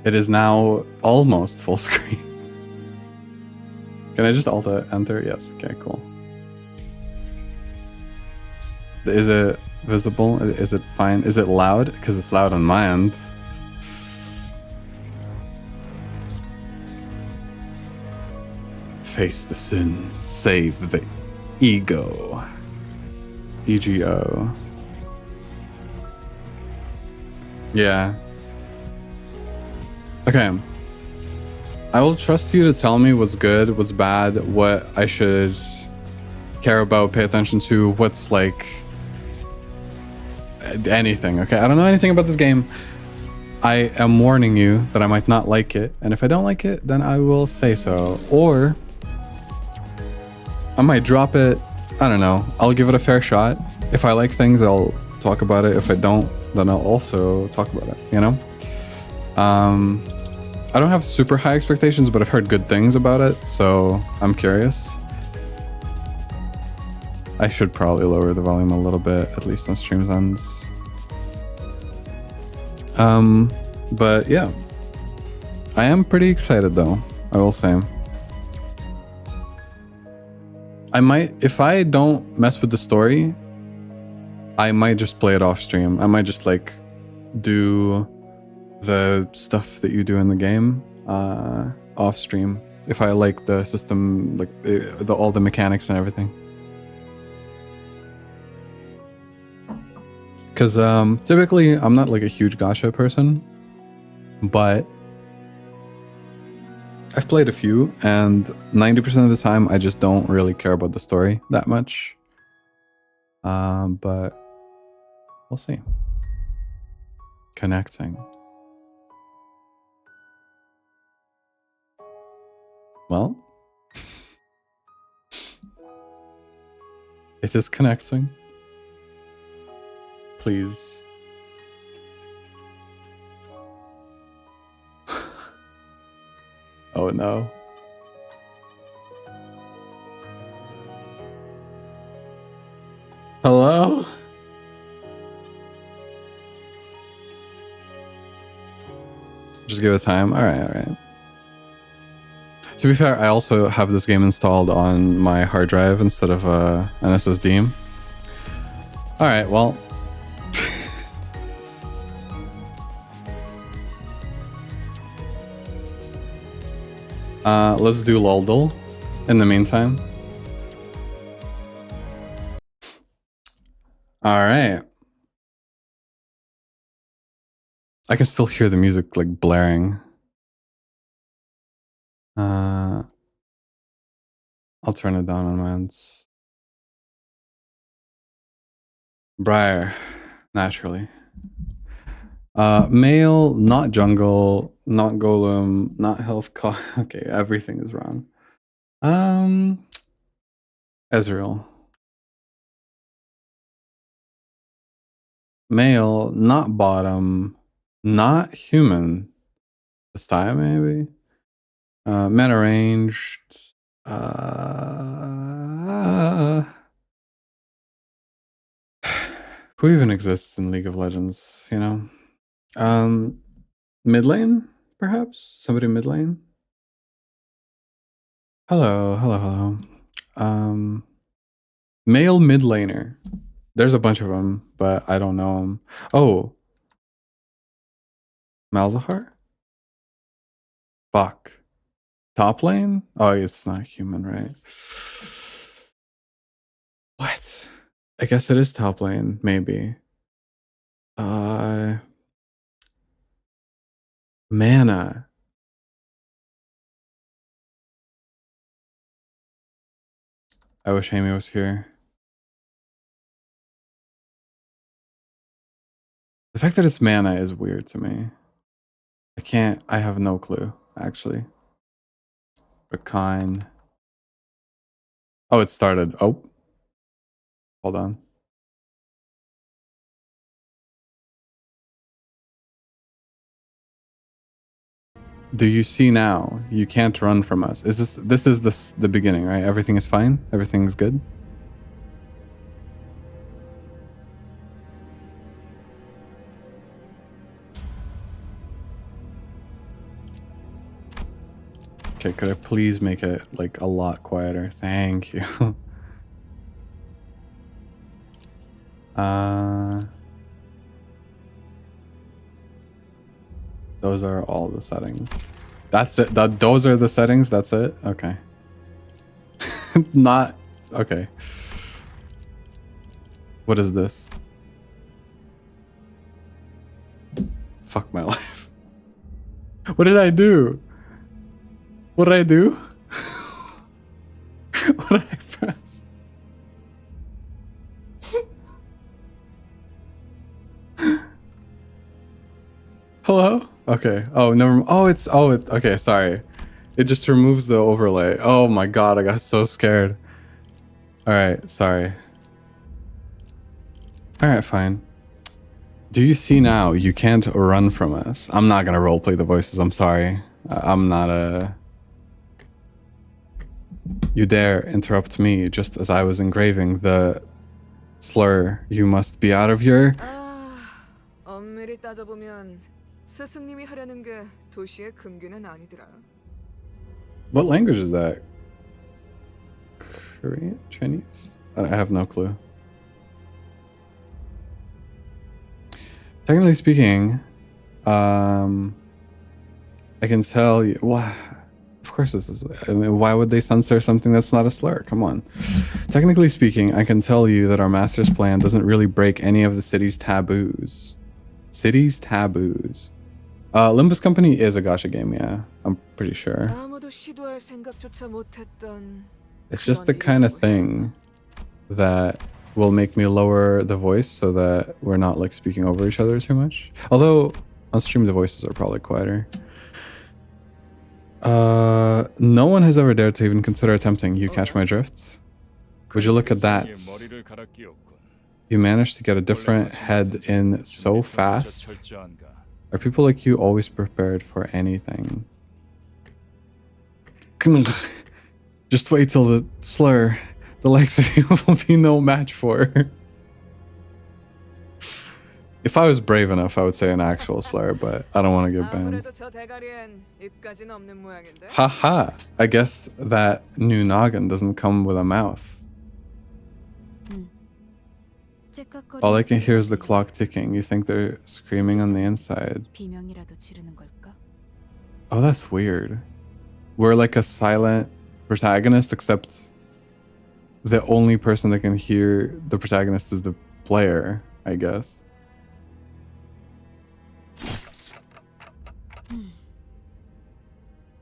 It is now almost full screen. Can I just alt enter? Yes. Okay, cool. Is it visible? Is it fine? Is it loud? Because it's loud on my end. Face the sin, save the ego. EGO. Yeah. Okay. I will trust you to tell me what's good, what's bad, what I should care about, pay attention to, what's like anything, okay? I don't know anything about this game. I am warning you that I might not like it, and if I don't like it, then I will say so. Or I might drop it. I don't know. I'll give it a fair shot. If I like things, I'll talk about it. If I don't, then I'll also talk about it, you know? I don't have super high expectations, but I've heard good things about it, so I'm curious. I should probably lower the volume a little bit, at least on streams ends. But yeah. I am pretty excited though, I will say. I might, if I don't mess with the story, I might just play it off stream. I might just like do the stuff that you do in the game off stream if I like the system, like all the mechanics and everything. Because typically I'm not like a huge Gacha person, but I've played a few, and 90% of the time I just don't really care about the story that much. But we'll see. Connecting. Well, it is connecting. Please. Oh no. Hello? Just give it time. Alright, alright. To be fair, I also have this game installed on my hard drive instead of an SSD. Alright, well. Let's do LoLdle in the meantime. Alright. I can still hear the music like blaring. I'll turn it down on my ends. Briar, naturally. Male, not jungle, not golem, not health okay, everything is wrong. Ezreal. Male, not bottom, not human. This time, maybe. Mana ranged. Who even exists in League of Legends, you know? Mid lane, perhaps? Somebody mid lane? Hello, hello, hello. Male mid laner. There's a bunch of them, but I don't know them. Oh. Malzahar? Fuck. Top lane? Oh, it's not human, right? What? I guess it is top lane, maybe. Mana. I wish Amy was here. The fact that it's mana is weird to me. I have no clue, actually. Rakine. Oh, it started. Oh. Hold on. Do you see now? You can't run from us. This is the beginning, right? Everything is fine? Everything's good? Okay, could I please make it like a lot quieter? Thank you. Those are all the settings. That's it. Those are the settings. That's it. Okay. Not okay. What is this? Fuck my life. What did I do? What did I do? What did I press? Hello? Okay. Oh, never. Oh, it's. Oh, it. Okay. Sorry. It just removes the overlay. Oh my god, I got so scared. All right. Sorry. All right. Fine. Do you see now? You can't run from us. I'm not gonna roleplay the voices. I'm sorry. I'm not a. You dare interrupt me just as I was engraving the slur. You must be out of your. 엄밀히 따져보면 스승님이 하려는 게 도시의 금기는 아니더라. What language is that? Korean? Chinese? I have no clue. Technically speaking, I can tell you. Why? Of course, this is. I mean, why would they censor something that's not a slur? Come on. Technically speaking, I can tell you that our master's plan doesn't really break any of the city's taboos. City's taboos. Limbus Company is a gacha game, yeah. I'm pretty sure. It's just the kind of thing that will make me lower the voice so that we're not like speaking over each other too much. Although on stream the voices are probably quieter. No one has ever dared to even consider attempting. You catch my drift? Would you look at that? You managed to get a different head in so fast. Are people like you always prepared for anything? Just wait till the slur. The likes of you will be no match for. If I was brave enough, I would say an actual slur, but I don't want to get banned. Haha, I guess that new noggin doesn't come with a mouth. All I can hear is the clock ticking. You think they're screaming on the inside. Oh, that's weird. We're like a silent protagonist, except the only person that can hear the protagonist is the player, I guess.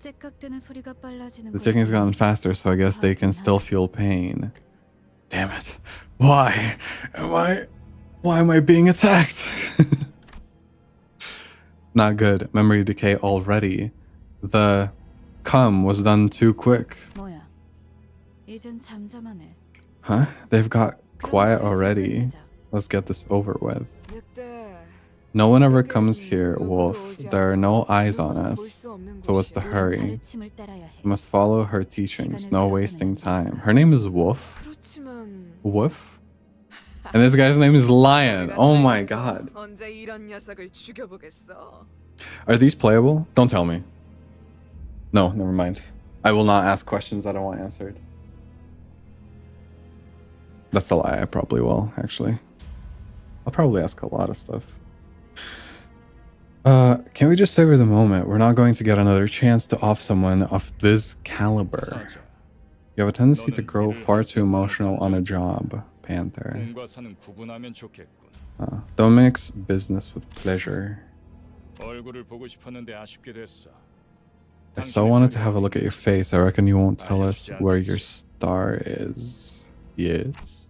The ticking's gotten faster, so I guess they can still feel pain. Damn it. Why am I being attacked? Not good. Memory decay already. The cum was done too quick. Huh? They've got quiet already. Let's get this over with. No one ever comes here, Wolf. There are no eyes on us. So what's the hurry? You must follow her teachings. No wasting time. Her name is Wolf. Wolf? And this guy's name is Lion. Oh my god. Are these playable? Don't tell me. No, never mind. I will not ask questions I don't want answered. That's a lie. I probably will, actually. I'll probably ask a lot of stuff. Can we just savor the moment? We're not going to get another chance to off someone of this caliber. You have a tendency to grow far too emotional on a job, Panther. Don't mix business with pleasure. I so wanted to have a look at your face. I reckon you won't tell us where your star is. Yes.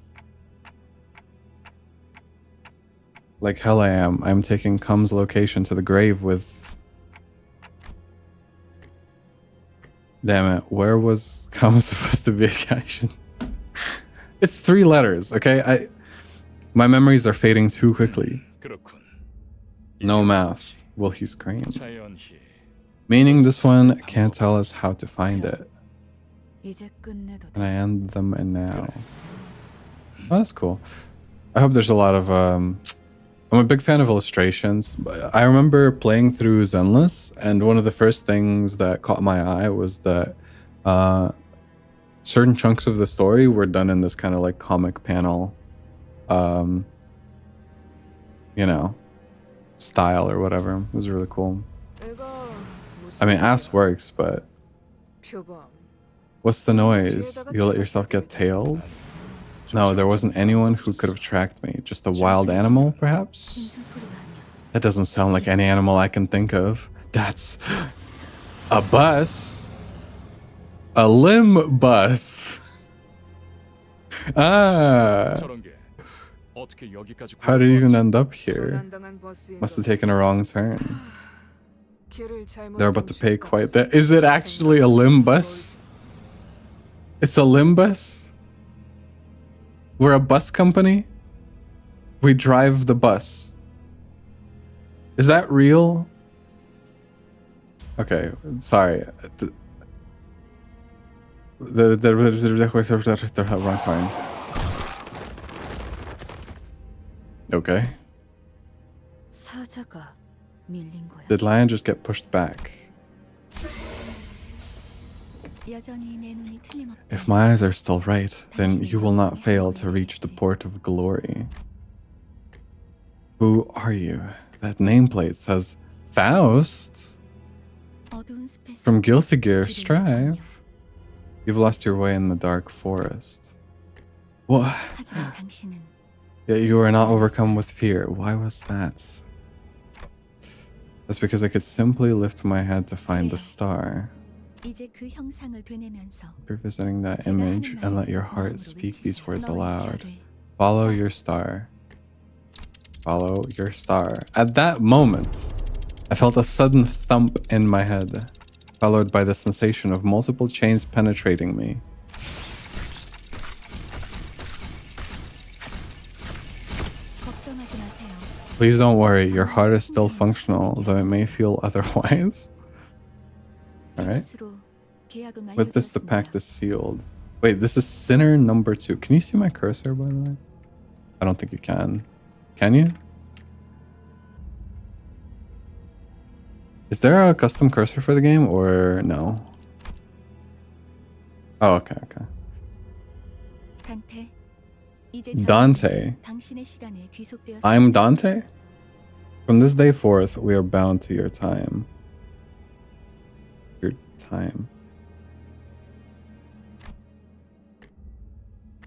Like hell I am. I'm taking Cum's location to the grave with... Damn it. Where was Cum supposed to be a action? It's 3 letters, okay? My memories are fading too quickly. No math. Will he scream? Meaning this one can't tell us how to find it. And I end them now. Oh, that's cool. I hope there's a lot of I'm a big fan of illustrations. I remember playing through Zenless, and one of the first things that caught my eye was that certain chunks of the story were done in this kind of like comic panel, you know, style or whatever. It was really cool. I mean, ass works, but what's the noise? You let yourself get tailed? No, there wasn't anyone who could have tracked me. Just a wild animal, perhaps? That doesn't sound like any animal I can think of. That's a bus. A Limbus. Ah. How did it even end up here? Must have taken a wrong turn. They're about to pay quite that. Is it actually a Limbus? It's a Limbus? We're a bus company? We drive the bus. Is that real? Okay, sorry. The wrong turn. Okay. Did Lion just get pushed back? If my eyes are still right, then you will not fail to reach the port of glory. Who are you? That nameplate says Faust. From Guilty Gear Strive. You've lost your way in the dark forest. What? Yet you are not overcome with fear. Why was that? That's because I could simply lift my head to find the star. Revisiting that image and let your heart speak these words aloud. Follow your star. Follow your star. At that moment, I felt a sudden thump in my head, followed by the sensation of multiple chains penetrating me. Please don't worry, your heart is still functional, though it may feel otherwise. Alright. With this, the pact is sealed. Wait, this is Sinner number 2. Can you see my cursor, by the way? I don't think you can. Can you? Is there a custom cursor for the game, or no? Oh, okay, okay. Dante. I'm Dante? From this day forth, we are bound to your time. Your time.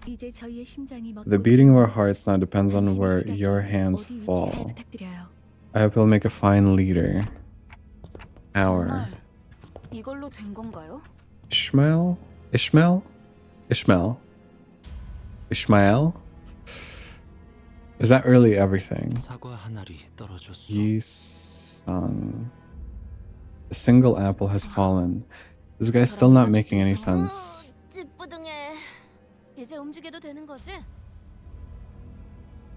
The beating of our hearts now depends on where your hands fall. I hope you'll make a fine leader. Our Ishmael? Ishmael? Ishmael? Ishmael? Is that really everything? Yi-sang. A single apple has fallen. This guy's still not making any sense.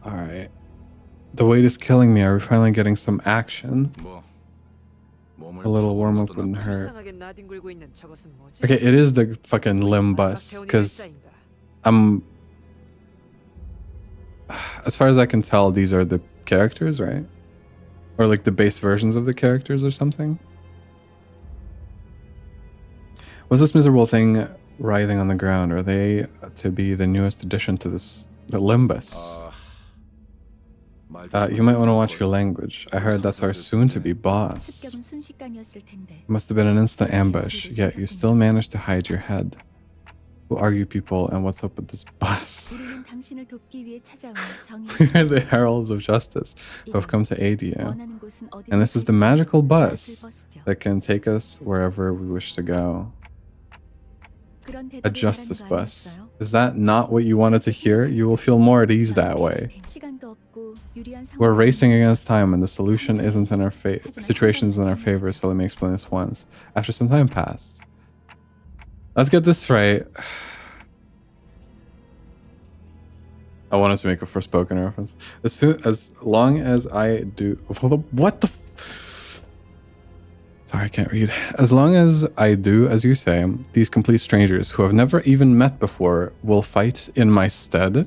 Alright. The weight is killing me. Are we finally getting some action? A little warm-up wouldn't hurt. Okay, it is the fucking Limbus, because as far as I can tell, these are the characters, right? Or like the base versions of the characters or something. Was this miserable thing writhing on the ground? Are they to be the newest addition to this, the Limbus? You might want to watch your language. I heard that's our soon-to-be boss. It must have been an instant ambush, yet you still managed to hide your head. Who are you people, and what's up with this bus? We are the heralds of justice who have come to aid you. And this is the magical bus that can take us wherever we wish to go. A justice bus. Is that not what you wanted to hear? You will feel more at ease that way. We're racing against time, and the solution isn't in our situation isn't in our favor, so let me explain this once. After some time passed. Let's get this right. I wanted to make a Forspoken reference. As long as I do... What the... Sorry, I can't read. As long as I do, as you say, these complete strangers who have never even met before will fight in my stead.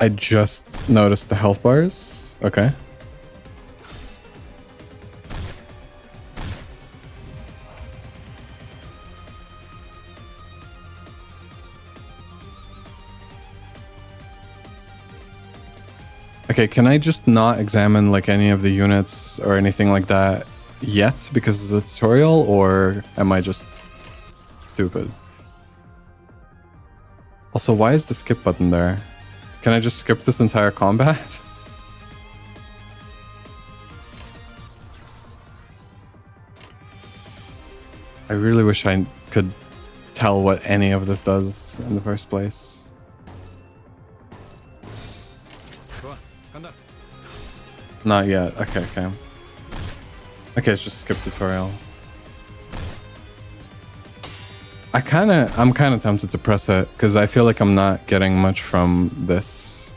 I just noticed the health bars. Okay. Okay, can I just not examine like any of the units or anything like that yet because of the tutorial, or am I just stupid? Also, why is the skip button there? Can I just skip this entire combat? I really wish I could tell what any of this does in the first place. Not yet. Okay, okay. Okay, let's just skip tutorial. I'm kind of tempted to press it because I feel like I'm not getting much from this.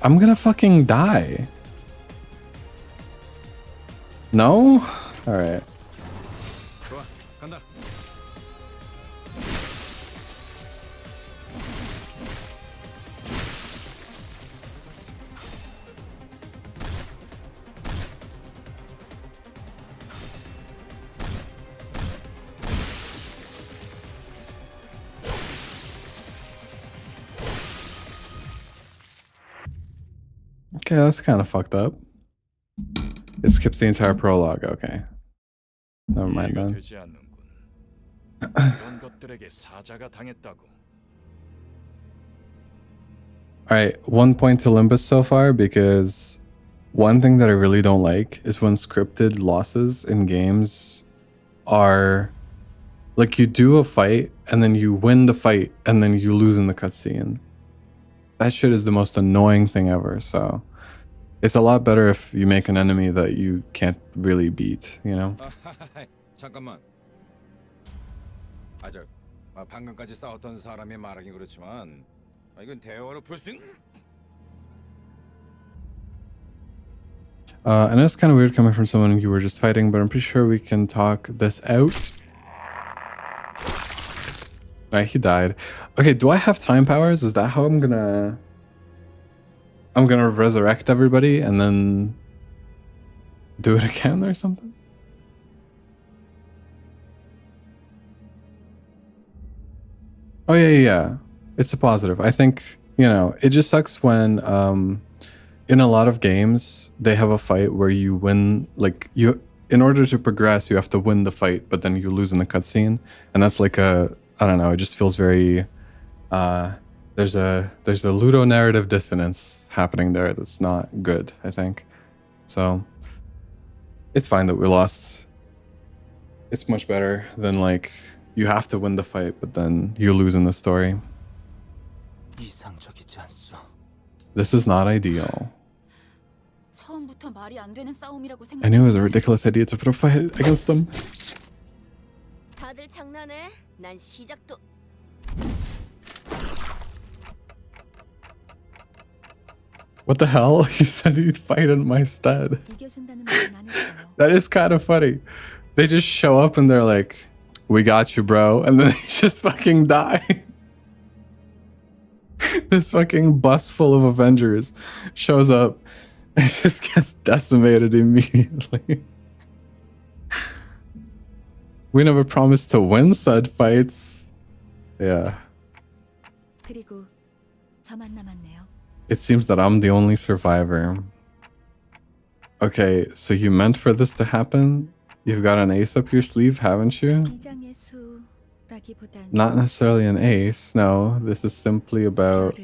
I'm gonna fucking die. No? All right. Okay, that's kind of fucked up. It skips the entire prologue. Okay. Never mind then. Alright, 1 point to Limbus so far, because one thing that I really don't like is when scripted losses in games are like you do a fight and then you win the fight and then you lose in the cutscene. That shit is the most annoying thing ever, so it's a lot better if you make an enemy that you can't really beat, you know? 잠깐만. 방금까지 싸웠던 사람이 말하긴 그렇지만 이건 대화로 풀 수 있는. I know it's kind of weird coming from someone you were just fighting, but I'm pretty sure we can talk this out. Alright, he died. Okay, do I have time powers? Is that how I'm gonna resurrect everybody and then do it again or something? Oh yeah. It's a positive. I think, you know, it just sucks when in a lot of games they have a fight where you win, like in order to progress you have to win the fight, but then you lose in the cutscene, and that's like I don't know, it just feels very there's a ludonarrative dissonance happening there that's not good, I think. So it's fine that we lost. It's much better than like you have to win the fight but then you lose in the story. This is not ideal. I knew it was a ridiculous idea to put a fight against them. 다들 장난해? 난 시작도. What the hell? You said you'd fight in my stead. That is kind of funny. They just show up and they're like, "We got you, bro," and then they just fucking die. This fucking bus full of Avengers shows up and just gets decimated immediately. We never promised to win said fights. Yeah. It seems that I'm the only survivor. Okay, so you meant for this to happen? You've got an ace up your sleeve, haven't you? Not necessarily an ace, no. This is simply about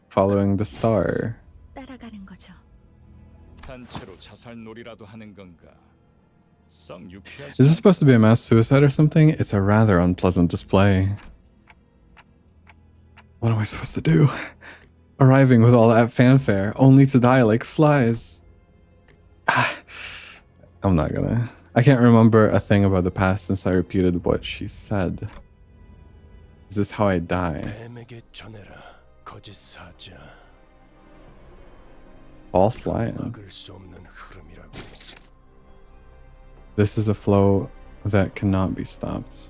following the star. Is this supposed to be a mass suicide or something? It's a rather unpleasant display. What am I supposed to do? Arriving with all that fanfare, only to die like flies. I'm not gonna. I can't remember a thing about the past since I repeated what she said. Is this how I die? False lion. This is a flow that cannot be stopped.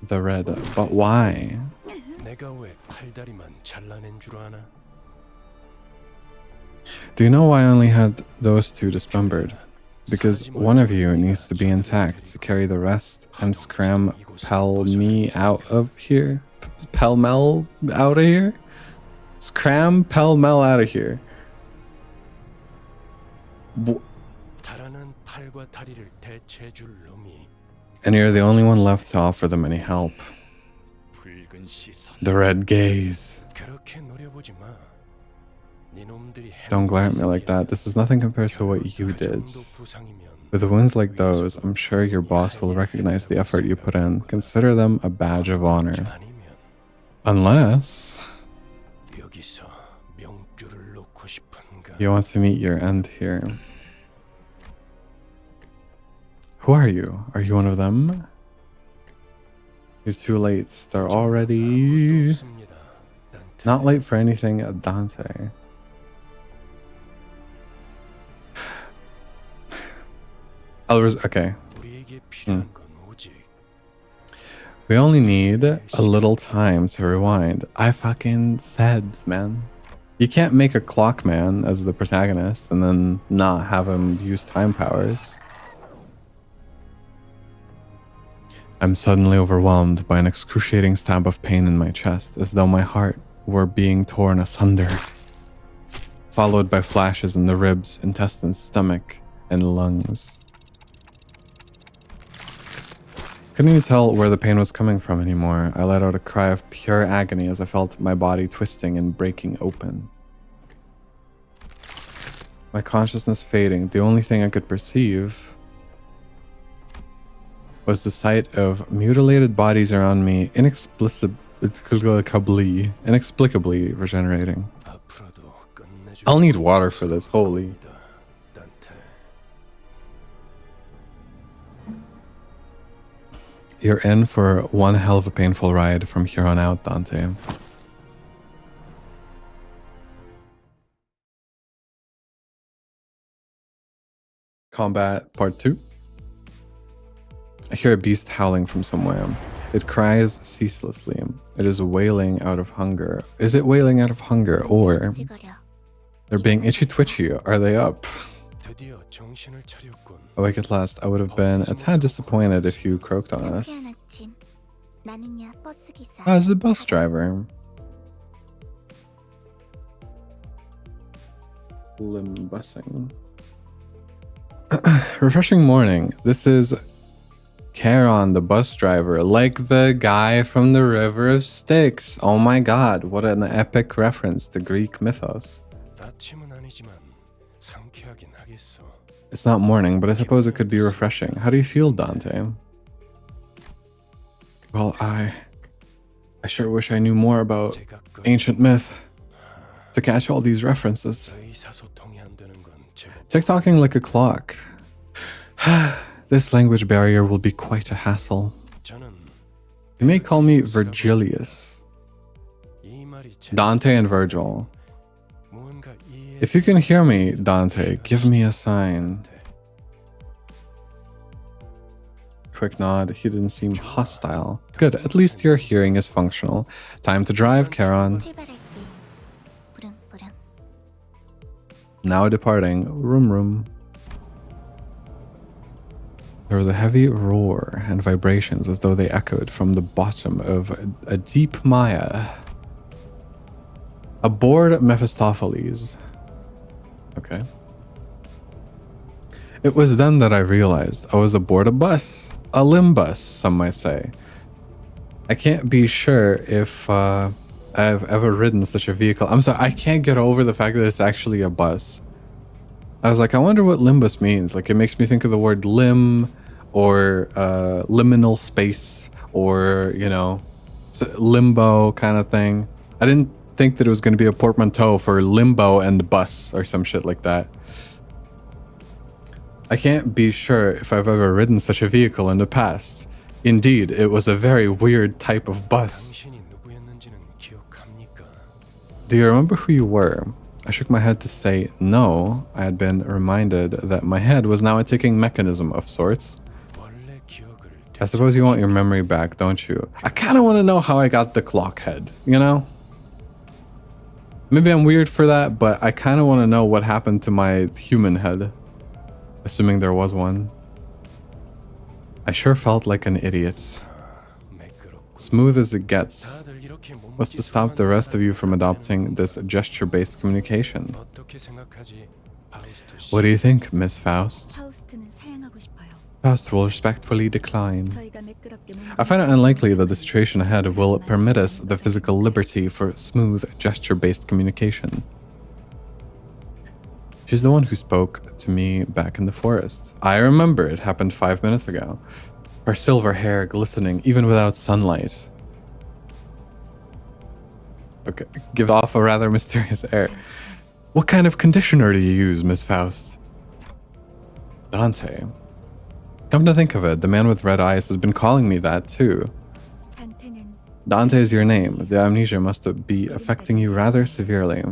The red, but why? 내가 왜 팔다리만 잘라낸 줄 아나? Do you know why I only had those two dismembered? Because one of you needs to be intact to carry the rest and scram pell me out of here. Pell-mell out of here? Scram pell-mell out of here. 달아난 팔과 다리를 대체해 줄 놈이 And you're the only one left to offer them any help. 붉은 시선. The red gaze. 그렇게 노려보지 마. 네 놈들이 Don't glare at me like that. This is nothing compared to what you did. With wounds like those, I'm sure your boss will recognize the effort you put in. Consider them a badge of honor. Unless 여기서 명줄을 놓고 싶은가? you want to meet your end here. Who are you? Are you one of them? You're too late. They're already not late for anything, Dante. Okay. 우리에게 필요한 건 오직 We only need a little time to rewind. I fucking said, man. You can't make a clock man as the protagonist and then not have him use time powers. I'm suddenly overwhelmed by an excruciating stab of pain in my chest, as though my heart were being torn asunder, followed by flashes in the ribs, intestines, stomach, and lungs. Couldn't even tell where the pain was coming from anymore. I let out a cry of pure agony as I felt my body twisting and breaking open. My consciousness fading, the only thing I could perceive was the sight of mutilated bodies around me inexplicably regenerating. 앞으로도 끝내줄 I'll need water for this, holy. 단테. You're in for one hell of a painful ride from here on out, Dante. Combat Part 2. I hear a beast howling from somewhere. It cries ceaselessly. It is wailing out of hunger. Is it wailing out of hunger, or they're being itchy twitchy? Are they up? 드디어 정신을 차렸군. Awake at last. I would have been a tad disappointed if you croaked on us. How's the bus driver? Limbusing. Refreshing morning. This is Charon, the bus driver, like the guy from the River of Styx. Oh my god, what an epic reference to Greek mythos. 아침은 아니지만 상쾌하긴 하겠어. It's not morning, but I suppose it could be refreshing. How do you feel, Dante? Well, I sure wish I knew more about ancient myth to catch all these references. 의사소통이 안 되는 건 제법. Tick-tocking like a clock. This language barrier will be quite a hassle. 저는 You may call me Virgilius. 이 말이 제 Dante and Virgil. 무언가 이해. If you can hear me, Dante, give me a sign. Quick nod. He didn't seem hostile. Good, at least your hearing is functional. Time to drive, Charon. Now departing. Room. There was a heavy roar and vibrations as though they echoed from the bottom of a deep mire. Aboard Mephistopheles. Okay. It was then that I realized I was aboard a bus. A Limbus, some might say. I can't be sure if I've ever ridden such a vehicle. I'm sorry, I can't get over the fact that it's actually a bus. I was like, I wonder what Limbus means. Like, it makes me think of the word limb or liminal space or, you know, limbo kind of thing. I didn't think that it was going to be a portmanteau for limbo and bus or some shit like that. I can't be sure if I've ever ridden such a vehicle in the past. Indeed, it was a very weird type of bus. 당신이 누구였는지는 기억합니까? Do you remember who you were? I shook my head to say no. I had been reminded that my head was now a ticking mechanism of sorts. 원래 기억을 I suppose you want your memory back, don't you? I kind of want to know how I got the clock head, you know? Maybe I'm weird for that, but I kind of want to know what happened to my human head. Assuming there was one. I sure felt like an idiot. 매끄럽고 Smooth as it gets. 다들 이렇게 What's to stop the rest of you from adopting this gesture-based communication? 어떻게 생각하지? 파우스트 씨. What do you think, Miss Faust? 파우스트는 사양하고 싶어요. Faust will respectfully decline. 저희가 매끄럽게 I find it unlikely that the situation ahead will permit us the physical liberty for smooth gesture-based communication. She's the one who spoke to me back in the forest. I remember it happened 5 minutes ago. Her silver hair glistening even without sunlight. Okay, give off a rather mysterious air. What kind of conditioner do you use, Miss Faust? Dante. Come to think of it, the man with red eyes has been calling me that too. 단테는 Dante is your name. The amnesia must be affecting you rather severely.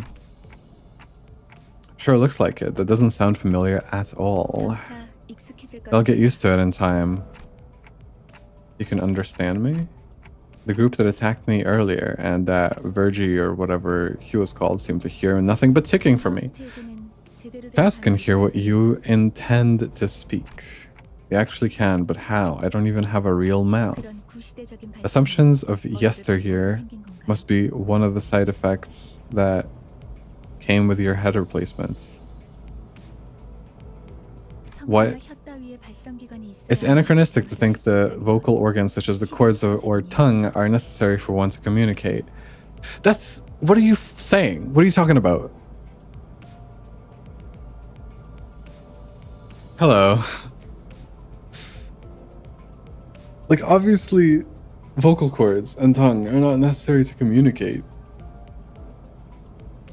Sure looks like it. That doesn't sound familiar at all. 점차 익숙해질 I'll 거예요. get used to it in time. You can understand me? The group that attacked me earlier and that Virgie or whatever he was called seemed to hear nothing but ticking for me. 파우스트에게는 제대로 된 Fast can 반응이 hear what you intend to speak. You actually can, but how? I don't even have a real mouth. 그런 구시대적인 발상. Assumptions of 어디서 yesteryear 생긴 건가요? must be one of the side effects that came with your head replacements. What? 성대와 혀 따위의 발성기관이 있어야 It's anachronistic to think the vocal organs such as the cords or tongue are necessary for one to communicate. That's... What are you saying? What are you talking about? Hello. Like, obviously, vocal cords and tongue are not necessary to communicate.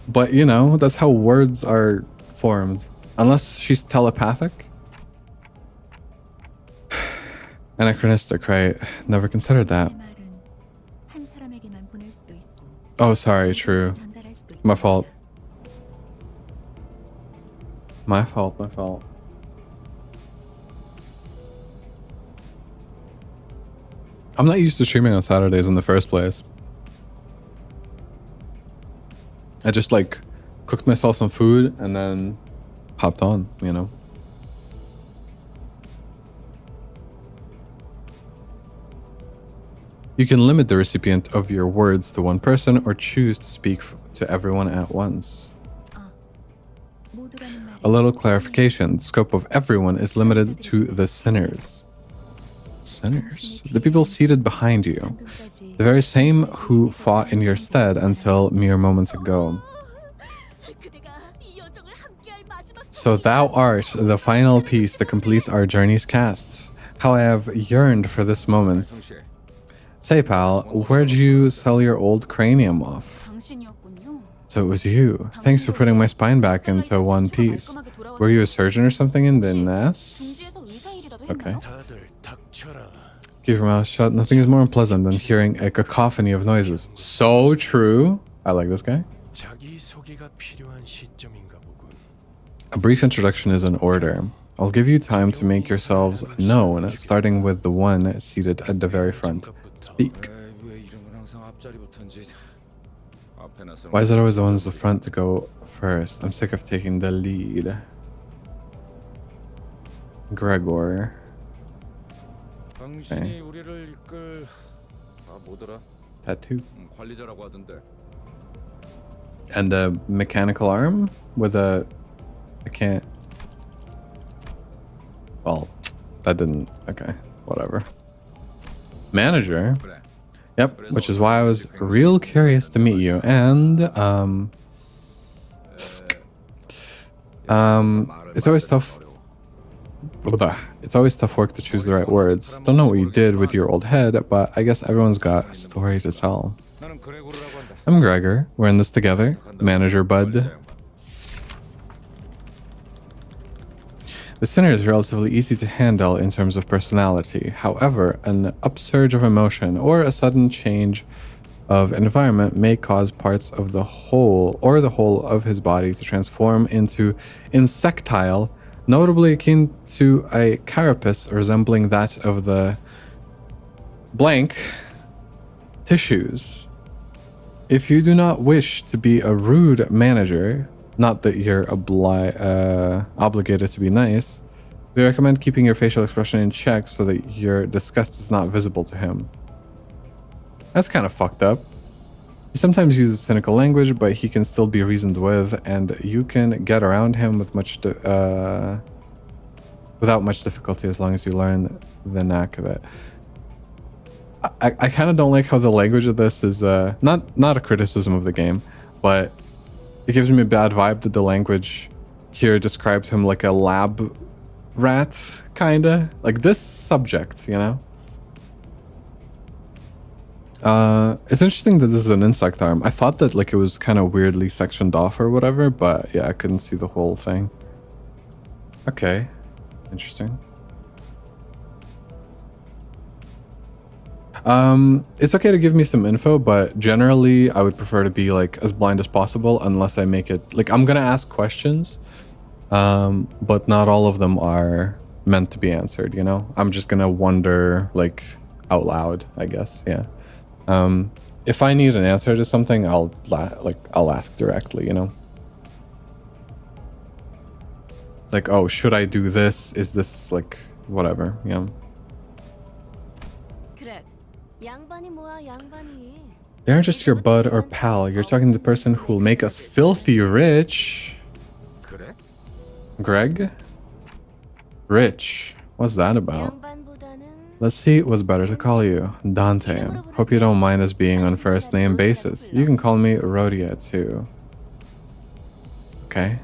But, you know, that's how words are formed. Unless she's telepathic. Anachronistic, right? Never considered that. 내 말은 한 사람에게만 보낼 수도 있고 Oh, sorry, true. 전달할 수도 My 있고. fault. My fault, my fault. I'm not used to streaming on Saturdays in the first place. I just like cooked myself some food and then hopped on, you know. You can limit the recipient of your words to one person or choose to speak to everyone at once. 모두라는 말은 A little clarification. The scope of everyone is limited to the sinners. Sinners? The people seated behind you. 방금까지 The very same who fought in your stead until mere moments ago. 그대가 이 여정을 함께할 마지막 So thou art the final piece that completes our journey's cast. How I have yearned for this moment. 성씨, Say, pal, where'd you sell your old cranium off? 당신이었군요. So it was you. Thanks for putting my spine back into one piece. Were you a surgeon or something in the nest? Okay. 다들 닥쳐라. Keep your mouth shut. Nothing is more unpleasant than hearing a cacophony of noises. So true. I like this guy. 자기 소개가 필요한 시점인가 보군. A brief introduction is in order. I'll give you time to make yourselves known, starting with the one seated at the very front. Speak. 에이, 왜 이런 건 항상 앞자리부터인지. 앞에 나서는 Why is it always the ones at the front to go first? I'm sick of taking the lead. Gregor. 당신이 우리를 이끌 뭐더라? Tattoo. 관리자라고 하던데. And a mechanical arm with a... I can't... Well, that didn't... Okay, whatever. Manager? 그래. Yep, which is why I was real curious to meet you. And, it's always tough... It's always tough work to choose the right words. Don't know what you did with your old head, but I guess everyone's got a story to tell. 나는 그레고르라고 한다. I'm Gregor. We're in this together. Manager Bud. The sinner is relatively easy to handle in terms of personality. However, an upsurge of emotion or a sudden change of an environment may cause parts of the whole or the whole of his body to transform into insectile, notably akin to a carapace resembling that of the blank tissues. If you do not wish to be a rude manager, not that you're obligated to be nice, we recommend keeping your facial expression in check so that your disgust is not visible to him. That's kind of fucked up. He sometimes uses cynical language, but he can still be reasoned with, and you can get around him with without much difficulty as long as you learn the knack of it. I kind of don't like how the language of this is not a criticism of the game, but it gives me a bad vibe that the language here describes him like a lab rat, kinda like this subject, you know. It's interesting that this is an insect arm. I thought that like it was kind of weirdly sectioned off or whatever, but yeah, I couldn't see the whole thing. Okay, interesting. It's okay to give me some info, but generally I would prefer to be like as blind as possible unless I make it like I'm gonna ask questions, but not all of them are meant to be answered, you know. I'm just gonna wonder like out loud, I guess. Yeah. If I need an answer to something, I'll ask directly, you know. Like, oh, should I do this? Is this like whatever? Yeah. They aren't just your bud or pal. You're talking to the person who will make us filthy rich. 그래? Greg? Rich. What's that about? Let's see what's better to call you. Dante. Hope you don't mind us being on first name basis. You can call me Rhodia too. Okay.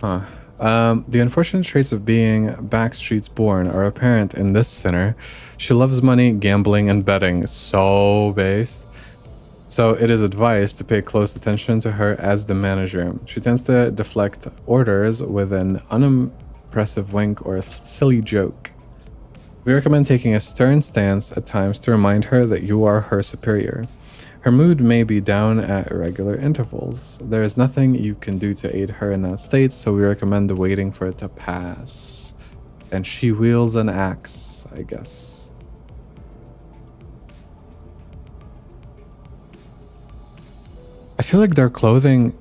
Huh. The unfortunate traits of being backstreets born are apparent in this sinner. She loves money, gambling, and betting. So based. So it is advised to pay close attention to her as the manager. She tends to deflect orders with an unimpressive wink or a silly joke. We recommend taking a stern stance at times to remind her that you are her superior. Her mood may be down at irregular intervals. There is nothing you can do to aid her in that state, so we recommend waiting for it to pass. And she wields an axe, I guess. I feel like their clothing,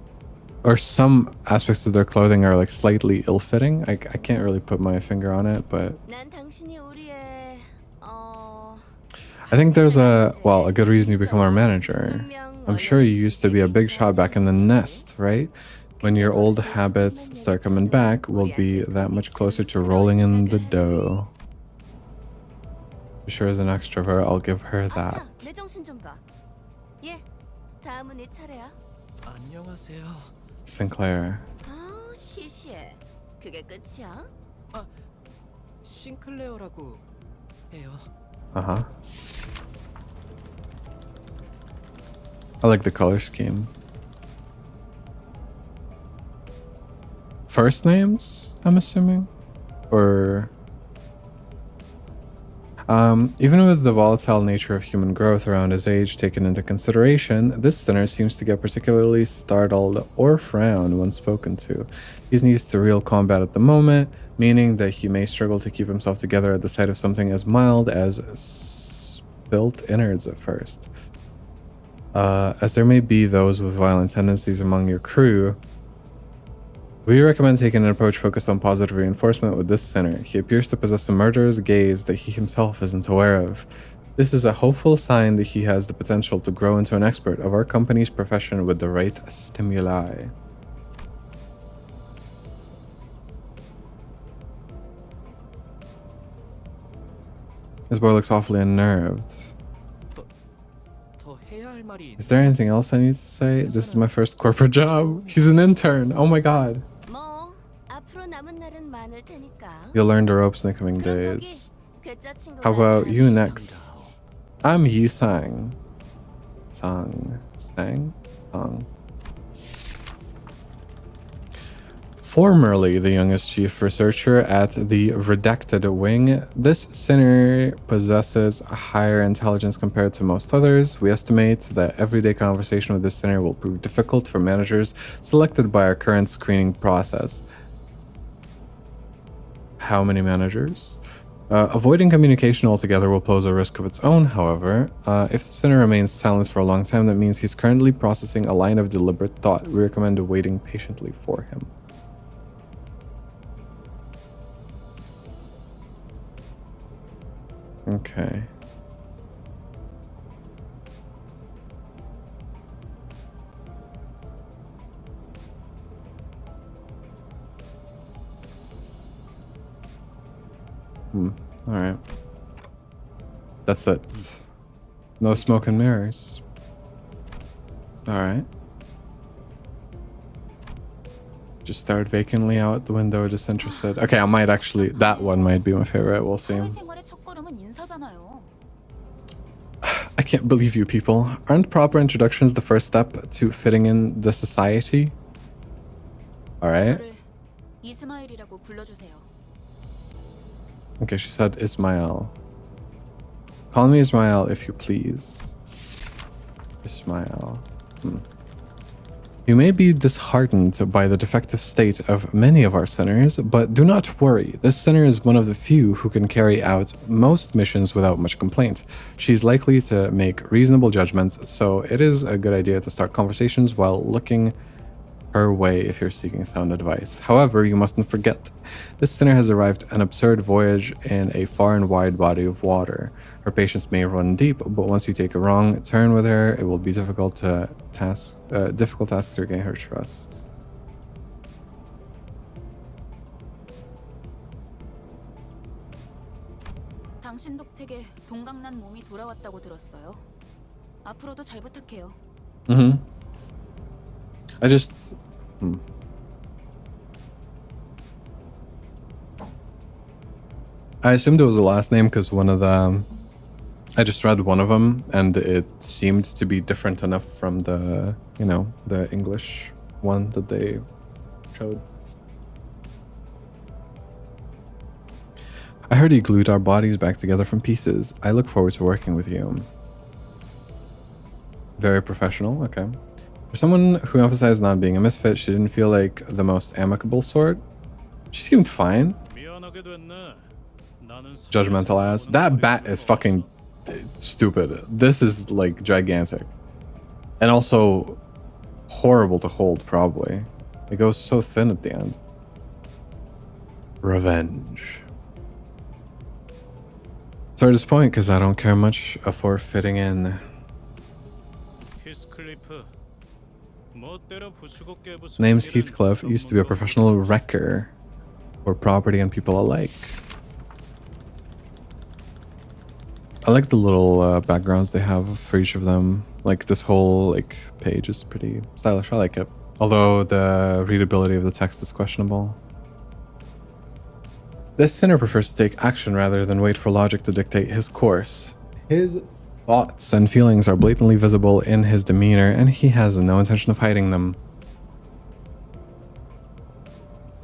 or some aspects of their clothing, are like slightly ill-fitting. I can't really put my finger on it, but I think there's a good reason you become our manager. I'm sure you used to be a big shot back in the nest, right? When your old habits start coming back, we'll be that much closer to rolling in the dough. Sure, as an extrovert, I'll give her that. Sinclair. 싱클레어라고 해요. Uh-huh. I like the color scheme. First names, I'm assuming? Or... even with the volatile nature of human growth around his age taken into consideration, this sinner seems to get particularly startled or frown when spoken to. He's used to real combat at the moment, meaning that he may struggle to keep himself together at the sight of something as mild as spilt innards at first. As there may be those with violent tendencies among your crew, we recommend taking an approach focused on positive reinforcement with this sinner. He appears to possess a murderous gaze that he himself isn't aware of. This is a hopeful sign that he has the potential to grow into an expert of our company's profession with the right stimuli. This boy looks awfully unnerved. Is there anything else I need to say? This is my first corporate job. He's an intern. Oh my god. You'll learn the ropes in the coming days. How about you next? I'm Yi-sang. Sang? formerly the youngest chief researcher at the Redacted Wing, this sinner possesses a higher intelligence compared to most others. We estimate that everyday conversation with this sinner will prove difficult for managers selected by our current screening process. How many managers? Avoiding communication altogether will pose a risk of its own, however. If the sinner remains silent for a long time, that means he's currently processing a line of deliberate thought. We recommend waiting patiently for him. Okay. All right. That's it. No smoke and mirrors. All right. Just stared vacantly out the window, disinterested. Okay, I might actually. That one might be my favorite. We'll see. 사회생활의 첫걸음은 인사잖아요. I can't believe you people. Aren't proper introductions the first step to fitting in the society? All right. 저를 이스마일이라고 불러주세요. Okay, she said Ismail. Call me Ismail if you please. Ismail. You may be disheartened by the defective state of many of our sinners, but do not worry. This sinner is one of the few who can carry out most missions without much complaint. She's likely to make reasonable judgments, so it is a good idea to start conversations while looking her way if you're seeking sound advice. However, you mustn't forget, this sinner has arrived an absurd voyage in a far and wide body of water. Her patience may run deep, but once you take a wrong turn with her, it will be difficult task to gain her trust. 당신 덕택에 동강난 몸이 돌아왔다고 들었어요. 앞으로도 잘 부탁해요. I just... I assumed it was the last name because one of the... I just read one of them and it seemed to be different enough from the, you know, the English one that they showed. I heard you glued our bodies back together from pieces. I look forward to working with you. Very professional, okay. For someone who emphasized not being a misfit, she didn't feel like the most amicable sort. She seemed fine. Judgmental ass. That bat is fucking stupid. This is like gigantic. And also horrible to hold, probably. It goes so thin at the end. Revenge. Sorry to disappoint, because I don't care much for fitting in. Name's Heathcliff, used to be a professional wrecker for property and people alike. I like the little backgrounds they have for each of them. Like this whole page is pretty stylish. I like it. Although the readability of the text is questionable. This sinner prefers to take action rather than wait for logic to dictate his course. His thoughts and feelings are blatantly visible in his demeanor, and he has no intention of hiding them.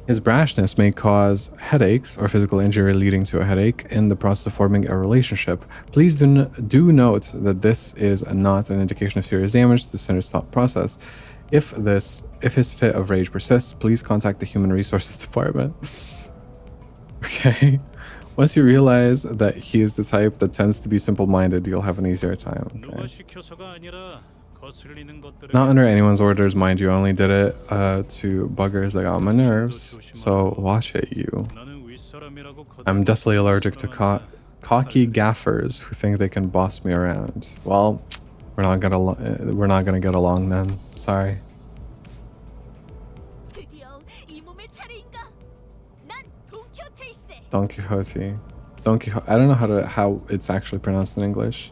His brashness may cause headaches or physical injury leading to a headache in the process of forming a relationship. Please do note that this is not an indication of serious damage to the sinner's thought process. If his fit of rage persists, please contact the Human Resources Department. Okay. Once you realize that he is the type that tends to be simple-minded, you'll have an easier time. Okay. Not under anyone's orders, mind you. I only did it to buggers that got on my nerves. So watch it, you. I'm deathly allergic to cocky gaffers who think they can boss me around. Well, we're not gonna get along then. Sorry. Don Quixote. Don Quixote. I don't know how it's actually pronounced in English.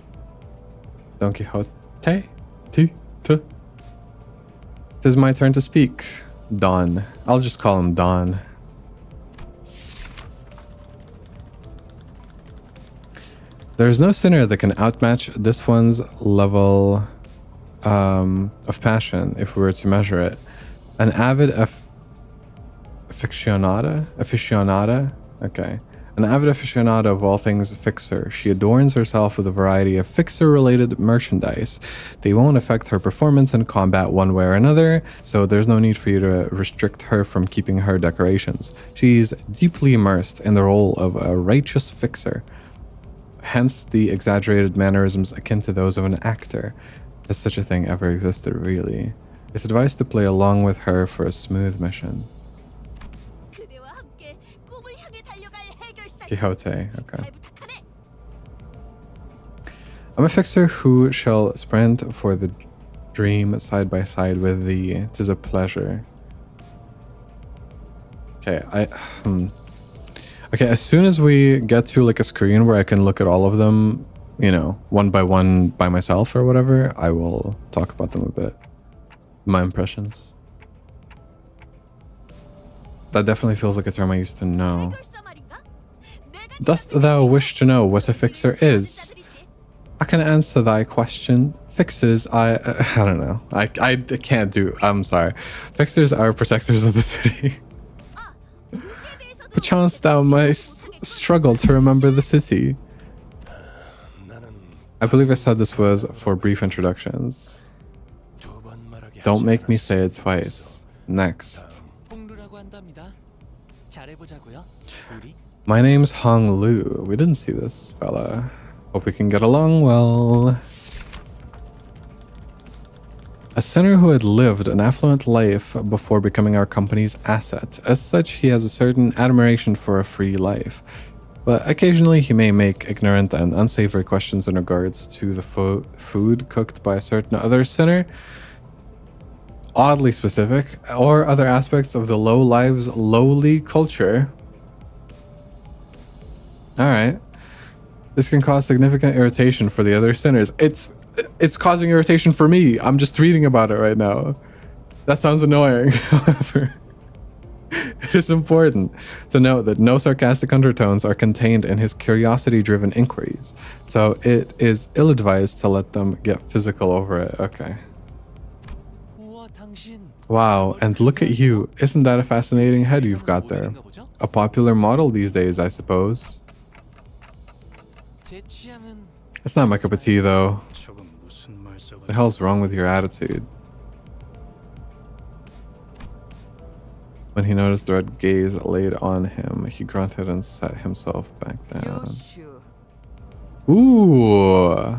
Don Quixote. It is my turn to speak. Don. I'll just call him Don. There's no sinner that can outmatch this one's level of passion if we were to measure it. An avid Aficionada? Okay. An avid aficionada of all things fixer, she adorns herself with a variety of fixer-related merchandise. They won't affect her performance in combat one way or another, so there's no need for you to restrict her from keeping her decorations. She's deeply immersed in the role of a righteous fixer, hence the exaggerated mannerisms akin to those of an actor. Has such a thing ever existed, really? It's advised to play along with her for a smooth mission. Quixote, okay. I'm a fixer who shall sprint for the dream side by side with thee. 'Tis a pleasure. Okay, Okay, as soon as we get to like a screen where I can look at all of them, you know, one by one by myself or whatever, I will talk about them a bit. My impressions. That definitely feels like a term I used to know. Dost thou wish to know what a fixer is? I can answer thy question. Fixers, I don't know. I can't do. I'm sorry. Fixers are protectors of the city. Perchance thou mightst struggle to remember the city. I believe I said this was for brief introductions. Don't make me say it twice. Next. My name's Hong Lu. We didn't see this fella. Hope we can get along well. A sinner who had lived an affluent life before becoming our company's asset. As such, he has a certain admiration for a free life. But occasionally he may make ignorant and unsavory questions in regards to the food cooked by a certain other sinner, oddly specific, or other aspects of the low lives lowly culture. Alright. This can cause significant irritation for the other sinners. It's causing irritation for me. I'm just reading about it right now. That sounds annoying. However, it is important to note that no sarcastic undertones are contained in his curiosity-driven inquiries. So it is ill-advised to let them get physical over it. Okay. Wow, and look at you. Isn't that a fascinating head you've got there? A popular model these days, I suppose. It's not my cup of tea, though. The hell's wrong with your attitude? When he noticed the red gaze laid on him, he grunted and set himself back down. Ooh.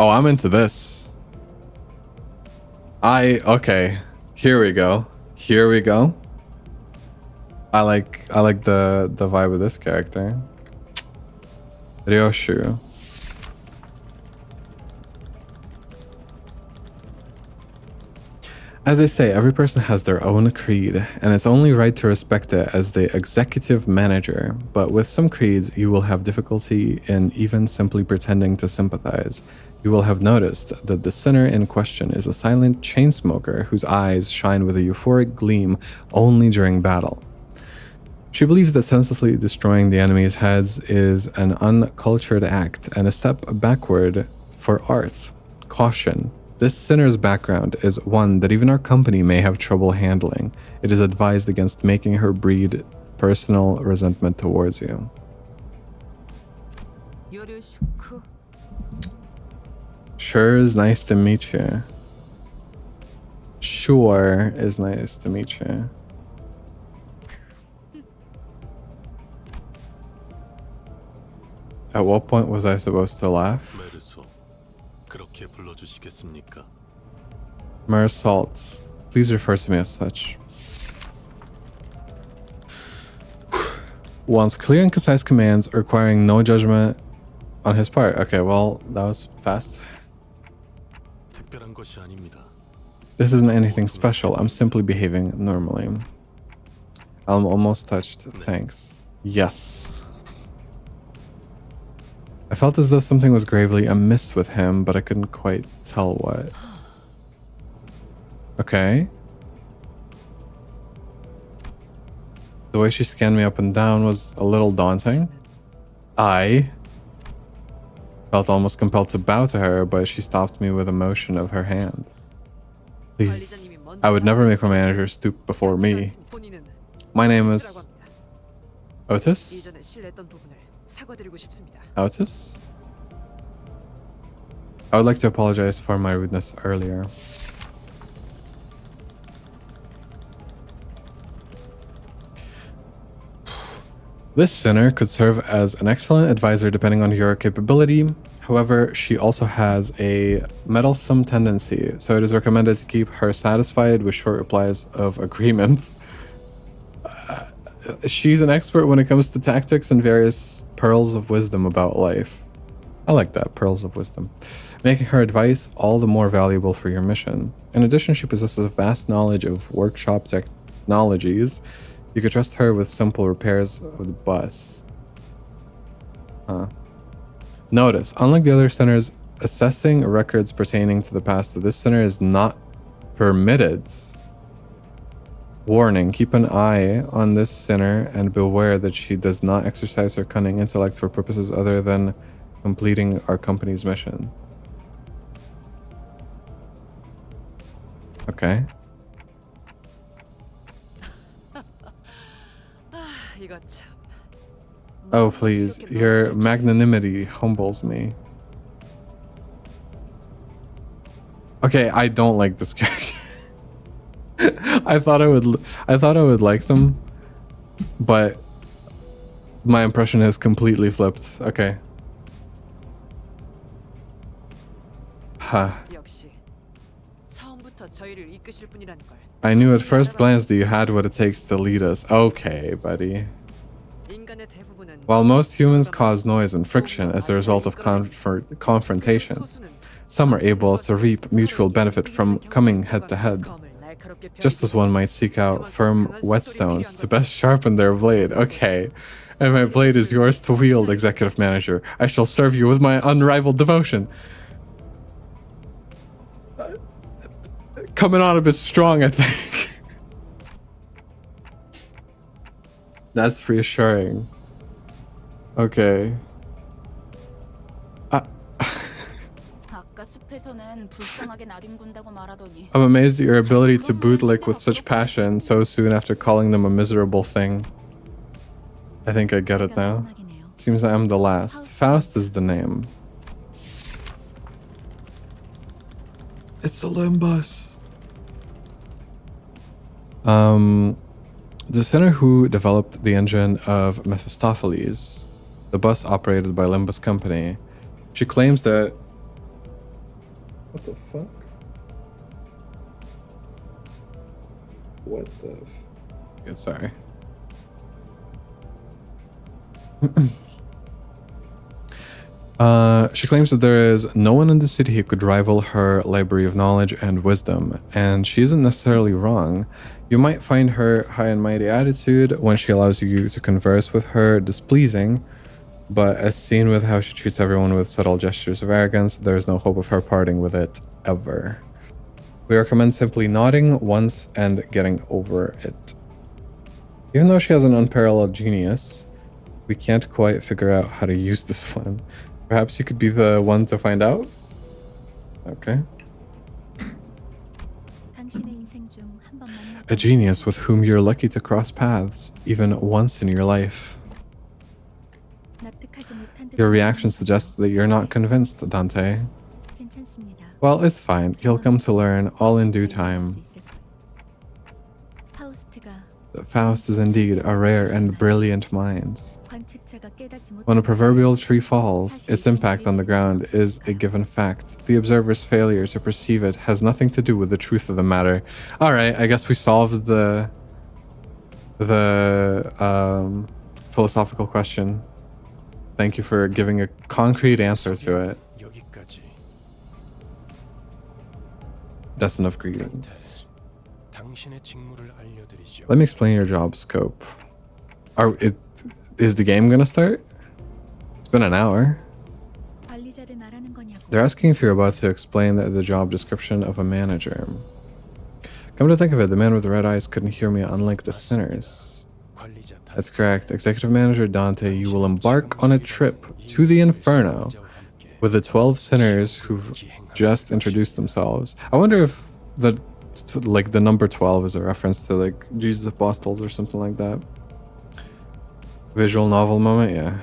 Oh, I'm into this. Okay. Here we go. Here we go. I like the vibe of this character. Ryoshu. As they say, every person has their own creed, and it's only right to respect it as the executive manager. But with some creeds, you will have difficulty in even simply pretending to sympathize. You will have noticed that the sinner in question is a silent chain smoker whose eyes shine with a euphoric gleam only during battle. She believes that senselessly destroying the enemy's heads is an uncultured act and a step backward for art. Caution. This sinner's background is one that even our company may have trouble handling. It is advised against making her breed personal resentment towards you. Sure is nice to meet you. Sure is nice to meet you. At what point was I supposed to laugh? Mersalt. Please refer to me as such. Wants clear and concise commands requiring no judgment on his part. Okay, well, that was fast. This isn't anything special. I'm simply behaving normally. I'm almost touched. Thanks. Yes. I felt as though something was gravely amiss with him, but I couldn't quite tell what. Okay. The way she scanned me up and down was a little daunting. I felt almost compelled to bow to her, but she stopped me with a motion of her hand. Please, I would never make my manager stoop before me. 본인은 My name 오티스라고 is 합니다. Otis? 이전에 실례했던 부분을 사과드리고 싶습니다. Otis? I would like to apologize for my rudeness earlier. This sinner could serve as an excellent advisor depending on your capability. However, she also has a meddlesome tendency, so it is recommended to keep her satisfied with short replies of agreement. She's an expert when it comes to tactics and various pearls of wisdom about life. I like that, pearls of wisdom. Making her advice all the more valuable for your mission. In addition, she possesses a vast knowledge of workshop technologies. You could trust her with simple repairs of the bus. Notice, unlike the other centers, assessing records pertaining to the past of this center is not permitted. Warning, keep an eye on this sinner and beware that she does not exercise her cunning intellect for purposes other than completing our company's mission. Okay. 이거 참. Oh, please. Your magnanimity humbles me. Okay, I don't like this character. I thought I would like them, but my impression has completely flipped. Okay. Huh. 역시 처음부터 저희를 이끄실 분이라는 걸. I knew at first glance that you had what it takes to lead us. Okay, buddy. 인간의 대부분은 While most humans cause noise and friction as a result of confrontation, some are able to reap mutual benefit from coming head to head, just as one might seek out firm whetstones to best sharpen their blade. Okay, and my blade is yours to wield, Executive Manager. I shall serve you with my unrivaled devotion. Coming on a bit strong, I think. That's reassuring. Okay. 아까 숲에서는 불쌍하게 나뒹군다고 말하더니 I'm amazed at your ability to bootlick with such passion so soon after calling them a miserable thing. I think I get it now. Seems I'm the last. Faust is the name. It's the Limbus. The sinner who developed the engine of Mephistopheles, the bus operated by Limbus Company, she claims that... What the fuck? What the okay, sorry. She claims that there is no one in the city who could rival her library of knowledge and wisdom, and she isn't necessarily wrong. You might find her high and mighty attitude when she allows you to converse with her displeasing, but as seen with how she treats everyone with subtle gestures of arrogance, there is no hope of her parting with it ever. We recommend simply nodding once and getting over it. Even though she has an unparalleled genius, we can't quite figure out how to use this one. Perhaps you could be the one to find out? Okay. A genius with whom you're lucky to cross paths, even once in your life. Your reaction suggests that you're not convinced, Dante. Well, it's fine. You'll come to learn all in due time. Faust is indeed a rare and brilliant mind. When a proverbial tree falls, its impact on the ground is a given fact. The observer's failure to perceive it has nothing to do with the truth of the matter. Alright, I guess we solved the philosophical question. Thank you for giving a concrete answer to it. 여기까지. That's enough greetings. 당신의 직무를 알려드리죠. Let me explain your job scope. Is the game gonna start? It's been an hour. They're asking if you're about to explain the job description of a manager. Come to think of it, the man with the red eyes couldn't hear me, unlike the sinners. 관리자 That's correct. Executive Manager Dante, you will embark on a trip to the Inferno with the 12 sinners who've just introduced themselves. I wonder if the Like the number 12 is a reference to like Jesus Apostles or something like that. Visual novel moment, yeah.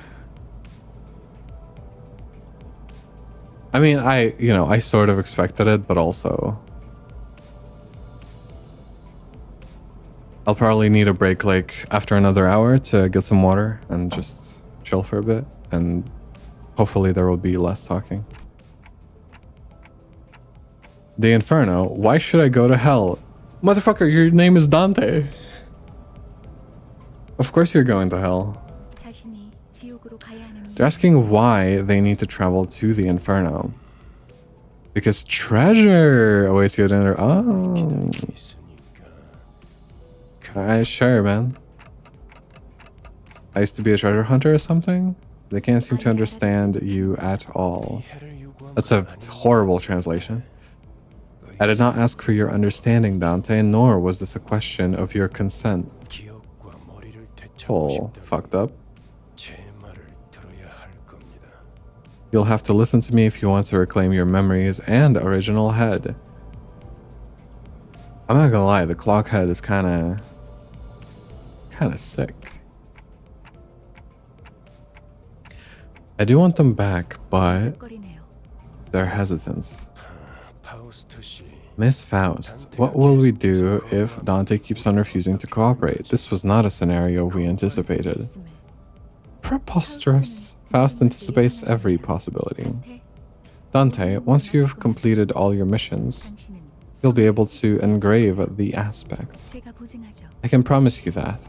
I mean, I sort of expected it, but also I'll probably need a break like after another hour to get some water and just chill for a bit, and hopefully there will be less talking. The Inferno. Why should I go to hell? Motherfucker, your name is Dante. Of course you're going to hell. They're asking why they need to travel to the Inferno. Because treasure awaits you at dinner. Oh. Sure, man. I used to be a treasure hunter or something. They can't seem to understand you at all. That's a horrible translation. I did not ask for your understanding, Dante, nor was this a question of your consent. Oh, fucked up. You'll have to listen to me if you want to reclaim your memories and original head. I'm not gonna lie, the clock head is kinda sick. I do want them back, but they're hesitant. Miss Faust, what will we do if Dante keeps on refusing to cooperate? This was not a scenario we anticipated. Preposterous. Faust anticipates every possibility. Dante, once you've completed all your missions, you'll be able to engrave the aspect. I can promise you that.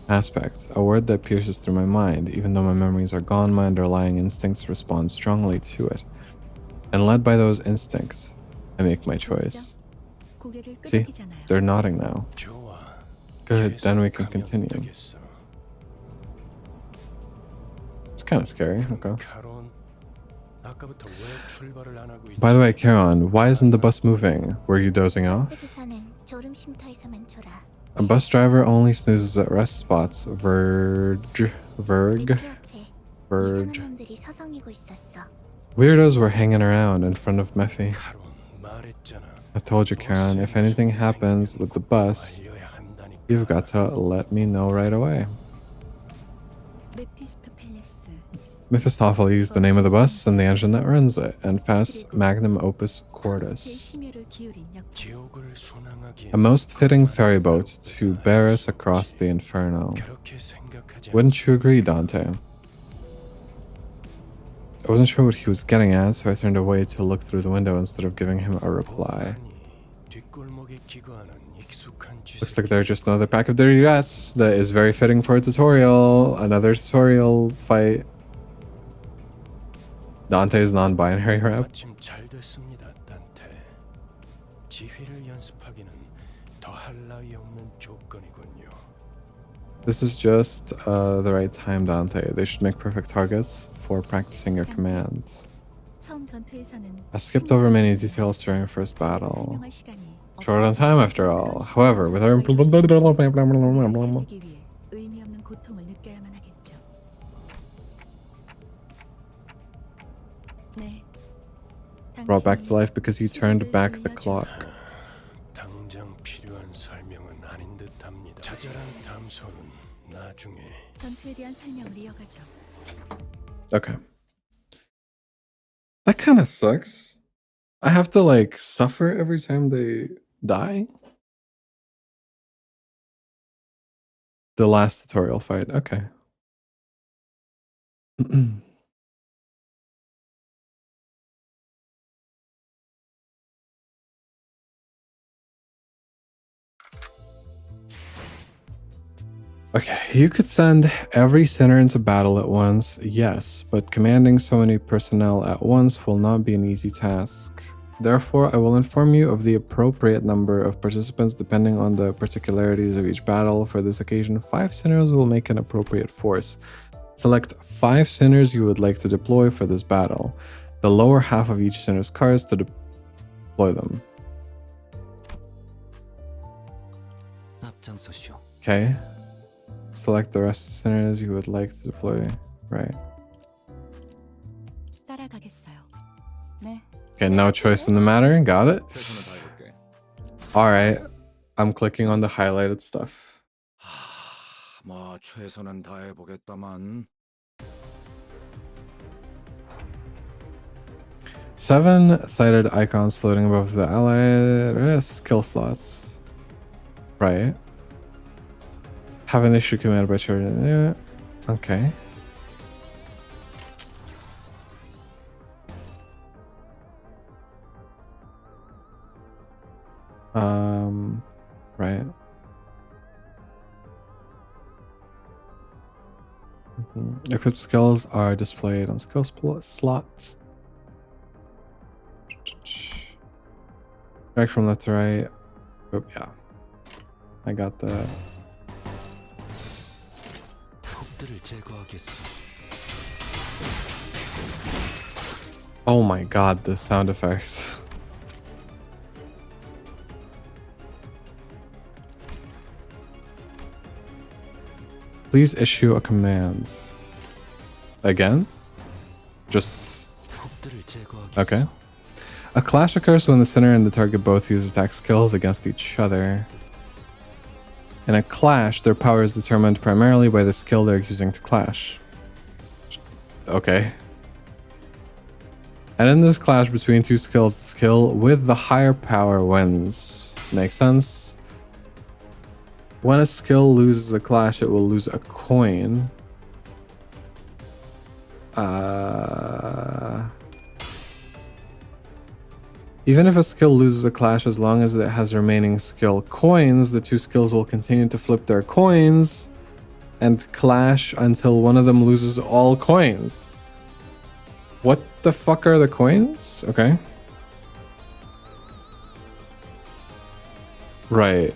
Aspect, a word that pierces through my mind. Even though my memories are gone, my underlying instincts respond strongly to it. And led by those instincts, I make my choice. See, they're nodding now. Good, then we can continue. It's kind of scary, okay. By the way, Charon, why isn't the bus moving? Were you dozing off? A bus driver only snoozes at rest spots. Verge. Weirdos were hanging around in front of Mephi. I told you, Charon, if anything happens with the bus, you've got to let me know right away. Mephistopheles, the name of the bus and the engine that runs it, and Faust's magnum opus Cordus. A most fitting ferryboat to bear us across the Inferno. Wouldn't you agree, Dante? I wasn't sure what he was getting at, so I turned away to look through the window instead of giving him a reply. Looks like they're just another pack of dirty rats. That is very fitting for a tutorial. Another tutorial fight. Dante's non-binary rap. This is just the right time, Dante. They should make perfect targets for practicing your commands. I skipped over many details during our first battle. Short on time after all. However, with our brought back to life because you turned back the clock. Okay. That kind of sucks. I have to like suffer every time they die. The last tutorial fight. Okay. Okay, you could send every sinner into battle at once, yes, but commanding so many personnel at once will not be an easy task. Therefore, I will inform you of the appropriate number of participants depending on the particularities of each battle. For this occasion, 5 sinners will make an appropriate force. Select 5 sinners you would like to deploy for this battle. The lower half of each sinner's cards to deploy them. Okay. Select the rest of the sinners you would like to deploy. Right. Okay, no choice in the matter. Got it. Alright. I'm clicking on the highlighted stuff. 뭐 최선은 다해보겠다만. 7-sided icons floating above the allied skill slots. Right. Have an issue commanded by children. Yeah. Okay. Right. Equipped skills are displayed on skill slots. Drag from left to right. Oh, yeah. I got that. 적들을 제거하겠어. Oh my god, the sound effects. Please issue a command. Again? Just... 적들을 제거하겠어. Okay. A clash occurs when the center and the target both use attack skills against each other. In a clash, their power is determined primarily by the skill they're using to clash. Okay. And in this clash between two skills, the skill with the higher power wins. Makes sense? When a skill loses a clash, it will lose a coin. Even if a skill loses a clash, as long as it has remaining skill coins, the two skills will continue to flip their coins and clash until one of them loses all coins. What the fuck are the coins? Okay. Right.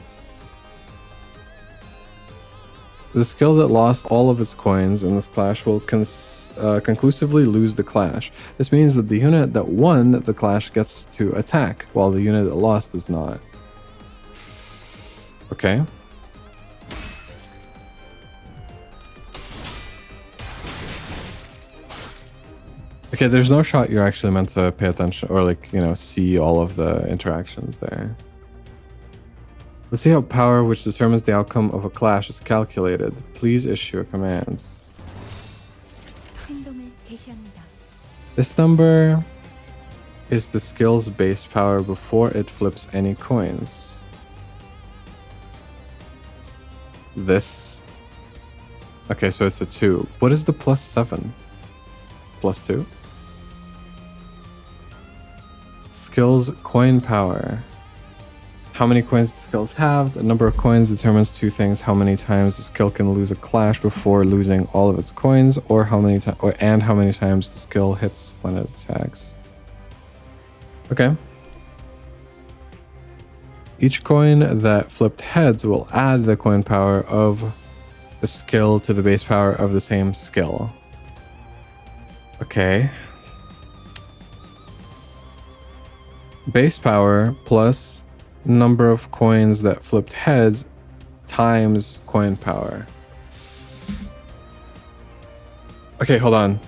The skill that lost all of its coins in this clash will conclusively lose the clash. This means that the unit that won the clash gets to attack, while the unit that lost does not. Okay. Okay, there's no shot you're actually meant to pay attention or, like, you know, see all of the interactions there. Let's see how power, which determines the outcome of a clash, is calculated. Please issue a command. 행동을 개시합니다. This number is the skill's base power before it flips any coins. This. Okay, so it's a 2. What is the +7? +2? Skills coin power. How many coins the skills have? The number of coins determines two things: how many times the skill can lose a clash before losing all of its coins, or how many and how many times the skill hits when it attacks. Okay. Each coin that flipped heads will add the coin power of the skill to the base power of the same skill. Okay. Base power plus number of coins that flipped heads times coin power. Okay, hold on.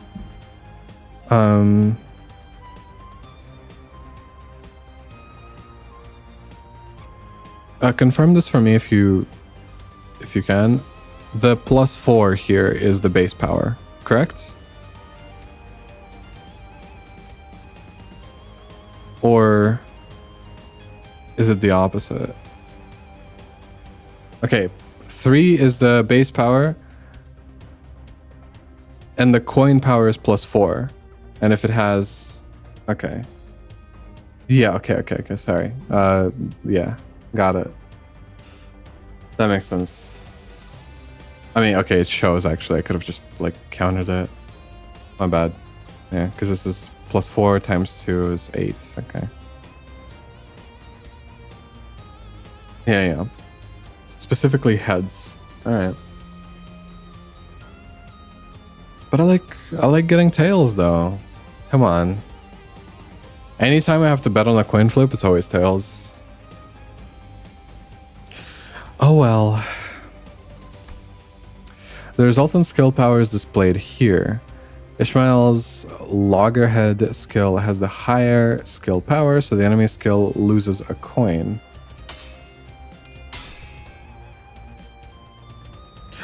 Confirm this for me if you can. The +4 here is the base power, correct? Or is it the opposite? Okay, 3 is the base power, and the coin power is +4. And if it has, okay, yeah, okay, sorry. Yeah, got it. That makes sense. I mean, okay, it shows actually. I could have just like counted it. My bad. Yeah, because this is +4 times 2 is 8. Okay. Yeah. Specifically heads. All right. But I like getting tails though. Come on. Anytime I have to bet on a coin flip, it's always tails. Oh well. The resultant skill power is displayed here. Ishmael's loggerhead skill has the higher skill power, so the enemy skill loses a coin.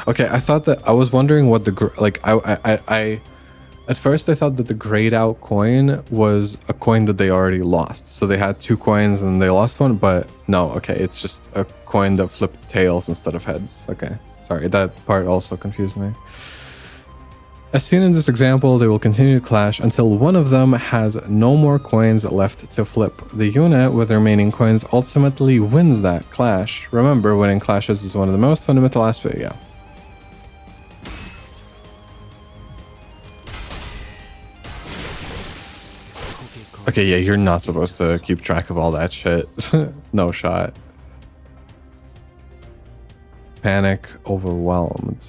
Okay, I was wondering what I at first I thought that the grayed out coin was a coin that they already lost. So they had 2 coins and they lost one, but no, okay, it's just a coin that flipped tails instead of heads. Okay, sorry, that part also confused me. As seen in this example, they will continue to clash until one of them has no more coins left to flip. The unit with the remaining coins ultimately wins that clash. Remember, winning clashes is one of the most fundamental aspects. Yeah. Okay, yeah, you're not supposed to keep track of all that shit. No shot. Panic, overwhelmed.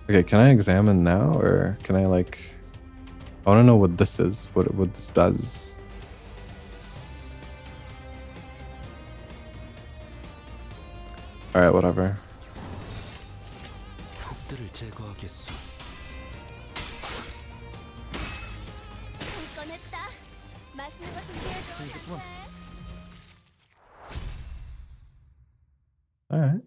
Okay, can I examine now, or can I like... I want to know what this is, what this does. Alright, whatever. 적들을 제거하겠소. 꺼냈다. 맛있는 거 준비해줘. Alright.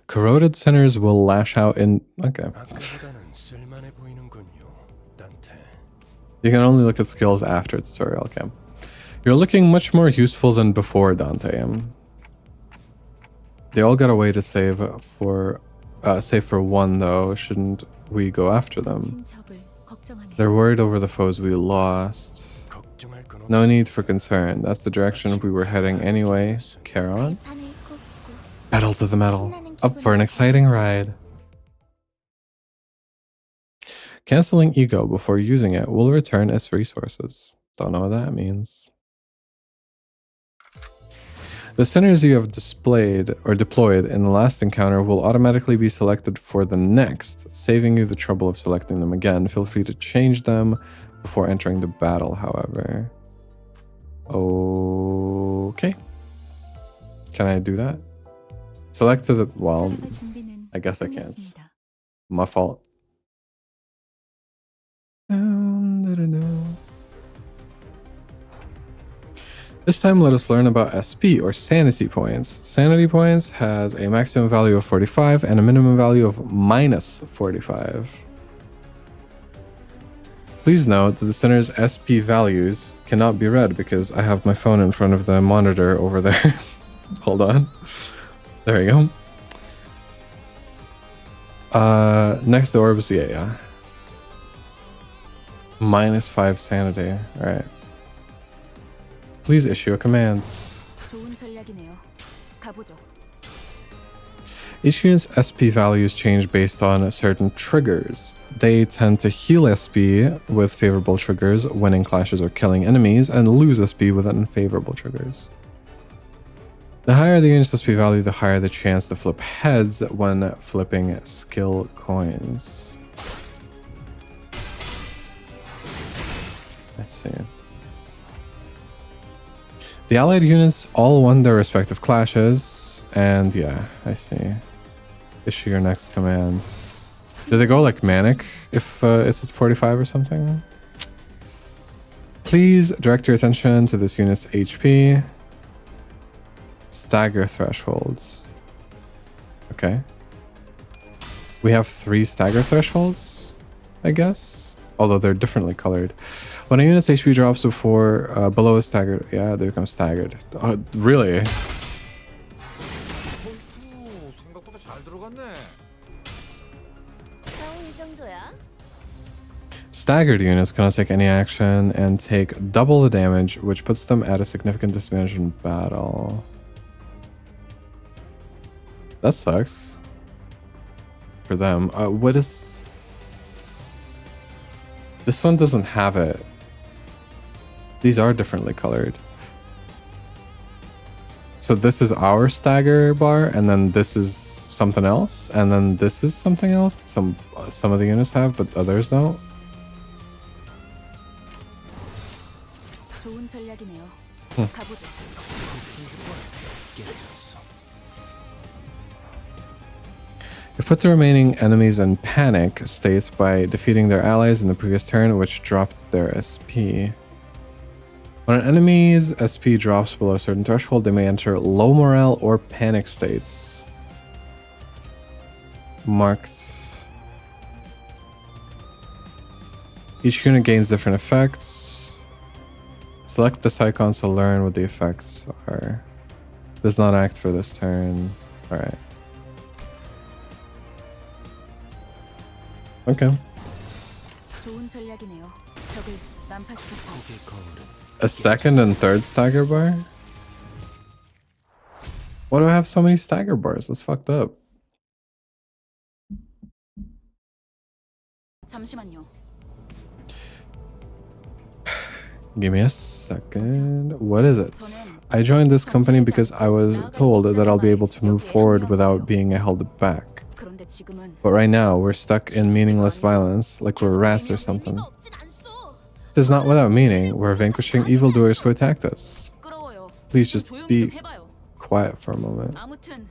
Corroded sinners will lash out in... Okay. 아까보다는 쓸만해 보이는군요, 단테. You can only look at skills after tutorial, okay. You're looking much more useful than before, Dante. They all got a way to save for one, though. Shouldn't we go after them? They're worried over the foes we lost. No need for concern. That's the direction we were heading anyway. Charon? Pedal to the metal. Up for an exciting ride. Canceling ego before using it will return its resources. Don't know what that means. The sinners you have displayed or deployed in the last encounter will automatically be selected for the next, saving you the trouble of selecting them again. Feel free to change them before entering the battle, however. Okay. Can I do that? Select to the... Well, I guess I can't. My fault. This time, let us learn about SP, or sanity points. Sanity points has a maximum value of 45 and a minimum value of minus 45. Please note that the sinner's SP values cannot be read because I have my phone in front of the monitor over there. Hold on. There we go. Next to orbs, yeah. Minus 5 sanity. Alright. Please issue a command. Issuance SP values change based on certain triggers. They tend to heal SP with favorable triggers, winning clashes or killing enemies, and lose SP with unfavorable triggers. The higher the unit's SP value, the higher the chance to flip heads when flipping skill coins. I see. The allied units all won their respective clashes, and yeah, I see. Issue your next command. Do they go like manic if it's at 45 or something? Please direct your attention to this unit's HP. Stagger thresholds. Okay. We have 3 stagger thresholds, I guess. Although they're differently colored. When a unit's HP drops below a staggered, yeah, they become staggered. Really? 생각보다 잘 들어갔네. Staggered units cannot take any action and take double the damage, which puts them at a significant disadvantage in battle. That sucks. For them. What is... This one doesn't have it. These are differently colored. So this is our stagger bar, and then this is something else, and then this is something else that some of the units have, but others don't. You put the remaining enemies in panic states by defeating their allies in the previous turn, which dropped their SP. When an enemy's SP drops below a certain threshold, they may enter low morale or panic states. marked. Each unit gains different effects. Select this icon to learn what the effects are. Does not act for this turn. Alright. Okay. 좋은 전략이네요. 적을 난파시켰다. 고개 거울은 A second and third stagger bar? Why do I have so many stagger bars? That's fucked up. 잠시만요. Give me a second. What is it? I joined this company because I was told that I'll be able to move forward without being held back. 그런데 지금은 But right now, we're stuck in meaningless violence, like we're rats or something. 의미가 없진 않소. It is not without meaning. We're vanquishing evildoers who attacked us. 시끄러워요. Please just 조용히 be 좀 해봐요. quiet for a moment. 아무튼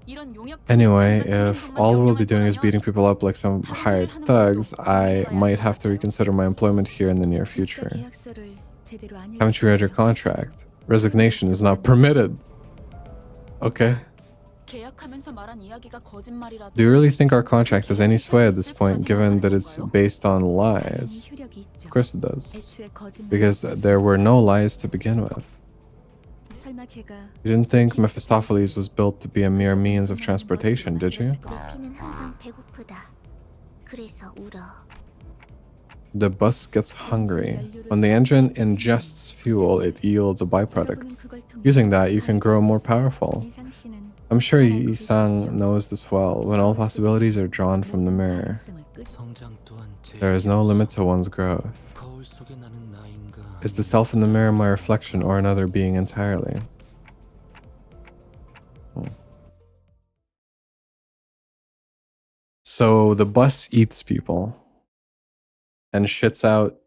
이런 용역 Anyway, if all we'll be doing is beating people up like some hired thugs, I might have to reconsider my employment here in the near future. 계약서를 제대로 안 Haven't you read your contract? Resignation is not permitted. Okay. 계약하면서 말한 이야기가 거짓말이라도 Do you really think our contract has any sway at this point, given that it's based on lies? 효력이 있죠. Of course it does. 애초에 거짓말. Because there were no lies to begin with. 설마 제가 You didn't think Mephistopheles was built to be a mere means of transportation, did you? 루피는 항상 배고프다. 그래서 울어. The bus gets hungry. When the engine ingests fuel, it yields a byproduct. Using that, you can grow more powerful. 이상 씨는 I'm sure Yi-sang knows this well. When all possibilities are drawn from the mirror, 가능성을 끝. 성장 또한 제 there is no limit to one's growth. 거울 속에 나는 나인가 Is the self in the mirror my reflection or another being entirely? So the bus eats people and shits out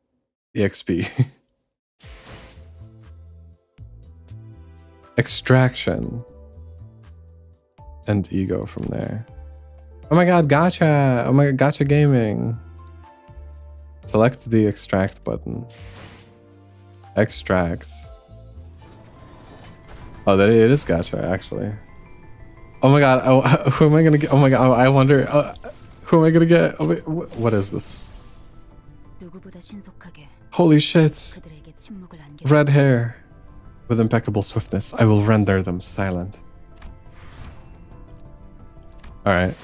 EXP. Extraction. And ego from there. Oh my god, Gacha! Oh my god, Gacha gaming. Select the extract button. Extract. Oh, that it is Gacha, actually. Oh my god, oh, who am I gonna get? Oh my god, I wonder, who am I gonna get? Oh, wait, what is this? 누구보다 신속하게 Holy shit. 그들에게 침묵을 안겨. Red hair. With impeccable swiftness, I will render them silent. Alright.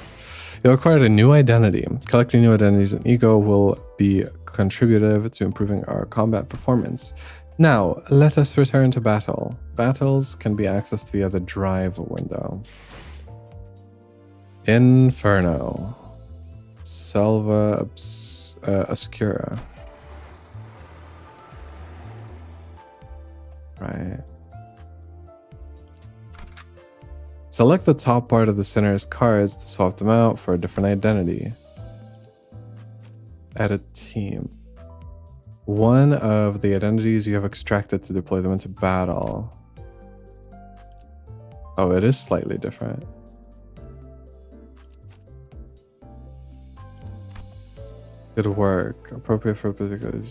You acquired a new identity. Collecting new identities and ego will be contributive to improving our combat performance. Now, let us return to battle. Battles can be accessed via the drive window. Inferno. Selva Obscura. Right. Select the top part of the center's cards to swap them out for a different identity. Edit team. One of the identities you have extracted to deploy them into battle. Oh, it is slightly different. Good work. Appropriate for a particular...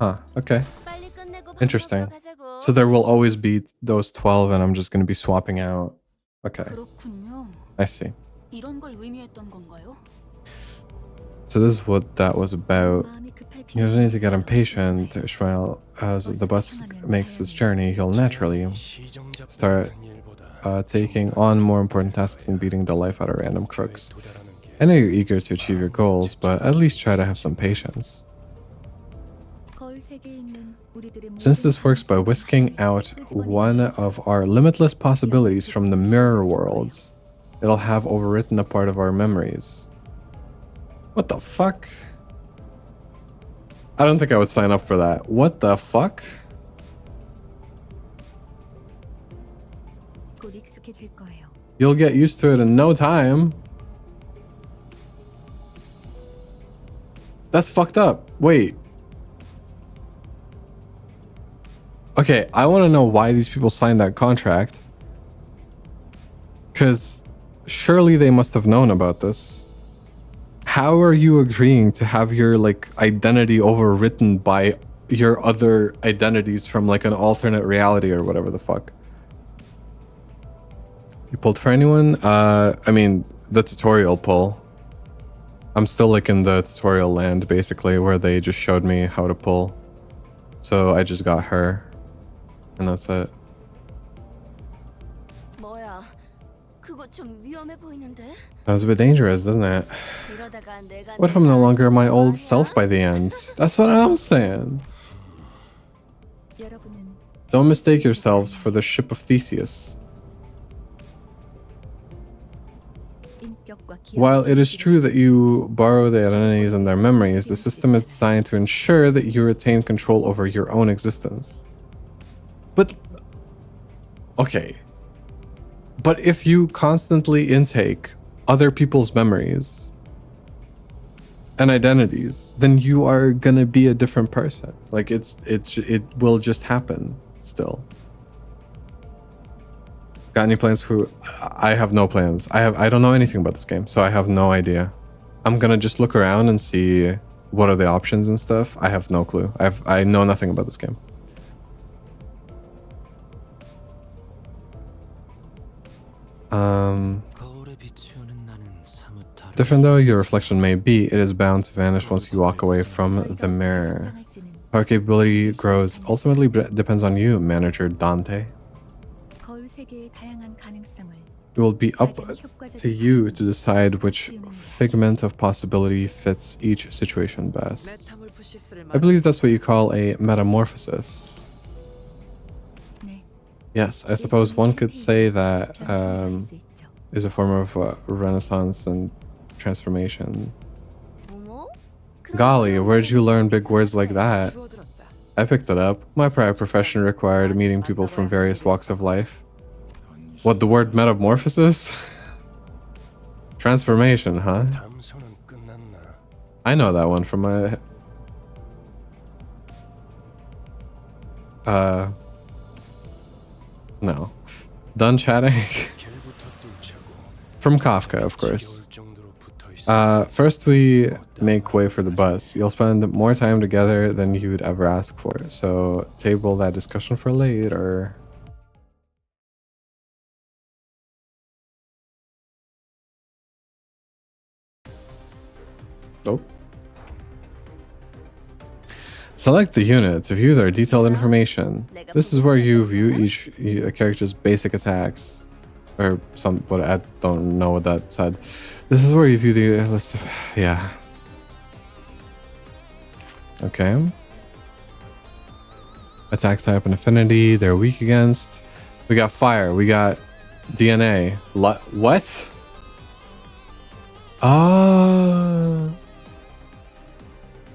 Huh, okay. 빨리 끝내고 Interesting. 밥 먹으러 가자고. So there will always be those 12 and I'm just going to be swapping out. Okay, 그렇군요. I see. 이런 걸 의미했던 건가요? So this is what that was about. 마음이 급할 You don't need to get 필요는 impatient, 없어. Ishmael. As the bus makes its journey, he'll naturally 시정작 start 같은 일보다 taking on more important tasks than beating the life out of random crooks. 도달하는 게 I know you're eager to achieve your goals, but at least try to have some patience. 거울 세계에 있는 우리들의 Since 모든 this works by 가능성을 whisking out one of our limitless possibilities from the mirror worlds, it'll have overwritten a part of our memories. What the fuck? I don't think I would sign up for that. What the fuck? 곧 익숙해질 거예요. You'll get used to it in no time. That's fucked up. Wait. Okay, I want to know why these people signed that contract. Because surely they must have known about this. How are you agreeing to have your like identity overwritten by your other identities from like an alternate reality or whatever the fuck? You pulled for anyone? I mean, the tutorial pull. I'm still like in the tutorial land, basically, where they just showed me how to pull. So I just got her. And that's it. 뭐야? 그거 좀 위험해 보이는데? That's a bit dangerous, doesn't it? 그러다가 내가 What if I'm no 내가 longer my old 아니야? self by the end? That's what I'm saying. 여러분은 Don't mistake yourselves for the ship of Theseus. 인격과 기억 While it is true that you borrow the identities and their memories, the system is designed to ensure that you retain control over your own existence. But, okay. But if you constantly intake other people's memories and identities, then you are gonna be a different person. Like it will just happen still. Got any plans for? I have no plans. I don't know anything about this game, so I have no idea. I'm gonna just look around and see what are the options and stuff. I have no clue. I know nothing about this game. Different though your reflection may be, it is bound to vanish once you walk away from the mirror. Our capability grows ultimately depends on you, Manager Dante. 거울 세계의 다양한 가능성을 It will be up to you to decide which figment of possibility fits each situation best. 메타몰프시스를 I believe that's what you call a metamorphosis. 네. Yes, I suppose one could say that 변신할 수 있죠. is a form of renaissance and transformation. 어머? Golly, where'd you learn big words like that? 주워들었다. I picked it up. My prior profession required meeting people from various walks of life. What, the word metamorphosis? Transformation, huh? 담소는 끝났나? I know that one from my... No. Done chatting? 결부터 뚫자고. From Kafka, of course. 지겨울 정도로 붙어 있어. First we make way for the bus. You'll spend more time together than you'd ever ask for. So table that discussion for later. Oh. Select the unit to view their detailed information. This is where you view each character's basic attacks. Or what I don't know what that said. This is where you view the list of... Yeah. Okay. Attack type and affinity, they're weak against. We got fire, we got DNA. What?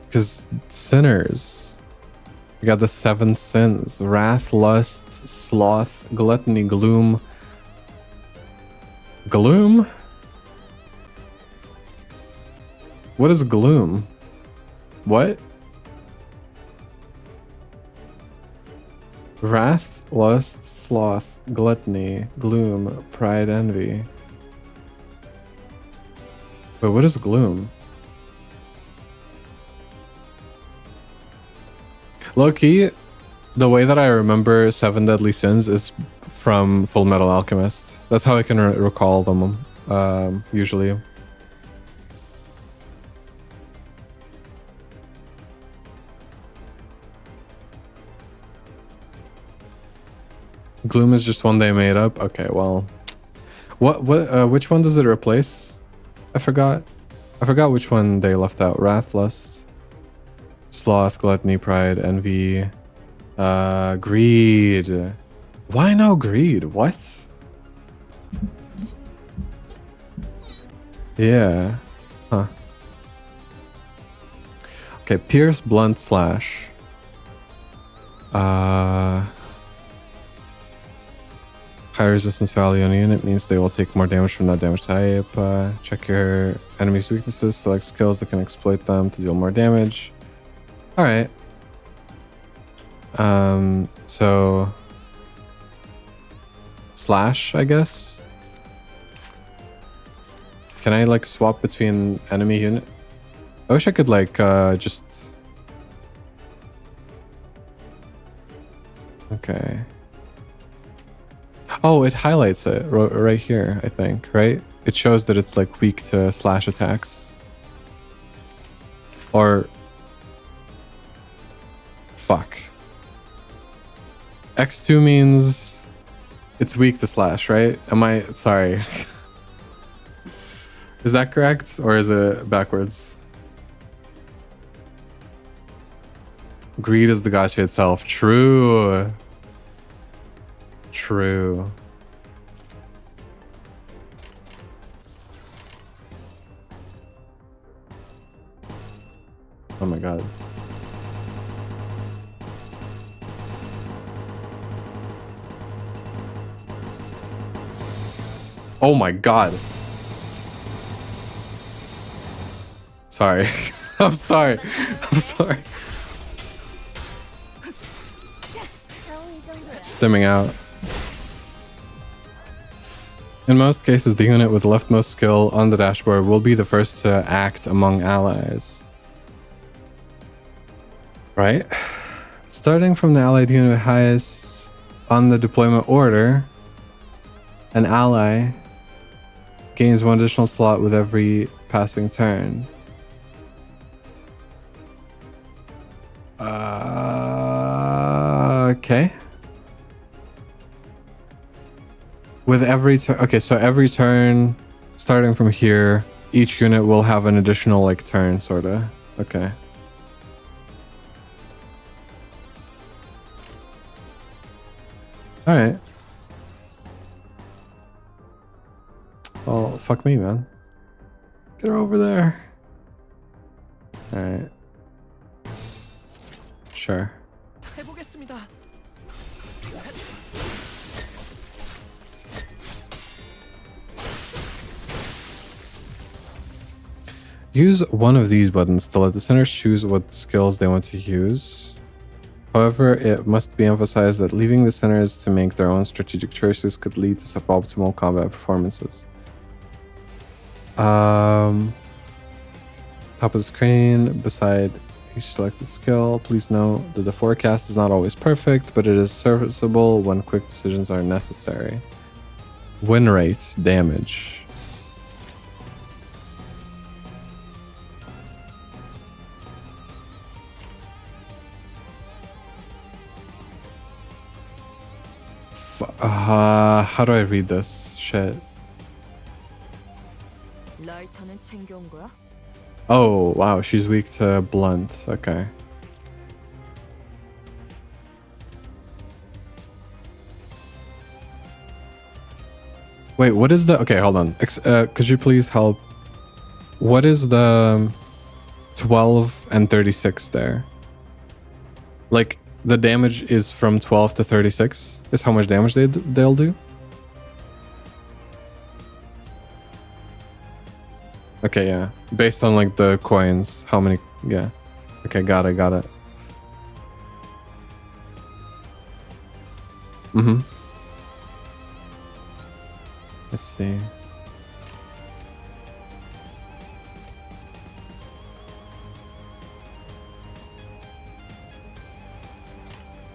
Because sinners. We got the 7 sins. Wrath, lust, sloth, gluttony, gloom. Gloom? What is gloom? What? Wrath, lust, sloth, gluttony, gloom, pride, envy. Wait, what is gloom? Low-key, the way that I remember 7 Deadly Sins is from Full Metal Alchemist. That's how I can recall them, usually. Gloom is just one they made up? Okay, well... which one does it replace? I forgot which one they left out. Wrath, lust, sloth, gluttony, pride, envy, greed. Why no greed? What? Yeah. Huh. Okay, pierce, blunt, slash. High resistance value on a unit means they will take more damage from that damage type. Check your enemy's weaknesses, select skills that can exploit them to deal more damage. Alright. So... Slash, I guess? Can I, like, swap between enemy unit? I wish I could, like, just... Okay. Oh, it highlights it right here, I think, right? It shows that it's like weak to slash attacks. Or... Fuck. X2 means it's weak to slash, right? Am I... Sorry. Is that correct? Or is it backwards? Greed is the gacha itself. True. True. Oh my god. Oh my god. Sorry. I'm sorry. I'm sorry. Stimming out. In most cases, the unit with leftmost skill on the dashboard will be the first to act among allies. Right? Starting from the allied unit highest on the deployment order, an ally gains one additional slot with every passing turn. Okay. With every turn, okay, so every turn, starting from here, each unit will have an additional like turn, sorta. Okay. All right. Oh, fuck me, man. Get her over there. All right. Sure. 해보겠습니다. Use one of these buttons to let the sinners choose what skills they want to use. However, it must be emphasized that leaving the sinners to make their own strategic choices could lead to suboptimal combat performances. Top of the screen, beside each selected skill, please note that the forecast is not always perfect, but it is serviceable when quick decisions are necessary. Win rate, damage. How do I read this? Shit. 라이터는 챙겨온 거야? Oh, wow, she's weak to blunt. Okay. Wait, what is the... Okay, hold on. Could you please help? What is the 12 and 36 there? Like, the damage is from 12 to 36? Is how much damage they'll do? Okay, yeah. Based on like the coins, how many... Yeah. Okay, got it. Mm-hmm. Let's see.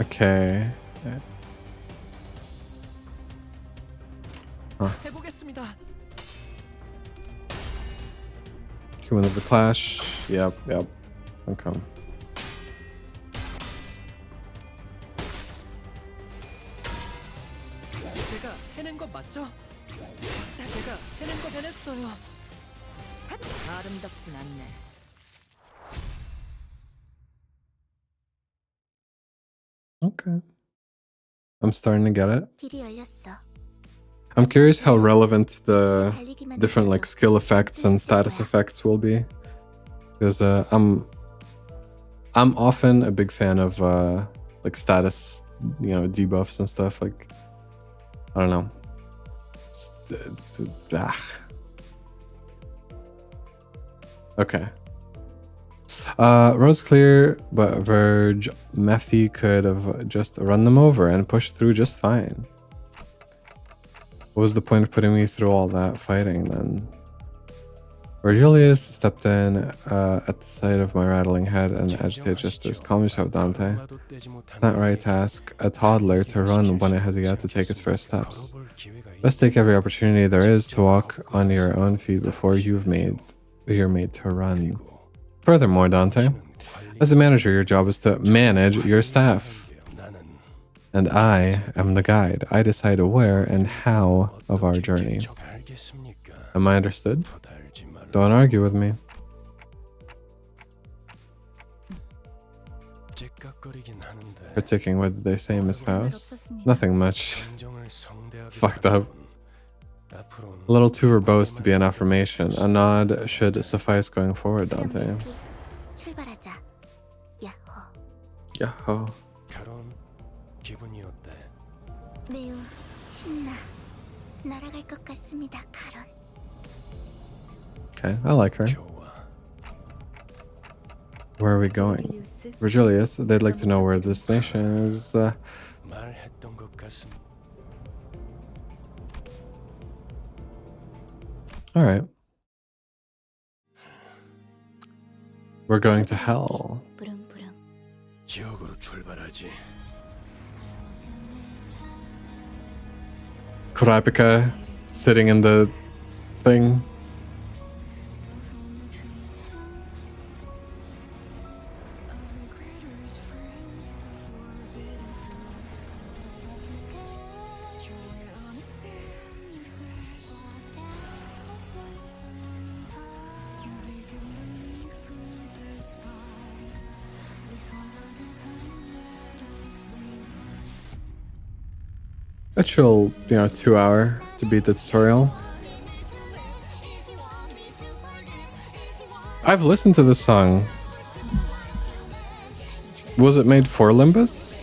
Okay. 해보겠습니다. Win of the clash. Yep. Okay. 제가 해낸 거 맞죠? 제가 해낸 거 해냈어요. 아름답진 않네. Okay. I'm starting to get it. 길이 열렸어. I'm curious how relevant the 달리기만 different like 해도 skill effects and status effects will be. Because I'm often a big fan of like status, debuffs and stuff. Like, I don't know. Okay. Rose clear, but Verge Mephi could have just run them over and pushed through just fine. What was the point of putting me through all that fighting then? Virgilius stepped in at the sight of my rattling head and agitated gestures. Calm yourself, Dante. It's not right to ask a toddler to run when it has yet to take its first steps. Best take every opportunity there is to walk on your own feet before you're made to run. Furthermore, Dante, as the manager, your job is to manage your staff. And I am the guide. I decide where and how of our journey. Am I understood? Don't argue with me. Critiquing, what did they say, Miss Faust? Nothing much. It's fucked up. A little too verbose to be an affirmation. A nod should suffice going forward, Dante. 출발하자. 야호. Yahoo. 매우 신나. 날아갈 것 같습니다, 카론. Okay, I like her. Where are we going? Virgilius, they'd like to know where this destination is. Alright. We're going to hell. 부릉부릉. 지옥으로 출발하지. Kurapika sitting in the thing. A chill, 2 hour to beat the tutorial. I've listened to this song. Was it made for Limbus?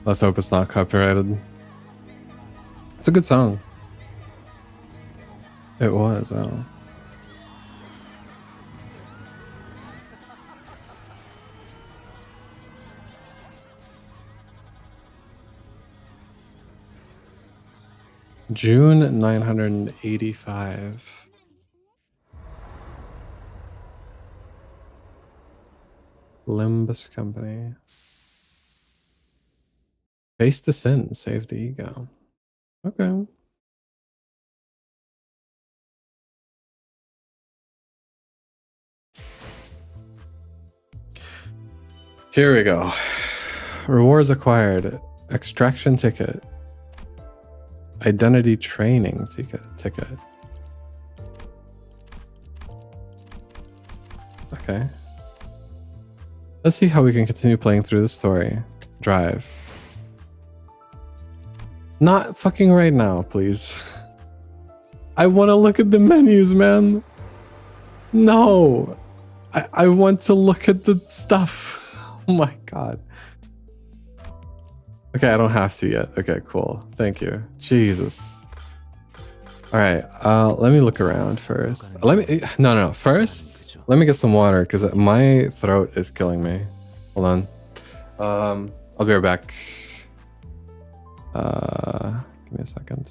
Let's hope it's not copyrighted. It's a good song. It was, oh. June 985. Limbus Company. Face the sin, save the ego. Okay. Here we go. Rewards acquired. Extraction ticket. Identity training ticket. Okay. Let's see how we can continue playing through the story. Drive. Not fucking right now, please. I want to look at the menus, man. No. I want to look at the stuff. Oh my god. Okay, I don't have to yet. Okay, cool. Thank you. Jesus. Alright, let me look around first. No. First, let me get some water because my throat is killing me. Hold on. I'll be right back. Give me a second.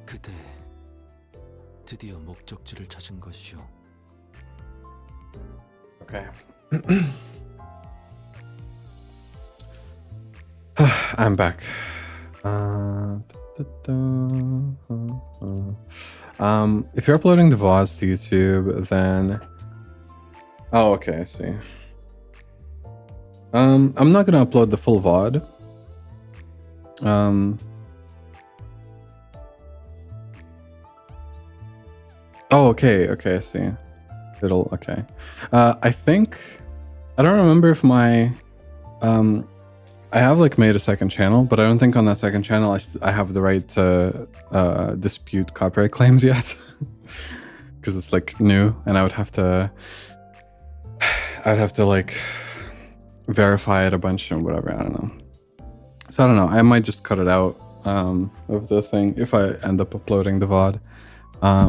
그대 드디어 목적지를 찾은 것이오. Okay. I'm back. If you're uploading the VODs to YouTube, then oh, okay, I see. I'm not gonna upload the full VOD. Oh, okay, I see. It'll okay. I think I don't remember if my I have like made a second channel, but I don't think on that second channel I have the right to dispute copyright claims yet, because it's like new, and I'd have to like verify it a bunch and whatever. I don't know. So I don't know. I might just cut it out of the thing if I end up uploading the VOD.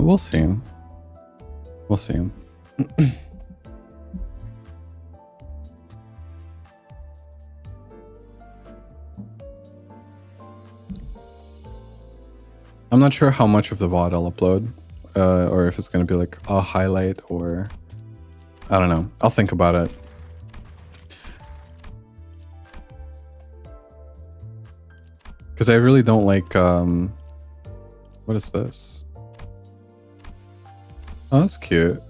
We'll see. We'll see. I'm not sure how much of the VOD I'll upload, or if it's going to be like a highlight, or I don't know. I'll think about it. Because I really don't like, what is this? Oh, that's cute.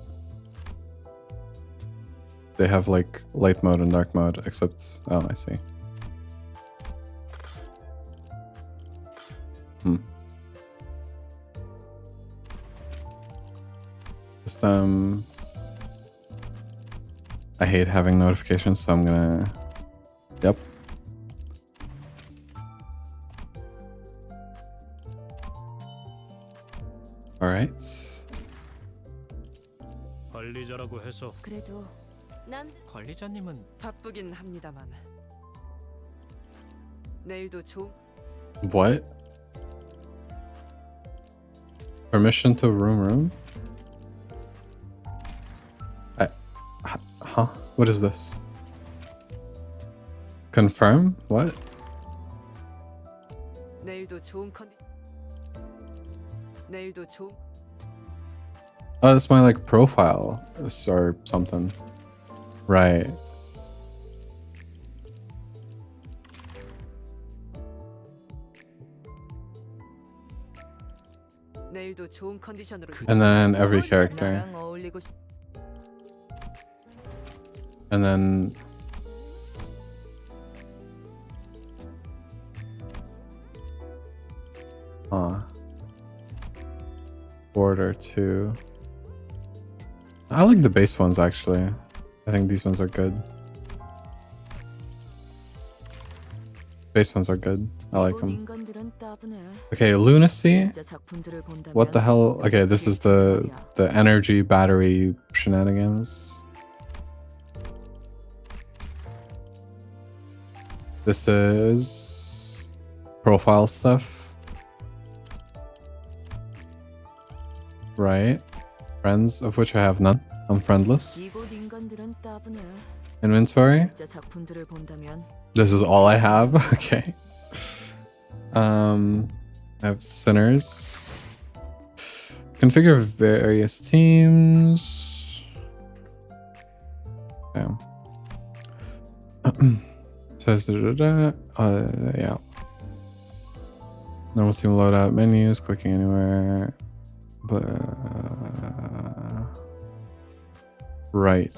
They have like light mode and dark mode, except, oh, I see. Just, I hate having notifications, so I'm gonna, yep. All right. 관리자라고 해서 그래도 난 관리자님은 바쁘긴 합니다만 내일도 좋은 What? Permission to room? Huh? What is this? Confirm? What? 내일도 좋은 컨디션 내일도 좋은 Oh, that's my like profile or something. Right. 내일도 좋은 컨디션으로 And then every character. 나랑 어울리고 싶 And then border 2. I like the base ones actually. I think these ones are good. Base ones are good. I like them. 인간들은 따분해. Okay, lunacy. 진짜 작품들을 본다면 What the hell? Okay, this is the energy battery shenanigans. This is profile stuff. Right. Friends, of which I have none. I'm friendless. 이곳 인간들은 따분해. Inventory. 진짜 작품들을 본다면 This is all I have. Okay. I have sinners. Configure various teams. Okay. Says yeah. Normal team loadout menus. Clicking anywhere. Right.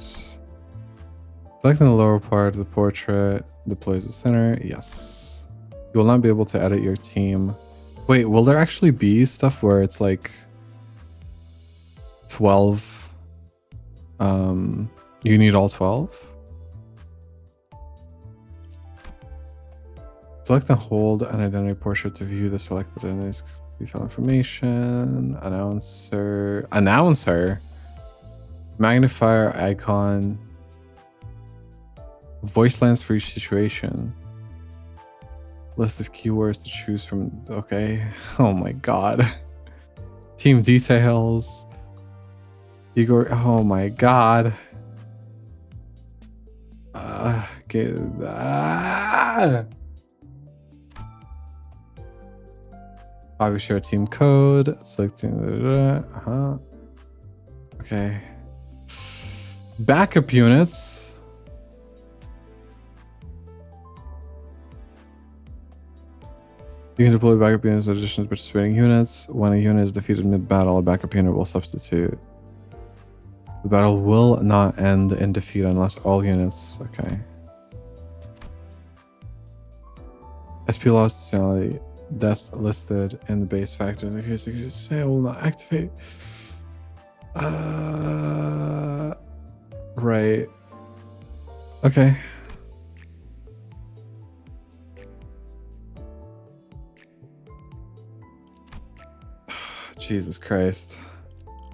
Selecting the lower part of the portrait deploys the center. Yes. You will not be able to edit your team. Wait, will there actually be stuff where it's like 12? You need all 12? Select and hold an identity portrait to view the selected identity's detailed information. Announcer. Magnifier icon. Voice lines for each situation. List of keywords to choose from. Okay. Oh my god. Team details. Igor. Oh my god. Copy share team code. Selecting. Okay. Backup units. You can deploy backup units in addition to participating units. When a unit is defeated mid-battle, a backup unit will substitute. The battle will not end in defeat unless all units... Okay. SP lost functionality. Death listed in the base factors. Here's say will not activate. Right. Okay. Jesus Christ.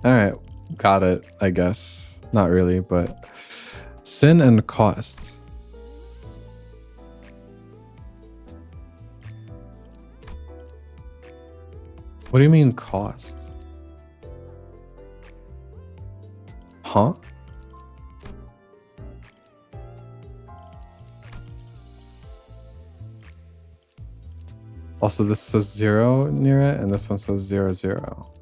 Alright, got it, I guess. Not really, but... Sin and cost. What do you mean cost? Huh? Also, this says 0 near it, and this one says 0, 0.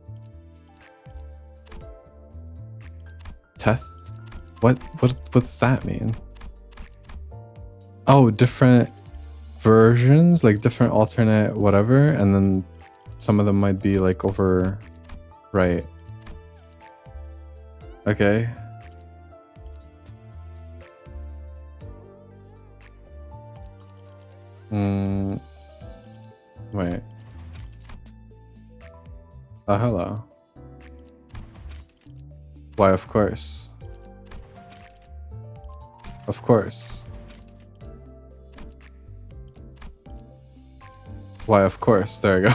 Test? What does that mean? Oh, different versions, like different alternate whatever, and then some of them might be like over right. Okay. Wait. Oh, hello. Why, of course. Of course. Why, of course. There we go.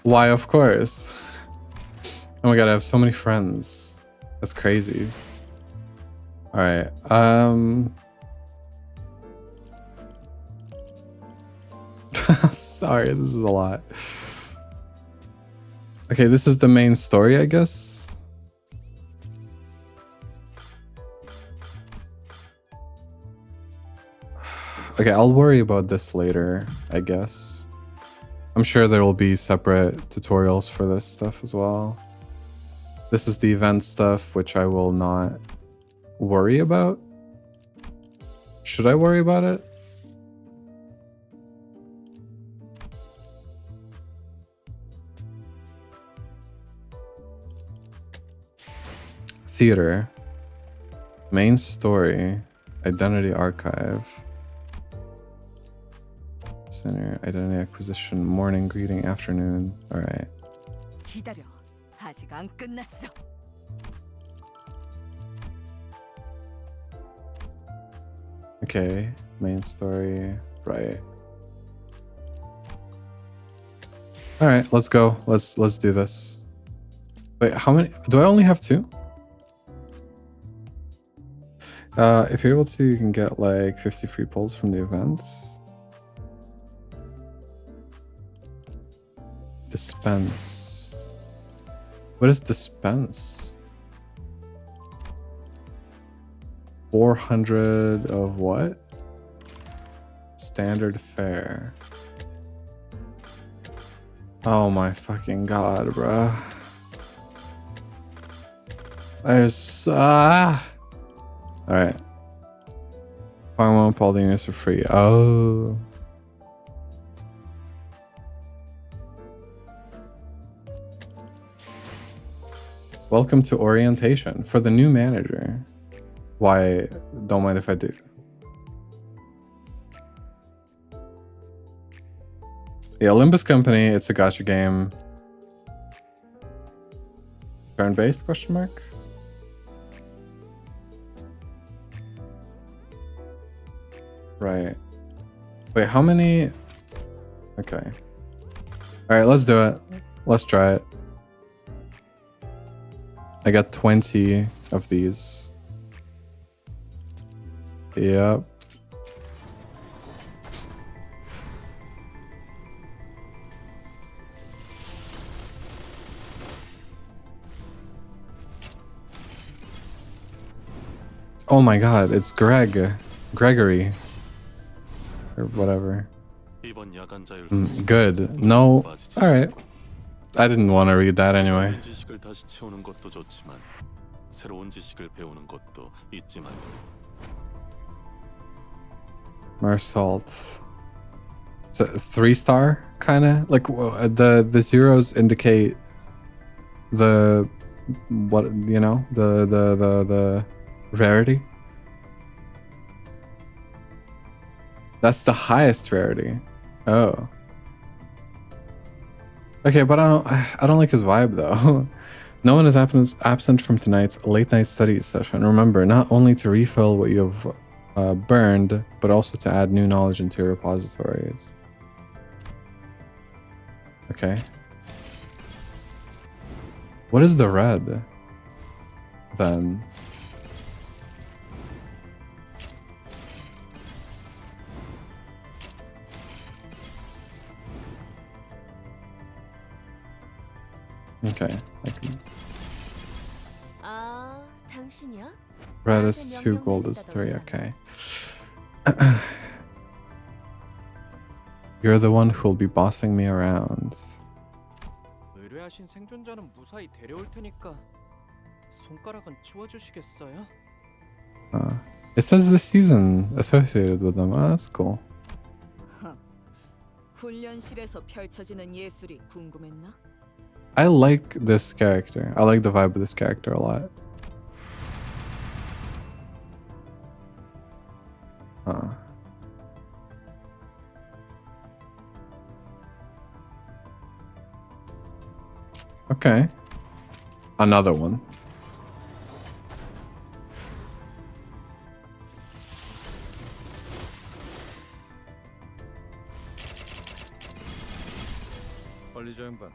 Why, of course. Oh my god, I have so many friends. That's crazy. Alright, sorry, this is a lot. Okay, this is the main story, I guess. Okay, I'll worry about this later, I guess. I'm sure there will be separate tutorials for this stuff as well. This is the event stuff, which I will not worry about. Should I worry about it? Theater. Main story. Identity archive. Center. Identity acquisition. Morning greeting. Afternoon. Alright. 기다려. 아직 안 끝났어. Okay. Main story. Right. Alright, let's go. Let's do this. Wait, how many? Do I only have 2? If you're able to, you can get like 50 free pulls from the events. Dispense. What is dispense? 400 of what? Standard fare. Oh my fucking god, bruh. There's Alright. Farm one pull the units for free. Oh. Welcome to orientation for the new manager. Why? Don't mind if I do. Yeah, Limbus Company, it's a gacha game. Turn-based, question mark? Right. Wait, how many? Okay. Alright, let's do it. Let's try it. I got 20 of these. Yep. Oh my god, it's Gregory. Or whatever. Good. No. Alright. I didn't want to read that anyway. Marsalt. So 3-star kind of like the zeros indicate the what you know the rarity. That's the highest rarity. Oh. Okay, but I don't like his vibe though. No one is absent from tonight's late night studies session. Remember, not only to refill what you have burned, but also to add new knowledge into your repositories. Okay. What is the red then? Okay. 당신이야? Red is 2, gold is 3. Okay. You're the one who'll be bossing me around. 의뢰하신 생존자는 무사히 데려올 테니까 손가락은 치워주시겠어요? It says this season associated with them. Oh, that's cool. 훈련실에서 펼쳐지는 예술이 궁금했나? I like this character. I like the vibe of this character a lot. Okay. Another one. 빨리 저 양반.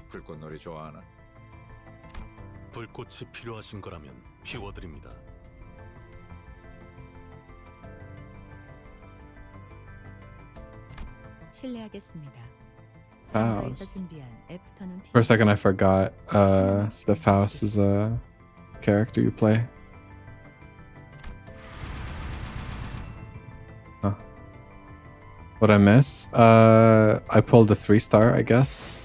불꽃놀이 좋아하나? 불꽃이 필요하신 거라면 피워드립니다. 실례하겠습니다. Faust. 준비한 애프터눈 For a second, I forgot that Faust is a character you play. Huh. What'd I miss? I pulled a 3-star, I guess.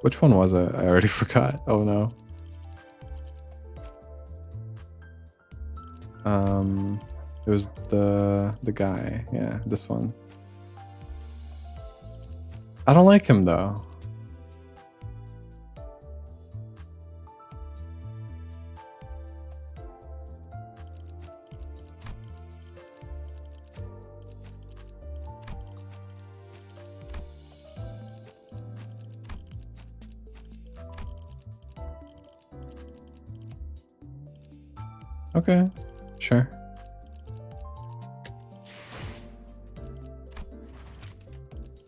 Which one was it? I already forgot. Oh no. It was the guy. Yeah, this one. I don't like him though. Okay, sure.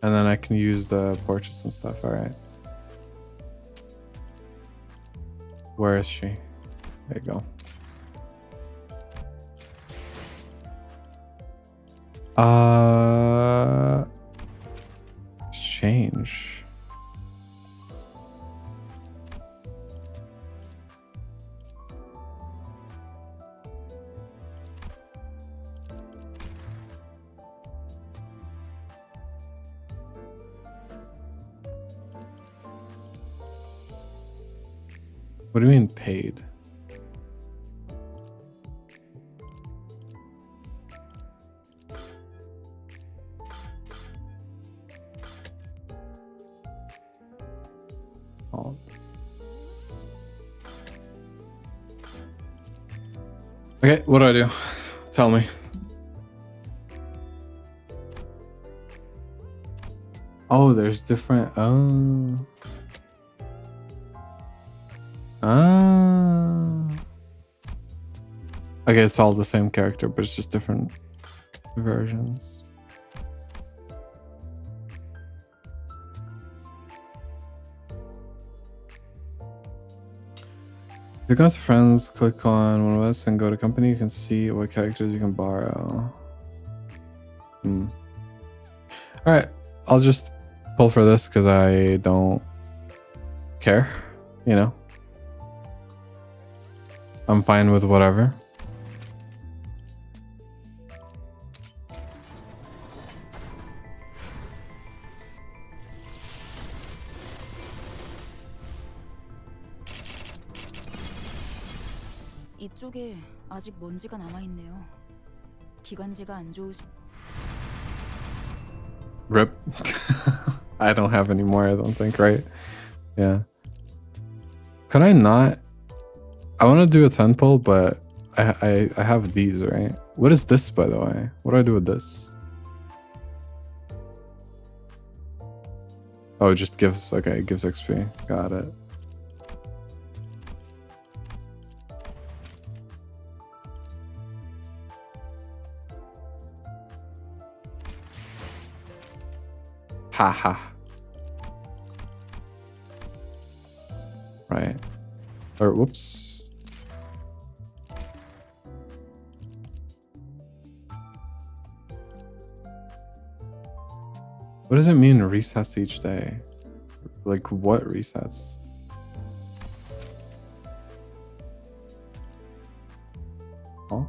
And then I can use the portraits and stuff. All right. Where is she? There you go. Exchange. What do you mean paid? Oh. Okay, what do I do? Tell me. Oh, there's different. Oh. Okay, it's all the same character, but it's just different versions. If you got friends, click on one of us and go to company. You can see what characters you can borrow. Alright, I'll just pull for this because I don't care, you know? I'm fine with whatever. 이쪽에 아직 먼지가 남아 있네요. 기관지가 안 좋으. Rip. I don't have any more, I don't think, right? Yeah. Could I not? I want to do a 10 pull, but I have these, right? What is this, by the way? What do I do with this? Oh, it just gives, okay, it gives XP. Got it. Haha. Right. Or whoops. What does it mean resets each day? Like what resets? Oh.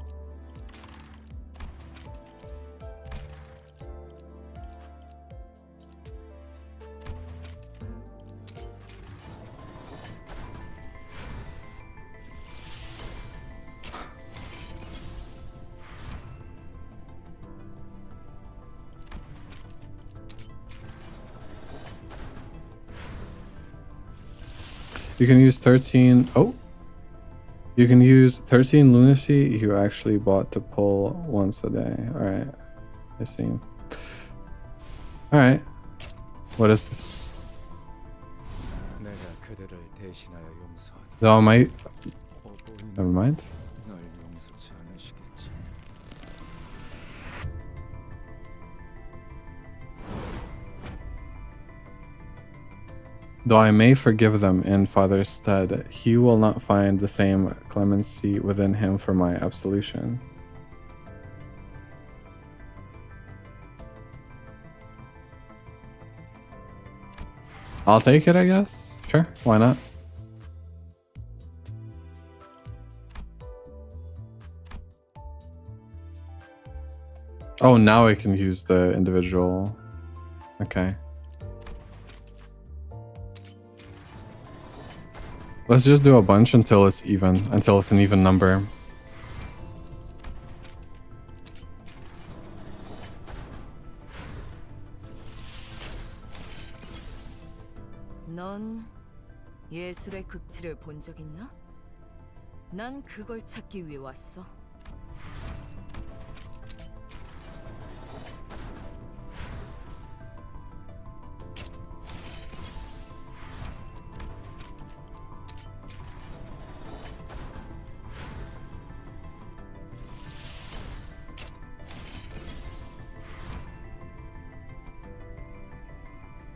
You can use 13. Oh, you can use 13 lunacy you actually bought to pull once a day. All right, I see. All right, what is this? 내가 그대를 대신하여 용서하니 Oh, might. 어버이는 Never mind. 널 용서치 않으시겠지. Though I may forgive them in Father's stead, he will not find the same clemency within him for my absolution. I'll take it, I guess. Sure, why not? Oh, now I can use the individual. Okay. Let's just do a bunch until it's even, until it's an even number. 넌 예술의 극치를 본 적 있나? 난 그걸 찾기 위해 왔어.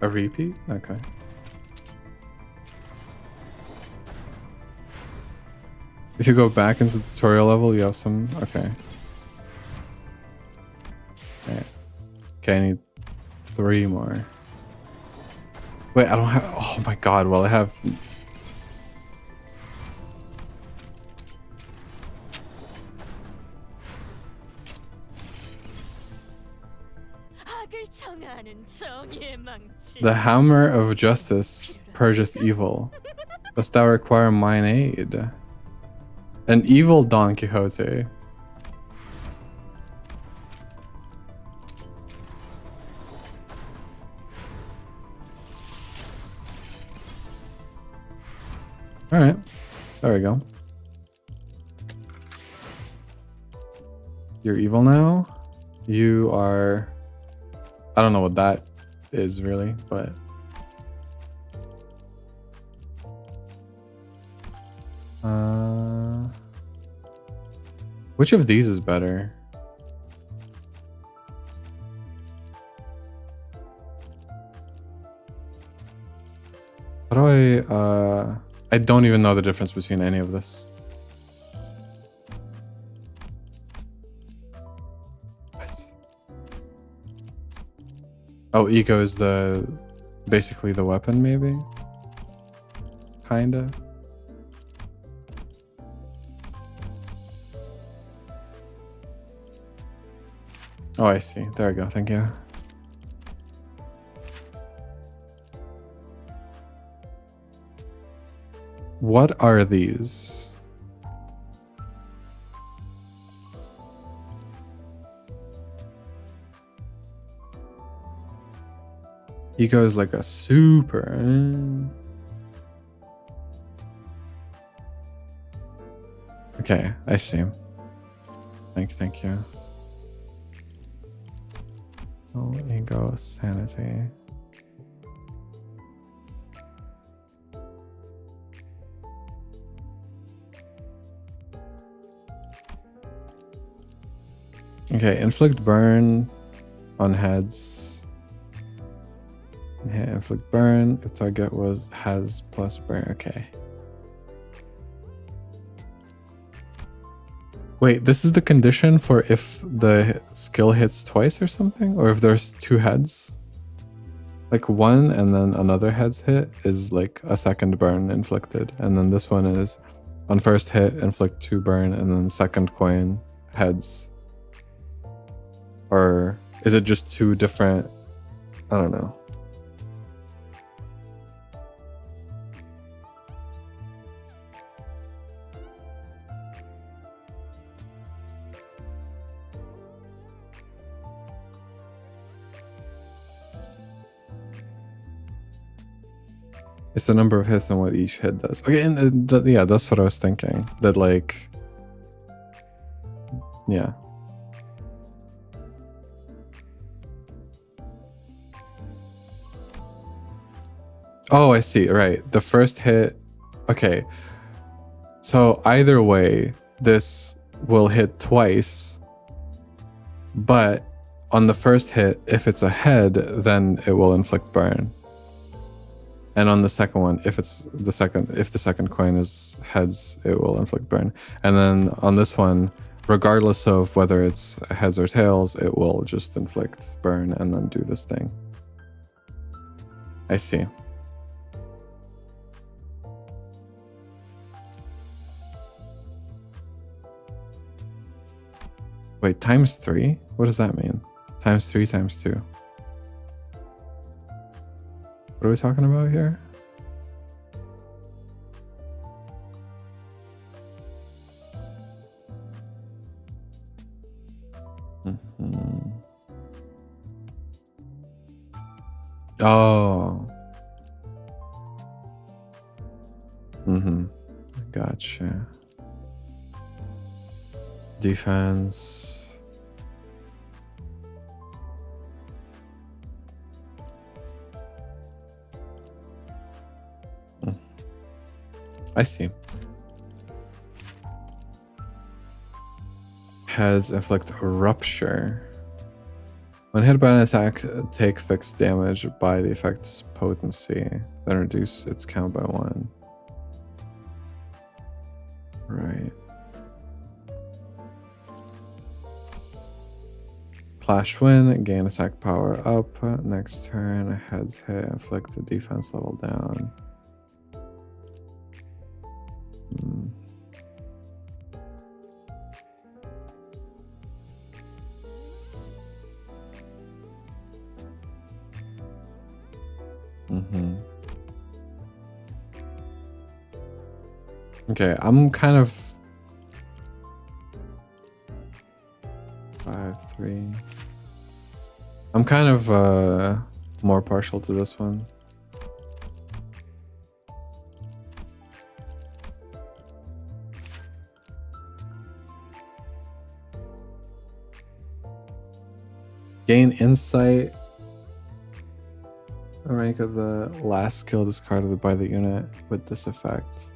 A repeat? Okay. If you go back into the tutorial level, you have some... Okay. Okay, I need 3 more. Wait, I don't have... Oh my god, well I have... The hammer of justice purgeth evil. Dost thou require mine aid? An evil Don Quixote. Alright. There we go. You're evil now. You are... I don't know what that is really, but... Which of these is better? How do I don't even know the difference between any of this. What? Oh, eco is the basically the weapon, maybe? Kinda. Oh, I see. There we go. Thank you. What are these? Eco is like a super. Okay, I see. Thank you. Oh, ego, sanity. Okay, inflict burn on heads. Yeah, inflict burn if target has plus burn. Okay. Wait, this is the condition for if the skill hits twice or something? Or if there's two heads? Like one and then another head's hit is like a second burn inflicted. And then this one is on first hit, inflict 2 burn, and then second coin heads. Or is it just 2 different? I don't know. It's the number of hits and what each hit does. Okay, and yeah, that's what I was thinking. That like, yeah. Oh, I see. Right. The first hit. Okay. So either way, this will hit twice. But on the first hit, if it's a head, then it will inflict burn. And on the second one, if the second coin is heads, it will inflict burn. And then on this one, regardless of whether it's heads or tails, it will just inflict burn and then do this thing. I see. Wait, times 3? What does that mean? Times 3 times 2. What are we talking about here? Oh. Gotcha. Defense. I see. Heads inflict rupture. When hit by an attack, take fixed damage by the effect's potency, then reduce its count by 1. Right. Clash win, gain attack power up. Next turn, heads hit, inflict the defense level down. Okay, I'm kind of 5-3. I'm kind of more partial to this one. Gain insight. The rank of the last skill discarded by the unit with this effect.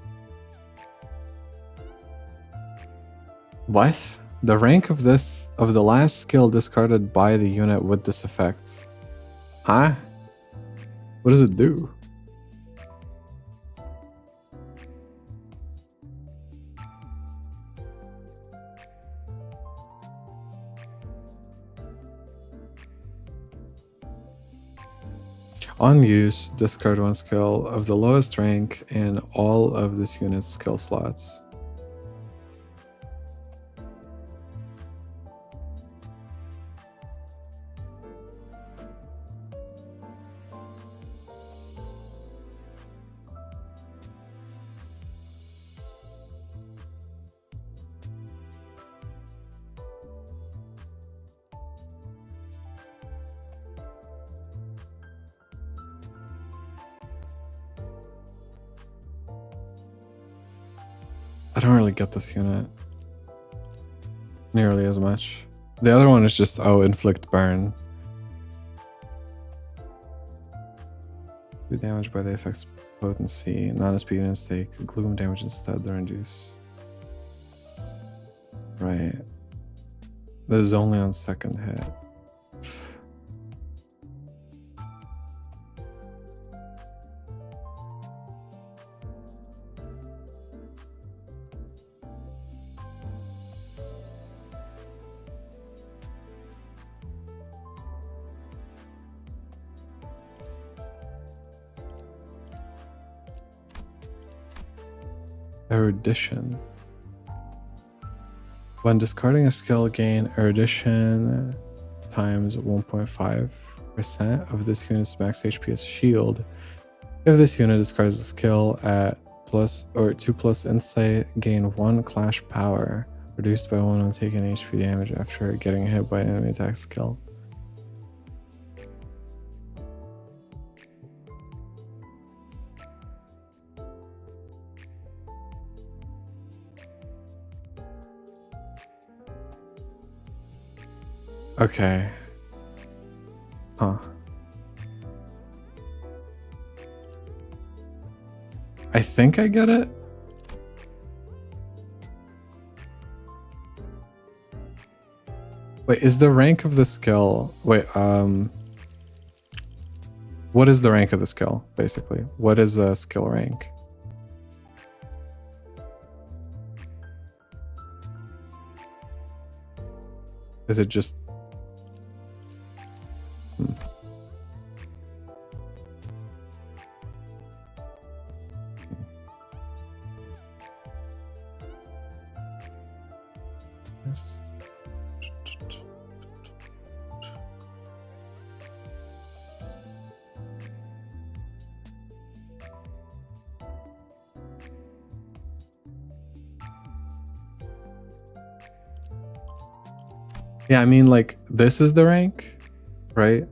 What? The rank of the last skill discarded by the unit with this effect. Huh? What does it do? On use, discard 1 skill of the lowest rank in all of this unit's skill slots. I don't really get this unit nearly as much. The other one is just, oh, inflict burn. Do damage by the effect's potency. Non-speed and stake. Gloom damage instead. They're induce. Right. This is only on second hit. Erudition. When discarding a skill, gain erudition times 1.5% of this unit's max HP as shield. If this unit discards a skill at +2+ insight, gain 1 clash power, reduced by 1 when taking HP damage after getting hit by an enemy attack skill. Okay. Huh. I think I get it. Wait, is the rank of the skill... Wait, what is the rank of the skill, basically? What is a skill rank? Is it just... Yes. Yeah, I mean, like, this is the rank, right?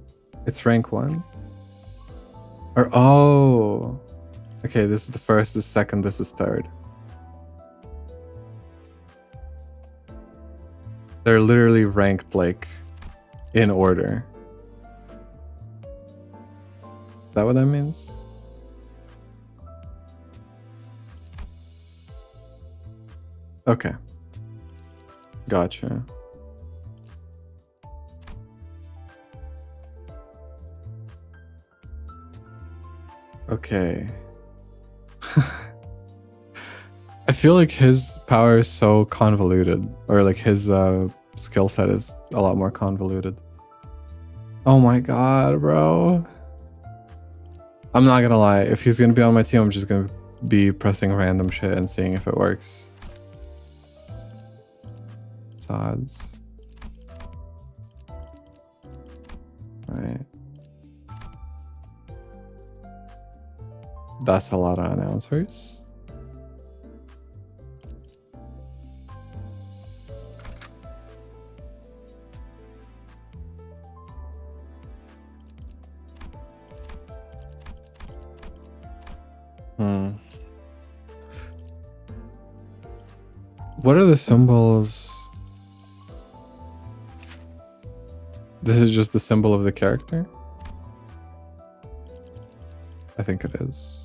It's rank 1. Or, oh. Okay, this is the first, this is second, this is third. They're literally ranked, like, in order. Is that what that means? Okay. Gotcha. Okay. I feel like his power is so convoluted, or like his skill set is a lot more convoluted. Oh my god, bro. I'm not gonna lie, if he's gonna be on my team, I'm just gonna be pressing random shit and seeing if it works. It's odds. Right. That's a lot of announcers. What are the symbols? This is just the symbol of the character? I think it is.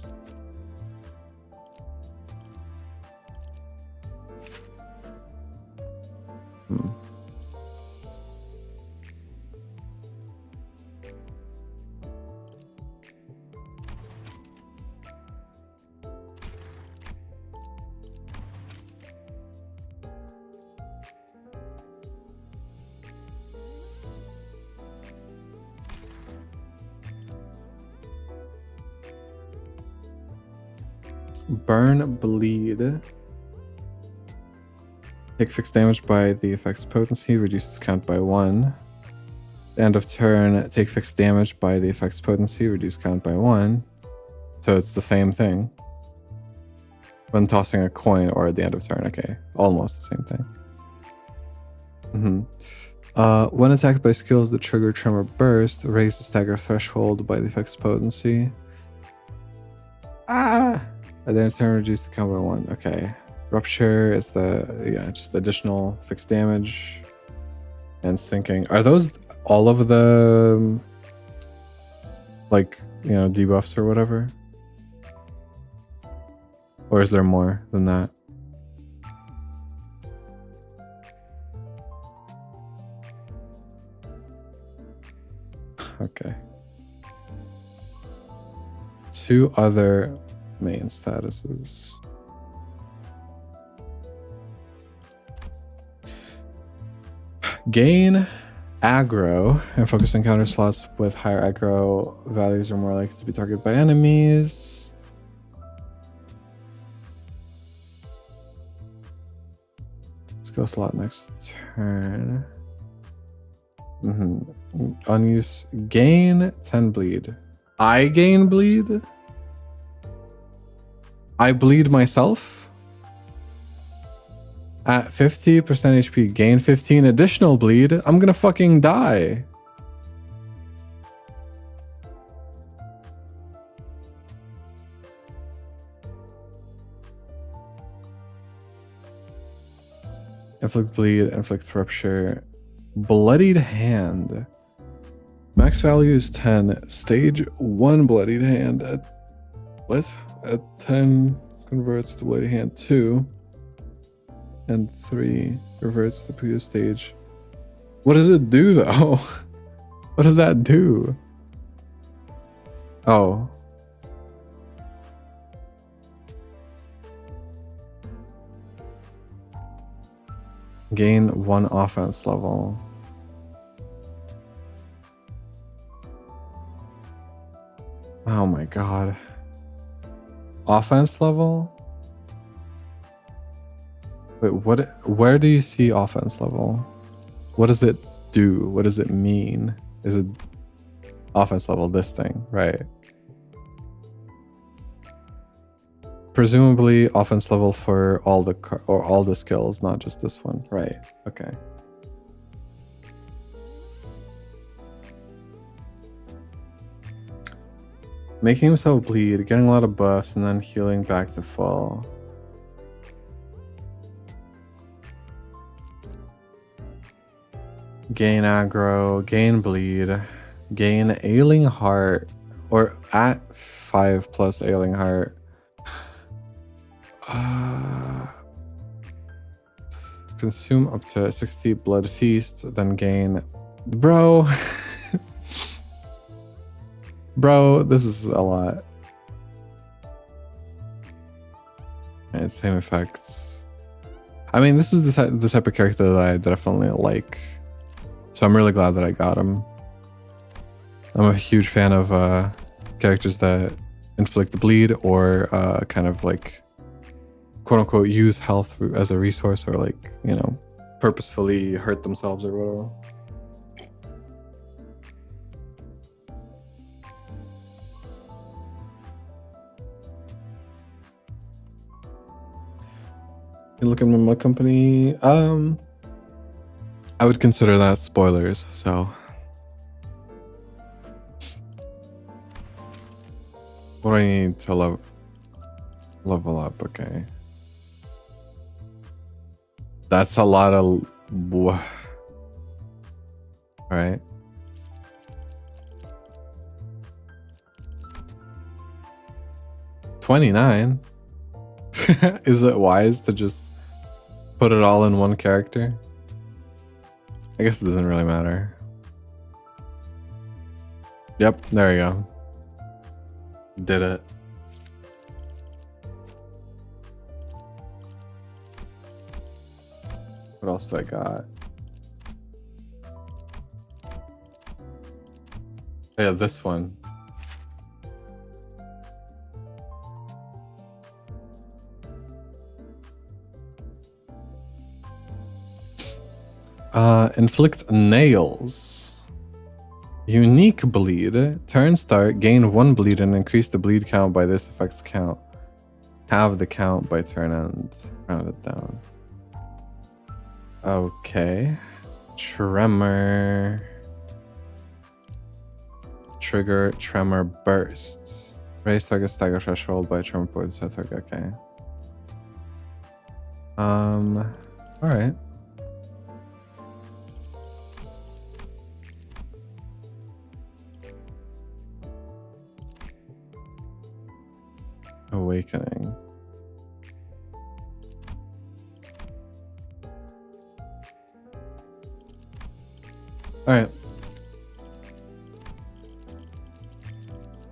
Burn, bleed. Take fixed damage by the effect's potency, reduce its count by 1. End of turn, take fixed damage by the effect's potency, reduce count by 1. So it's the same thing. When tossing a coin or at the end of turn, okay. Almost the same thing. When attacked by skills that trigger Tremor Burst, raise the stagger threshold by the effect's potency. At the end of turn, reduce the count by 1. Okay. Rupture is just additional fixed damage. And sinking. Are those all of the debuffs or whatever? Or is there more than that? Okay. 2 other main statuses. Gain aggro and focus encounter slots with higher aggro values are more likely to be targeted by enemies. Let's go slot next turn. Unused. Gain 10 bleed. I gain bleed? I bleed myself? At 50% HP, gain 15 additional bleed. I'm gonna fucking die. Inflict bleed, inflict rupture. Bloodied hand. Max value is 10. Stage 1 bloodied hand at what? At 10 converts to bloodied hand 2. And 3 reverts to the previous stage. What does it do though? What does that do? Oh. Gain 1 offense level. Oh my god. Offense level? Wait, where do you see offense level? What does it do? What does it mean? Is it offense level, this thing, right? Presumably offense level for all the skills, not just this one, right? Okay. Making himself bleed, getting a lot of buffs, and then healing back to full. Gain aggro, gain bleed, gain ailing heart, or at 5+ ailing heart. Consume up to 60 blood feasts, then gain. Bro. Bro, this is a lot. And same effects. I mean, this is the type of character that I definitely like. So I'm really glad that I got him. I'm a huge fan of characters that inflict the bleed or kind of like quote unquote use health as a resource, or like, you know, purposefully hurt themselves or whatever. You look at my company. I would consider that spoilers, so. What do I need to level up? Okay. That's a lot of. Alright. $29. Is it wise to just put it all in one character? I guess it doesn't really matter. Yep, there you go. Did it. What else do I got? Oh, yeah, this one. Inflict nails. Unique bleed. Turn start. Gain 1 bleed and increase the bleed count by this effect's count. Halve the count by turn end. Round it down. Okay. Tremor. Trigger tremor bursts. Raise target stagger threshold by tremor points. Okay. All right. Awakening. All right.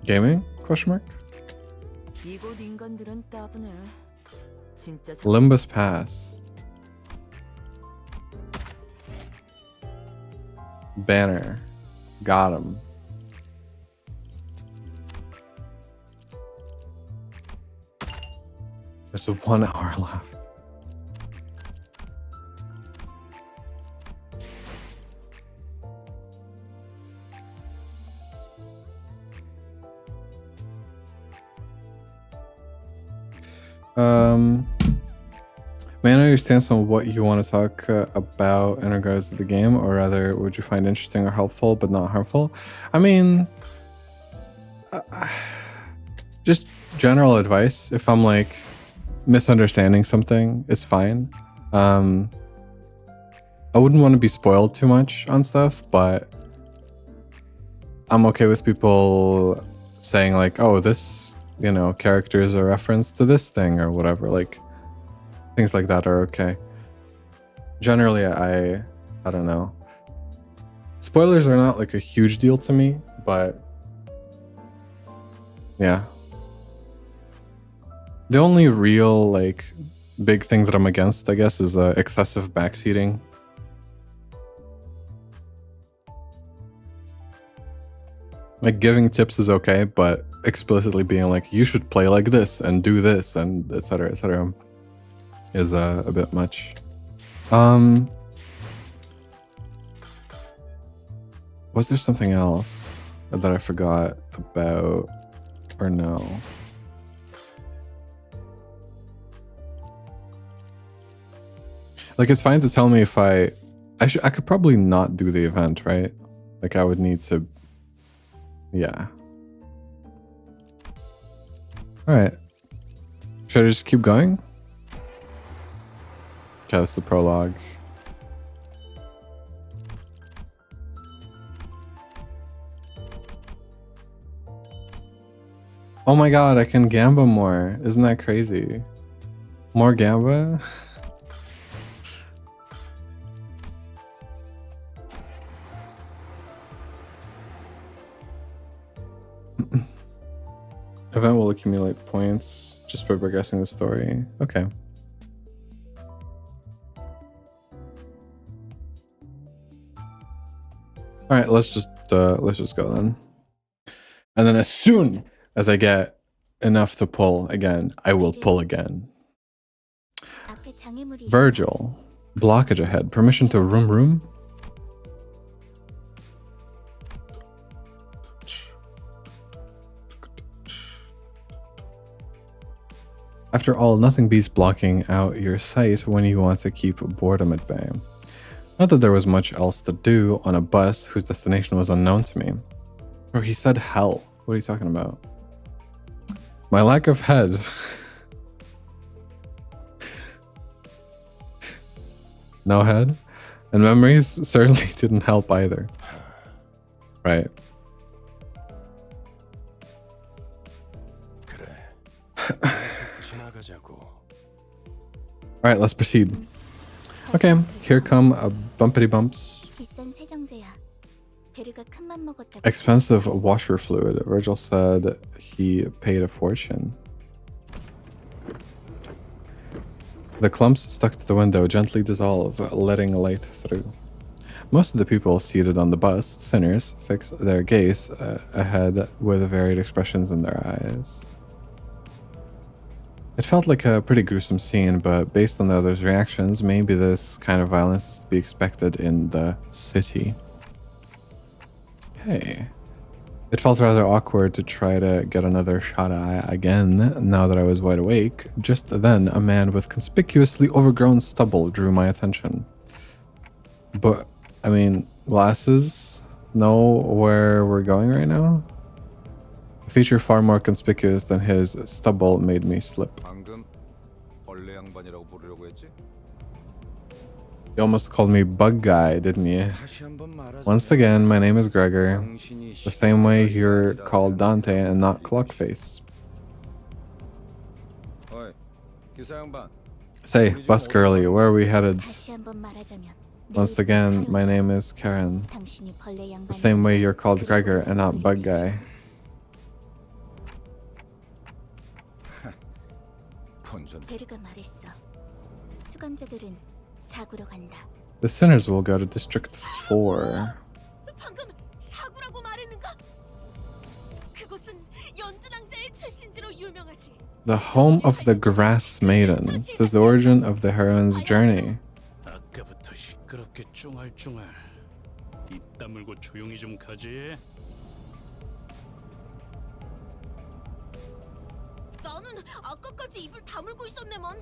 Gaming? Question mark. 이곳 인간들은 따분해. 진짜 Limbus Pass. Banner. Got him. There's 1 hour left. May I know your stance on what you want to talk about in regards to the game, or rather, would you find interesting or helpful but not harmful? I mean, just general advice. If I'm like misunderstanding something, is fine. I wouldn't want to be spoiled too much on stuff, but I'm okay with people saying like, "Oh, this, you know, character is a reference to this thing," or whatever. Like, things like that are okay. Generally, I don't know. Spoilers are not like a huge deal to me, but yeah. The only real like big thing that I'm against, I guess, is excessive backseating. Like, giving tips is okay, but explicitly being like, you should play like this and do this and etc. is a bit much. Was there something else that I forgot about, or no? Like, it's fine to tell me if I could probably not do the event, right? Like, I would need to, yeah. All right. Should I just keep going? Okay, that's the prologue. Oh my god, I can gamba more. Isn't that crazy? More gamba? Event will accumulate points just by progressing the story. Okay. All right, let's just go then. And then as soon as I get enough to pull again, I will pull again. Virgil, blockage ahead. Permission to room. After all, nothing beats blocking out your sight when you want to keep boredom at bay. Not that there was much else to do on a bus whose destination was unknown to me. Bro, he said hell. What are you talking about? My lack of head. No head? And memories certainly didn't help either. Right. Alright, let's proceed. Okay, here come bumpity bumps. Expensive washer fluid. Virgil said he paid a fortune. The clumps stuck to the window gently dissolve, letting light through. Most of the people seated on the bus, sinners, fix their gaze ahead with varied expressions in their eyes. It felt like a pretty gruesome scene, but based on the others' reactions, maybe this kind of violence is to be expected in the city. Hey. It felt rather awkward to try to get another shot at again now that I was wide awake. Just then, a man with conspicuously overgrown stubble drew my attention. But, I mean, glasses know where we're going right now? A feature far more conspicuous than his stubble made me slip. 벌레 양반이라고 부르려고 했지? You almost called me bug guy, didn't you? 다시 한번 말하자면 Once again, my name is Gregor. 당신이 The same way 시간을 you're 아니라 called Dante and not 당신이 Clockface. 어이, 기사 양반. Say, bus girly, where are we headed? 다시 한번 말하자면 Once again, my name is Karen. 당신이 벌레 양반. The same way you're called Gregor and not bug guy. 본전 베르가 말했어. 수감자들은 사구로 간다. The sinners will go to District 4. 방금 사구라고 말했는가? 그곳은 연두낭자의 출신지로 유명하지. The home of the Grass Maiden. This is the origin of the heroine's journey. 아까부터 시끄럽게 쫑알쫑알. 입 다물고 조용히 좀 가지. 나는 아까까지 입을 다물고 있었네만.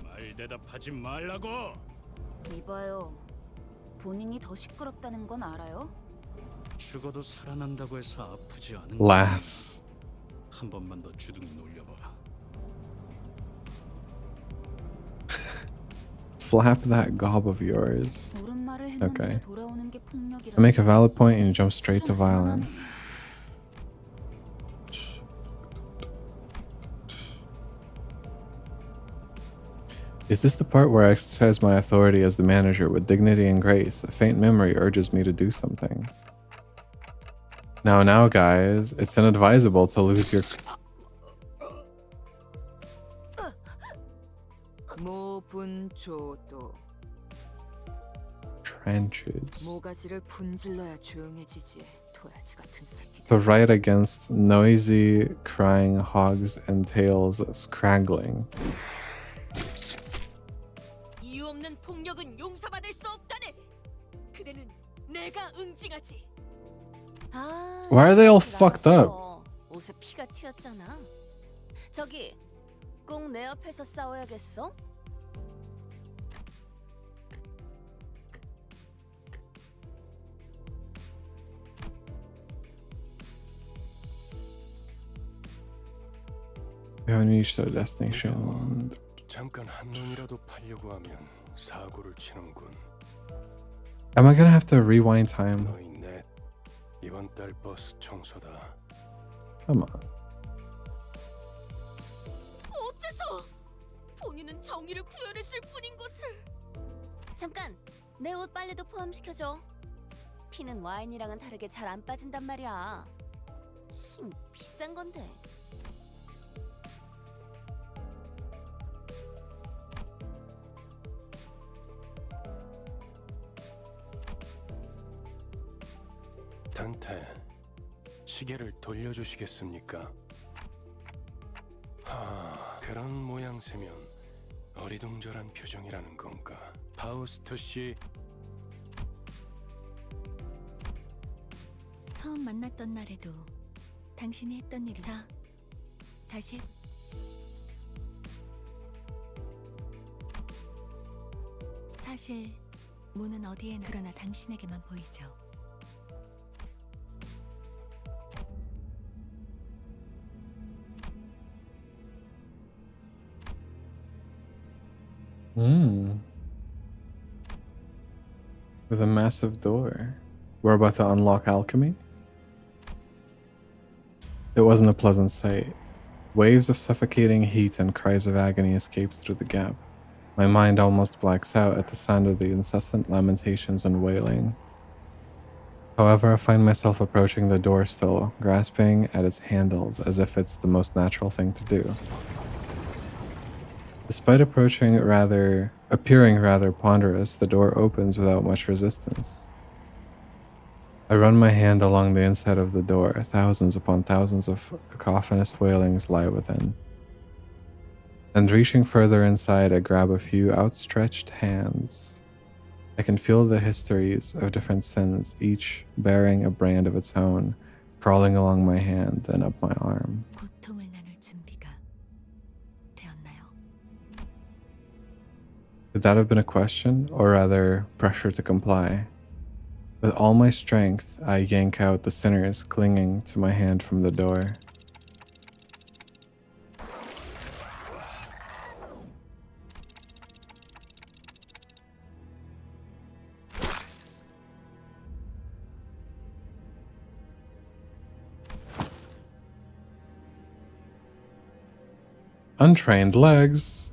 말 대답하지 말라고. 이봐요. 본인이 더 시끄럽다는 건 알아요? 죽어도 살아난다고 해서 아프지 않은 Lass. 한 번만 더 주둥이 놀려봐. Flap that gob of yours. 옳은 말을 했는데도 Okay. 돌아오는 게 폭력이라. I make a valid point and you jump straight to violence. Is this the part where I exercise my authority as the manager with dignity and grace? A faint memory urges me to do something. Now, guys, it's inadvisable to lose your... 모분조도 trenches. 모가지를 분질러야 조용해지지. 도야지 같은 새끼. The right against noisy, crying hogs and tails scraggling. 이유 없는 폭력은 용서받을 수 없다네. 그대는 내가 응징하지. 아, Why are they all fucked up? 옷에 피가 튀었잖아. 저기 꼭 내 옆에서 싸워야겠어? We haven't reached our destination. 잠깐 한눈이라도 팔려고 하면 사고를 치는군. Am I gonna have to rewind time? 너희 넷 이번 달 버스 청소다. Come on. 어째서? 본인은 정의를 구현했을 뿐인 것을. 잠깐, 내 옷 빨래도 포함시켜줘. 피는 와인이랑은 다르게 잘 안 빠진단 말이야. 힘 비싼 건데. 단테, 시계를 돌려주시겠습니까? 그런 모양새면 어리둥절한 표정이라는 건가? 파우스트 씨, 처음 만났던 날에도 당신이 했던 일을 자 다시 사실 문은 어디에나 그러나 당신에게만 보이죠. With a massive door. We're about to unlock alchemy? It wasn't a pleasant sight. Waves of suffocating heat and cries of agony escaped through the gap. My mind almost blacks out at the sound of the incessant lamentations and wailing. However, I find myself approaching the door still, grasping at its handles as if it's the most natural thing to do. Despite appearing rather ponderous, the door opens without much resistance. I run my hand along the inside of the door. Thousands upon thousands of cacophonous wailings lie within. And reaching further inside, I grab a few outstretched hands. I can feel the histories of different sins, each bearing a brand of its own, crawling along my hand and up my arm. 고통을 나눌 준비가 되었나요? Could that have been a question, or rather, pressure to comply? With all my strength, I yank out the sinners clinging to my hand from the door. Untrained legs.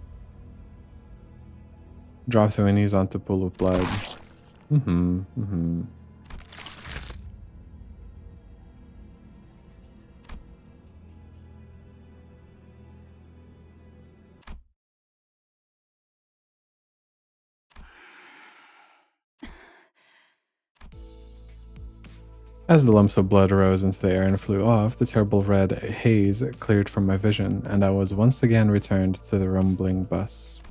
Drop to my knees onto pool of blood. As the lumps of blood rose into the air and flew off, the terrible red haze cleared from my vision, and I was once again returned to the rumbling bus.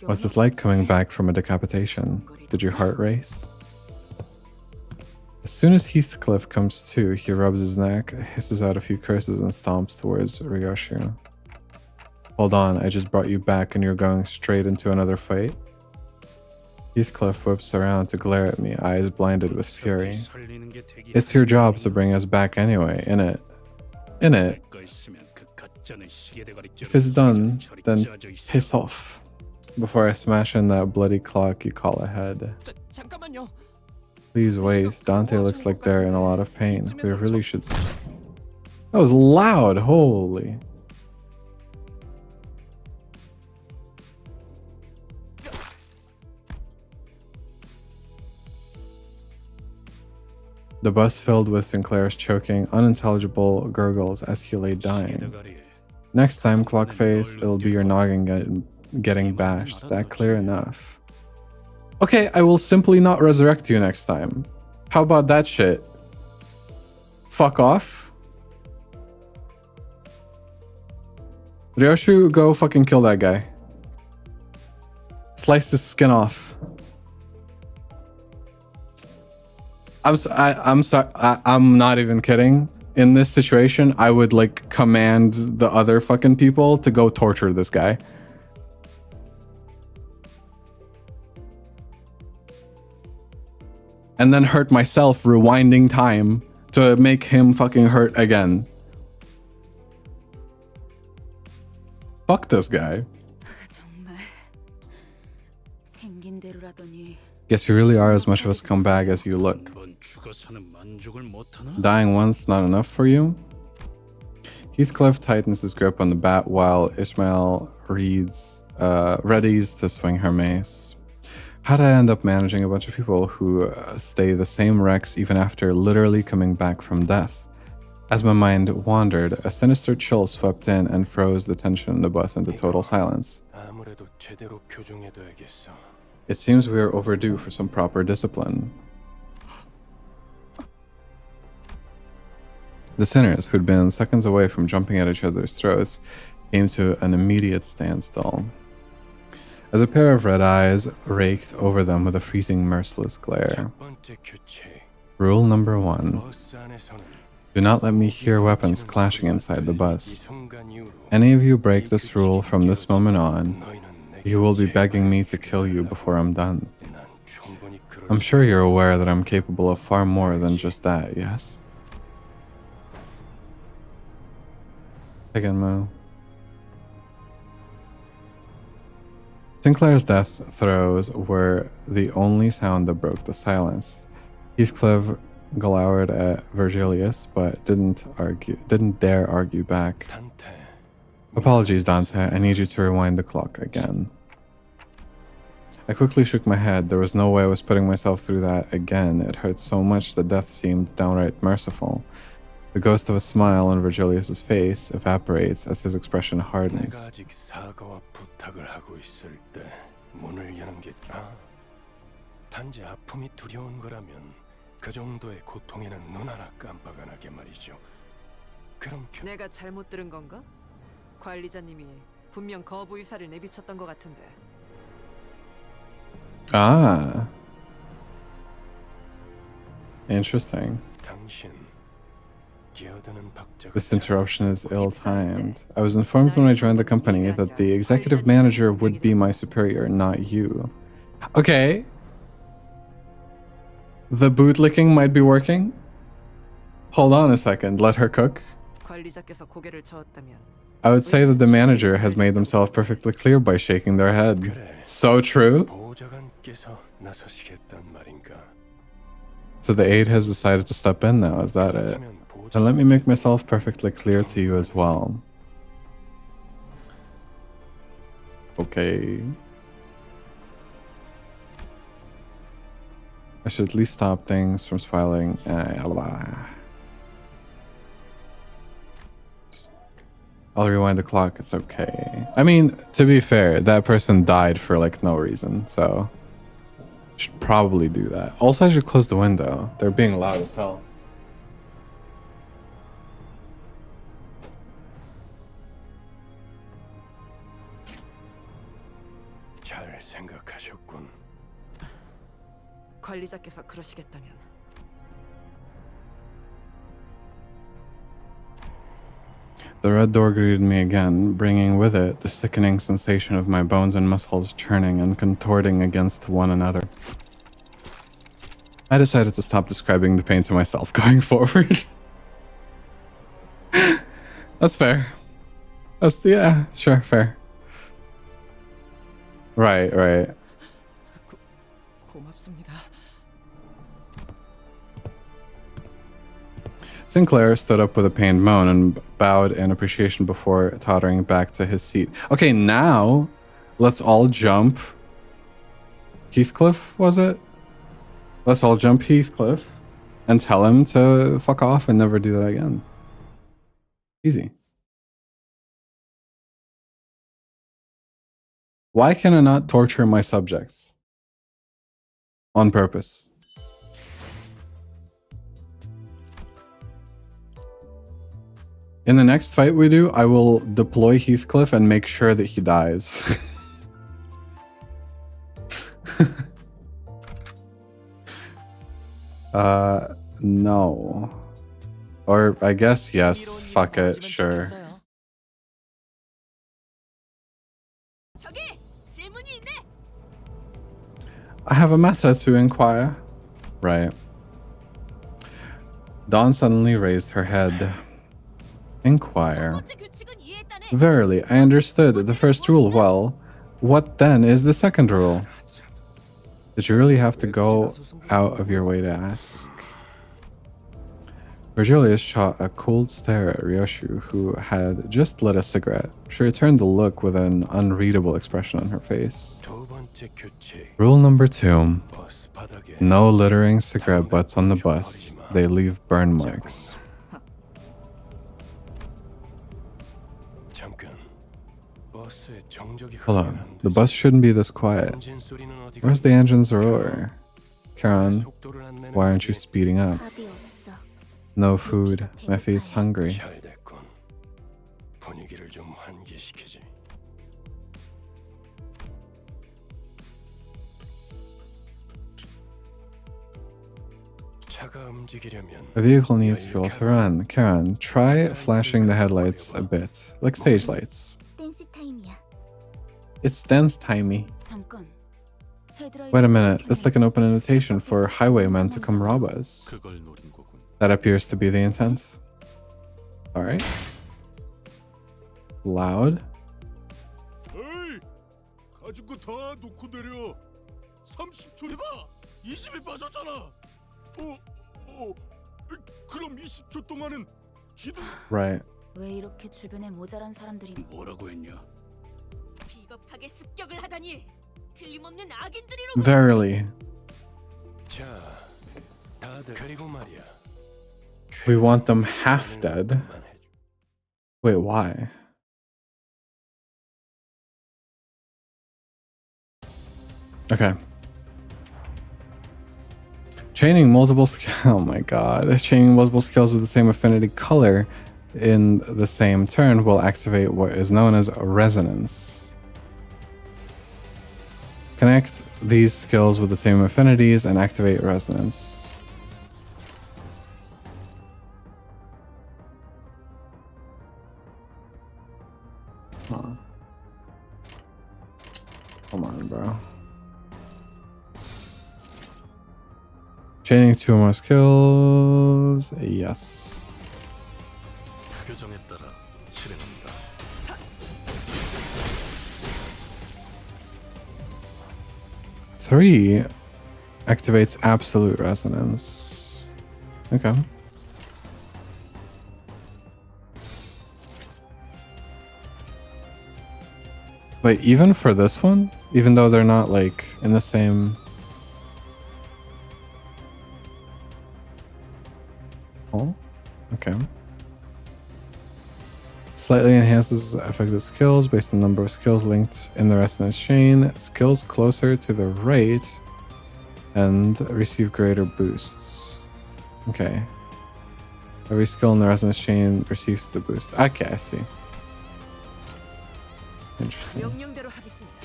What's it like coming back from a decapitation? Did your heart race? As soon as Heathcliff comes to, he rubs his neck, hisses out a few curses, and stomps towards Ryoshu. Hold on, I just brought you back and you're going straight into another fight? Heathcliff whips around to glare at me, eyes blinded with fury. It's your job to bring us back anyway, innit? Innit? If it's done, then piss off. Before I smash in that bloody clock you call a head. 잠깐만요. Please wait, Dante looks like they're in a lot of pain. We really should... That was loud, holy... The bus filled with Sinclair's choking, unintelligible gurgles as he lay dying. Next time, Clockface, it'll be your noggin getting bashed. That clear enough. Okay, I will simply not resurrect you next time. How about that shit? Fuck off. Ryoshu, go fucking kill that guy. Slice his skin off. I'm sorry. I'm not even kidding. In this situation, I would like command the other fucking people to go torture this guy. And then hurt myself, rewinding time to make him fucking hurt again. Fuck this guy. Guess you really are as much of a scumbag as you look. Dying once not enough for you? Heathcliff tightens his grip on the bat while Ishmael readies to swing her mace. How did I end up managing a bunch of people who stay the same wrecks even after literally coming back from death? As my mind wandered, a sinister chill swept in and froze the tension in the bus into total silence. It seems we are overdue for some proper discipline. The sinners, who'd been seconds away from jumping at each other's throats, came to an immediate standstill, as a pair of red eyes raked over them with a freezing, merciless glare. Rule number 1. Do not let me hear weapons clashing inside the bus. Any of you break this rule from this moment on, you will be begging me to kill you before I'm done. I'm sure you're aware that I'm capable of far more than just that, yes? Again, Mo. Sinclair's death throes were the only sound that broke the silence. Heathcliff glowered at Virgilius, but didn't dare argue back. Apologies, Dante. I need you to rewind the clock again. I quickly shook my head. There was no way I was putting myself through that again. It hurt so much that death seemed downright merciful. The ghost of a smile on Virgilius's face evaporates as his expression hardens. 내가 잘못 들은 건가? 관리자님이 분명 거부 의사를 내비쳤던 것 같은데. Ah. Interesting. This interruption is ill-timed. I was informed when I joined the company that the executive manager would be my superior, not you. Okay. The bootlicking might be working? Hold on a second, let her cook. I would say that the manager has made themselves perfectly clear by shaking their head. So true. So the aide has decided to step in now, is that it? Then let me make myself perfectly clear to you as well. Okay. I should at least stop things from spiraling. I'll rewind the clock. It's okay. I mean, to be fair, that person died for like no reason, so should probably do that. Also, I should close the window. They're being loud as hell. 잘 생각하셨군. 관리자께서 그러시겠다면 The red door greeted me again, bringing with it the sickening sensation of my bones and muscles churning and contorting against one another. I decided to stop describing the pain to myself going forward. That's fair. Yeah, sure, fair. Right. 고맙습니다. Sinclair stood up with a pained moan and bowed in appreciation before tottering back to his seat. Okay, now let's all jump. Heathcliff, was it? Let's all jump Heathcliff and tell him to fuck off and never do that again. Easy. Why can I not torture my subjects? On purpose. In the next fight we do, I will deploy Heathcliff and make sure that he dies. No. Or I guess yes. Fuck it, sure. I have a matter to inquire. Right. Dawn suddenly raised her head. Inquire. Verily, I understood the first rule well. What then is the second rule? Did you really have to go out of your way to ask? Virgilius shot a cold stare at Ryoshu, who had just lit a cigarette. She returned the look with an unreadable expression on her face. Rule number 2. No littering cigarette butts on the bus. They leave burn marks. Hold on. The bus shouldn't be this quiet. Where's the engine's roar? Karen, why aren't you speeding up? 답이 없어. No food. Mephi's hungry. 분위기를 좀 환기시키지. 차가 움직이려면 A vehicle needs fuel to run. Karen, try flashing the headlights a bit, like stage lights. 댄스 타임이야. It's dance timey. 잠깐. Wait a minute, that's like an open invitation for highwaymen to come rob us. 그걸 노린 거군. That appears to be the intent. Alright. Loud. 에이! 가진 거 다 놓고 내려. 30초. 해봐. 20이 빠졌잖아. 그럼 20초 동안은 기둥. Right. 왜 이렇게 주변에 모자란 사람들이 뭐라고 했냐? 비겁하게 습격을 하다니 틀림없는 악인들이로. Verily. 자, 다들 그리고 말이야. We want them half dead. Wait, why? Okay. Chaining multiple oh my god. Chaining multiple skills with the same affinity color in the same turn will activate what is known as resonance. Connect these skills with the same affinities and activate resonance. Huh. Come on, bro. Chaining 2 more skills. Yes. 규정에 따라 실행합니다. 3 activates absolute resonance. Okay. Wait, even for this one? Even though they're not like in the same... Oh, okay. Slightly enhances affected skills based on the number of skills linked in the resonance chain. Skills closer to the right and receive greater boosts. Okay. Every skill in the resonance chain receives the boost. Okay, I see. Interesting. 명령대로 하겠습니다.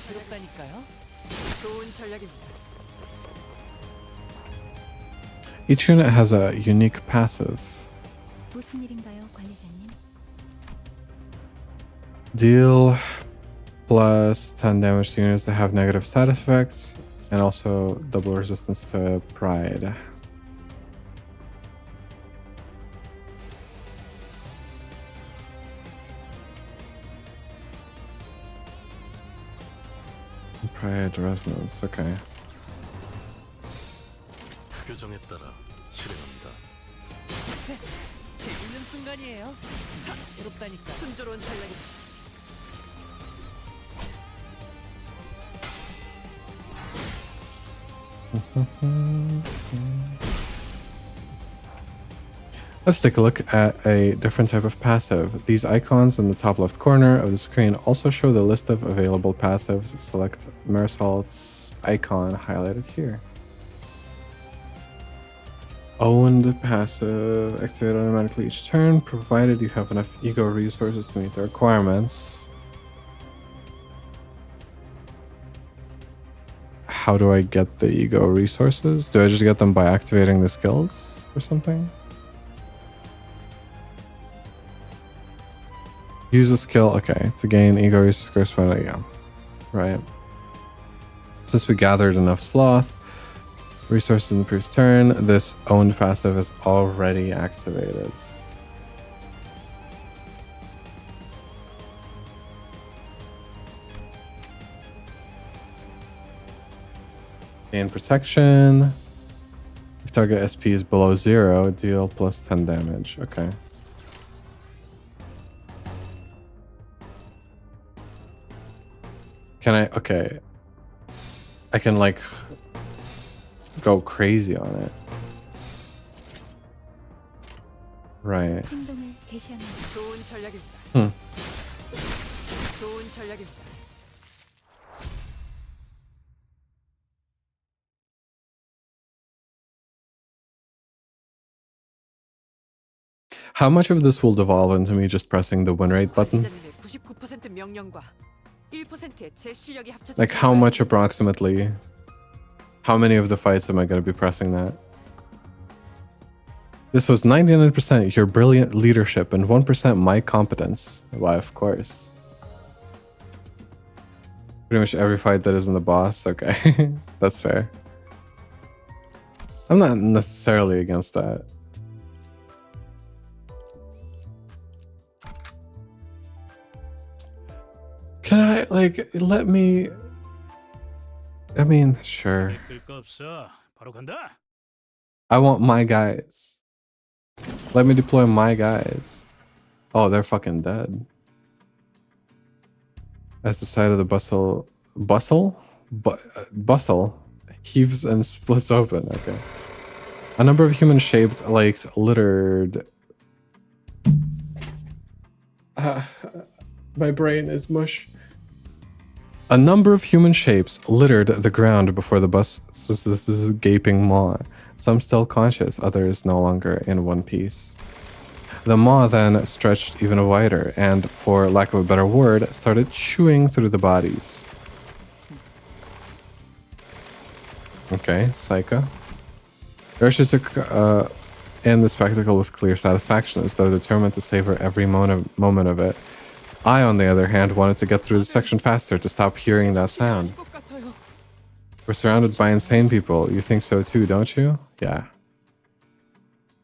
새롭다니까요. 좋은 전략입니다. Each unit has a unique passive. 무슨 일인가요, 관리자님? Deal plus 10 damage to units that have negative side effects, and also double resistance to pride. Pride resonance, okay. 규정에 따라 실행합니다. 재밌는 순간이에요. 새롭다니까. 순조로운 전략입니다. Let's take a look at a different type of passive. These icons in the top left corner of the screen also show the list of available passives. Select Marisolt's icon highlighted here. Owned passive, activate automatically each turn, provided you have enough ego resources to meet the requirements. How do I get the ego resources? Do I just get them by activating the skills or something? Use a skill, okay, to gain ego resources corresponding, yeah, right. Since we gathered enough sloth resources in the previous turn, this owned passive is already activated. Gain protection. If target SP is below 0, deal plus 10 damage, okay. Can I, okay. I can like go crazy on it. Right. 행동을 개시합니다. 좋은 전략입니다. 좋은 전략입니다. How much of this will devolve into me just pressing the win rate button? 관리자님의 99% 명령과 1%의 제 실력이 합쳐져 Like how much approximately? How many of the fights am I going to be pressing that? This was 99% your brilliant leadership and 1% my competence. Why, of course. Pretty much every fight that isn't the boss. Okay, that's fair. I'm not necessarily against that. Can I, like, let me... I mean, sure. 끌거 없어. 바로 간다. I want my guys. Let me deploy my guys. Oh, they're fucking dead. As the side of the bustle heaves and splits open. Okay. A number of human-shaped, like, littered... my brain is mush. A number of human shapes littered the ground before the bus's gaping maw. Some still conscious, others no longer in one piece. The maw then stretched even wider and, for lack of a better word, started chewing through the bodies. Okay, Saika. Ursha took in the spectacle with clear satisfaction, as though determined to savor every moment of it. I, on the other hand, wanted to get through the section faster to stop hearing that sound. We're surrounded by insane people. You think so too, don't you? Yeah.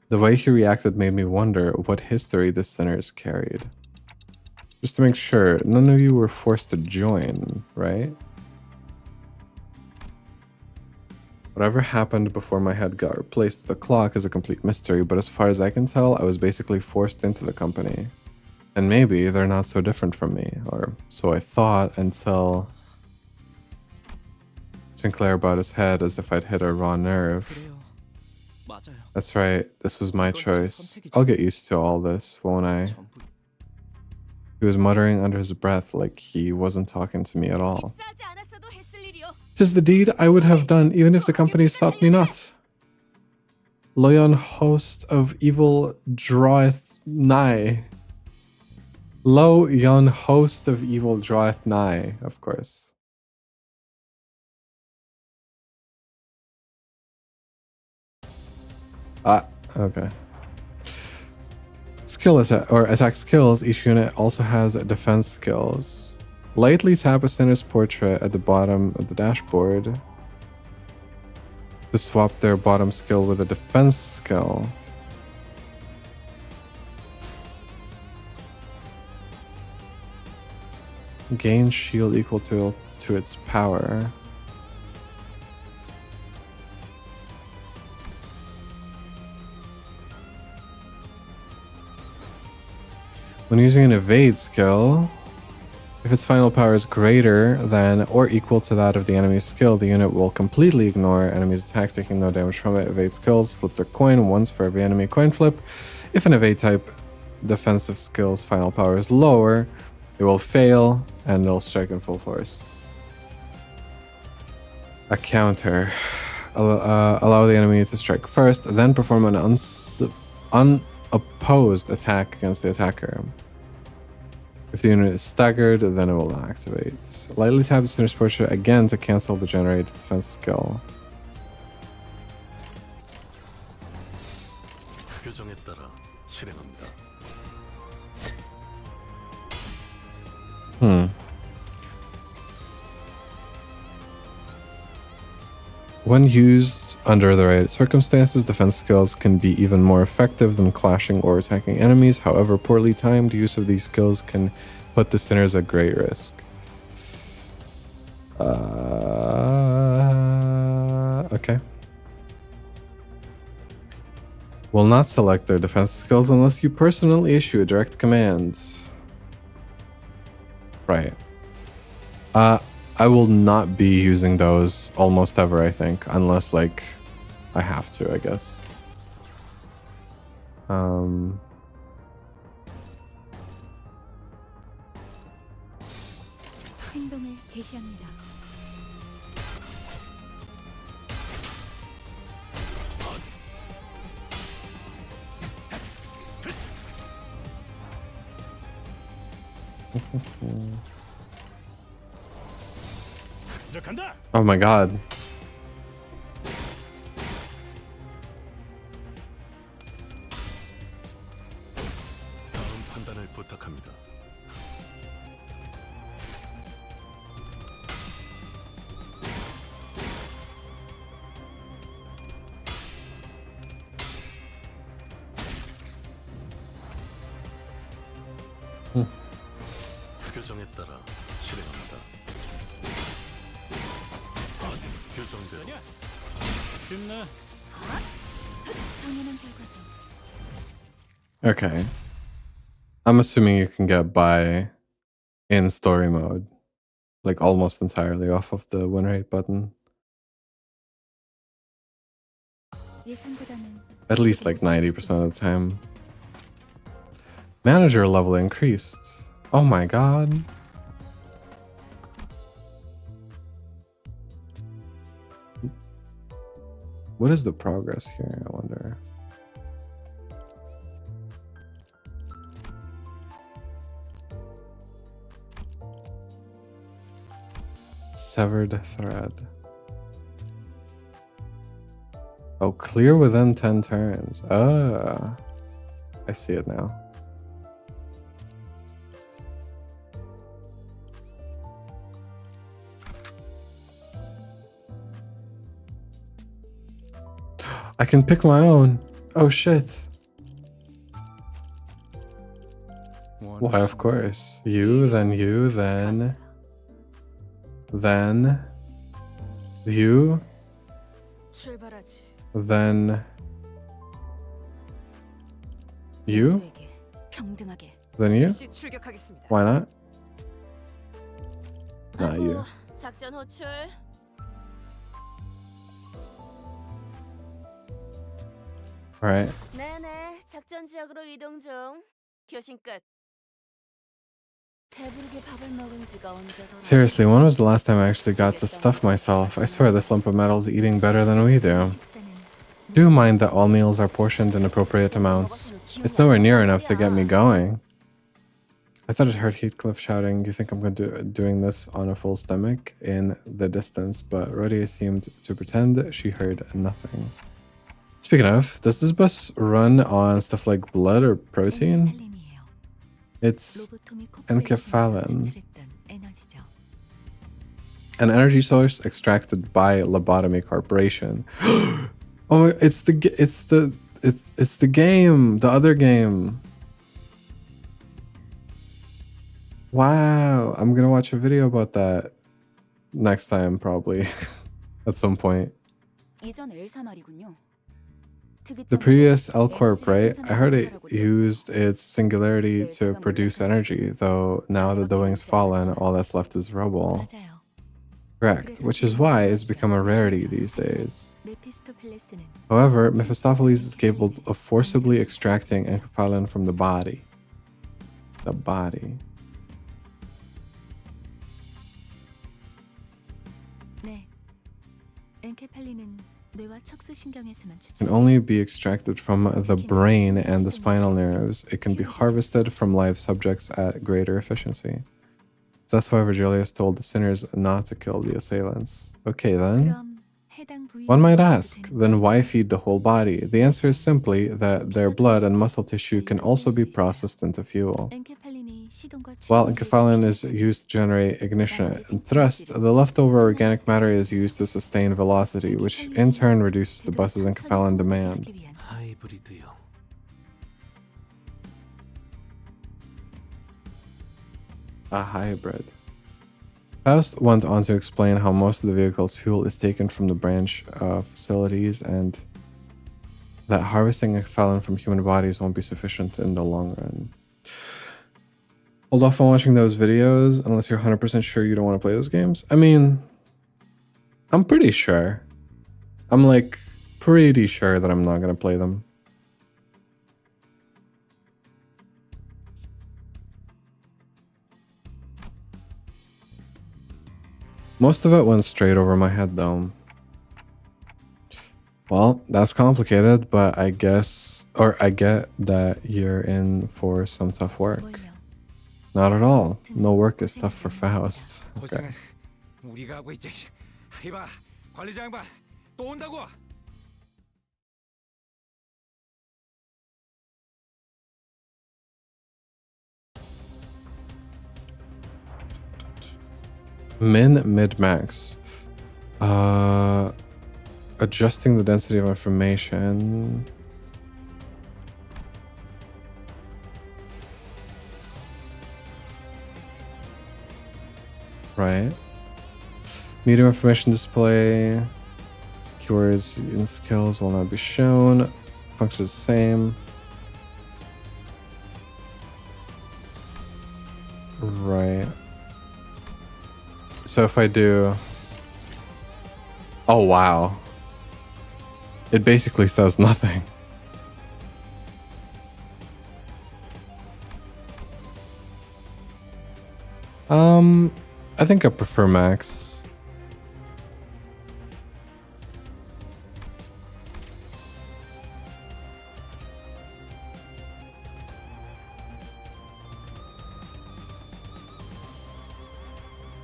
The way he reacted made me wonder what history the sinners carried. Just to make sure, none of you were forced to join, right? Whatever happened before my head got replaced with a clock is a complete mystery, but as far as I can tell, I was basically forced into the company. And maybe they're not so different from me, or so I thought until Sinclair bowed his head as if I'd hit a raw nerve. 그래요. 맞아요. That's right, this was my choice. I'll get used to all this, won't I? 전부 He was muttering under his breath like he wasn't talking to me at all. 입사하지 않았어도 했을 일이요. 'Tis the deed I would have done even if the company sought me not. Loyon, host of evil, draweth nigh. Lo yon host of evil draweth nigh, of course. Ah, okay. Skill attack or attack skills. Each unit also has defense skills. Lightly tap a sinner's portrait at the bottom of the dashboard to swap their bottom skill with a defense skill. Gain shield equal to its power. When using an evade skill, if its final power is greater than or equal to that of the enemy's skill, the unit will completely ignore enemy's attack, taking no damage from it. Evade skills flip their coin once for every enemy coin flip. If an evade type defensive skill's final power is lower, it will fail and it'll strike in full force. A counter. Allow the enemy to strike first, then perform an unopposed attack against the attacker. If the unit is staggered, then it will activate. Lightly tap the sinner's portrait again to cancel the generated defense skill. 규정에 따라 실행합니다. When used under the right circumstances, defense skills can be even more effective than clashing or attacking enemies. However, poorly timed use of these skills can put the sinners at great risk. Okay. Will not select their defense skills unless you personally issue a direct command. Right. I will not be using those almost ever, I think, unless, like, I have to, I guess. 행동을 개시합니다. 시작한다. Oh my god. 다음 판단을 부탁합니다. 규정에 따라 실행합니다. 규정대로 쉽네. 당연한 결과죠. Okay. I'm assuming you can get by in story mode. Like almost entirely off of the win rate button. 예상보다는 At least like 90% of the time. Manager level increased. Oh my god. What is the progress here, I wonder? Severed thread. Oh, clear within 10 turns. Ah, I see it now. I can pick my own. Oh shit. Why, of course. You, then you, then you, 출발하지. then you? 모두에게 평등하게 Then you? 즉시 출격하겠습니다. Why not? Not you. 아이고, 작전 호출. Alright. 네네, 작전 지역으로 이동 중. 교신 끝. 배부르게 밥을 먹은 지가 언제더라. Seriously, when was the last time I actually got to stuff myself? I swear this lump of metal is eating better than we do. Do mind that all meals are portioned in appropriate amounts. It's nowhere near enough to get me going. I thought I heard Heathcliff shouting, "You think I'm going to doing this on a full stomach?" in the distance, but Rhodia seemed to pretend she heard nothing. Speaking of, does this bus run on stuff like blood or protein? It's enkephalin, an energy source extracted by Lobotomy Corporation. Oh, it's the game, the other game. Wow, I'm gonna watch a video about that next time, probably at some point. 이전 엘사 말이군요. The previous L Corp, right? I heard it used its singularity to produce energy, though now that the wing's fallen, all that's left is rubble. 맞아요. Correct, which is why it's become a rarity these days. 메피스토펠레스는 However, Mephistopheles is capable of forcibly extracting enkephalin from the body. The body. 네. 엔케팔린은 뇌와 척수신경에서만 Can only be extracted from the brain and the spinal nerves. It can be harvested from live subjects at greater efficiency. So that's why Virgilius told the sinners not to kill the assailants. Okay then. 그럼 해당 부위 One might ask, then why feed the whole body? The answer is simply that their blood and muscle tissue can also be processed into fuel. 엔케팔린이 시동과 While 추동을 enkephalin is 일으키기 used to generate ignition and thrust, the leftover organic matter is used to sustain velocity, which in turn reduces the bus's enkephalin demand. 하기 위한 하이브리드요. A hybrid. Faust went on to explain how most of the vehicle's fuel is taken from the branch facilities and that harvesting enkephalin from human bodies won't be sufficient in the long run. Hold off on watching those videos unless you're 100% sure you don't want to play those games. I mean, I'm pretty sure. I'm like pretty sure that I'm not going to play them. Most of it went straight over my head though. Well, that's complicated, but I guess, or I get that you're in for some tough work. 보이며 Not at all. No work is tough for Faust. Okay. 고생은 우리가 하고 있지. 이봐, 관리자 양반 또 온다고. Min, mid, max. Adjusting the density of information. Right. Medium information display. Keywords and skills will not be shown. Function is the same. Right. So if I do... Oh, wow. It basically says nothing. I think I prefer max.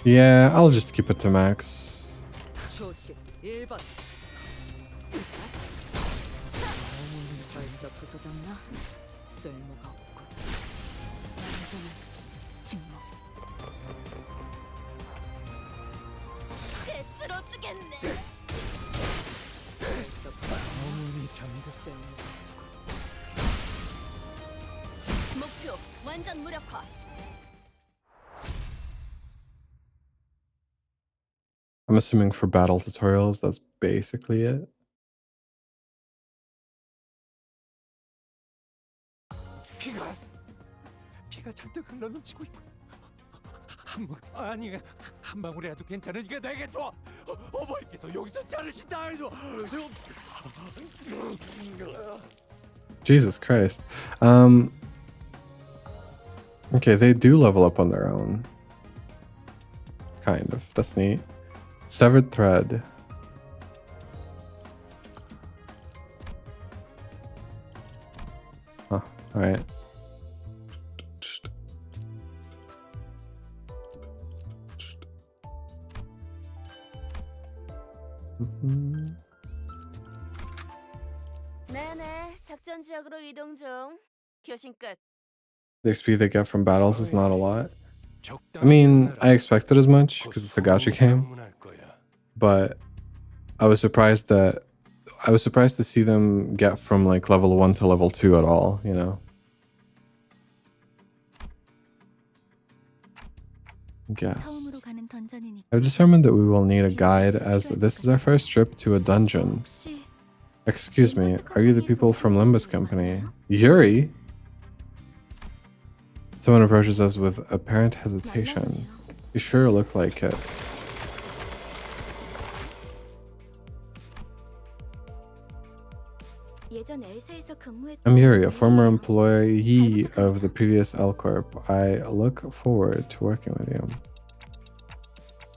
Yeah, I'll just keep it to max. 초식 1번. 벌써 부서졌나? 쓸모가 없고. 완전한 침묵. 들어주겠네. 벌써 부서졌나? 쓸모가 목표 완전 무력화. I'm assuming for battle tutorials, that's basically it. 피가 피가 잔뜩 흘러넘치고 있고 한 방울이라도 괜찮으니까 내게 줘. 어머니께서 여기서 자르신다 해도. Jesus Christ. Okay, they do level up on their own. Kind of. That's neat. Severed thread. Huh. Alright. 네네, 작전 지역으로 이동 중. 교신 끝. The XP they get from battles is not a lot. I mean, I expected as much because it's a gacha game, but I was surprised to see them get from like level 1 to level 2 at all, you know. Guess. 처음으로 가는 던전이니까. I've determined that we will need a guide as this is our first trip to a dungeon. 혹시 Excuse me, are you the people from Limbus Company? Yuri? Someone approaches us with apparent hesitation. You sure look like it. 예전 엘사에서 근무했던 I'm Yuri, a former employee of the previous L Corp. I look forward to working with you.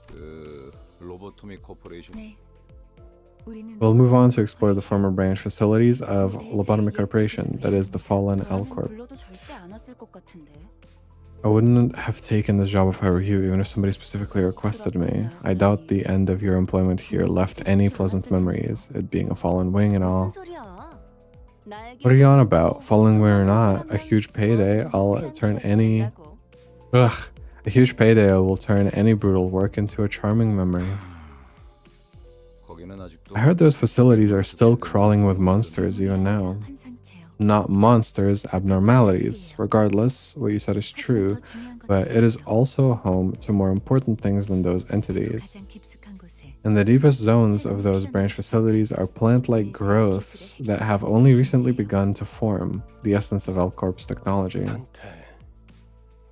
그 로보토미 코퍼레이션. 네. 우리는 We'll move on to explore the former branch facilities of Lobotomy Corporation, that is the fallen L Corp. 불러도 절대 안 왔을 것 같은데. I wouldn't have taken this job if I were you, even if somebody specifically requested me. I doubt the end of your employment here left any pleasant memories, it being a fallen wing and all. 무슨 소리야? What are you on about? Fallen wing or not, a huge payday, I'll turn any... Ugh, a huge payday will turn any brutal work into a charming memory. I heard those facilities are still crawling with monsters even now. 환상체요. Not monsters, abnormalities. Regardless, what you said is true, but it is also home to more important things than those entities. 가장 깊숙한 곳에 In the deepest zones of those branch facilities are plant-like growths that have only recently begun to form, the essence of L Corp's technology.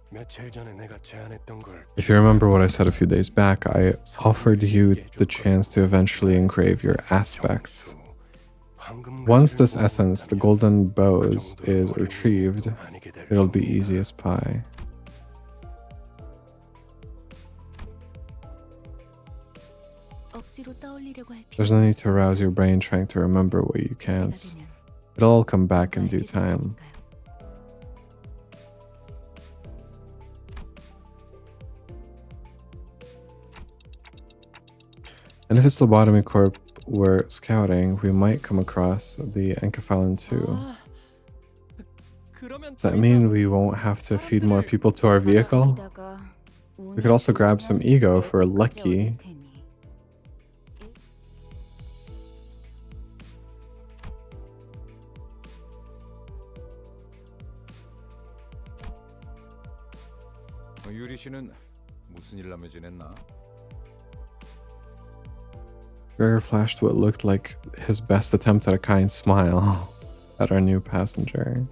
며칠 전에 내가 제안했던 걸 If you remember what I said a few days back, I offered you the chance to eventually engrave your aspects. Once this essence, the golden bows, is retrieved, it'll be easy as pie. 억지로 떠올리려고 할 There's no need to arouse your brain trying to remember what you can't. 되면 It'll all come back in due time. And if it's Lobotomy Corp we're scouting, we might come across the Encephalon too. 그러면 Does that mean we won't have to feed more people to our vehicle? We could also grab some ego for Lucky. 유리 씨는 무슨 일 하며 지냈나? Gregor flashed what looked like his best attempt at a kind smile at our new passenger.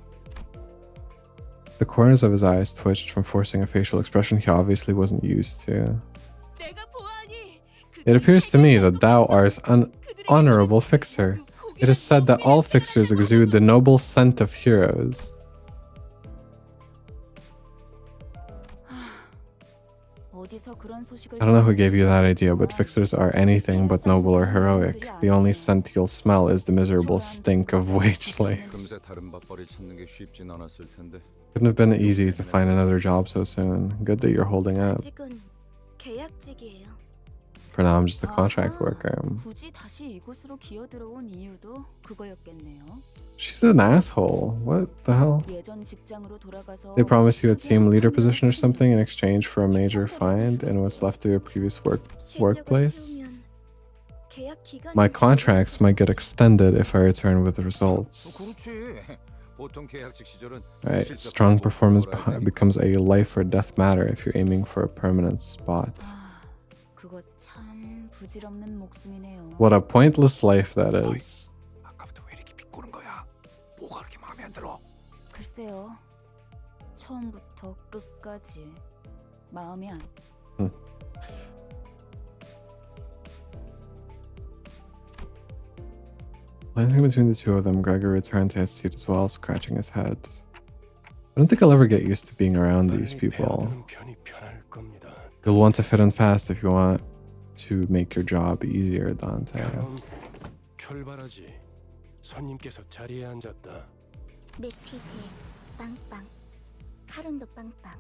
The corners of his eyes twitched from forcing a facial expression he obviously wasn't used to. It appears to me that thou art an honorable fixer. It is said that all fixers exude the noble scent of heroes. I don't know who gave you that idea, but fixers are anything but noble or heroic. The only scent you'll smell is the miserable stink of wage slaves. 금세 다른 밥벌이 찾는 게 쉽진 않았을 텐데. Couldn't have been easy to find another job so soon. Good that you're holding up. 아직은 계약직이에요. For now, I'm just a contract worker. 굳이 다시 이곳으로 기어들어온 이유도 그거였겠네요. She's an asshole. What the hell? 예전 직장으로 돌아가서 They promise you a team leader position or something in exchange for a major find in what's left of your previous workplace? 계약 기간이 My contracts might get extended if I return with the results. 그렇지. 보통 계약직 시절은 Right, strong performance becomes a life or death matter if you're aiming for a permanent spot. 그거 참 부질없는 목숨이네요. What a pointless life that is. 아까부터 왜 이렇게 비꼬는 거야? 뭐가 그렇게 마음에 안 들어? 글쎄요. 처음부터 더 끝까지 마음이 안. Glancing between the two of them, Gregor returned to his seat as well, scratching his head. I don't think I'll ever get used to being around these people. You'll want to fit in fast if you want to make your job easier, Dante. 출발하지. 손님께서 자리에 앉았다. 메피페 빵빵. 카룬도 빵빵.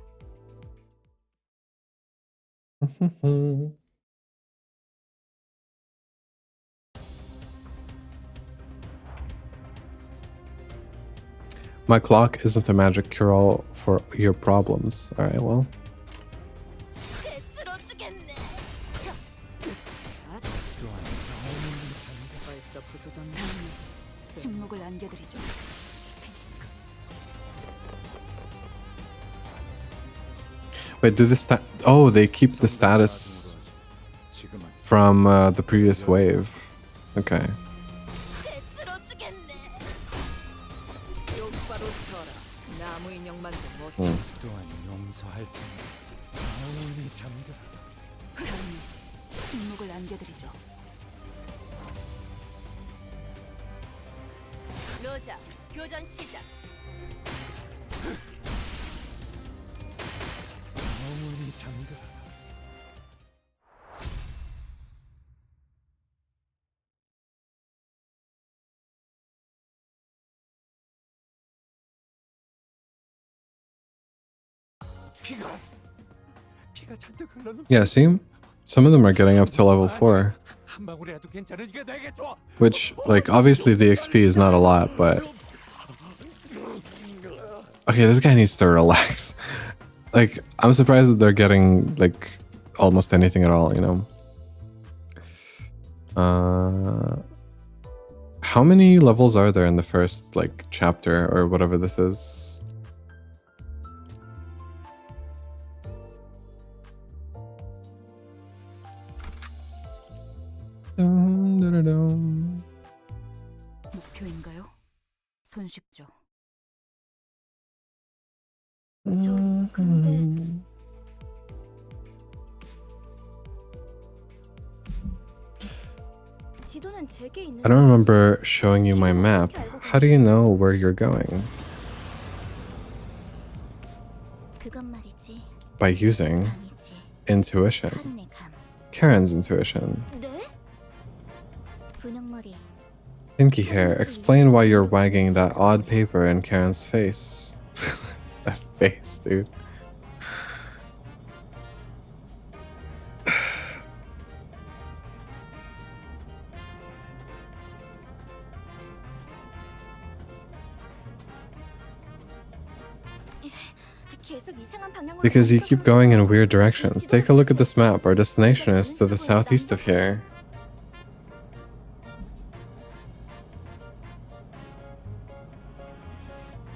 My clock isn't a magic cure-all for your problems. Alright, well. 벌써 부서졌나? 침묵을 안겨드리죠. Wait, do this oh, they keep the status from the previous wave. Okay. 똑바로 서라. 나무 인형만도 못. 또한 용서할 테니 영원히 잠들어. 침묵을 안겨드리죠. 로자, 교전 시작. 영원히 잠들어. 피가 잔뜩 흘러넘. Yeah, see? Some of them are getting up to level 4. 한 방울이라도 괜찮으니까 내게 줘. Which, like, obviously the XP is not a lot, but... Okay, this guy needs to relax. Like, I'm surprised that they're getting, like, almost anything at all, you know? How many levels are there in the first, like, chapter, or whatever this is? 목표인가요? 손쉽죠. 근데 지도는 제게 있는. I don't remember showing you my map. How do you know where you're going? 그건 말이지. By using 감이지. intuition. 카룬의 감. Karen's intuition. 네? 분홍머리. Pinky hair, explain why you're wagging that odd paper in Karen's face. It's that face, dude. 계속 이상한 방향으로. Because you keep going in weird directions. Take a look at this map. Our destination is to the southeast of here.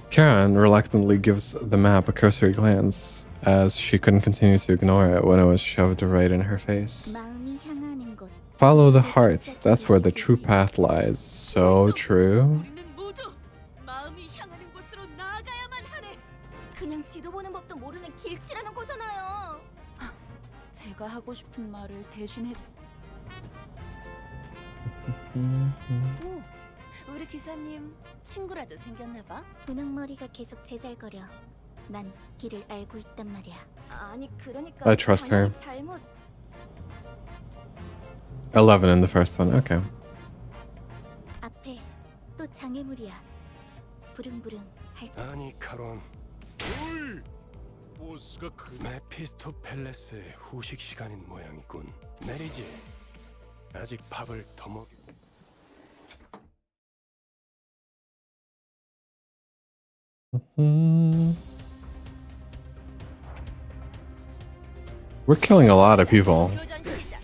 Karen reluctantly gives the map a cursory glance, as she couldn't continue to ignore it when it was shoved right in her face. 마음이 향하는 곳. Follow the heart. That's where the true path lies. So true. 우리는 모두 마음이 향하는 곳으로 나아가야만 하네. 그냥 지도 보는 법도 모르는 길치라는 거잖아요. 제가 하고 싶은 말을 대신해. 오, 우리 기사님 친구라도 생겼나 봐. 분홍머리가 계속 제잘거려. 난 길을 알고 있단 말이야. 아니 그러니까. I trust her. 잘못. 11 in the first one. Okay. 앞에 또 장애물이야. 부릉부릉 할. 아니 카론. 어이! 보스가 메피스토펠레스의 후식 시간인 모양이군. 내리지. 아직 밥을 더 먹. We're killing a lot of people. 교전 시작.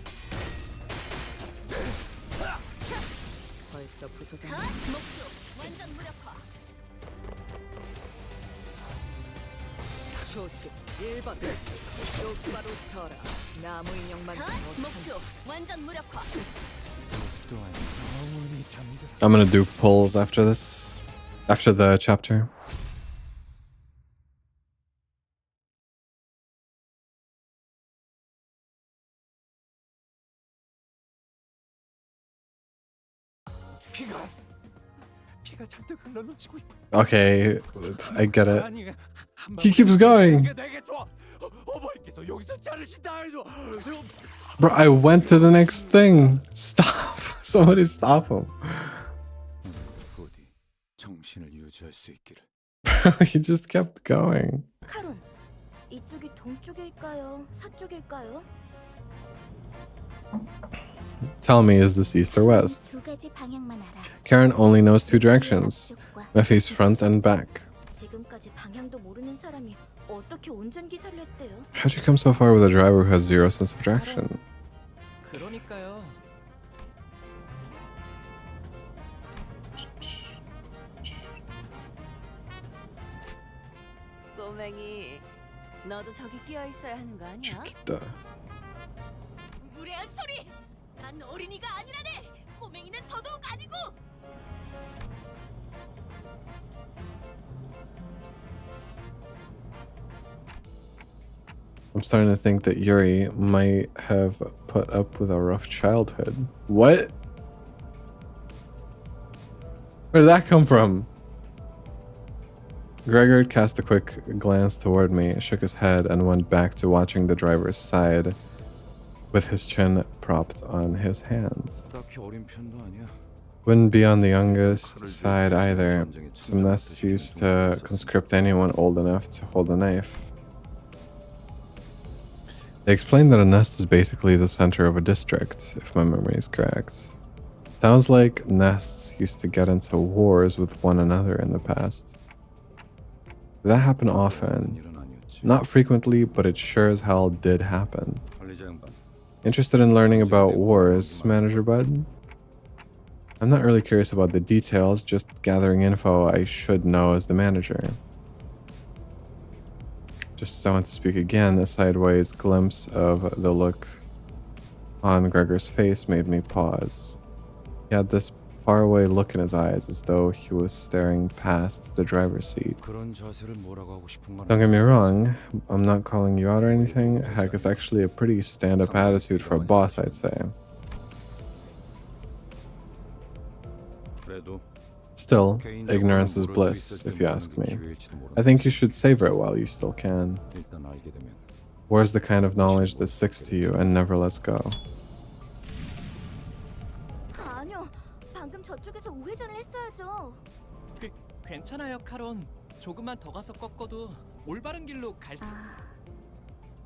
벌써 부서졌나? 목표 완전 무력화. 조심 1번. 똑바로 서라. 나무 인형만도 못. 목표 완전 무력화. 또한 영원히 잠들어. I'm gonna do pulls after this. After the chapter. 피가 잔뜩 흘러넘치고 있고. Okay, I get it. 아니, 한 He keeps 방울 going. 이게 내게 좋아. 어머니께서 여기서 자르신다 해도. Bro, I went to the next thing. Stop. Somebody stop him. 부디 정신을 유지할 수 있기를. He just kept going. 카론, 이쪽이 동쪽일까요? 서쪽일까요? Tell me, is this east or west? 두 가지 방향만 알아. Karen only knows two directions. Mephi's front and back. 지금까지 방향도 모르는 사람이 어떻게 운전기사를 했대요? How'd you come so far with a driver who has zero sense of direction? 그러니까요. 꼬맹이, 너도 저기 끼어 있어야 하는 거 아니야? Chiquita. 무례한 소리! 난 어린이가 아니라네! 꼬맹이는 더더욱 아니고! I'm starting to think that Yuri might have put up with a rough childhood. What? Where did that come from? Gregor cast a quick glance toward me, shook his head, and went back to watching the driver's side with his chin propped on his hands. 딱히 어린 편도 아니야. Wouldn't be on the youngest side either. Some nests used to conscript anyone old enough to hold a knife. They explained that a nest is basically the center of a district, if my memory is correct. Sounds like nests used to get into wars with one another in the past. That happened often. 일은 아니었지. Not frequently, but it sure as hell did happen. 관리자 양반. Interested in learning about wars, Manager Bud? I'm not really curious about the details, just gathering info I should know as the manager. Just as I want to speak again, a sideways glimpse of the look on Gregor's face made me pause. He had this faraway look in his eyes, as though he was staring past the driver's seat. 그런 자세를 뭐라고 하고 싶은 건 Don't get me wrong, I'm not calling you out or anything. Heck, it's actually a pretty stand-up attitude for a boss, I'd say. 그래도 Still, ignorance is bliss, if you ask me. I think you should savor it while you still can. 일단 알게 되면 War's the kind of knowledge that sticks to you and never lets go. 아니요, 방금 저쪽에서 우회전을 했어야죠. 괜찮아요, 카론. 조금만 더 가서 꺾어도 올바른 길로 갈 수.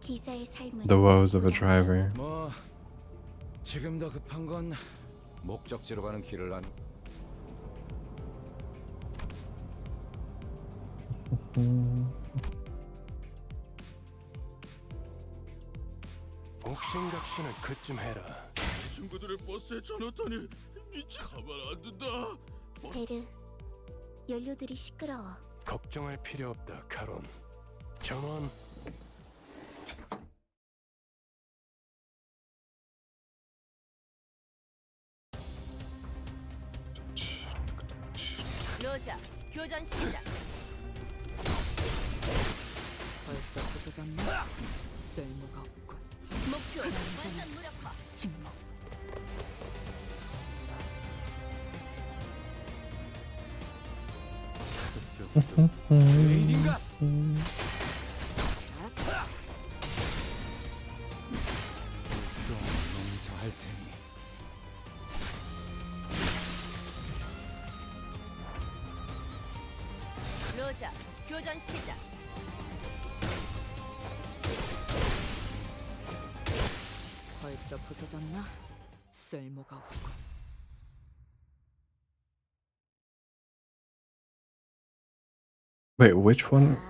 기사의 삶은 The woes of a driver. 뭐 지금 더 급한 건 목적지로 가는 길을 안. 옥신각신을 그쯤 해라. 친구들의 버스에 전화타니 이제 가만 안 둔다. 베르, 연료들이 시끄러워. 걱정할 필요 없다, 카론. 전원. 로자, 교전 시작. 벌써 부서졌나? 쓸모가 없군. 목표 완전 무력화. 침묵. 죄인인가? 용서할 테니. 로자, 교전 시작. 벌써 부서졌나? 쓸모가 없군. Wait, which one? 자,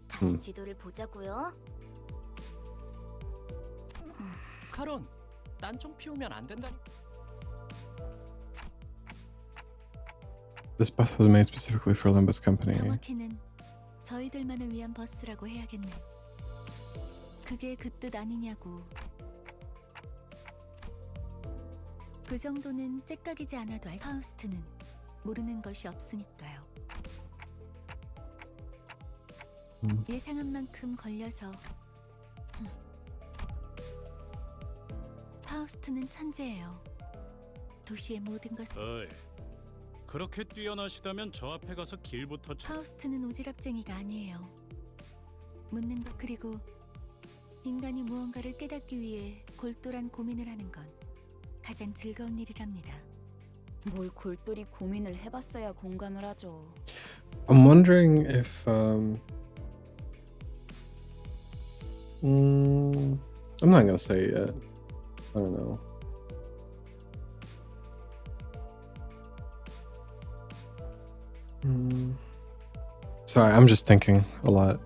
다시 지도를 보자고요. 카론, 딴청 피우면 안 된다. This bus was made specifically for Limbus Company. 정확히는 저희들만을 위한 버스라고 해야겠네. 그게 그 뜻 아니냐고. 그 정도는 째깍이지 않아도 파우스트는 모르는 것이 없으니까요. 예상한 만큼 걸려서 파우스트는 천재예요. 도시의 모든 것을 어이, 그렇게 뛰어나시다면 저 앞에 가서 길부터 파우스트는 오지랖쟁이가 아니에요. 묻는 것 그리고 인간이 무언가를 깨닫기 위해 골똘한 고민을 하는 건 가장 즐거운 일이랍니다. 뭘 골똘히 고민을 해봤어야 공감을 하죠. I'm wondering if I'm not gonna say it yet. I don't know. Sorry, I'm just thinking a lot.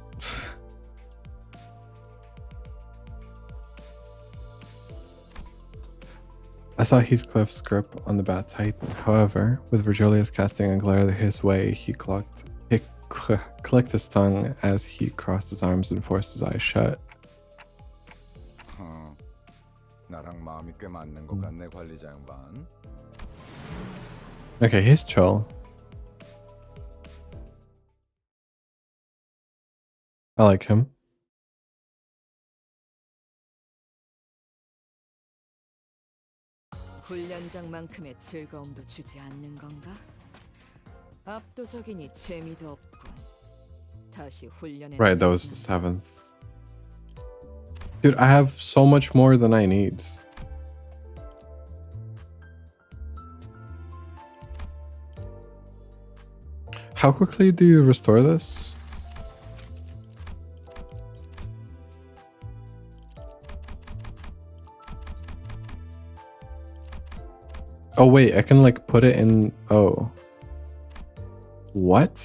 I saw Heathcliff's grip on the bat tighten. However, with Virgilius casting a glare his way, he clicked his tongue as he crossed his arms and forced his eyes shut. 나랑 마음이 꽤 맞는 것 같네, 관리자 양반. Okay, he's chill. I like him. 훈련장만큼의 즐거움도 주지 않는 건가? 압도적이니 재미도 없군. 다시 훈련에 Right, that was the 7th. Dude, I have so much more than I need. How quickly do you restore this? Oh wait, I can like put it in. Oh. What?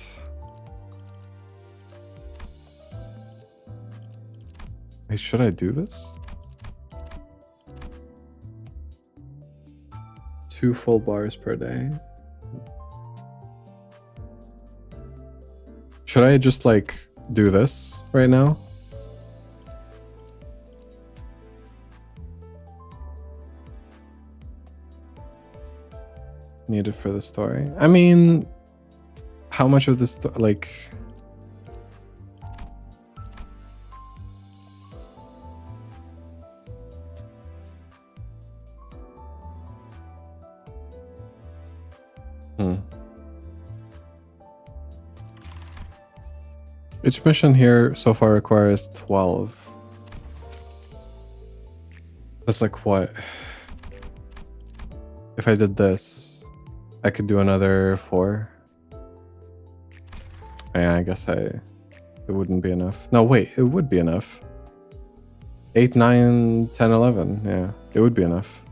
Wait, should I do this? 2 full bars per day. Should I just like do this right now? Needed for the story. I mean, how much of this like Each mission here so far requires 12. That's like what? If I did this, I could do another 4. Yeah, I guess it wouldn't be enough. No, wait, it would be enough. 8, 9, 10, 11. Yeah, it would be enough.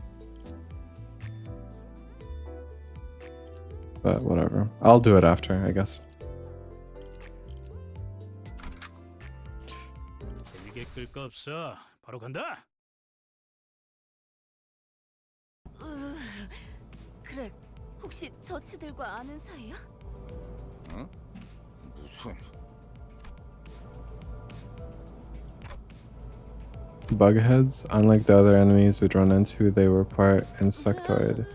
But whatever. I'll do it after, I guess. 길게 끌 거 없어. 바로 간다. 그래, 혹시 저치들과 아는 사이야? 응? 무슨? Bugheads, unlike the other enemies we'd run into, they were part insectoid.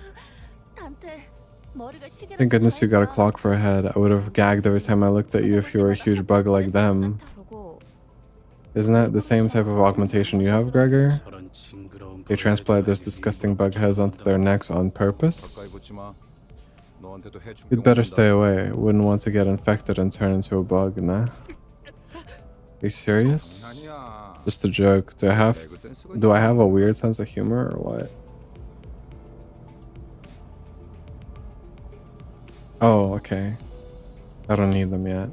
Thank goodness you got a clock for a head. I would have gagged every time I looked at you if you were a huge bug like them. Isn't that the same type of augmentation you have, Gregor? They transplanted those disgusting bug heads onto their necks on purpose? You'd better stay away. Wouldn't want to get infected and turn into a bug, nah? Are you serious? Just a joke. Do I have a weird sense of humor or what? Oh, okay. I don't need them yet.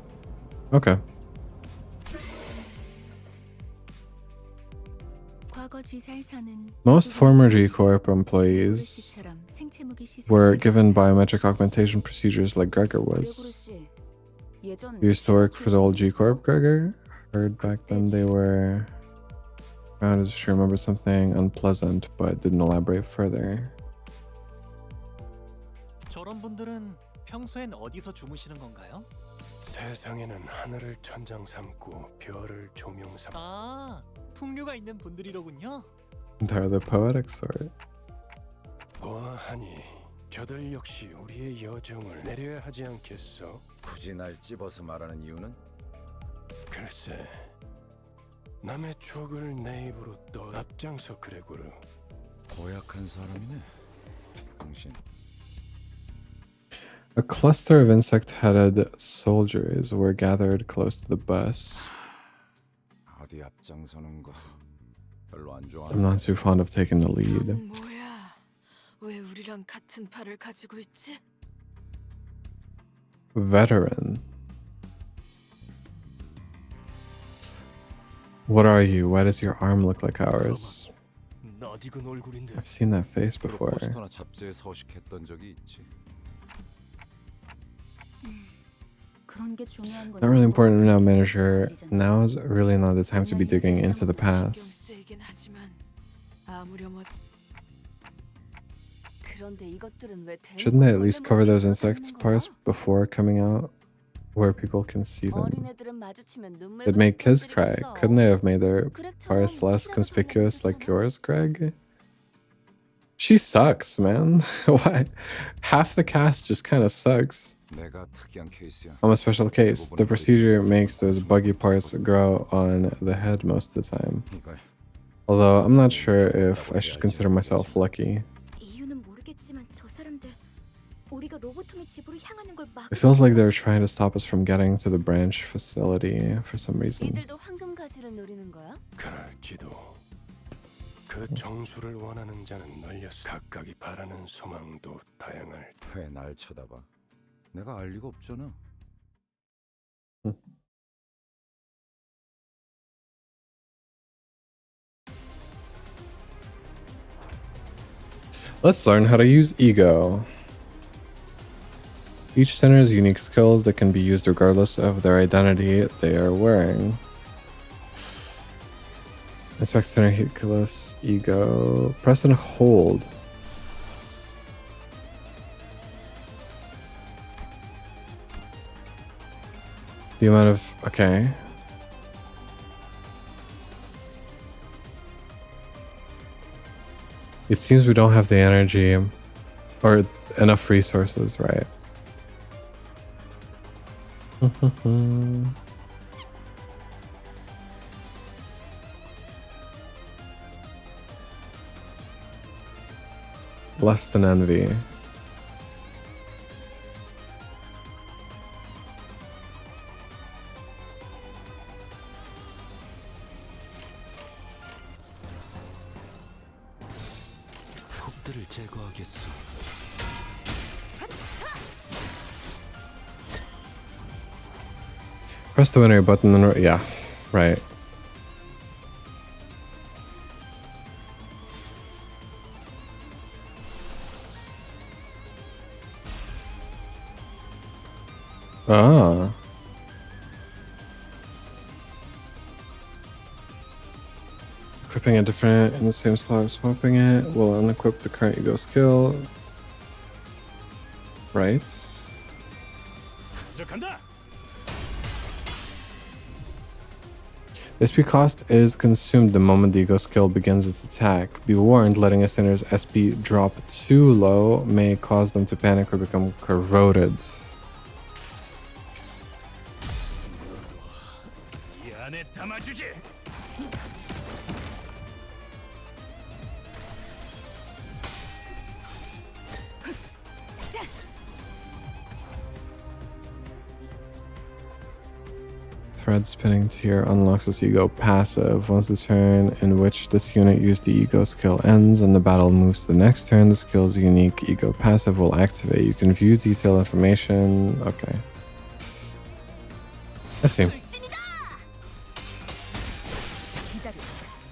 Okay. Most former G-Corp employees were given biometric augmentation procedures like Gregor was. You used to work for the old G-Corp, Gregor? Heard back then they were... I just remembered something unpleasant, but didn't elaborate further. 저런 분들은 평소엔 어디서 주무시는 건가요? 세상에는 하늘을 천장 삼고 별을 조명 삼. 아, 풍류가 있는 분들이로군요. They're the poetic sort. 보아하니 저들 역시 우리의 여정을 내려야 하지 않겠어? 굳이 날 찝어서 말하는 이유는? 글쎄, 남의 추억을 내 입으로 떠 앞장서 그레고르. 고약한 사람이네, 당신. A cluster of insect-headed soldiers were gathered close to the bus. 어디 앞장서는 거 별로 안 좋아. I'm not too fond of taking the lead. 뭐야? 왜 우리랑 같은 팔을 가지고 있지? Veteran. What are you? Why does your arm look like ours? 낯익은 얼굴인데. I've seen that face before. 포스터나 잡지에 서식했던 적이 있지. 그런 게 중요한 건 Not really 아닌 것 important now, 같아. manager. 아니잖아. Now's really not the time to be digging into the 신경 past. 쓰이긴 하지만 아무렴 그런데 이것들은 왜 Shouldn't they at least cover those insect parts before coming out where people can see them? 어린애들은 마주치면 눈물 It'd make kids 붓는 cry. 꼴들이겠어. Couldn't they have made their 그렉처럼 parts less 피라도 conspicuous 달라면 like 좋잖아. yours, Greg? She sucks, man. Why? Half the cast just kind of sucks. 내가 특이한 케이스야. I'm a special case. The procedure makes those buggy parts grow on the head most of the time. 이걸 Although I'm not sure if I should consider myself lucky. 이유는 모르겠지만 저 사람들 우리가 로보톰의 집으로 향하는 걸 막. It feels like they're trying to stop us from getting to the branch facility for some reason. 이들도 황금 가지를 노리는 거야? 그럴지도. 그 정수를 원하는 자는 널렸어. 각각이 바라는 소망도 다양할. 왜 날 쳐다봐? 내가 알 리가 없잖아. Let's learn how to use ego. Each center has unique skills that can be used regardless of their identity they are wearing. Inspect center Hercules ego. Press and hold. The amount of okay. It seems we don't have the energy or enough resources, right? Less than envy. 폭들을 제거하겠소. Press the winner button and yeah, right. Ah. Equipping a different in the same slot, swapping it will unequip the current ego skill. Right. 이제 간다. SP cost is consumed the moment the ego skill begins its attack. Be warned, letting a sinner's SP drop too low may cause them to panic or become corroded. 이 안에 담아주지. Thread spinning tier unlocks this ego passive. Once the turn in which this unit used the ego skill ends and the battle moves to the next turn, the skill's unique ego passive will activate. You can view detailed information. Okay. I see. 기다려.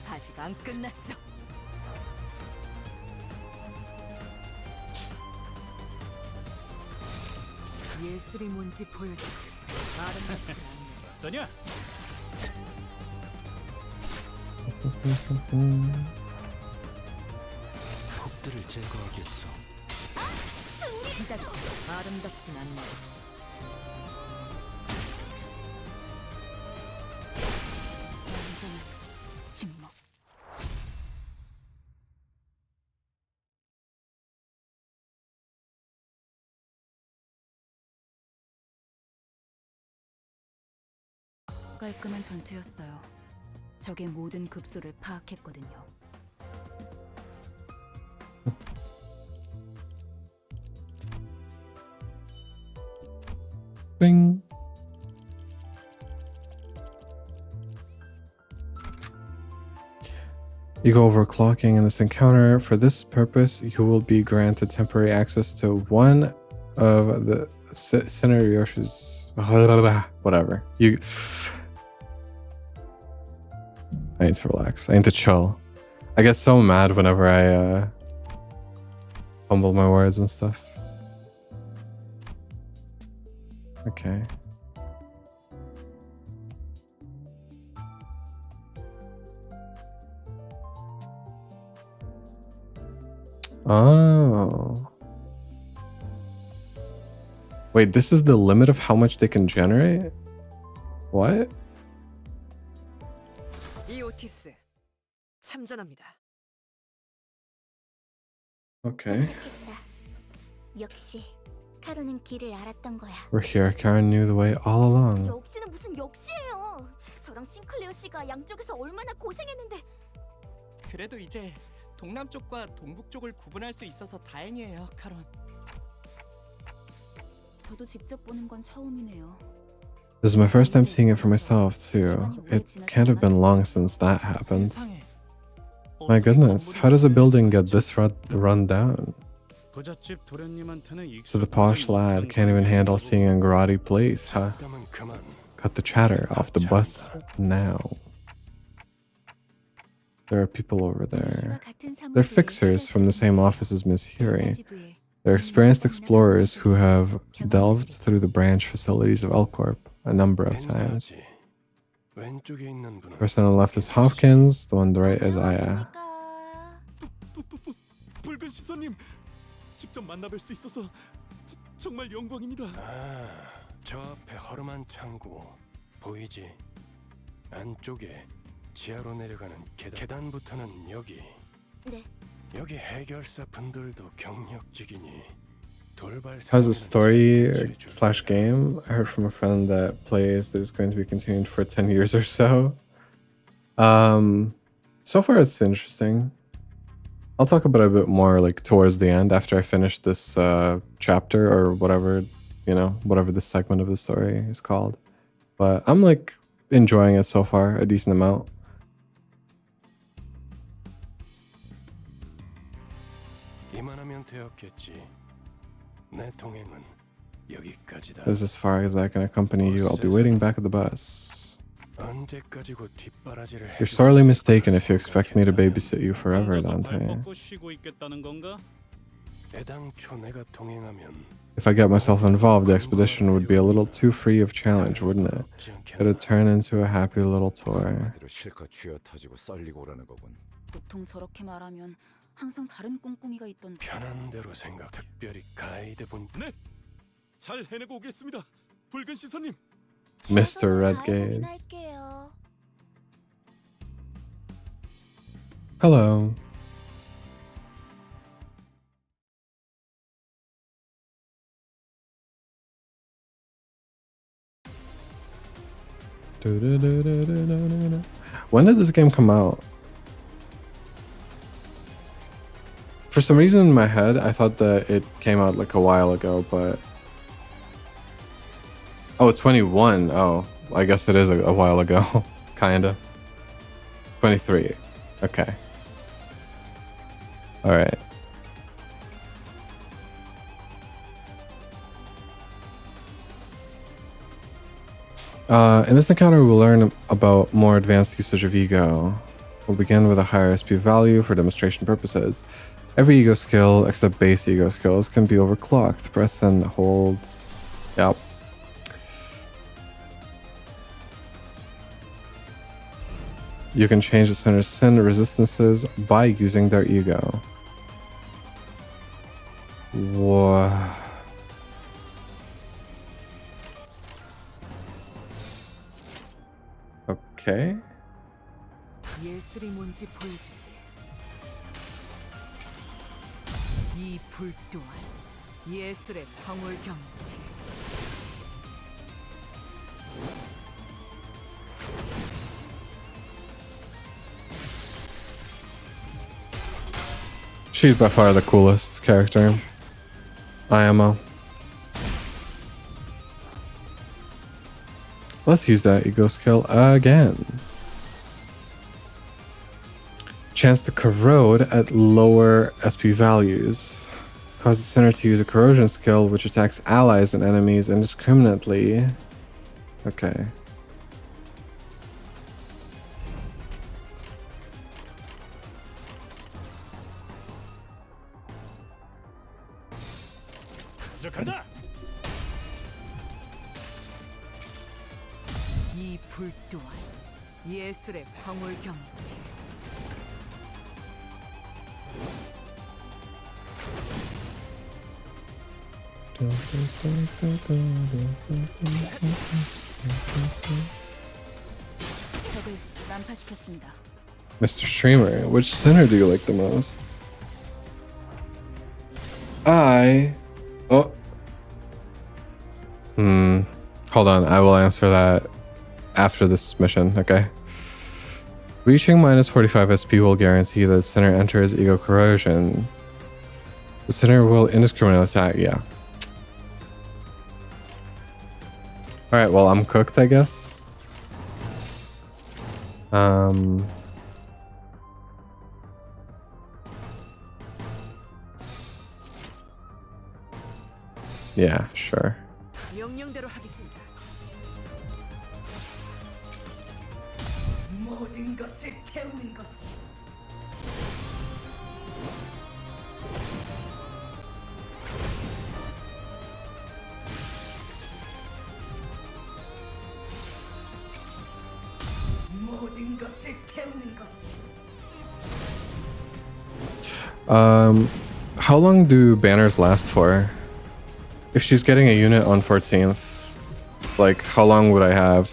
아직 안 끝났어. 예술이 뭔지 보여주지. 아름답지 않네. 어떠냐? 폭들을 제거하겠소. 기다려. 아름답진 않네. 완전 침묵. 깔끔한 전투였어요. 적의 모든 급소를 파악했거든요. Bing. You go overclocking in this encounter. For this purpose, you will be granted temporary access to one of the Senator Yoshi's whatever. I need to relax. I need to chill. I get so mad whenever I fumble my words and stuff. Okay. Oh. Wait, this is the limit of how much they can generate? What? 이오티스 참전합니다. Okay. 좋겠다. 역시 카로는 길을 알았던 거야. We're here. Karen knew the way all along. 역시는 무슨 역시예요. 저랑 싱클레어 씨가 양쪽에서 얼마나 고생했는데. 그래도 이제 동남쪽과 동북쪽을 구분할 수 있어서 다행이에요, 카론. 저도 직접 보는 건 처음이네요. This is my first time seeing it for myself, too. It can't have been long since that happened. My goodness, how does a building get this run down? So the posh lad can't even handle seeing a grotty place, huh? Cut the chatter off the bus now. There are people over there. They're fixers from the same office as Miss Hiri. They're experienced explorers who have delved through the branch facilities of L-Corp a number of times. The person on the left is Hopkins, the one on the right is Aya. 붉은 시선님, 직접 만나뵐 수 있어서 정말 영광입니다. 저 앞에 허름한 창고 보이지? 안쪽에 지하로 내려가는 계단부터는 여기. 네. 여기 해결사 분들도 경력직이니 돌발. How's the story / game? I heard from a friend that plays that it's going to be continued for 10 years or so. So far it's interesting. I'll talk about it a bit more like towards the end after I finish this chapter or whatever, you know, whatever this segment of the story is called. But I'm like enjoying it so far, a decent amount. 이만하면 되었겠지. 내 동행은 여기까지다. This is as far as I can accompany you. I'll be waiting back at the bus. 언제까지 곧 뒷바라지를 You're sorely mistaken if you expect me to babysit you forever, Dante. 애당초 내가 동행하면 If I get myself involved, the expedition would be a little too free of challenge, wouldn't it? It'd turn into a happy little tour. 실컷 쥐어 터지고 썰리고 오라는 거군. 보통 저렇게 말하면 항상 다른 꿍꿍이가 있던. 편한 대로 생각. 특별히 가이드 분. 네, 잘 해내고 오겠습니다. 붉은 시선님. Mr. Red Gaze. Hello. When did this game come out? For some reason in my head, I thought that it came out like a while ago, but... Oh, 21. Oh, I guess it is a while ago. Kinda. 23. Okay. Alright. In this encounter, we'll learn about more advanced usage of ego. We'll begin with a higher SP value for demonstration purposes. Every ego skill, except base ego skills, can be overclocked. Press and hold. Yep. You can change the center's sin resistances by using their ego. Wow. Okay. 예술이 뭔지 보여주지. 이 불 또한 예술의 방울 경치. She's by far the coolest character. Ayama. Let's use that ego skill again. Chance to corrode at lower SP values. Cause the center to use a corrosion skill which attacks allies and enemies indiscriminately. Okay. 이 불 또한 예술의 황홀경이지. 적을 난파시켰습니다. Mr. Streamer, which center do you like the most? Oh. Hold on, I will answer that after this mission, okay? Reaching minus 45 SP will guarantee that the center enters ego corrosion. The center will indiscriminately attack, yeah. Alright, well, I'm cooked, I guess. Yeah, sure. 명령대로 하겠습니다. 모든 것을 태우는 것. 모든 것을 태우는 것. How long do banners last for? If she's getting a unit on 14th, like how long would I have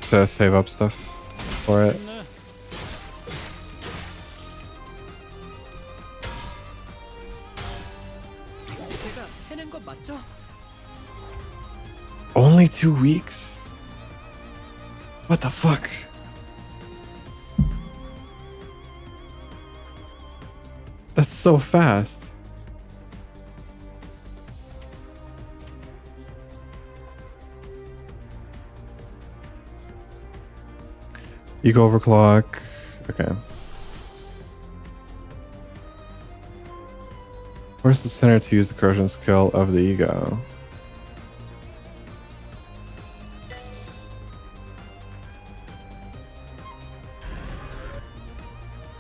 to save up stuff for it? 제가 해낸 거 맞죠? Only 2 weeks? What the fuck? That's so fast. Ego overclock. Okay. Where's the center to use the corrosion skill of the ego?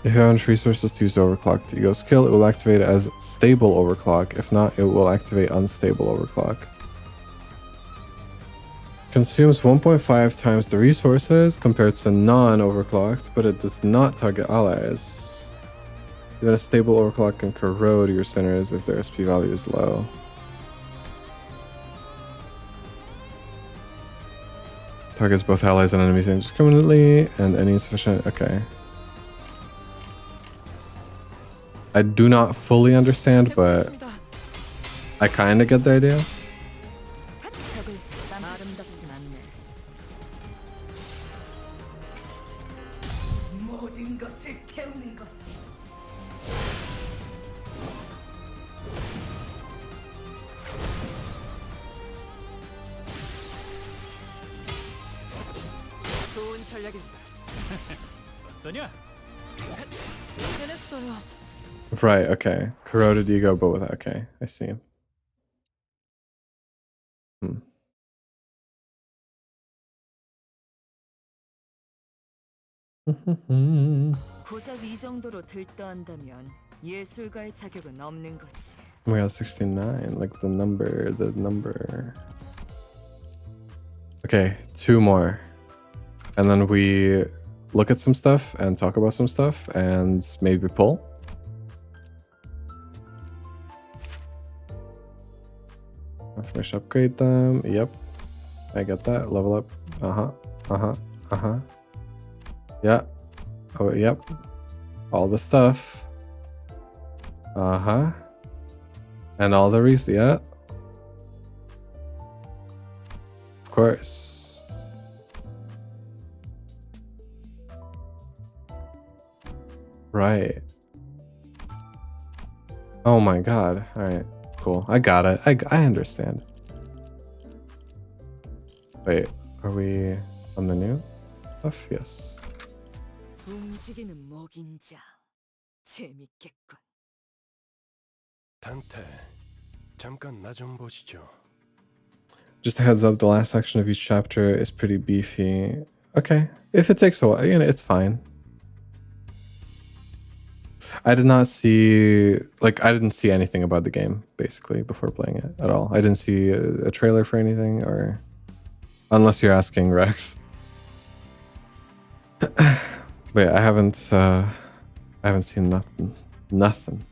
If you have enough resources to use the overclock the ego skill, it will activate as stable overclock. If not, it will activate unstable overclock. Consumes 1.5 times the resources compared to non-overclocked, but it does not target allies. Even a stable overclock can corrode your centers if their SP value is low. Targets both allies and enemies indiscriminately, and any insufficient... Okay. I do not fully understand, but I kind of get the idea. 아름답진 않네. 모든 것을 태우는 것. 좋은 전략입니다. 어떠냐? 해냈어요. Right, okay. Corroded ego, but with... Okay, I see. 고작 이 정도로 들떠한다면 예술가의 자격은 없는 거지. Oh my god, 69. Like the number. Okay, 2 more. And then we look at some stuff and talk about some stuff and maybe pull. Information upgrade them. Yep. I get that. Level up. Yeah. Oh, yep. All the stuff. And all the reasons. Yeah. Of course. Right. Oh my god. All right. Cool. I got it. I understand. Wait. Are we on the new stuff? Yes. 움직이는 먹인자. 재밌겠군. 단테, 잠깐 나 좀 보시죠. Just a heads up, the last section of each chapter is pretty beefy. Okay, if it takes a while, you know, it's fine. I did not see, like, I didn't see anything about the game, basically, before playing it at all. I didn't see a trailer for anything, or... Unless you're asking, Rex. But yeah, I haven't seen nothing.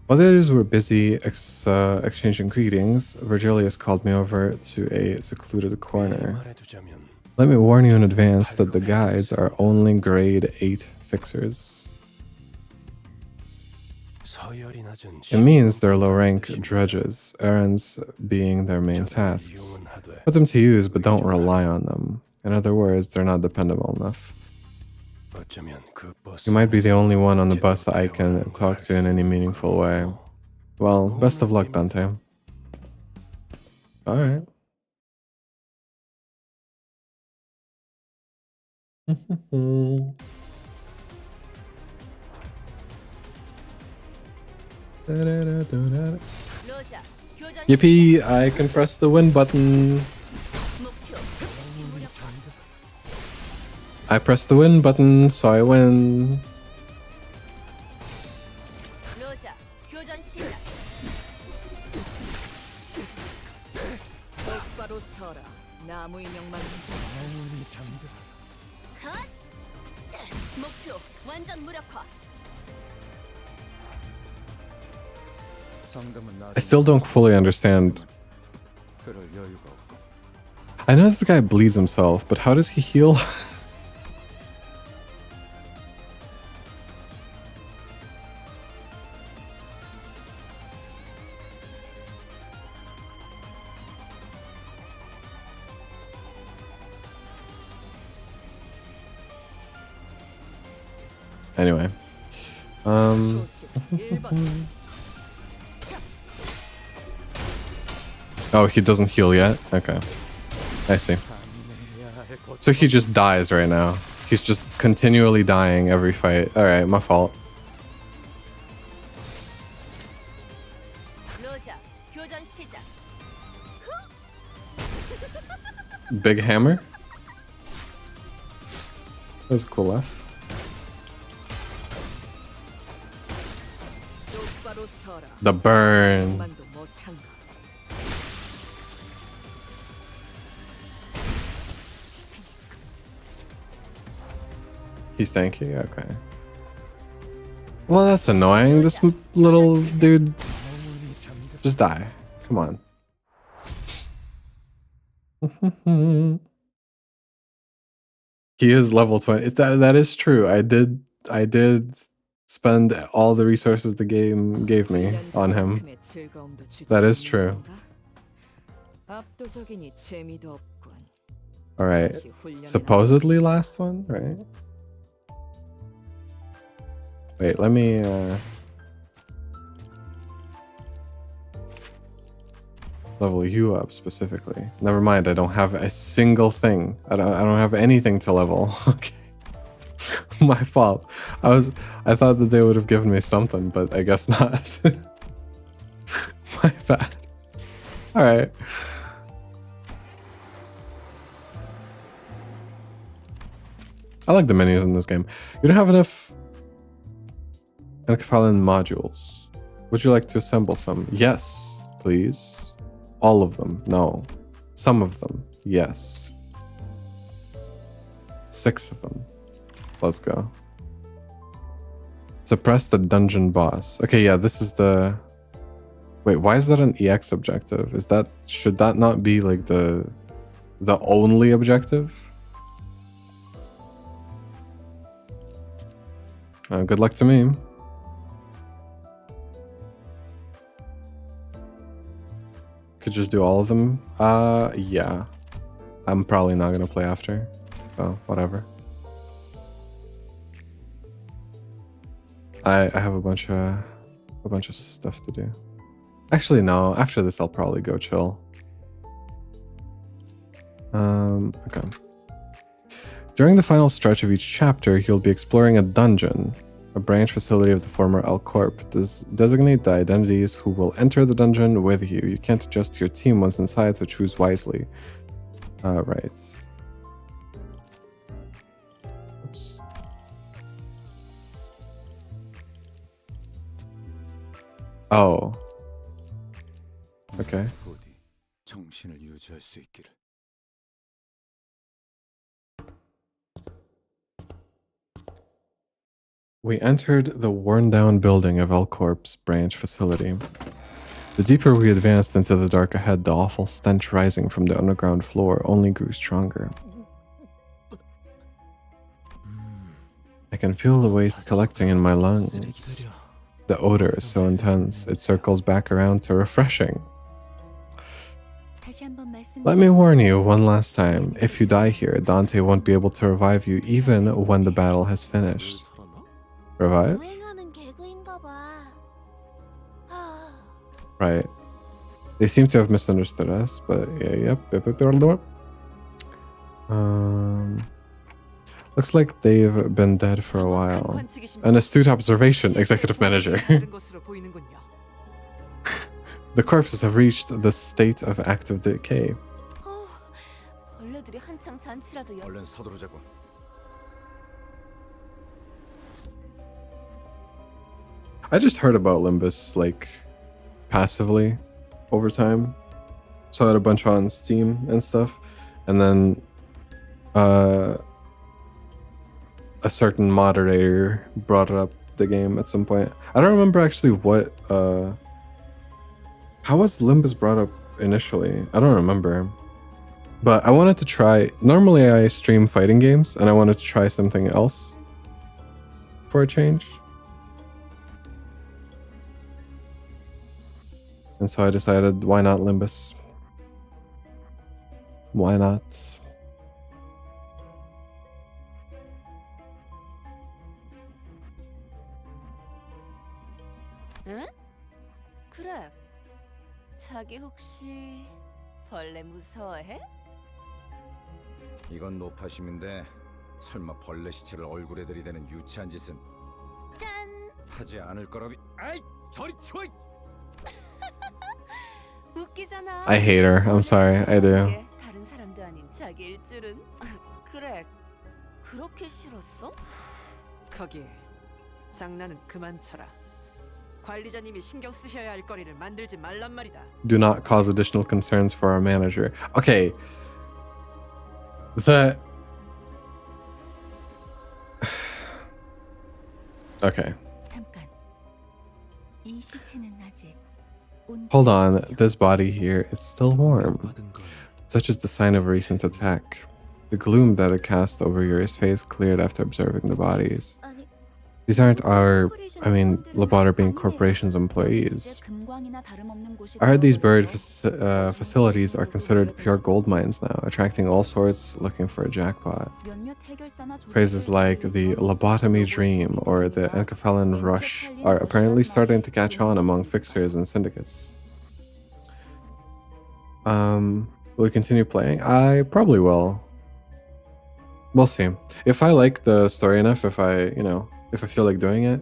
While the others were busy exchanging greetings, Virgilius called me over to a secluded corner. Let me warn you in advance that the guides are only grade 8 fixers. It means they're low-rank drudges, errands being their main tasks. Put them to use, but don't rely on them. In other words, they're not dependable enough. You might be the only one on the bus I can talk to in any meaningful way. Well, best of luck, Dante. Alright. Yippee! I can press the win button. I pressed the win button, so I win. I still don't fully understand. I know this guy bleeds himself, but how does he heal? Anyway. Oh, he doesn't heal yet? Okay. I see. So he just dies right now. He's just continually dying every fight. Alright, my fault. Big hammer? That was cool laugh. The burn. He's tanky? Okay. Well, that's annoying. This little dude... Just die. Come on. He is level 20. That is true. I did spend all the resources the game gave me on him. That is true. Alright. Supposedly last one, right? Wait, let me level you up specifically. Never mind, I don't have a single thing. I don't have anything to level. Okay. My fault. I thought that they would have given me something, but I guess not. My bad. Alright. I like the menus in this game. You don't have enough Encephalon modules. Would you like to assemble some? Yes, please. All of them. No. Some of them. Yes. 6 of them. Let's go. Suppress the dungeon boss. Okay, yeah, this is the... Wait, why is that an EX objective? Is that... Should that not be like the only objective? Good luck to me. Could just do all of them? Yeah. I'm probably not gonna play after. So, whatever. I have a bunch of stuff to do. Actually, no. After this, I'll probably go chill. Okay. During the final stretch of each chapter, you'll be exploring a dungeon, a branch facility of the former L Corp. Designate the identities who will enter the dungeon with you. You can't adjust your team once inside, so choose wisely. Right. Oops. Oh. Okay. 부디 정신을 유지할 수 있기를. We entered the worn-down building of L Corp's branch facility. The deeper we advanced into the dark ahead, the awful stench rising from the underground floor only grew stronger. I can feel the waste collecting in my lungs. The odor is so intense, it circles back around to refreshing. Let me warn you one last time. If you die here, Dante won't be able to revive you even when the battle has finished. Revive? Right. They seem to have misunderstood us, but yeah, yep. Looks like they've been dead for a while. An astute observation, executive manager. The corpses have reached the state of active decay. 얼른 서두르자고. I just heard about Limbus, like, passively over time. Saw it a bunch on Steam and stuff. And then a certain moderator brought up the game at some point. I don't remember actually what... how was Limbus brought up initially? I don't remember. But I wanted to try... Normally I stream fighting games, and I wanted to try something else for a change. And so I decided, why not Limbus? Why not? 응? 그래. 자기 혹시 벌레 무서워해? 이건 노파심인데 설마 벌레 시체를 얼굴에 들이대는 유치한 짓은 짠! 하지 않을 거라비. 아이, 저리 치워! 웃기잖아. I hate her. I'm sorry. I do. 다른 사람도 아닌 자기일 줄은. 그래. 그렇게 싫었어? 거기 장난은 그만 쳐라. 관리자님이 신경 쓰셔야 할 거리를 만들지 말란 말이다. Do not cause additional concerns for our manager. Okay. Okay. 잠깐. 이 시체는 아직 Hold on. This body here is still warm. Such is the sign of a recent attack. The gloom that it cast over your face cleared after observing the bodies. These aren't our, Lobotter being corporation's employees. I heard these buried facilities are considered pure gold mines now, attracting all sorts looking for a jackpot. Phrases like the lobotomy dream or the encephalon rush are apparently starting to catch on among fixers and syndicates. Will we continue playing? I probably will. We'll see. If I like the story enough, if I feel like doing it,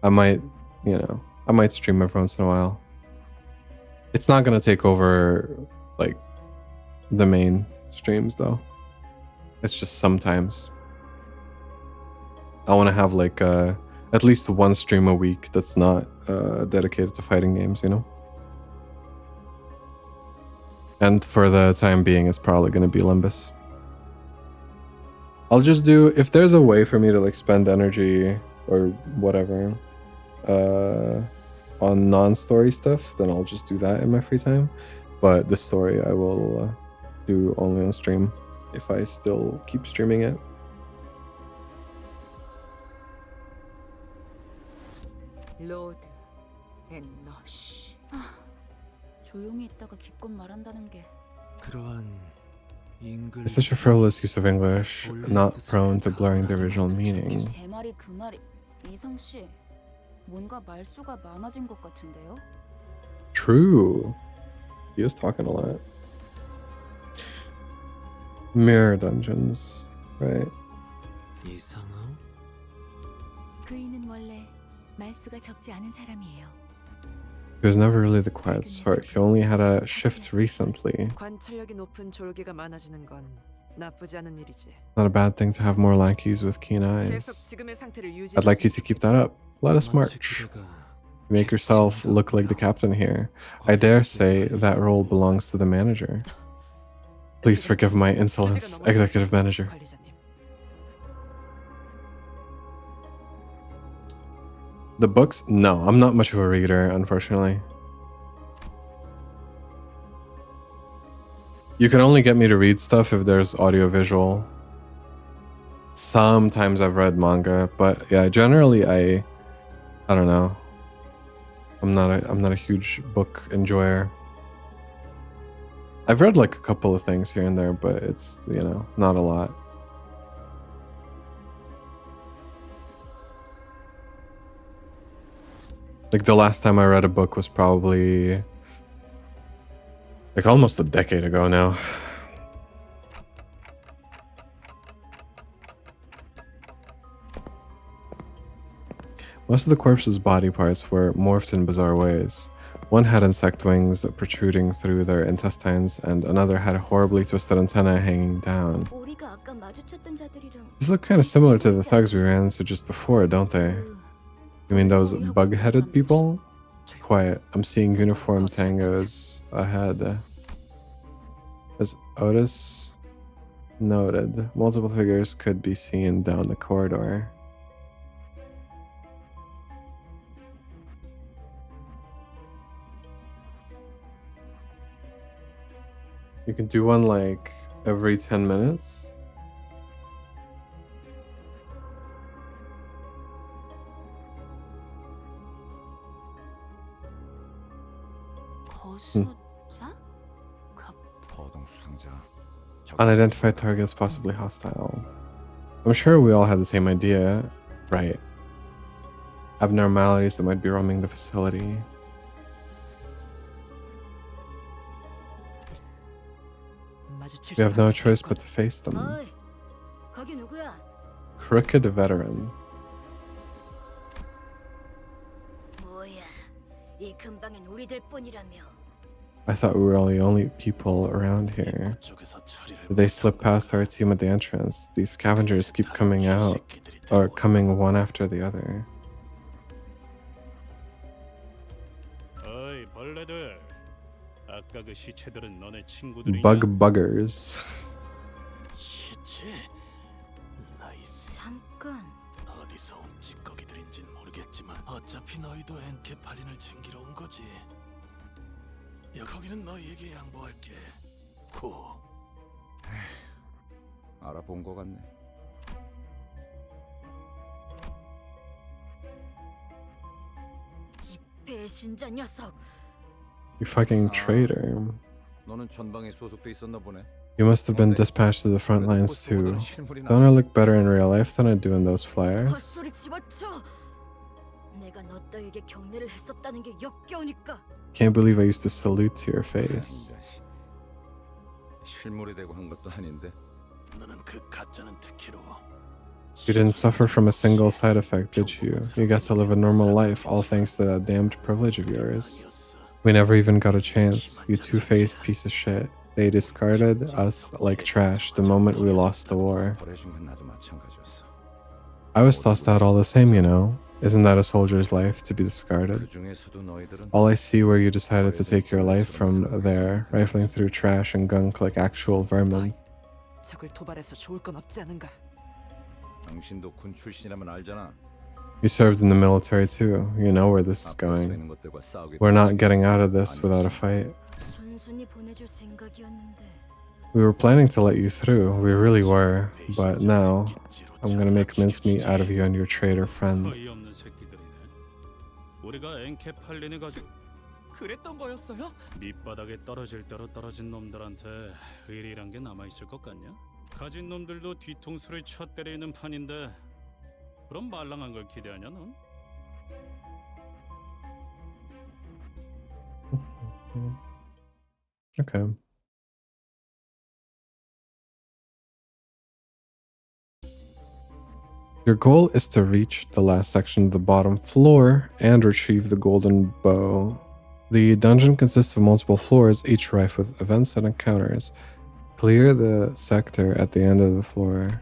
I might stream every once in a while. It's not gonna take over, like, the main streams, though. It's just sometimes. I want to have, like, at least one stream a week that's not dedicated to fighting games, you know? And for the time being, it's probably gonna be Limbus. I'll just do, if there's a way for me to, like, spend energy or whatever on non-story stuff, then I'll just do that in my free time. But the story I will do only on stream if I still keep streaming it. 로드 앤 러쉬. 조용히 있다가 기껏 말한다는 게. 그러한 It's such a frivolous use of English, not prone to blurring the original meaning. 제 말이 그 말이. 이성 씨, 뭔가 말수가 많아진 것 같은데요? True. He is talking a lot. Mirror dungeons, right? 이상함? 그이는 원래 말수가 적지 않은 사람이에요. He was never really the quiet sort. He only had a shift recently. 관찰력이 높은 졸개가 많아지는 건 나쁘지 않은 일이지. Not a bad thing to have more lackeys with keen 계속 eyes. 지금의 상태를 I'd like you 유지해. to keep that up. Let us march. Make yourself look like the captain here. I dare say that role belongs to the manager. Please forgive my insolence, executive manager. 관리자님. The books? No, I'm not much of a reader, unfortunately. You can only get me to read stuff if there's audio-visual. Sometimes I've read manga, but yeah, generally I don't know. I'm not a huge book enjoyer. I've read like a couple of things here and there, but it's, you know, not a lot. Like the last time I read a book was probably like almost a decade ago now. Most of the corpse's body parts were morphed in bizarre ways. One had insect wings protruding through their intestines, and another had horribly twisted antennae hanging down. 우리가 아까 마주쳤던 자들이랑 These look kind of similar to the thugs we ran into just before, don't they? You mean those bug-headed people? Quiet, I'm seeing uniform tangos ahead. As Otis noted, multiple figures could be seen down the corridor. You can do one like every 10 minutes. 거수자? 거동 수상자. Unidentified targets, possibly hostile. I'm sure we all had the same idea, right? Abnormalities that might be roaming the facility. We have no choice but to face them. 어이, 거기 누구야? Crooked veteran. 뭐야, 이 근방엔 우리들 뿐이라며. I thought we were the only people around here. Did they slip past our team at the entrance? These scavengers keep coming out, or coming one after the other. 어이 벌레들. 아까 그 시체들은 너네 친구들이냐? Bug buggers. 시체? 나이스. 잠깐. 어디서 온 찌꺼기들인진 모르겠지만 어차피 너희도 엔케팔린을 챙기러 온 거지. 야 거기는 너희에게 양보할게. 고. 알아본 거 같네. 이 배신자 녀석. You fucking traitor. 너는 전방에 소속돼 있었나 보네. You must have been dispatched to the front lines too. Don't I look better in real life than I do in those flyers? 헛소리 집어쳐. 내가 너 따위에게 경례를 했었다는 게 역겨우니까. Can't believe I used to salute to your face. 실물이 되고 한 것도 아닌데. 너는 그 가짜는 특혜로. You didn't suffer from a single side effect, did you? You got to live a normal life, all thanks to that damned privilege of yours. We never even got a chance, you two-faced piece of shit. They discarded us like trash the moment we lost the war. 버려준 건 나도 마찬가지였어. I was tossed out all the same, you know. Isn't that a soldier's life, to be discarded? 그 중에서도 너희들은 All I see where you decided to take your life from there, rifling through trash and gunk like actual vermin. 적을 도발해서 좋을 건 없지 않은가? 당신도 군 출신이라면 알잖아. You served in the military too. You know where this is 앞으로 서 going. 있는 것들과 싸우게 We're not 되지. getting out of this without a fight. 순순히 보내줄 생각이었는데. We were planning to let you through. We really were. But now, I'm gonna make mincemeat out of you and your traitor friend. 어이없는 새끼들이네. 우리가 엔케팔린을 가지고 그랬던 거였어요? 밑바닥에 떨어질 대로 떨어진 놈들한테 의리란 게 남아 있을 것 같냐? 가진 놈들도 뒤통수를 쳐 때리는 판인데 그럼 말랑한 걸 기대하냐 넌? Okay. Your goal is to reach the last section of the bottom floor and retrieve the golden bow. The dungeon consists of multiple floors, each rife with events and encounters. Clear the sector at the end of the floor.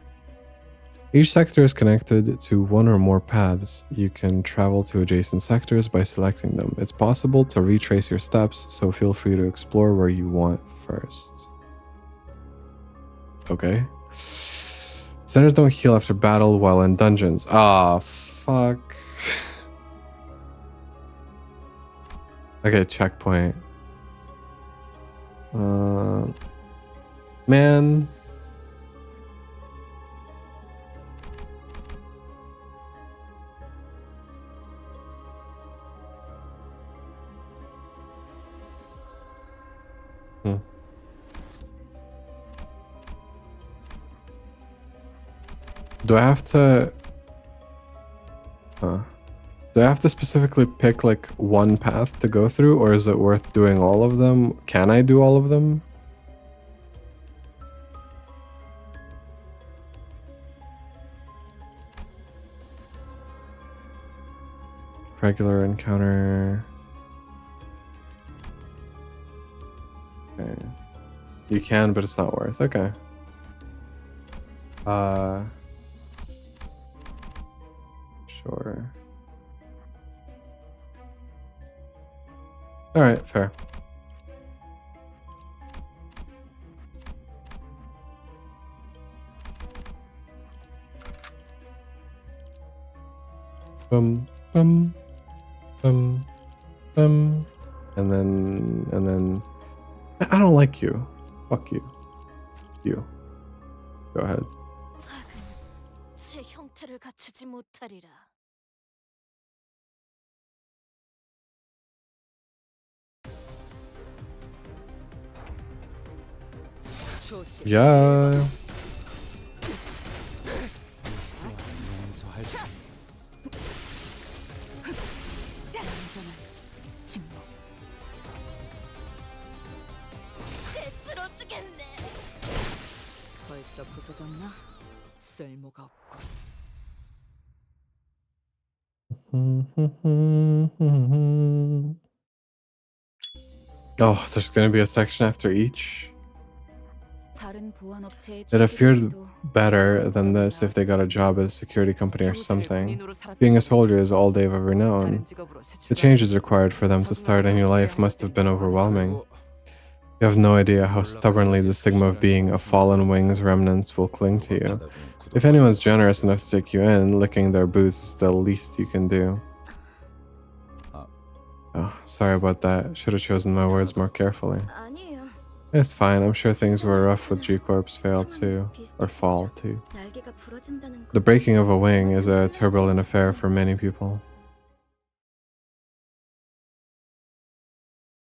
Each sector is connected to one or more paths. You can travel to adjacent sectors by selecting them. It's possible to retrace your steps, so feel free to explore where you want first. Okay. Sinners don't heal after battle while in dungeons. Ah, fuck. Okay, checkpoint. Man. Do I have to... Do I have to specifically pick like one path to go through, or is it worth doing all of them? Can I do all of them? Regular encounter. Okay. You can, but it's not worth. Okay. Sure. All right, fair. Bum, bum, bum, bum, and then I don't like you. Fuck you. You. Go ahead. 제 형태를 갖추지 못하리라. Yeah. 들어주겠네. 벌써 부서졌나? 쓸모가 없고. Oh, there's gonna be a section after each. 다른 보안 업체의 It appeared 주주들도 better than this if they got a job at a security company or something. Being a soldier is all they've ever known. The changes required for them to start a new life must have been overwhelming. You have no idea how stubbornly the stigma of being a fallen wing's remnants will cling to you. If anyone's generous enough to take you in, licking their boots is the least you can do. Oh, sorry about that. Should have chosen my words more carefully. 아니에요. It's fine. I'm sure things were rough with G-Corp's fail too. Or fall too. 날개가 부러진다는 거. The breaking of a wing is a turbulent affair for many people.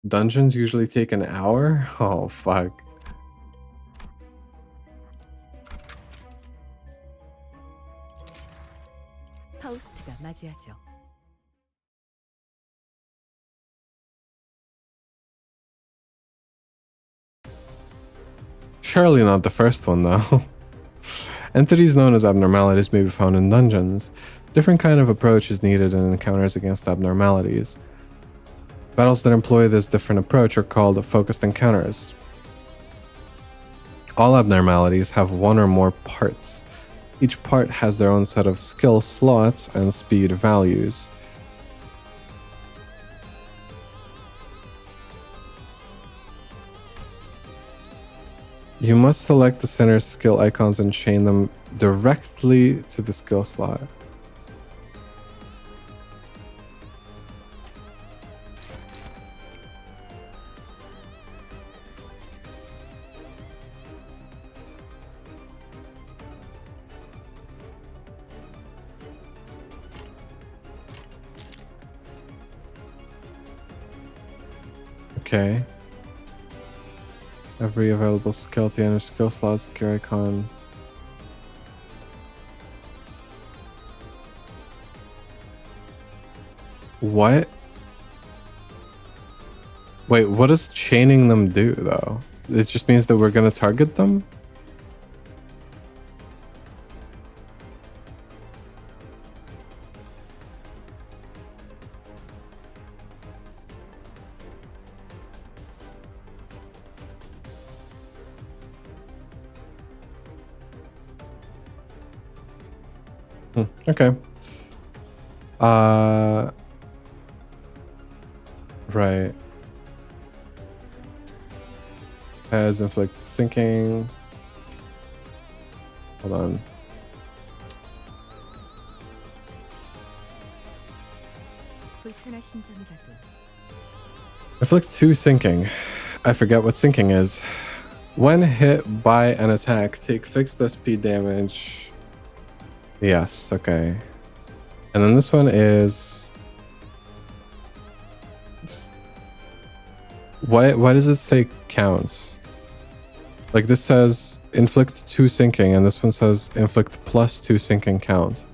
Dungeons usually take an hour? Oh, fuck. 파우스트가 맞이하죠. Surely not the first one, though. Entities known as abnormalities may be found in dungeons. Different kind of approach is needed in encounters against abnormalities. Battles that employ this different approach are called focused encounters. All abnormalities have one or more parts. Each part has their own set of skill slots and speed values. You must select the center's skill icons and chain them directly to the skill slot. Okay. Every available skill to enter skill slots, skill icon. What? Wait, what does chaining them do though? It just means that we're gonna target them? Okay. Right. Has inflict sinking. Hold on. Inflict 2 sinking. I forget what sinking is. When hit by an attack, take fixed SP damage. Yes, okay. And then this one is... Why does it say counts? Like this says inflict 2 sinking, and this one says inflict plus 2 sinking count.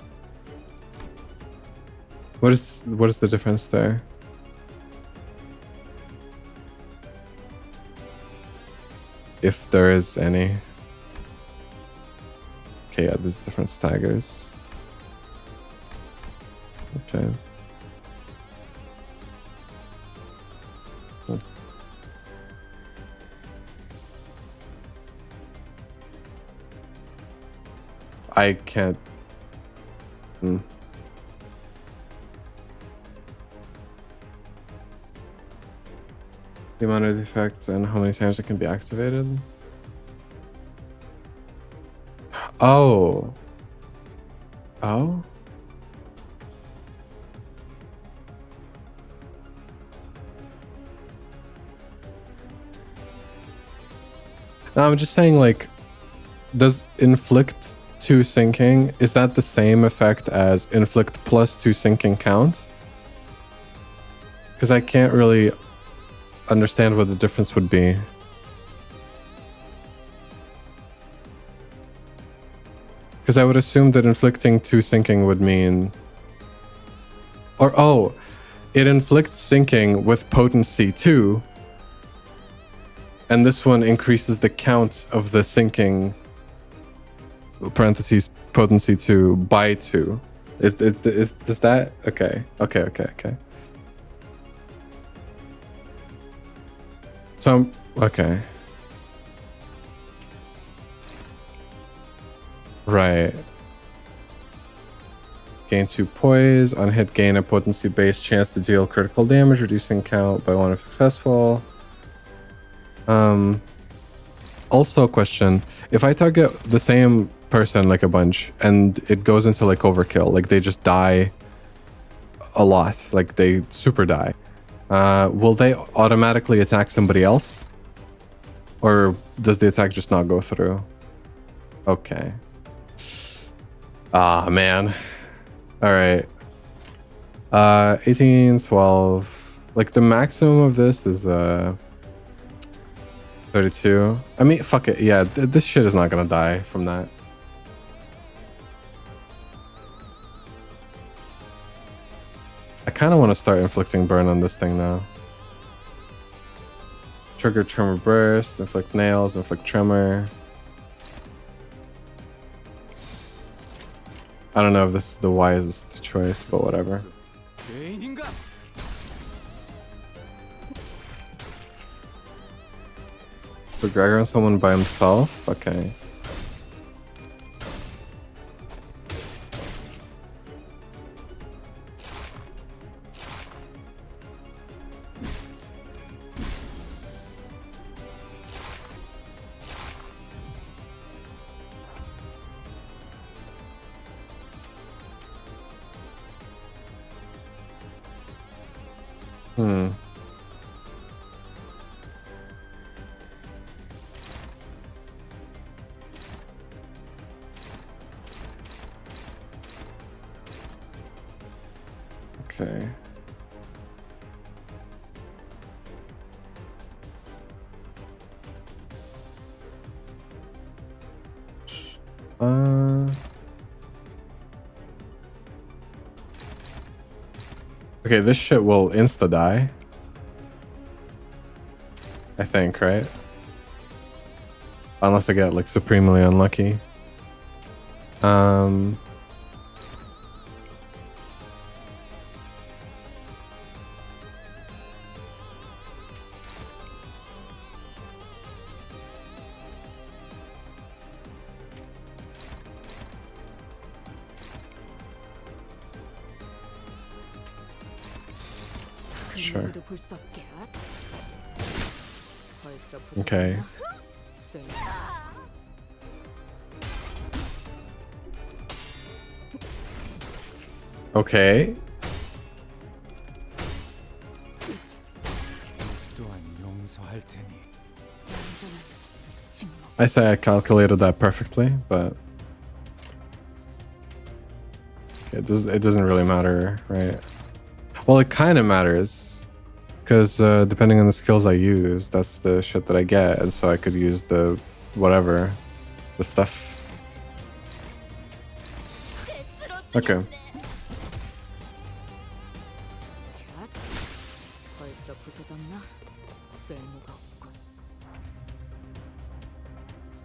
What is the difference there? If there is any. Okay, yeah, there's different staggers. Okay. I can't. The amount of the effects and how many times it can be activated. Oh. Oh? No, I'm just saying, like, does inflict 2 sinking, is that the same effect as inflict plus 2 sinking count? Because I can't really understand what the difference would be. Because I would assume that inflicting 2 sinking would mean... Or, oh, it inflicts sinking with potency 2. And this one increases the count of the sinking, parentheses, potency 2 by 2. Does that... Okay. So I'm... Okay. Right. Gain 2 poise. On hit, gain a potency based chance to deal critical damage, reducing count by 1 if successful. Also a question. If I target the same person like a bunch and it goes into like overkill, like they just die a lot, like they super die, will they automatically attack somebody else? Or does the attack just not go through? Okay. Ah, man. All right. 18, 12. Like the maximum of this is 32. I mean, fuck it. Yeah, this shit is not gonna die from that. I kind of want to start inflicting burn on this thing now. Trigger tremor burst, inflict nails, inflict tremor. I don't know if this is the wisest choice, but whatever. Put Gregor on someone by himself? Okay. Okay. Okay, this shit will insta-die. I think, right? Unless I get, like, supremely unlucky. Sure. 누구도 볼 수 없게. 벌써 Okay. 부서졌나? Okay. 또한 용서할 테니. I say I calculated that perfectly, but it doesn't really matter, right? Well, it kind of matters because depending on the skills I use, that's the shit that I get, and so I could use the whatever, the stuff. Okay. 벌써 부서졌나? 쓸모가 없군.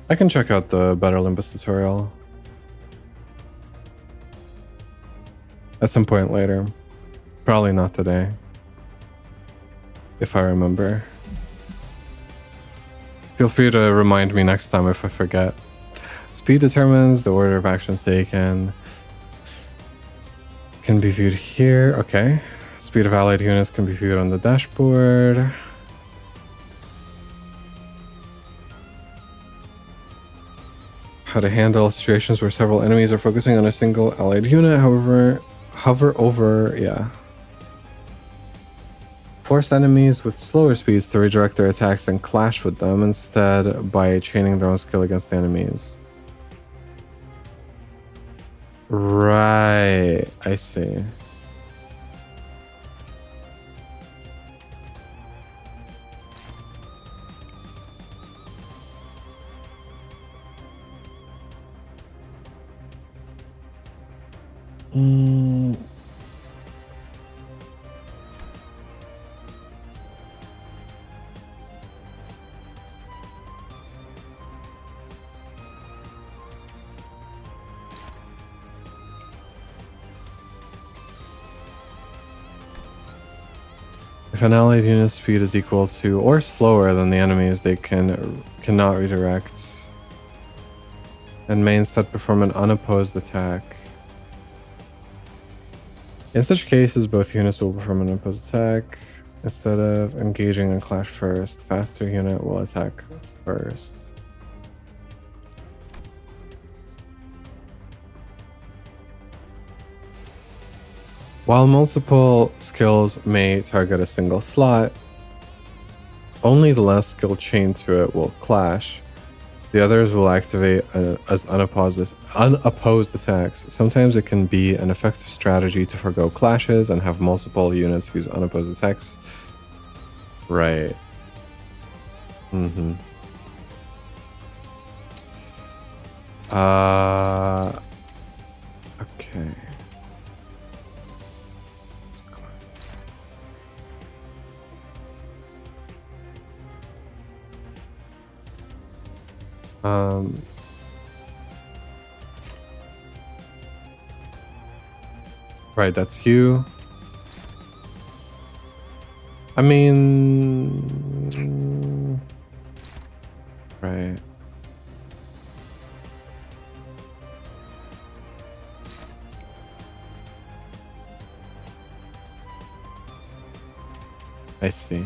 I can check out the better Limbus tutorial at some point later. Probably not today, if I remember. Feel free to remind me next time if I forget. Speed determines the order of actions taken. Can be viewed here. Okay. Speed of allied units can be viewed on the dashboard. How to handle situations where several enemies are focusing on a single allied unit. However, hover over, yeah. Force enemies with slower speeds to redirect their attacks and clash with them instead by chaining their own skill against the enemies. Right, I see. If an allied unit's speed is equal to or slower than the enemy's, they cannot redirect and may instead perform an unopposed attack. In such cases, both units will perform an unopposed attack. Instead of engaging in clash first, faster unit will attack first. While multiple skills may target a single slot, only the last skill chained to it will clash. The others will activate as unopposed attacks. Sometimes it can be an effective strategy to forego clashes and have multiple units use unopposed attacks. Right. Okay. Right, that's you. I mean, right. I see.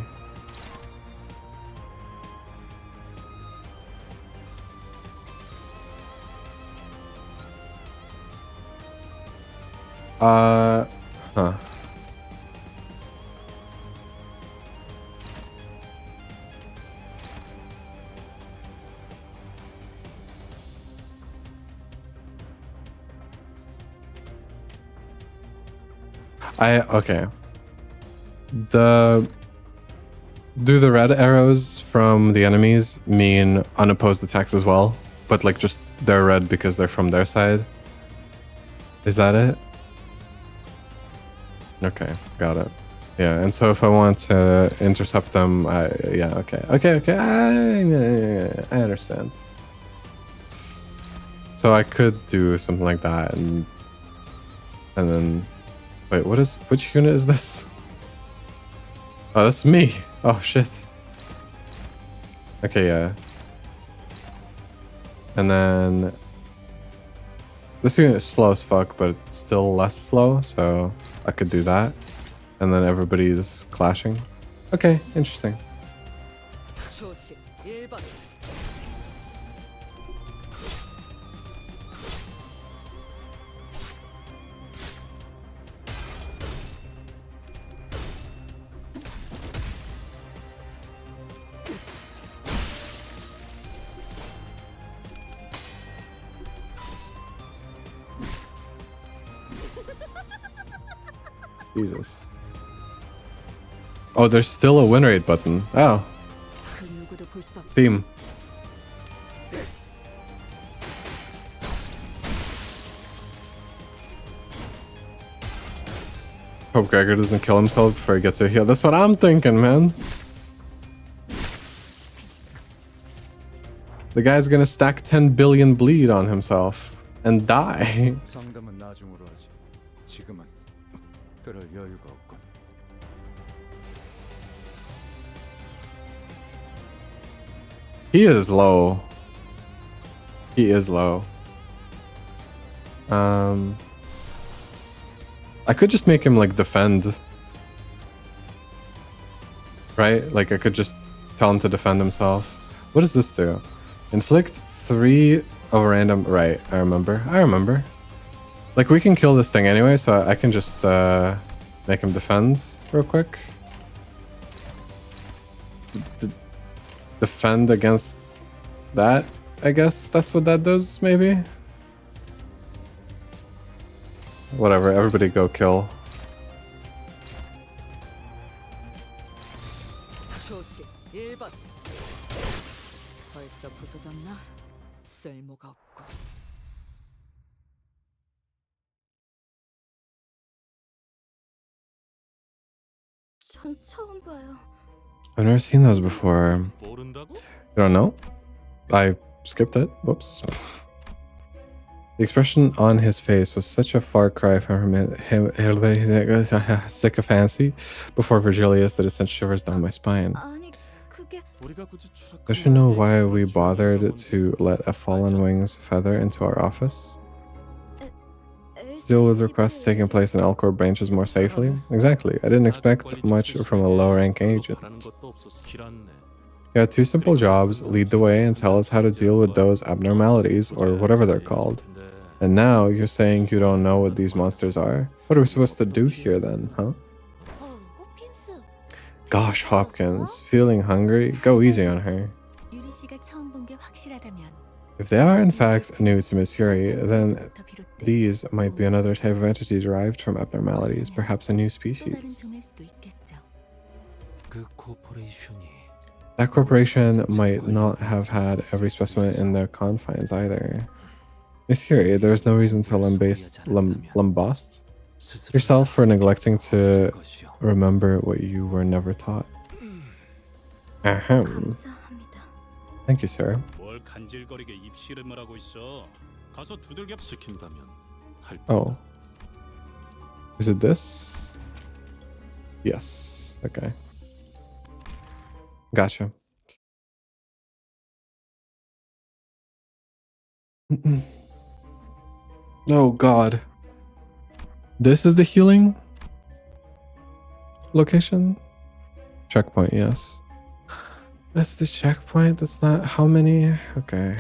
Huh. Okay. Do the red arrows from the enemies mean unopposed attacks as well? But like just they're red because they're from their side? Is that it? Okay, got it. Yeah, and so if I want to intercept them, yeah, okay. I understand. So I could do something like that and then wait, which unit is this? Oh, that's me. Oh shit. Okay, yeah. And then this unit is slow as fuck, but it's still less slow, so I could do that. and then everybody's clashing. Okay, interesting. 조심 1번. Jesus. Oh, there's still a win rate button. Oh, 그 누구도 볼 수 없. theme. Hope Gregor doesn't kill himself before he gets a heal. That's what I'm thinking, man. The guy's gonna stack 10 billion bleed on himself and die. 상담은 나중으로 하지. 지금은 그럴 여유가 없군. He is low. He is low. I could just make him like defend. Right? Like I could just tell him to defend himself. What does this do? Inflict 3 of a random. Right, I remember. Like we can kill this thing anyway, so I can just make him defend real quick. Defend against that, I guess that's what that does, maybe? Whatever, everybody go kill. 조심 1번. 벌써 부서졌나? 쓸모가 없고. 전 처음 봐요. I've never seen those before. 모른다고? You don't know? I skipped it. Whoops. The expression on his face was such a far cry from him sycophancy before Virgilius that it sent shivers down my spine. 아니, 그게 Does she know why we bothered to let a fallen wing's feather into our office? Deal with requests taking place in Elcor branches more safely? Exactly. I didn't expect much from a low-rank agent. You had 2 simple jobs: lead the way and tell us how to deal with those abnormalities, or whatever they're called. And now you're saying you don't know what these monsters are? What are we supposed to do here then, huh? Gosh, Hopkins, feeling hungry? Go easy on her. 유리 씨가 처음 본 게 확실하다면 If they are in fact new to Miss Yuri, then these might be another type of entity derived from abnormalities, perhaps a new 또 다른 species. 종일 수도 있겠죠. 그 코퍼레이션이 That corporation might not have had every specimen in their confines either. Miss Yuri, there is no reason to lambast yourself for neglecting to remember what you were never taught. Ahem. 감사합니다. Thank you, sir. 뭘 간질거리게 입씨름을 하고 있어. 가서 두들겨 시킨다면 할 Oh. Is it this? Yes. Okay. Gotcha. Oh god. This is the healing location? Checkpoint, yes. That's the checkpoint. That's not how many? Okay.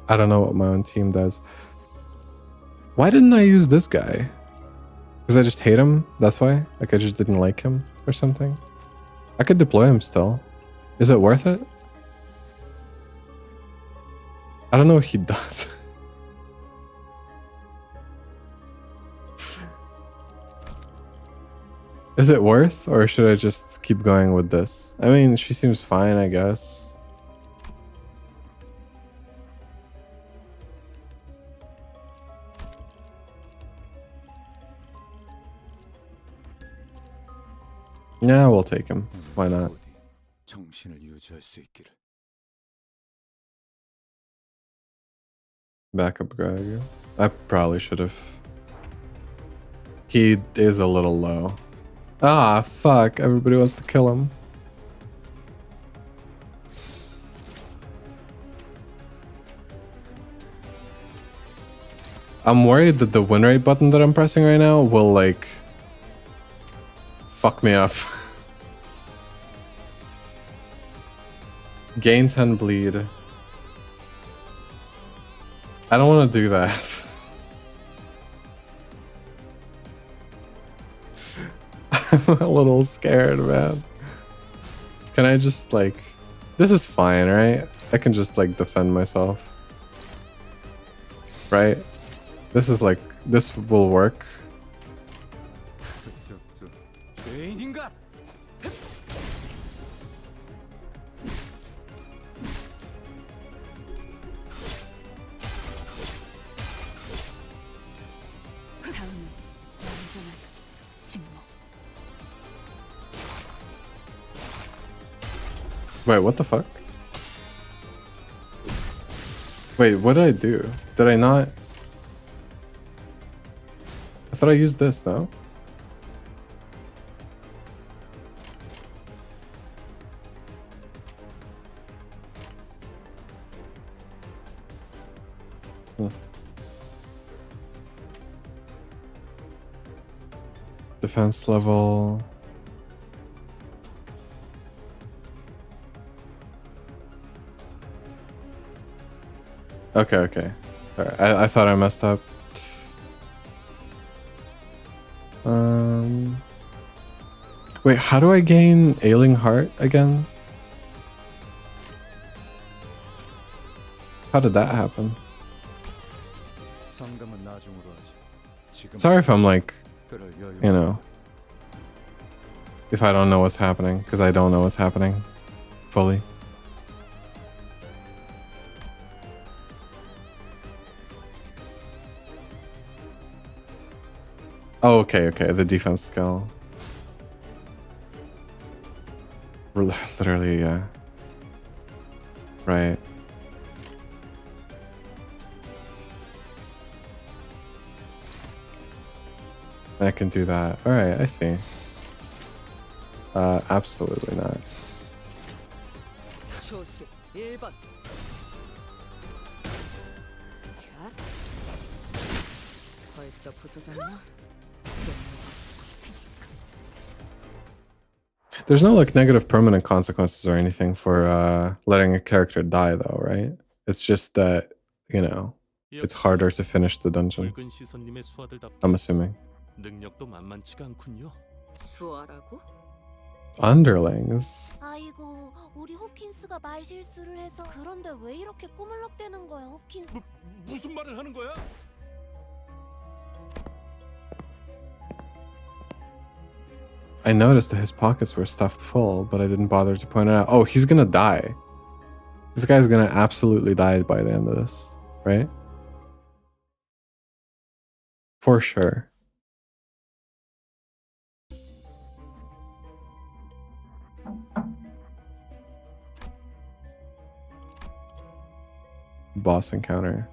I don't know what my own team does. Why didn't I use this guy? Because I just hate him? That's why? Like I just didn't like him or something? I could deploy him still. Is it worth it? I don't know what he does. Is it worth, or should I just keep going with this? I mean, she seems fine, I guess. Yeah, we'll take him. Why not? 정신을 유지할 수 있기를. Backup Greg. I probably should have He is a little low. Ah, fuck. Everybody wants to kill him. I'm worried that the win rate button that I'm pressing right now will, like, fuck me up. Gain 10 bleed. I don't want to do that. I'm a little scared, man. Can I just, like... This is fine, right? I can just, like, defend myself. Right? This is, like... This will work. 죄인인가? 다음은 완전한 침묵. Wait, what the fuck? Wait, what did I do? Did I not? I thought I used this, no? Defense level. Okay, okay. Alright, I thought I messed up. Wait, how do I gain Ailing Heart again? How did that happen? 상담은 나중으로 하지. 지금 Sorry if I'm like, 그럴 여유. you know, if I don't know what's happening, because I don't know what's happening fully. Oh, okay, okay, the defense skill. Literally, yeah. Right. I can do that. Alright, I see. Absolutely not. 초식 1번. 갓. 벌써 부서졌나? There's no like negative permanent consequences or anything for letting a character die though, right? It's just that, you know, it's harder to finish the dungeon. 붉은 시선님의 수하들답게 I'm assuming. 능력도 만만치가 않군요. 수아라고? Underlings. 아이고, 우리 홉킨스가 말 실수를 해서. 그런데 왜 이렇게 꾸물럭대는 거야, 홉킨스? 무슨 말을 하는 거야? I noticed that his pockets were stuffed full, but I didn't bother to point it out. Oh, he's gonna die. This guy's gonna absolutely die by the end of this, right? For sure. Boss encounter.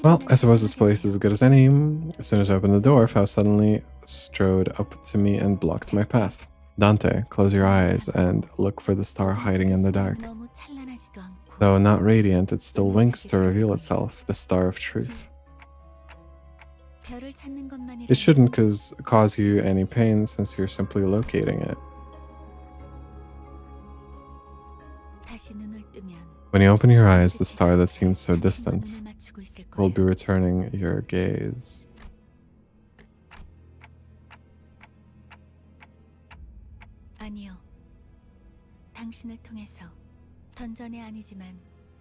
Well, I suppose this place is as good as any. As soon as I opened the door, Faust suddenly strode up to me and blocked my path. Dante, close your eyes and look for the star hiding in the dark. Though not radiant, it still winks to reveal itself, the star of truth. It shouldn't cause you any pain since you're simply locating it. When you open your eyes, the star that seems so distant will be returning your gaze.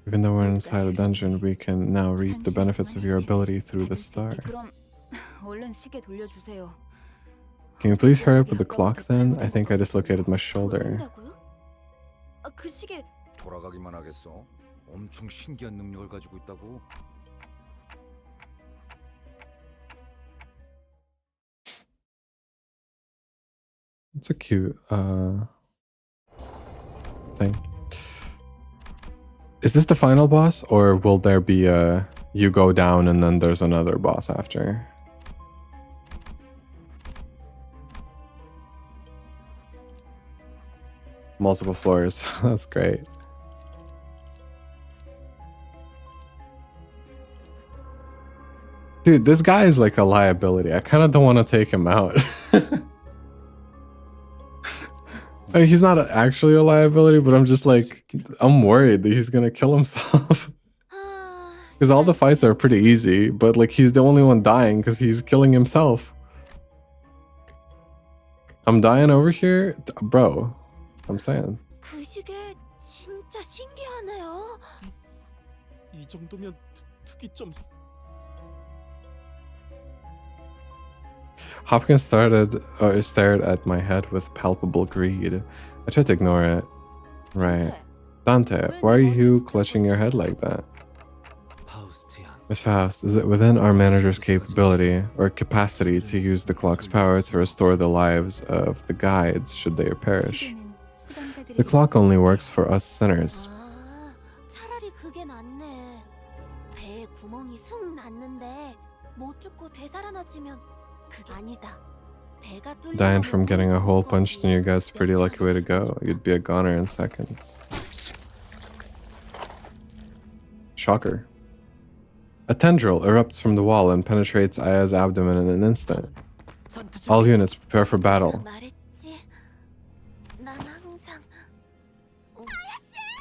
Even though we're inside a dungeon, we can now reap the benefits of your ability through the star. Can you please hurry up with the clock then? I think I dislocated my shoulder. 돌아가기만 하겠어? 엄청 신기한 능력을 가지고 있다고? It's a cute thing. Is this the final boss, or will there be a you go down and then there's another boss after? Multiple floors. That's great. Dude, this guy is like a liability. I kind of don't want to take him out. I mean, he's not actually a liability, but I'm just like, I'm worried that he's gonna kill himself. Because all the fights are pretty easy, but like he's the only one dying because he's killing himself. I'm dying over here? Bro, I'm saying. 그 시계 진짜 신기하네요. 이 정도면 특이점. Hopkins stared at my head with palpable greed. I tried to ignore it. Right. Dante, why are you clutching your head like that? Miss Faust, is it within our manager's capability or capacity to use the clock's power to restore the lives of the guides should they perish? The clock only works for us sinners. 차라리 그게 낫네. 배에 구멍이 숭 났는데 못 죽고 되살아나지면 그게 아니다. 배가 뚫려. Dying from getting a hole punched in your gut's a pretty lucky way to go. You'd be a goner in seconds. Shocker. A tendril erupts from the wall and penetrates Aya's abdomen in an instant. All units prepare for battle. 말했지. 난 항상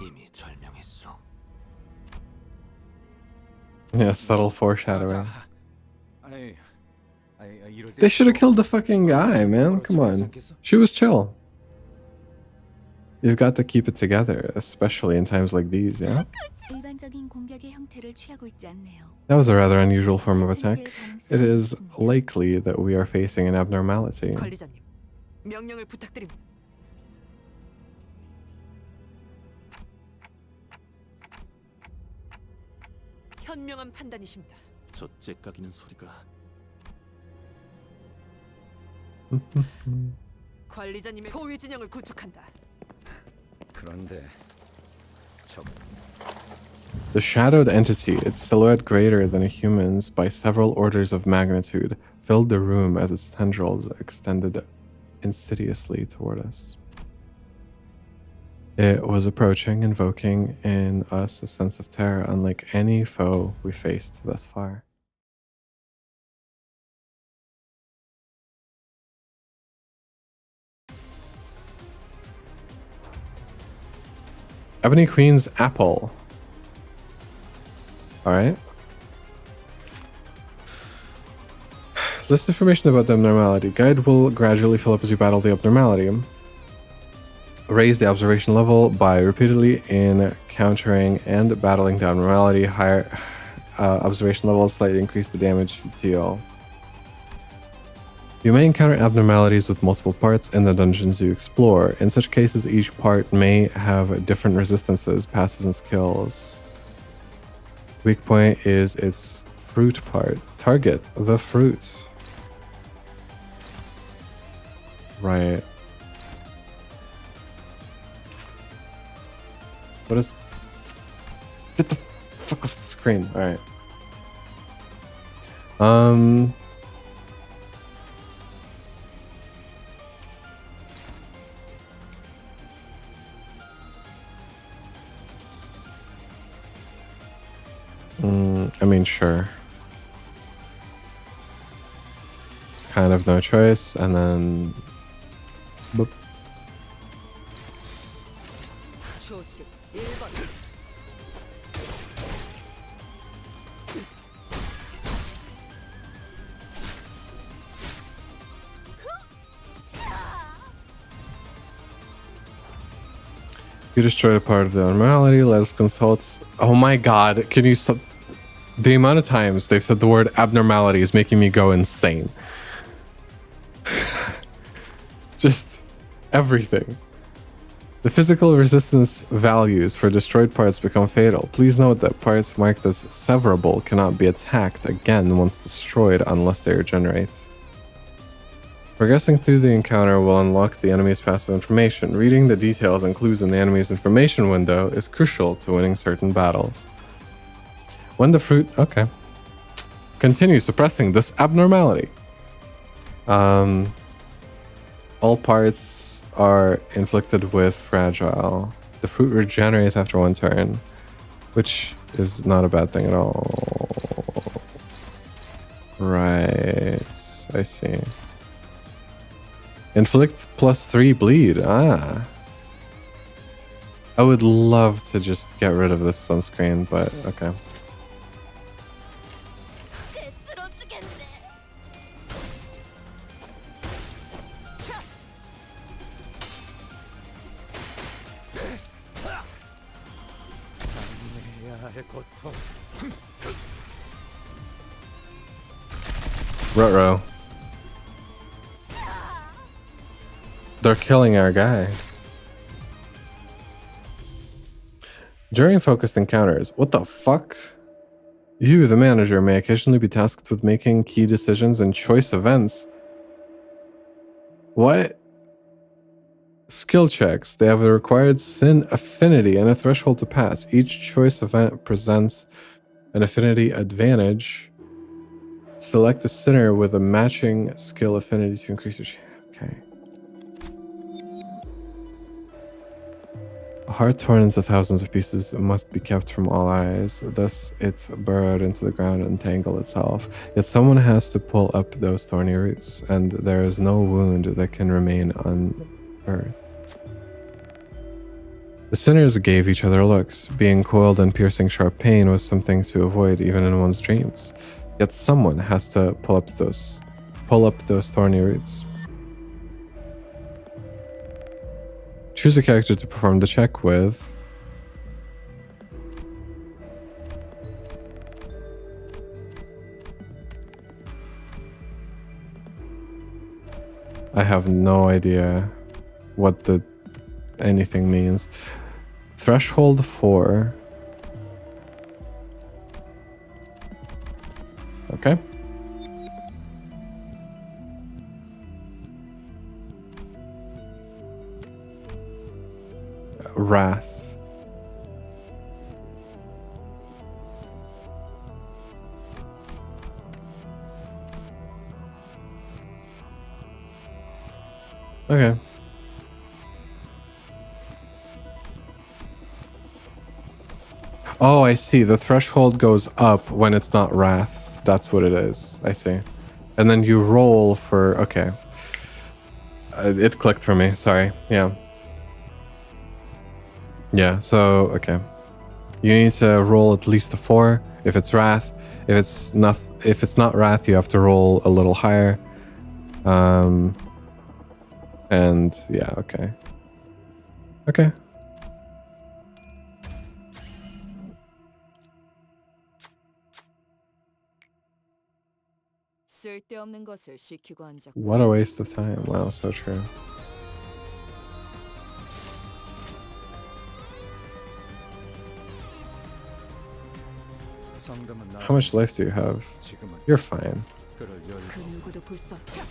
이미 절명했어. Yeah, subtle foreshadowing. 아니, 이럴 때 They should have killed the fucking guy, man. Come on. She was chill. You've got to keep it together, especially in times like these, yeah? 일반적인 공격의 형태를 취하고 있지 않네요. That was a rather unusual form of attack. It is likely that we are facing an abnormality. 관리자님, 명령을 부탁드립니다. 현명한 판단이십니다. 저 째까기는 소리가. 관리자님의 포위 진영을 구축한다. 그런데 저 The shadowed entity, its silhouette greater than a human's by several orders of magnitude, filled the room as its tendrils extended insidiously toward us. It was approaching, invoking in us a sense of terror unlike any foe we faced thus far. Ebony Queen's apple. Alright. List information about the abnormality. Guide will gradually fill up as you battle the abnormality. Raise the observation level by repeatedly encountering and battling the abnormality. Higher observation level slightly increase the damage you deal. You may encounter abnormalities with multiple parts in the dungeons you explore. In such cases, each part may have different resistances, passives, and skills. Weak point is its fruit part. Target the fruit. Right. What is... Get the fuck off the screen. Alright. I mean, sure. Kind of no choice, and then... Boop. 조식 1번. You destroyed a part of the abnormality. Let us consult. Oh my god, can you... The amount of times they've said the word abnormality is making me go insane. Just everything. The physical resistance values for destroyed parts become fatal. Please note that parts marked as severable cannot be attacked again once destroyed unless they regenerate. Progressing through the encounter will unlock the enemy's passive information. Reading the details and clues in the enemy's information window is crucial to winning certain battles. When the fruit... Okay. Continue suppressing this abnormality. All parts are inflicted with fragile. The fruit regenerates after one turn, which is not a bad thing at all. Right. I see. Inflict +3 bleed. Ah. I would love to just get rid of this sunscreen, but okay. Ruh-roh. They're killing our guy. During focused encounters, what the fuck? You, the manager, may occasionally be tasked with making key decisions and choice events. What? Skill checks. They have a required sin affinity and a threshold to pass. Each choice event presents an affinity advantage. Select a sinner with a matching skill affinity to increase your... Okay. A heart torn into thousands of pieces must be kept from all eyes. Thus, it's burrowed into the ground and entangled itself. Yet someone has to pull up those thorny roots, and there is no wound that can remain unearthed. The sinners gave each other looks. Being coiled and piercing sharp pain was something to avoid even in one's dreams. Yet someone has to pull up those thorny roots. Choose a character to perform the check with. I have no idea what the anything means. Threshold 4. Okay. Wrath. Okay. Oh, I see. The threshold goes up when it's not wrath. That's what it is. I see. And then you roll for... Okay. It clicked for me. Sorry. Yeah. Yeah, so, okay. You need to roll at least a 4 if it's wrath. If it's not wrath, you have to roll a little higher. And yeah, okay. Okay. 쓸데없는 것을 시키고 앉았고. What a waste of time. Wow, so true. How much life do you have? You're fine. 그 누구도 볼 수 없지.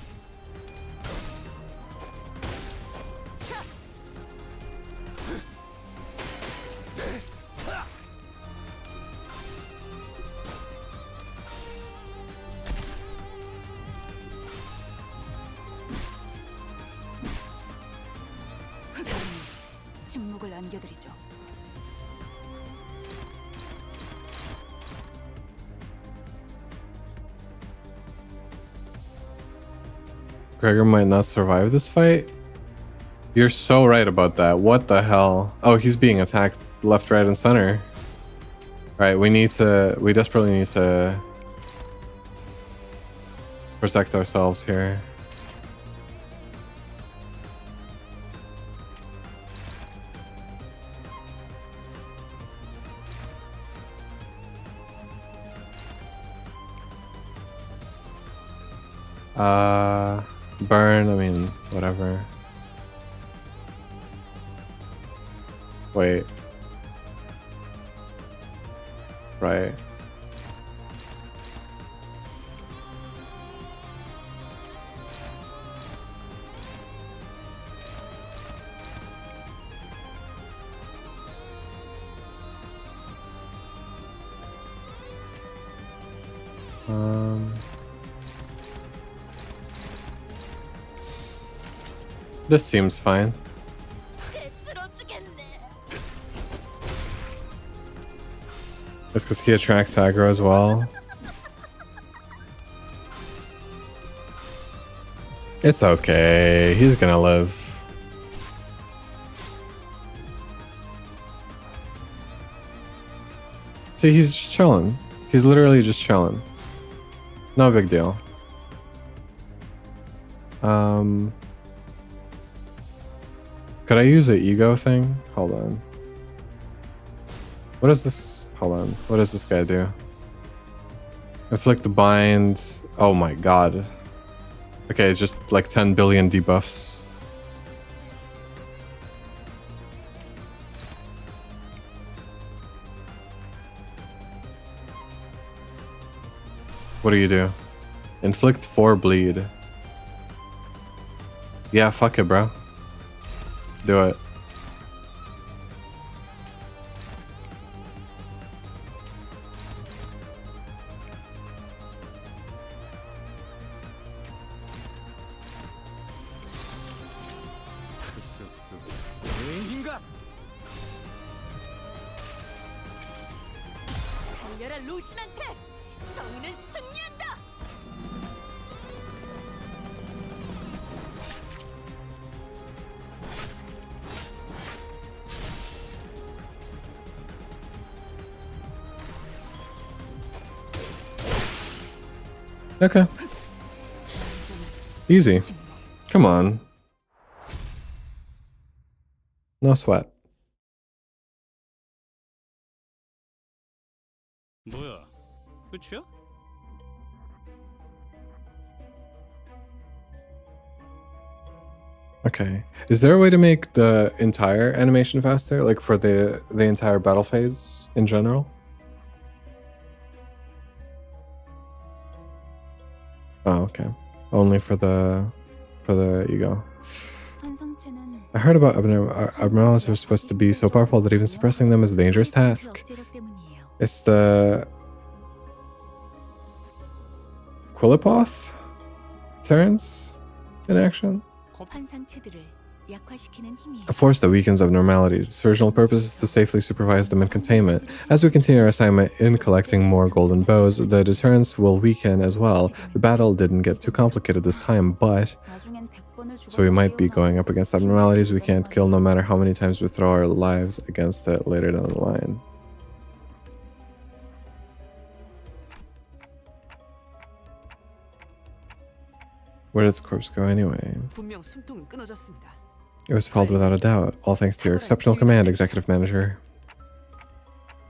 침묵을 안겨드리죠. Gregor might not survive this fight? You're so right about that. What the hell? Oh, he's being attacked left, right, and center. Alright, we desperately need to protect ourselves here. Burn, I mean, whatever. Wait. Right. This seems fine. It's because he attracts aggro as well. It's okay. He's gonna live. See, he's just chilling. He's literally just chilling. No big deal. Could I use the ego thing? Hold on. What is this? Hold on. What does this guy do? Inflict the bind. Oh my god. Okay, it's just like 10 billion debuffs. What do you do? Inflict 4 bleed. Yeah, fuck it, bro. Do it. 달려라 루신한테! 정의는 승리한다! Okay. Easy. Come on. No sweat. 뭐야? 끝이야? Okay. Is there a way to make the entire animation faster? Like for the entire battle phase in general? Oh, okay. Only for the ego. 환상체는 I heard about abnormalities are supposed to be so powerful that even suppressing them is a dangerous 그 task. 억제력 때문이에요. It's the Quillipoth turns in action. 환상체들을 약화시키는 힘이에요. A force that weakens abnormalities. Its original purpose is to safely supervise them and containment. As we continue our assignment in collecting more golden bows, the deterrence will weaken as well. The battle didn't get too complicated this time, but 나중엔 100번을 so we might be going up against abnormalities we can't kill no matter how many times we throw our lives against it later down the line. Where did its corpse go anyway? 분명 숨통은 끊어졌습니다. It was felled without a doubt, all thanks to your exceptional command, Executive Manager.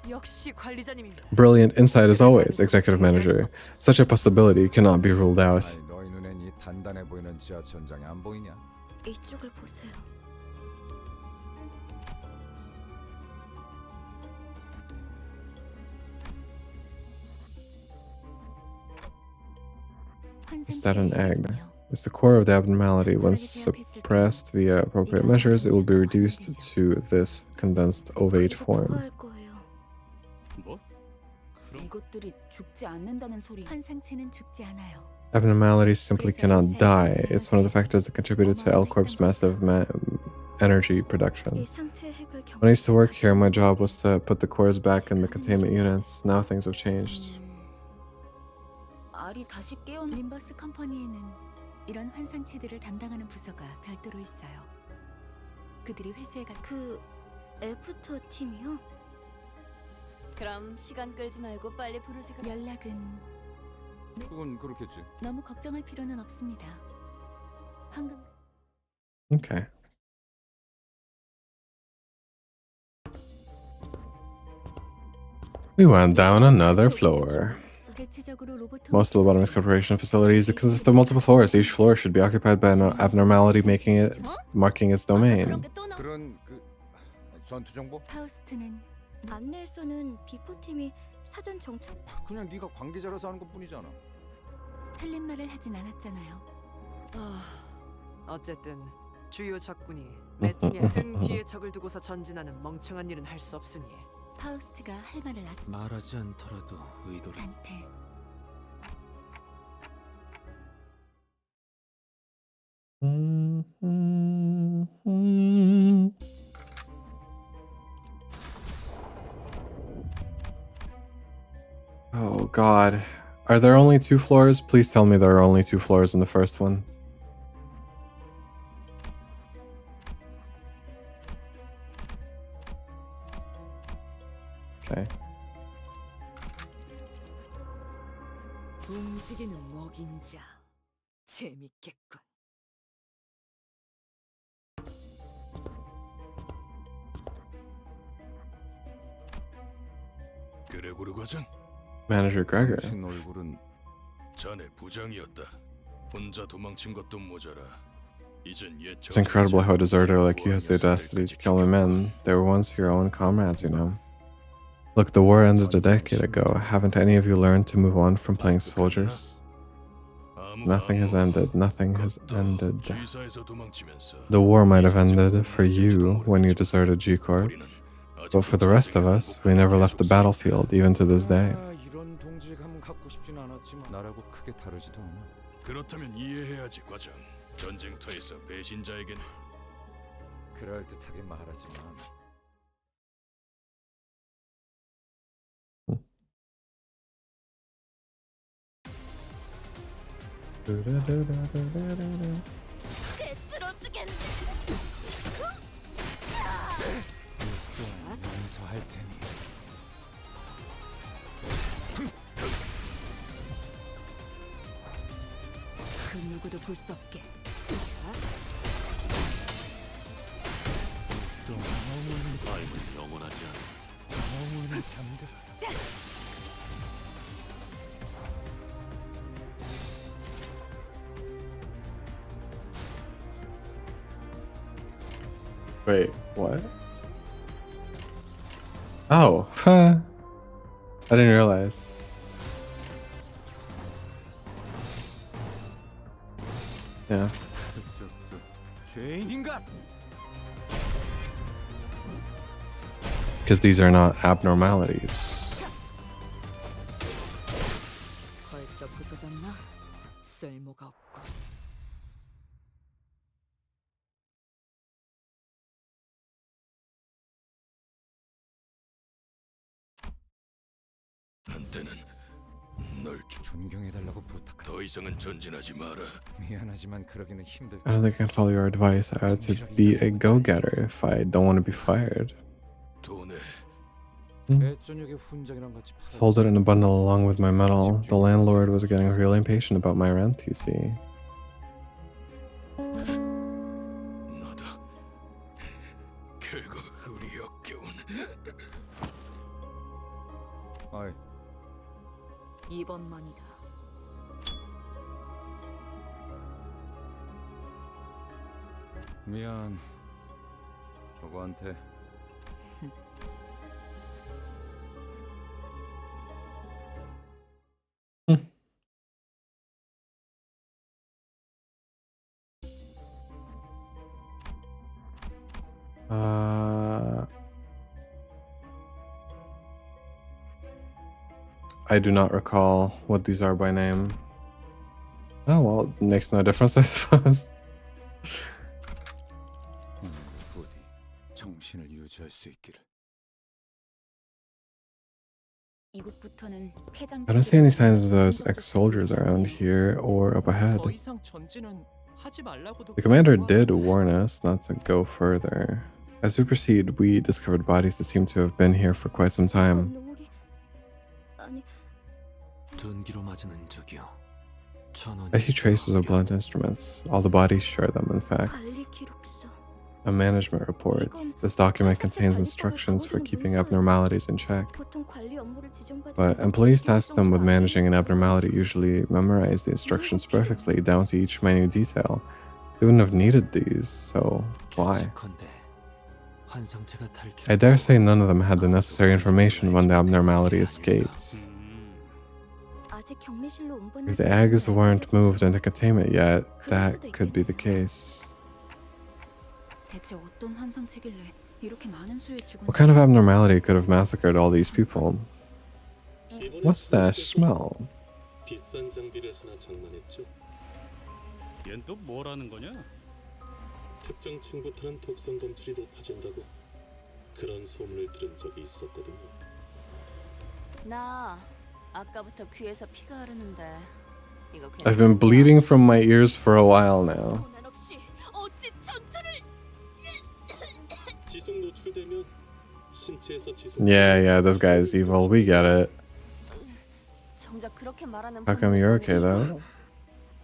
역시 관리자님입니다. Brilliant insight as always, Executive Manager. Such a possibility cannot be ruled out. 아니, 너희 눈엔 이 단단해 보이는 지하 천장이 안 보이냐? 이쪽을 보세요. Is that an egg? It's the core of the abnormality. Once suppressed via appropriate measures, it will be reduced to this condensed ovate form. 할 거예요. 뭐? 그럼 이것들이 죽지 않는다는 소리. 환상체는 죽지 않아요. Abnormalities simply cannot die. It's one of the factors that contributed to L-Corp's massive energy production. 이 상태 핵을 When I used to work here, my job was to put the cores back in the containment units. Now things have changed. 알이 다시 깨어나. 림버스 컴퍼니에는 이런 환상체들을 담당하는 부서가 별도로 있어요. 그들이 회수해가 그 애프터 팀이요? 그럼 시간 끌지 말고 빨리 부르지가. 연락은 그건 그렇겠지. 너무 걱정할 필요는 없습니다. 황금 Okay. We went down another floor. 대체적으로 로봇 Most of the Lobotomix Corporation facilities consist of multiple floors. Each floor should be occupied by an abnormality, marking its domain. 그런 그 전투 정보? 파우스트는 안내에서는 비포 팀이 사전 정착. 그냥 네가 관계자라서 하는 것뿐이잖아. 틀린 말을 하진 않았잖아요. 어쨌든 주요 적군이 매칭의 등 뒤에 적을 두고서 전진하는 멍청한 일은 할 수 없으니 파우스트가 할 말을 말하지 않더라도 의도를 단테 Oh god. Are there only 2 floors? Please tell me there are only 2 floors in the first one. Okay. 움직이는 먹인자. 재밌겠군. 그레고르 과장, Manager Gregor. 당신 얼굴은 자네 부장이었다. 혼자 도망친 것도 모자라. 이젠 옛 It's incredible how a deserter like you has the audacity to kill my men. They were once your own comrades, you know. Look, the war ended a decade ago. Haven't any of you learned to move on from playing soldiers? Nothing has ended. Nothing has ended. The war might have ended for you when you deserted G Corps, but for the rest of us, we never left the battlefield, even to this day. 이런 동질감은 갖고 싶진 않았지만 나라고 크게 다르지도 않아. 그렇다면 이해해야지, 과장. 전쟁터에서 배신자에겐 그럴듯하게 말하지만 쓰러지겠네. 용서할 테니. 그 누구도 볼 수 없게. 삶은 영원하지 않아. 영원히 잠들어. Wait, what? Oh, I didn't realize. Yeah. 죄인인가? Because these are not abnormalities. 벌써 부서졌나? 쓸모가 없고. 한때는 널 존경해달라고 부탁한다. 더 이상은 전진하지 마라. 미안하지만 그러기는 힘들다. I don't think I can follow your advice. I had to be a go-getter if I don't want to be fired. 돈에 배저녁에 훈장이랑 같이 팔아. Sold it in a bundle along with my metal. The landlord was getting really impatient about my rent, you see. 너다. 결국 우리 역겨운. 어이, 이번만이다. 미안. 저거한테 I do not recall what these are by name. Oh well, it makes no difference, I suppose. 부디 정신을 유지할 수 있기를. 이곳부터는 폐장. I don't see any signs of those ex-soldiers around here or up ahead. 더 이상 전진은 하지 말라고도. The commander did warn us not to go further. As we proceed, we discovered bodies that seem to have been here for quite some time. 둔기로 맞은 흔적이요. I see traces of blunt instruments. All the bodies share them, in fact. A management report. This document contains instructions for keeping abnormalities in check. But employees tasked them with managing an abnormality usually memorize the instructions perfectly, down to each minute detail. They wouldn't have needed these, so why? I dare say none of them had the necessary information when the abnormality escaped. If the eggs weren't moved into containment yet, that could be the case. What kind of abnormality could have massacred all these people? What's that smell? 비싼 장비를 하나 장만했죠. 얜 또 뭐라는 거냐? 특정 층부터는 독성 검출이 높아진다고 그런 소문을 들은 적이 있었거든요. 나 아까부터 귀에서 피가 흐르는데 이거 I've been bleeding from my ears for a while now. 고난 없이 어찌 전투를 지속 노출되면 신체에서 지속. Yeah, this guy is evil. We get it. 정작 그렇게 말하는 How come you're okay though?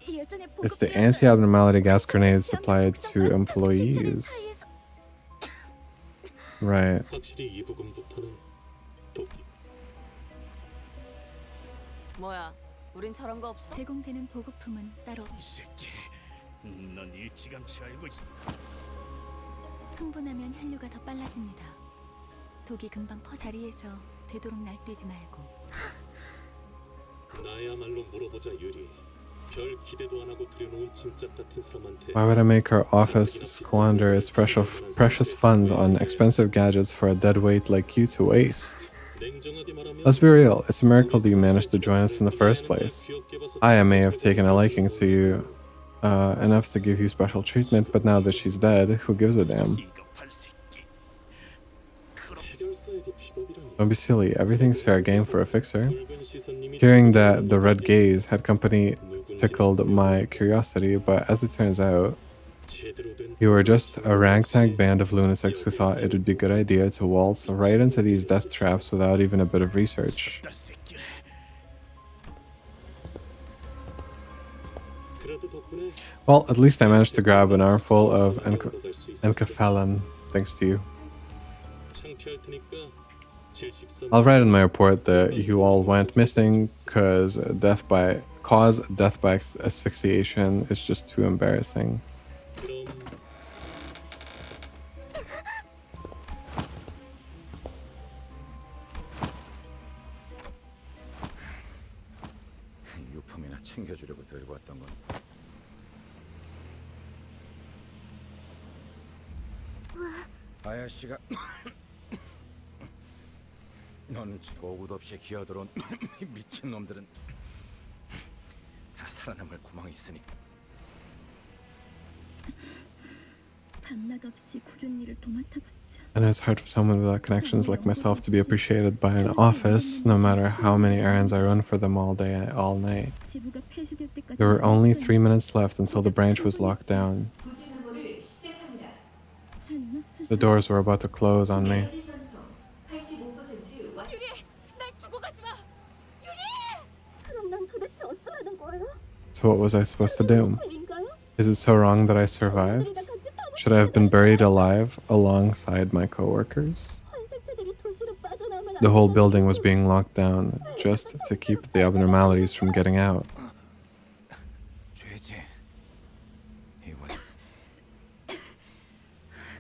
예전에 It's the anti-abnormality gas grenades supplied to employees. Right. 확실히 이 부분부터는 도끼. 뭐야? 우린 저런 거 없어? 제공되는 보급품은 따로 이 새끼, 넌 일찌감치 알고 있어. 흥분하면 혈류가 더 빨라집니다. 독이 금방 자리에서 되도록 날뛰지 말고. 나야말로 물어보자 유리. 별 기대도 안 하고 들여놓은 짐짝 같은 사람한테. Why would I make our office squander its precious funds on expensive gadgets for a deadweight like you to waste? 냉정하게 말하면 Let's be real, it's a miracle that you managed to join us in the first place. I may have taken a liking to you enough to give you special treatment, but now that she's dead, who gives a damn? 비겁한 새끼. 그럼 해결사에게 비겁이라니. Don't be silly, everything's fair game for a fixer. 붉은 시선님이 Hearing that the red gaze had company tickled my curiosity, but as it turns out, 제대로 된 you were just a ragtag band of lunatics who thought it would be a good idea to waltz right into these death traps without even a bit of research. 새끼래. 그래도 덕분에 Well, at least I managed to grab an armful of encephalon, thanks to you. 창피할 테니까 질식선. I'll write in my report that you all went missing cause death by asphyxiation is just too embarrassing. 그럼 유품이나 챙겨주려고 들고 왔던 건 아야씨가 너는 도구도 없이 기어들어온 미친 놈들은 다 살아남을 구멍이 있으니 밤낮 없이 굳은 일을 도맡아봤자 I know it's hard for someone without connections like myself to be appreciated by an office, no matter how many errands I run for them all day, all night. 지부가 폐쇄될 때까지 There were only 3 minutes left until the branch was locked down. The doors were about to close on me. 유리, 날 두고 가지 마. 유리! 그럼 난 도대체 어쩌라는 거예요? So what was I supposed to do? 인가요? Is it so wrong that I survived? Should I have been buried alive alongside my coworkers? 환생체들이 도시로 빠져나오면 The whole building was being locked down just to keep the abnormalities from getting out. 죄지. 이건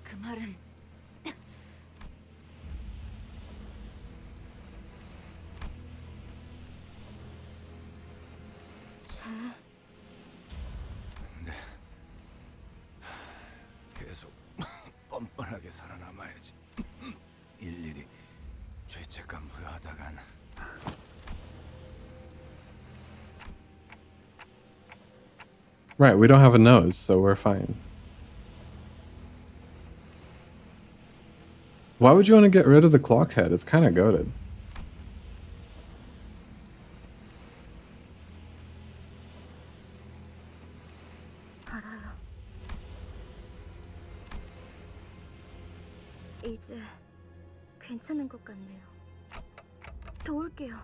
그 말은 계속 뻔뻔하게 살아남아야지. 일일이 죄책감 부여하다간 Right, we don't have a nose, so we're fine. Why would you want to get rid of the clock head? It's kind of goated. 알아요. 이제 괜찮은 것 같네요. 도울게요.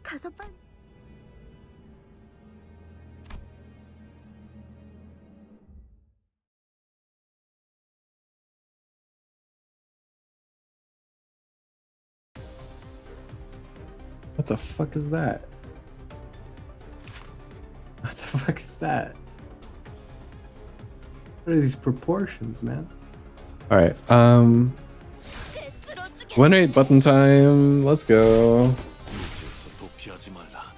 가서 빨리. What the fuck is that? What the fuck is that? What are these proportions, man? Alright, win rate button time. Let's go. 일지에서 도피하지 말라.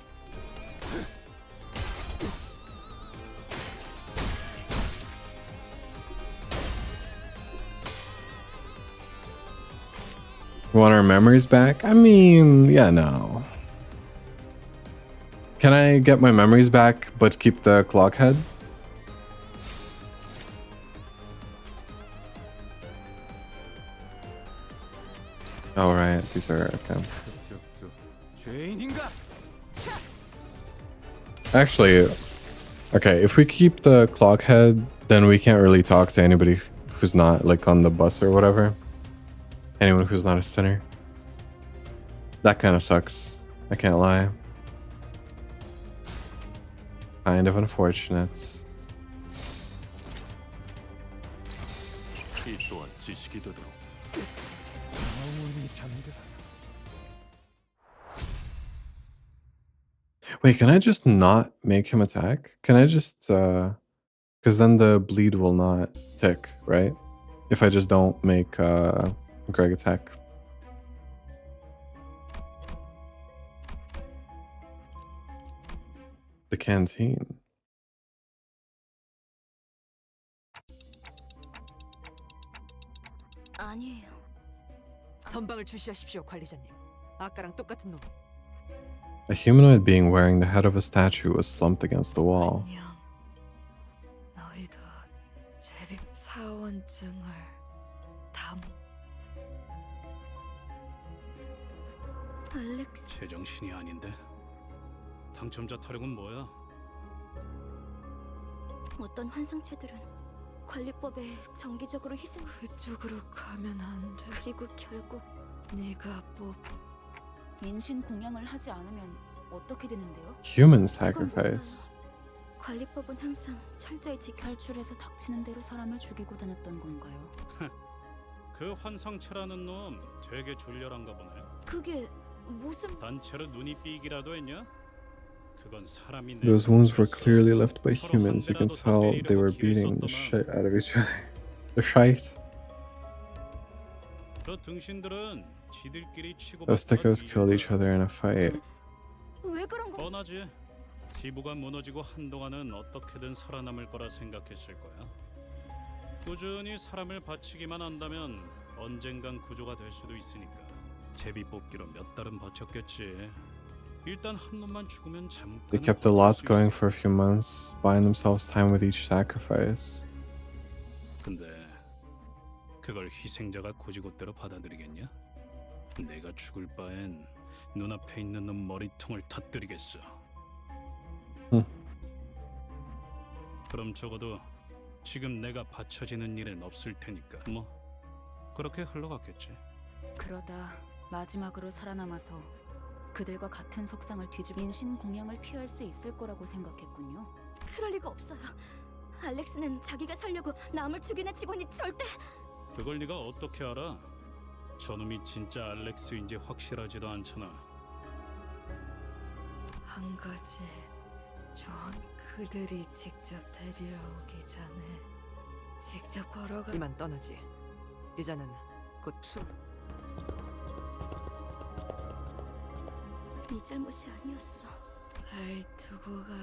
Want our memories back? I mean, yeah, no. Can I get my memories back but keep the clock head? Alright, these are okay. 죄인인가? Actually, okay, if we keep the clock head, then we can't really talk to anybody who's not like on the bus or whatever. Anyone who's not a sinner. That kind of sucks. I can't lie. Kind of unfortunate. 이 또한 지식이 되도록. 영원히 잠들어. Wait, can I just not make him attack? Can I just because then the bleed will not tick, right? If I just don't make Greg attack. The canteen. 아니에요. 전방을 주시하십시오, 관리자님. 아까랑 똑같은 놈. A humanoid being wearing the head of a statue was slumped against the wall. 안녕. 너희도 제비 사원증을 담. 알렉스. 제정신이 아닌데. 당첨자 타령은 뭐야? 어떤 환상체들은 관리법에 정기적으로 희생. 그쪽으로 가면 안 돼. 그리고 결국 네가 뽑. 민신 공양을 하지 않으면 어떻게 되는데요? Human sacrifice. 관리법은 항상 철저히 탈출해서 닥치는 대로 사람을 죽이고 다녔던 건가요? 그 환상체라는 놈 되게 졸렬한가 보네. 그게 무슨 단체로 눈이 삐기라도 했냐? 그건 사람이 Those wounds were clearly left by humans. You can tell they were beating the shit out of each other. The shite. 저 등신들은 지들끼리 치고 Those thickos killed each other in a fight. 왜 그런 거? 뻔하지. 지부가 무너지고 한동안은 어떻게든 살아남을 거라 생각했을 거야. 꾸준히 사람을 바치기만 한다면 언젠간 구조가 될 수도 있으니까 제비 뽑기로 몇 달은 버텼겠지. 일단 한 놈만 죽으면 잠깐. They kept the lots going for a few months, buying themselves time with each sacrifice. 근데 그걸 희생자가 고지고대로 받아들이겠냐? 내가 죽을 바엔 눈앞에 있는 놈 머리통을 터뜨리겠어. 그럼 적어도 지금 내가 바쳐지는 일은 없을 테니까 뭐 그렇게 흘러갔겠지. 그러다 마지막으로 살아남아서 그들과 같은 석상을 뒤집 민신 공양을 피할 수 있을 거라고 생각했군요. 그럴 리가 없어요. 알렉스는 자기가 살려고 남을 죽이는 직원이 절대. 그걸 네가 어떻게 알아? 저놈이 진짜 알렉스인지 확실하지도 않잖아. 한 가지 전 그들이 직접 데리러 오기 전에 직접 걸어가. 이만 떠나지. 이자는 곧 수. 네 잘못이 아니었어. 날 두고 가.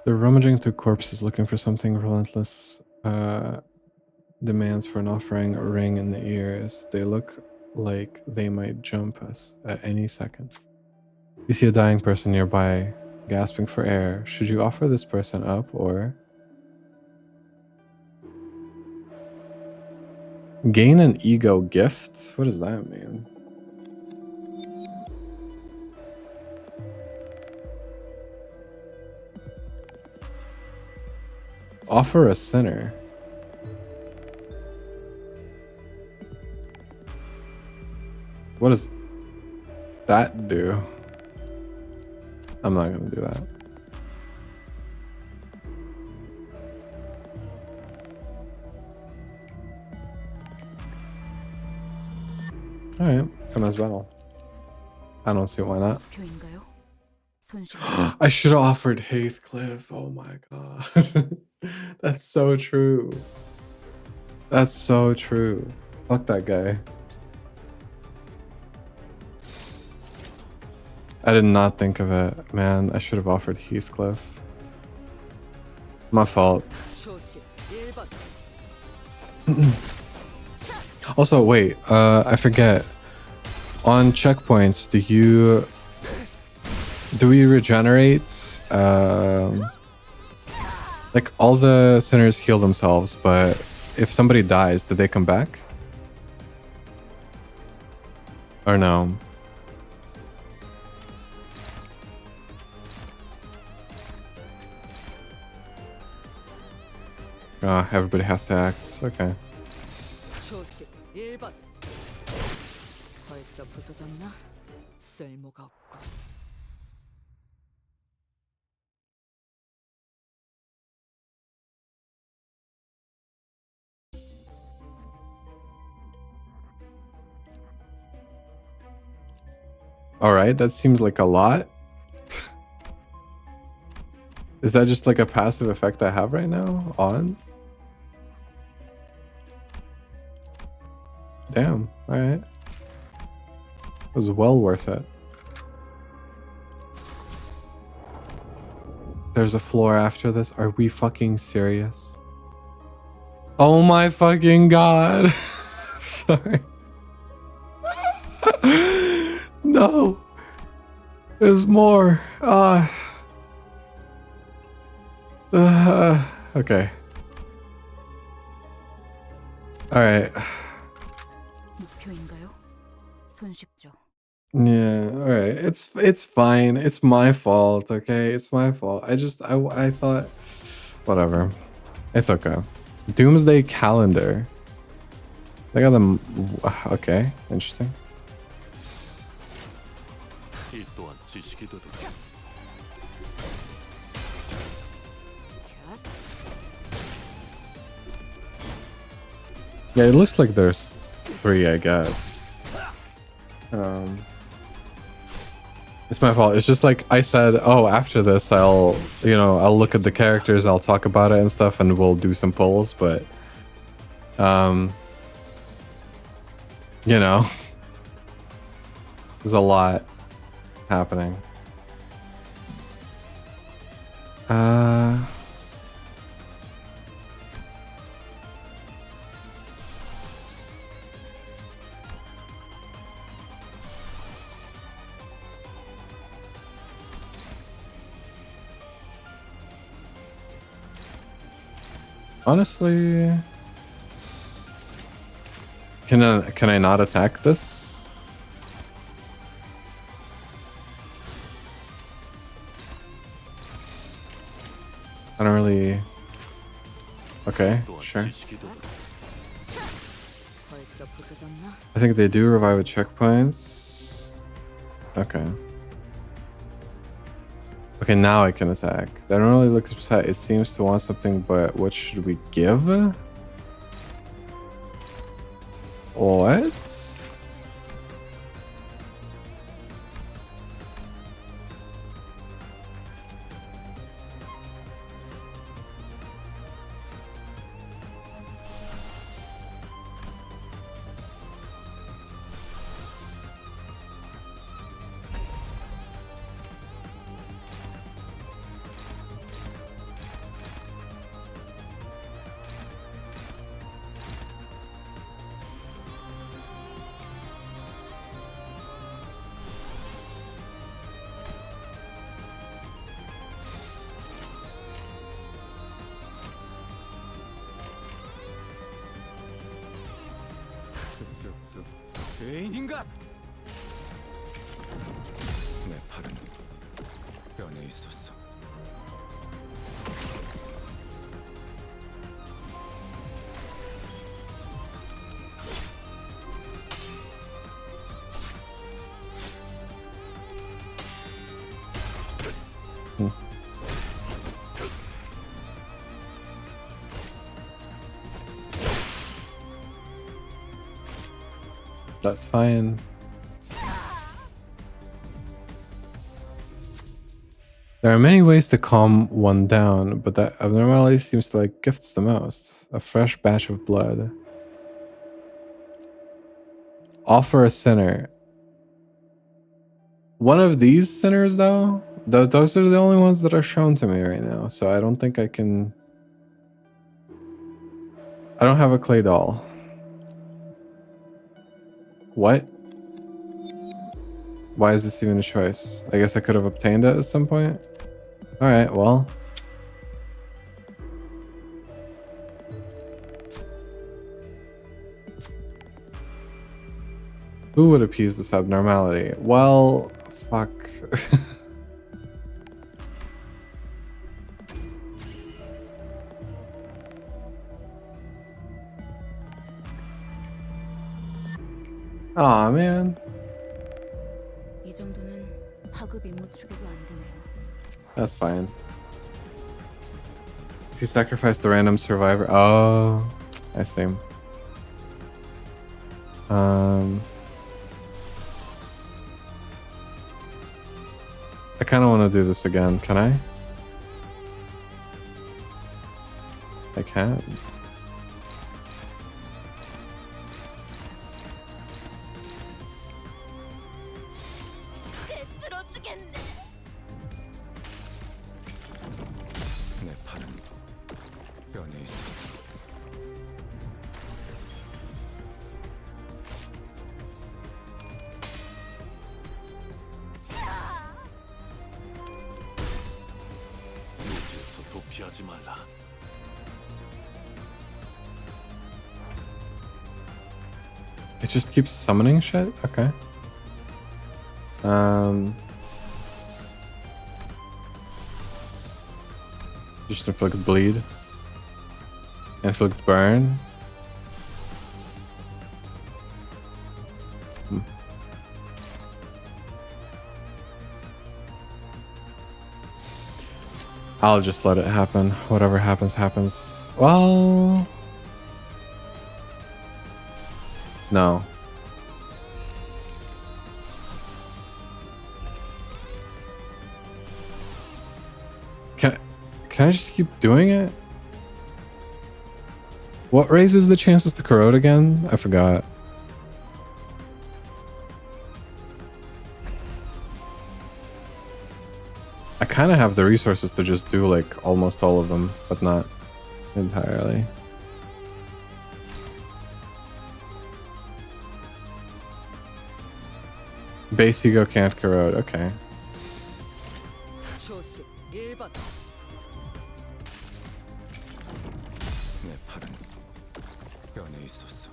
They're rummaging through corpses looking for something relentless. Demands for an offering, a ring in the ears. They look like they might jump us at any second. You see a dying person nearby, gasping for air. Should you offer this person up or gain an ego gift? What does that mean? Offer a sinner. What does that do? I'm not gonna do that. Alright, come as battle. I don't see why not. 표인가요? 손실. I should have offered Heathcliff. Oh my god. That's so true. That's so true. Fuck that guy. I did not think of it. Man, I should have offered Heathcliff. My fault. 조심. 1번. Also, wait, I forget. On checkpoints, do we regenerate Like, all the sinners heal themselves, but if somebody dies, do they come back? Or no? Ah, everybody has to act. Okay. 초식 1번. 벌써 부서졌나? 쓸모가 없고. Alright, that seems like a lot. Is that just like a passive effect I have right now? On? Damn, alright. It was well worth it. There's a floor after this? Are we fucking serious? Oh my fucking god. Sorry. No. There's more. Okay. Alright. 목표인가요? 손쉽죠. Yeah, alright. It's fine. It's my fault, okay? It's my fault. I thought whatever. It's okay. Doomsday calendar. They got them. Okay, interesting. Yeah, it looks like there's 3, I guess. It's my fault. It's just like I said, oh, after this I'll look at the characters, I'll talk about it and stuff, and we'll do some polls, but there's a lot happening. Honestly, can I not attack this? I don't really. Okay, sure. I think they do revive at checkpoints. Okay. Okay, now I can attack. That don't really look upset. It seems to want something, but what should we give? What? 죄인인가? 내 팔은 뼈에 있었어. That's fine. There are many ways to calm one down, but that abnormality seems to like gifts the most. A fresh batch of blood. Offer a sinner. One of these sinners, though? Those are the only ones that are shown to me right now, so I don't think I can... I don't have a clay doll. What? Why is this even a choice? I guess I could have obtained it at some point. Alright, well. Who would appease this abnormality? Well, fuck. Aw, man. 이 정도는 하급 임무 추계도 안 되네요. That's fine. To sacrifice the random survivor. Oh, I see. I kind of want to do this again. Can I? I can. 내 팔은 뼈에 있었어. 무지에서 도피하지 말라. It just keeps summoning shit? Okay. Just inflict bleed. Inflict burn. I'll just let it happen. Whatever happens, happens. Well... No. Can I just keep doing it? What raises the chances to corrode again? I forgot. I kind of have the resources to just do like almost all of them, but not entirely. Base ego can't corrode. Okay. 조심 1번. 내 팔은 뼈에 있었어.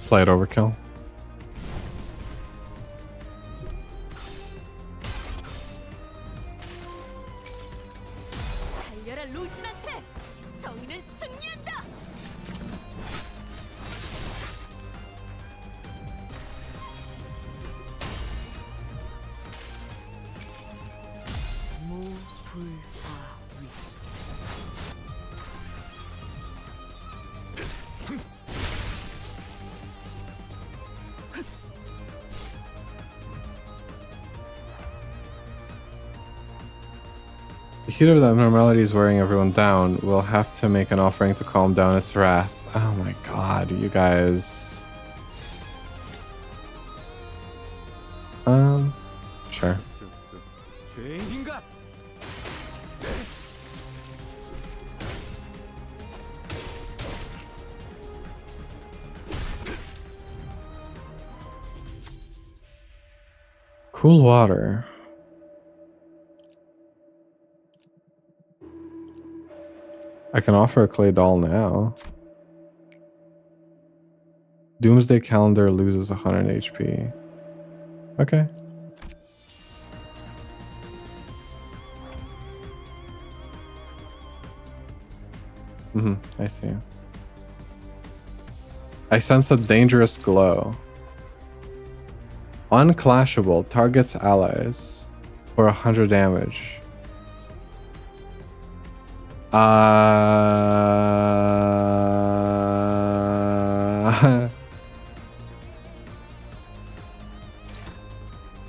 Slight overkill. 달려라 루신한테. 정의는 승리한다. 무불화위. The heat of the abnormality is wearing everyone down. We'll have to make an offering to calm down its wrath. Oh my god, you guys. Sure. 죄인인가? Cool water. I can offer a clay doll now. Doomsday Calendar loses 100 HP. Okay. I see. I sense a dangerous glow. Unclashable targets allies for 100 damage.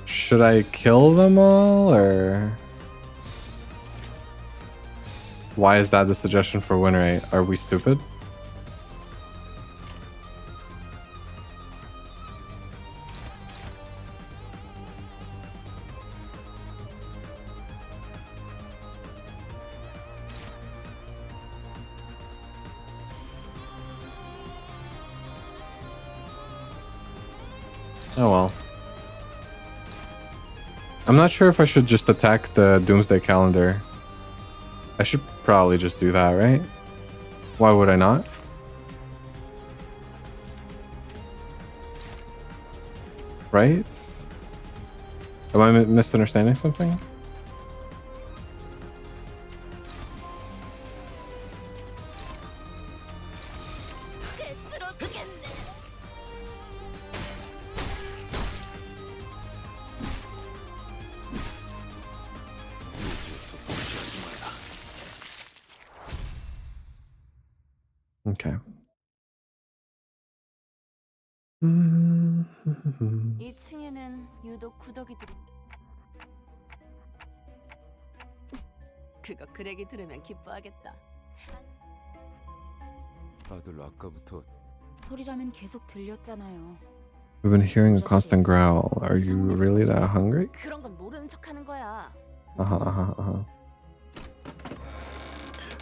Should I kill them all, or why is that the suggestion for win rate? Are we stupid? Oh well. I'm not sure if I should just attack the Doomsday Calendar. I should probably just do that, right? Why would I not? Right? Am I misunderstanding something? Okay. 2층에는 유독 구더기들이. 그거 그렉이 들으면 기뻐하겠다. 다들 아까부터 소리라면 계속 들렸잖아요. We've been hearing a constant growl. Are you really that hungry? 그런 건 모르는 척하는 거야.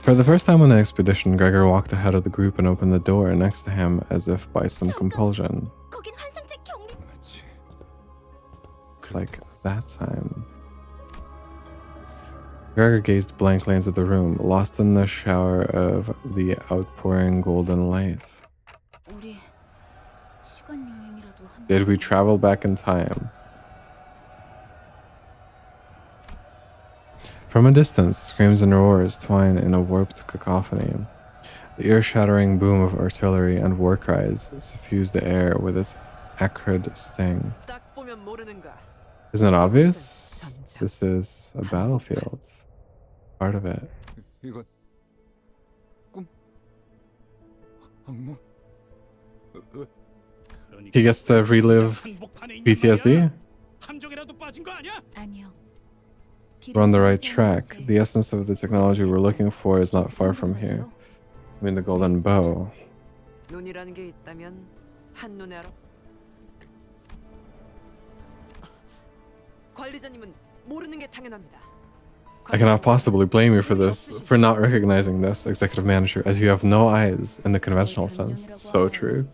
For the first time on the expedition, Gregor walked ahead of the group and opened the door next to him as if by some compulsion. 거긴 환상체 격리. It's like that time. Gregor gazed blankly into the room, lost in the shower of the outpouring golden light. 우리 시간 여행이라도 한. Did we travel back in time? From a distance, screams and roars twine in a warped cacophony. The ear-shattering boom of artillery and war cries suffuse the air with its acrid sting. 딱 보면 모르는가? Isn't it obvious? This is a battlefield. Part of it. 이건 꿈? 악몽? He gets to relive PTSD? 함정이라도 빠진 거 아니야? 아니요. We're on the right track. The essence of the technology we're looking for is not far from here. I mean, the golden bow. 눈이라는 게 있다면 한눈에 알아. 관리자님은 모르는 게 당연합니다. I cannot possibly blame you for this, for not recognizing this, executive manager, as you have no eyes in the conventional sense. So true.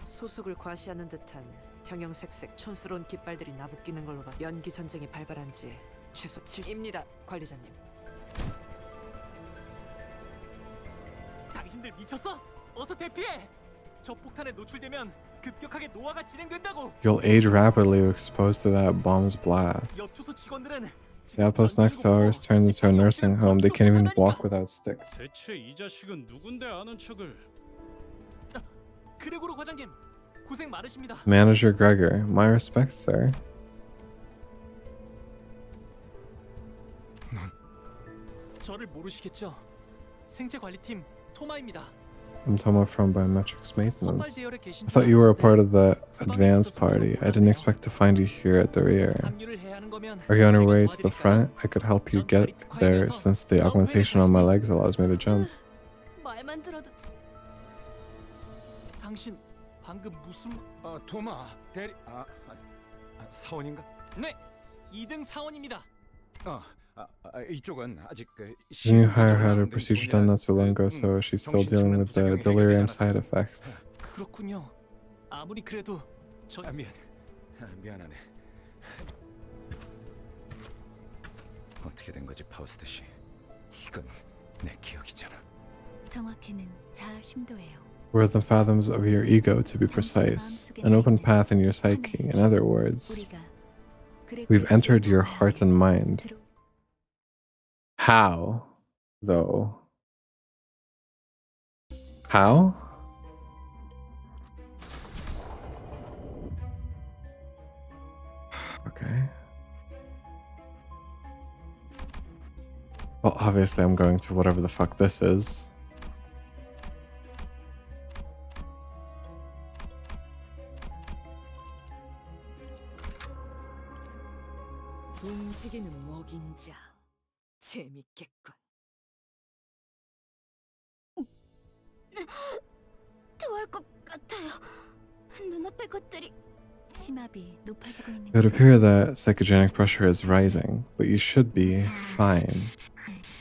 소속을 과시하는 듯한 형형색색 촌스러운 깃발들이 나부끼는 걸로 봐. 연기 전쟁이 발발한 지 최소 7입니다, 관리자님. 당신들 미쳤어? 어서 대피해! 저 폭탄에 노출되면 급격하게 노화가 진행된다고. You'll age rapidly if exposed to that bomb's blast. 여초소 직원들은 The outpost next to ours turned into a nursing home. They can't even walk without sticks. 대체 이 자식은 누군데 아는 척을? 그레고로 과장님, 고생 많으십니다. Manager Gregor, my respects, sir. 저를 모르시겠죠? 생체 관리팀 토마입니다. I'm Toma from Biometrics Maintenance. I thought you were a part of the advance party. I didn't expect to find you here at the rear. Are you on your way to the front? I could help you get there since the augmentation on my legs allows me to jump. 말만 들어도 당신 방금 무슨... 도마 대리... 사원인가? 네! 2등 사원입니다. 이쪽은 아직 The new hire had her procedure done not so long ago, so she's still dealing with the delirium side effects. 그렇군요. 아무리 그래도 저... 미안하네. 어떻게 된 거지, 파우스트 씨? 이건 내 기억이잖아. 정확히는 자아 심도예요. We're the fathoms of your ego, to be precise. An open path in your psyche. In other words, we've entered your heart and mind. How, though? How? Okay. Well, obviously I'm going to whatever the fuck this is. 움직이는 먹인자. 재밌겠군. 토할 것 같아요. 눈앞의 것들이. 심압이 높아지고 있는. It would appear that psychogenic pressure is rising, but you should be fine.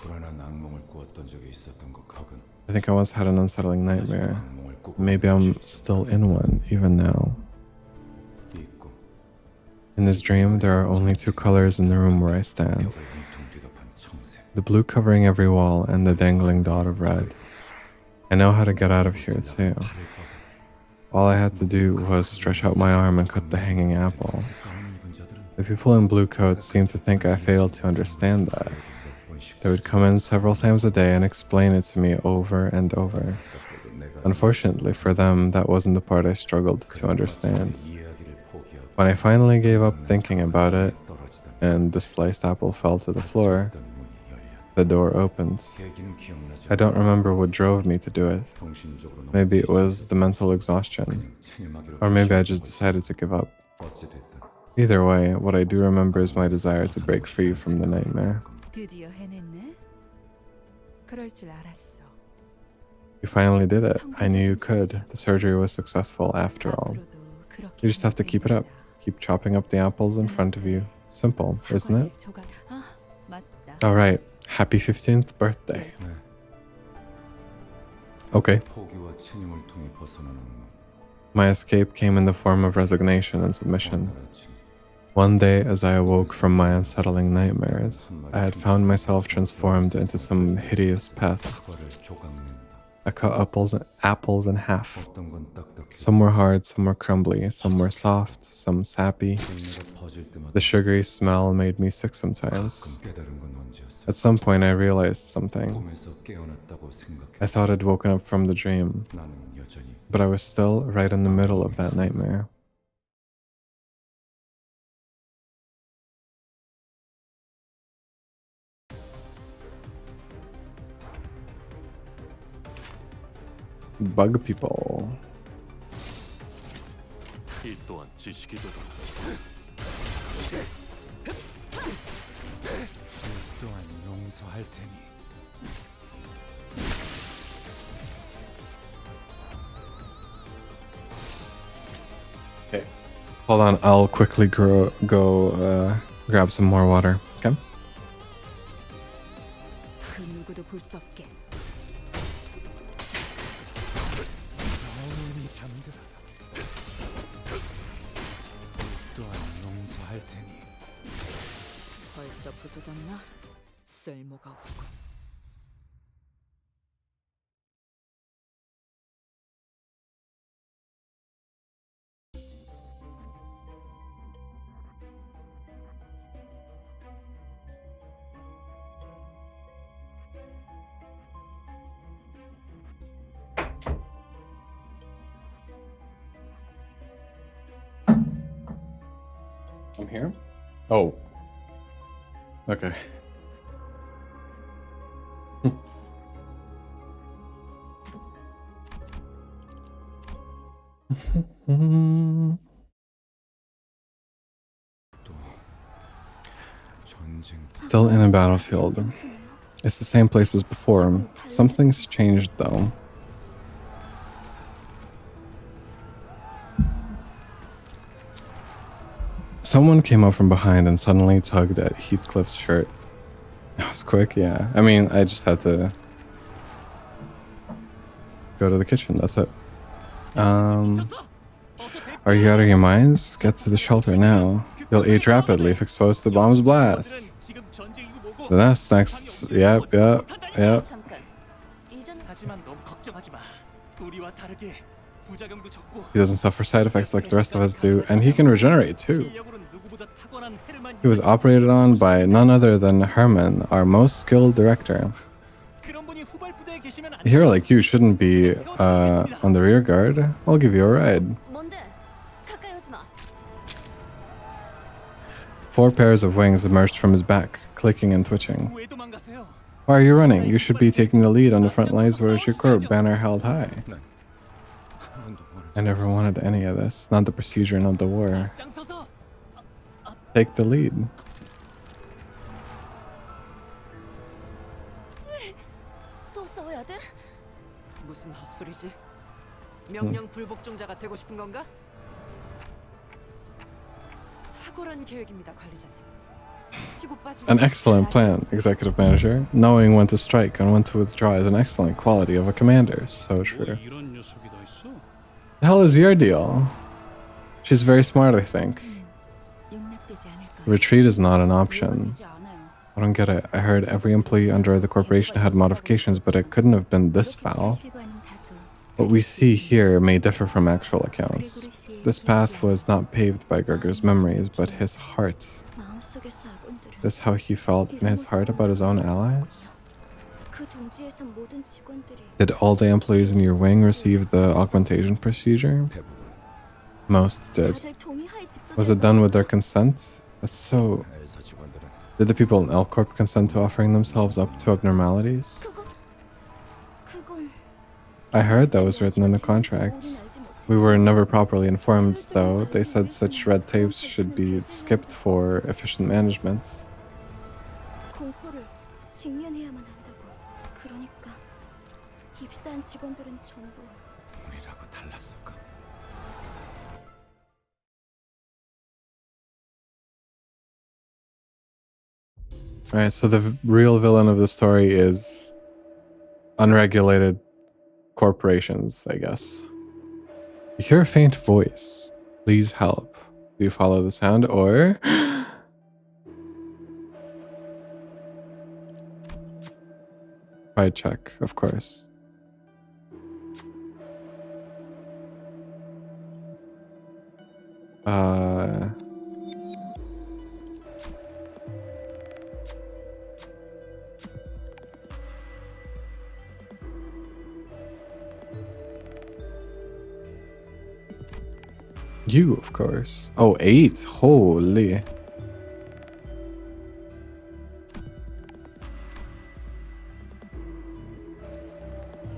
불안한 악몽을 꾸었던 적이 있었던 것 같군. I think I once had an unsettling nightmare. Maybe I'm still in one, even now. In this dream, there are only two colors in the room where I stand. The blue covering every wall and the dangling dot of red. I know how to get out of here too. All I had to do was stretch out my arm and cut the hanging apple. The people in blue coats seemed to think I failed to understand that. They would come in several times a day and explain it to me over and over. Unfortunately for them, that wasn't the part I struggled to understand. When I finally gave up thinking about it, and the sliced apple fell to the floor, the door opened. I don't remember what drove me to do it. Maybe it was the mental exhaustion, or maybe I just decided to give up. Either way, what I do remember is my desire to break free from the nightmare. 드디어 해냈네. 그럴 줄 알았어. You finally did it. I knew you could. The surgery was successful after all. You just have to keep it up. Keep chopping up the apples in front of you. Simple, isn't it? Alright, happy 15th birthday. Okay. My escape came in the form of resignation and submission. One day, as I awoke from my unsettling nightmares, I had found myself transformed into some hideous pest. I cut apples in half. Some were hard, some were crumbly, some were soft, some sappy. The sugary smell made me sick sometimes. At some point, I realized something. I thought I'd woken up from the dream, but I was still right in the middle of that nightmare. Bug people. Okay. Hold on, I'll quickly go grab some more water. Okay? 그 누구도 볼 수 없게. 벌써 부서졌나? 쓸모가 없고. I'm here? Oh. Okay. Still in a battlefield. It's the same place as before. Something's changed though. Someone came up from behind and suddenly tugged at Heathcliff's shirt. That was quick, yeah. I mean, I just had to go to the kitchen, that's it. Are you out of your minds? Get to the shelter now. You'll age rapidly if exposed to the bomb's blast. That's next. Yep. He doesn't suffer side effects like the rest of us do, and he can regenerate too. He was operated on by none other than Herman, our most skilled director. A hero like you shouldn't be on the rear guard. I'll give you a ride. 4 pairs of wings emerged from his back, clicking and twitching. Why are you running? You should be taking the lead on the front lines where your corps banner held high. I never wanted any of this. Not the procedure, not the war. Take the lead. 또 싸워야 돼? 무슨 헛소리지? 명령 불복종자가 되고 싶은 건가? 탁월한 계획입니다, 관리자님. An excellent plan, executive manager. Knowing when to strike and when to withdraw is an excellent quality of a commander. So true. The hell is your deal? She's very smart, I think. Retreat is not an option. I don't get it. I heard every employee under the corporation had modifications, but it couldn't have been this foul. What we see here may differ from actual accounts. This path was not paved by Gregor's memories, but his heart. 마음속에서 아군들은 This how he felt in his heart about his own allies? 그 둥지에서 모든 직원들이 Did all the employees in your wing receive the augmentation procedure? Most did. 다들 동의하에 집단에 Was it done with their consent? That's so... 엘사 직원들은 Did the people in L Corp consent to offering themselves up to abnormalities? 그건 I heard that was written in the contract. We were never properly informed, though. They said such red tapes should be skipped for efficient management. 공포를 직면해야만 한다고. 그러니까 입사한 직원들은 전부 우리라고 달랐을까? Alright, so the real villain of the story is unregulated corporations, I guess. You hear a faint voice. Please help. Do you follow the sound or... Pride check, of course. You, of course. Oh, 8. Holy.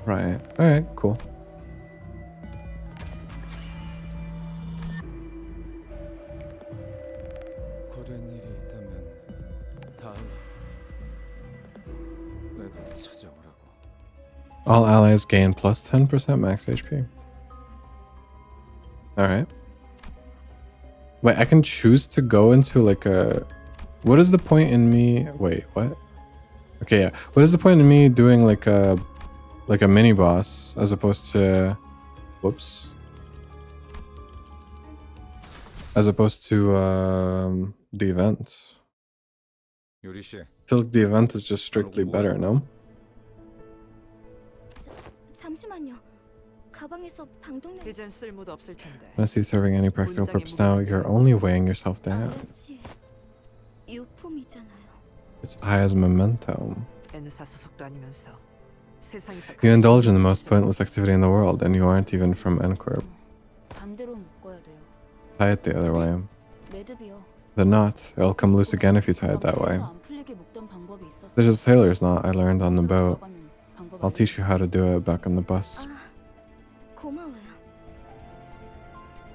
Right. Alright, cool. 고된 일이 있다면 다음 내도 찾아오라고. All allies gain plus 10% max HP. Alright. Wait, I can choose to go into like a... What is the point in me... Wait, what? Okay, yeah. What is the point in me doing like a mini boss as opposed to... Whoops. As opposed to the event. 요리 씨, I feel like the event is just strictly better, no? 잠시만요. 가방에서 방독면 이젠 쓸모도 없을 텐데. Unless serving any practical purpose now, you're only weighing yourself down. 아저씨 유품이잖아요. It's I as a memento. N사 소속도 아니면서 세상에서 You indulge in the most pointless activity in the world, and you aren't even from N Corp. 반대로 묶어야 돼요. Tie it the other way. 매듭이요. The knot, it'll come loose again if you tie it that way. 안 풀리게 묶던 방법이 있었어요. There's a sailor's knot I learned on the boat. 들어가면 방법 I'll teach you how to do it back on the bus. 고마워요.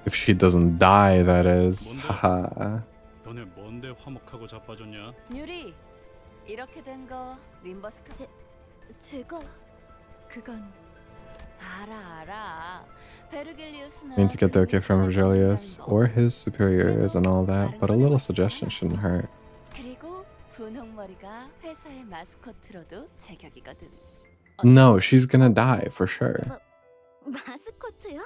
If she doesn't die, that is. Haha. 너네 뭔데 화목하고 자빠졌냐? 유리, 이렇게 된 거 림버스 제가 그건 알아. 베르길리우스는 Need to get the okay from Virgilius or his superiors and all that, but a little suggestion shouldn't hurt. 그리고 분홍머리가 회사의 마스코트로도 제격이거든. No, she's gonna die for sure. 마스코트요?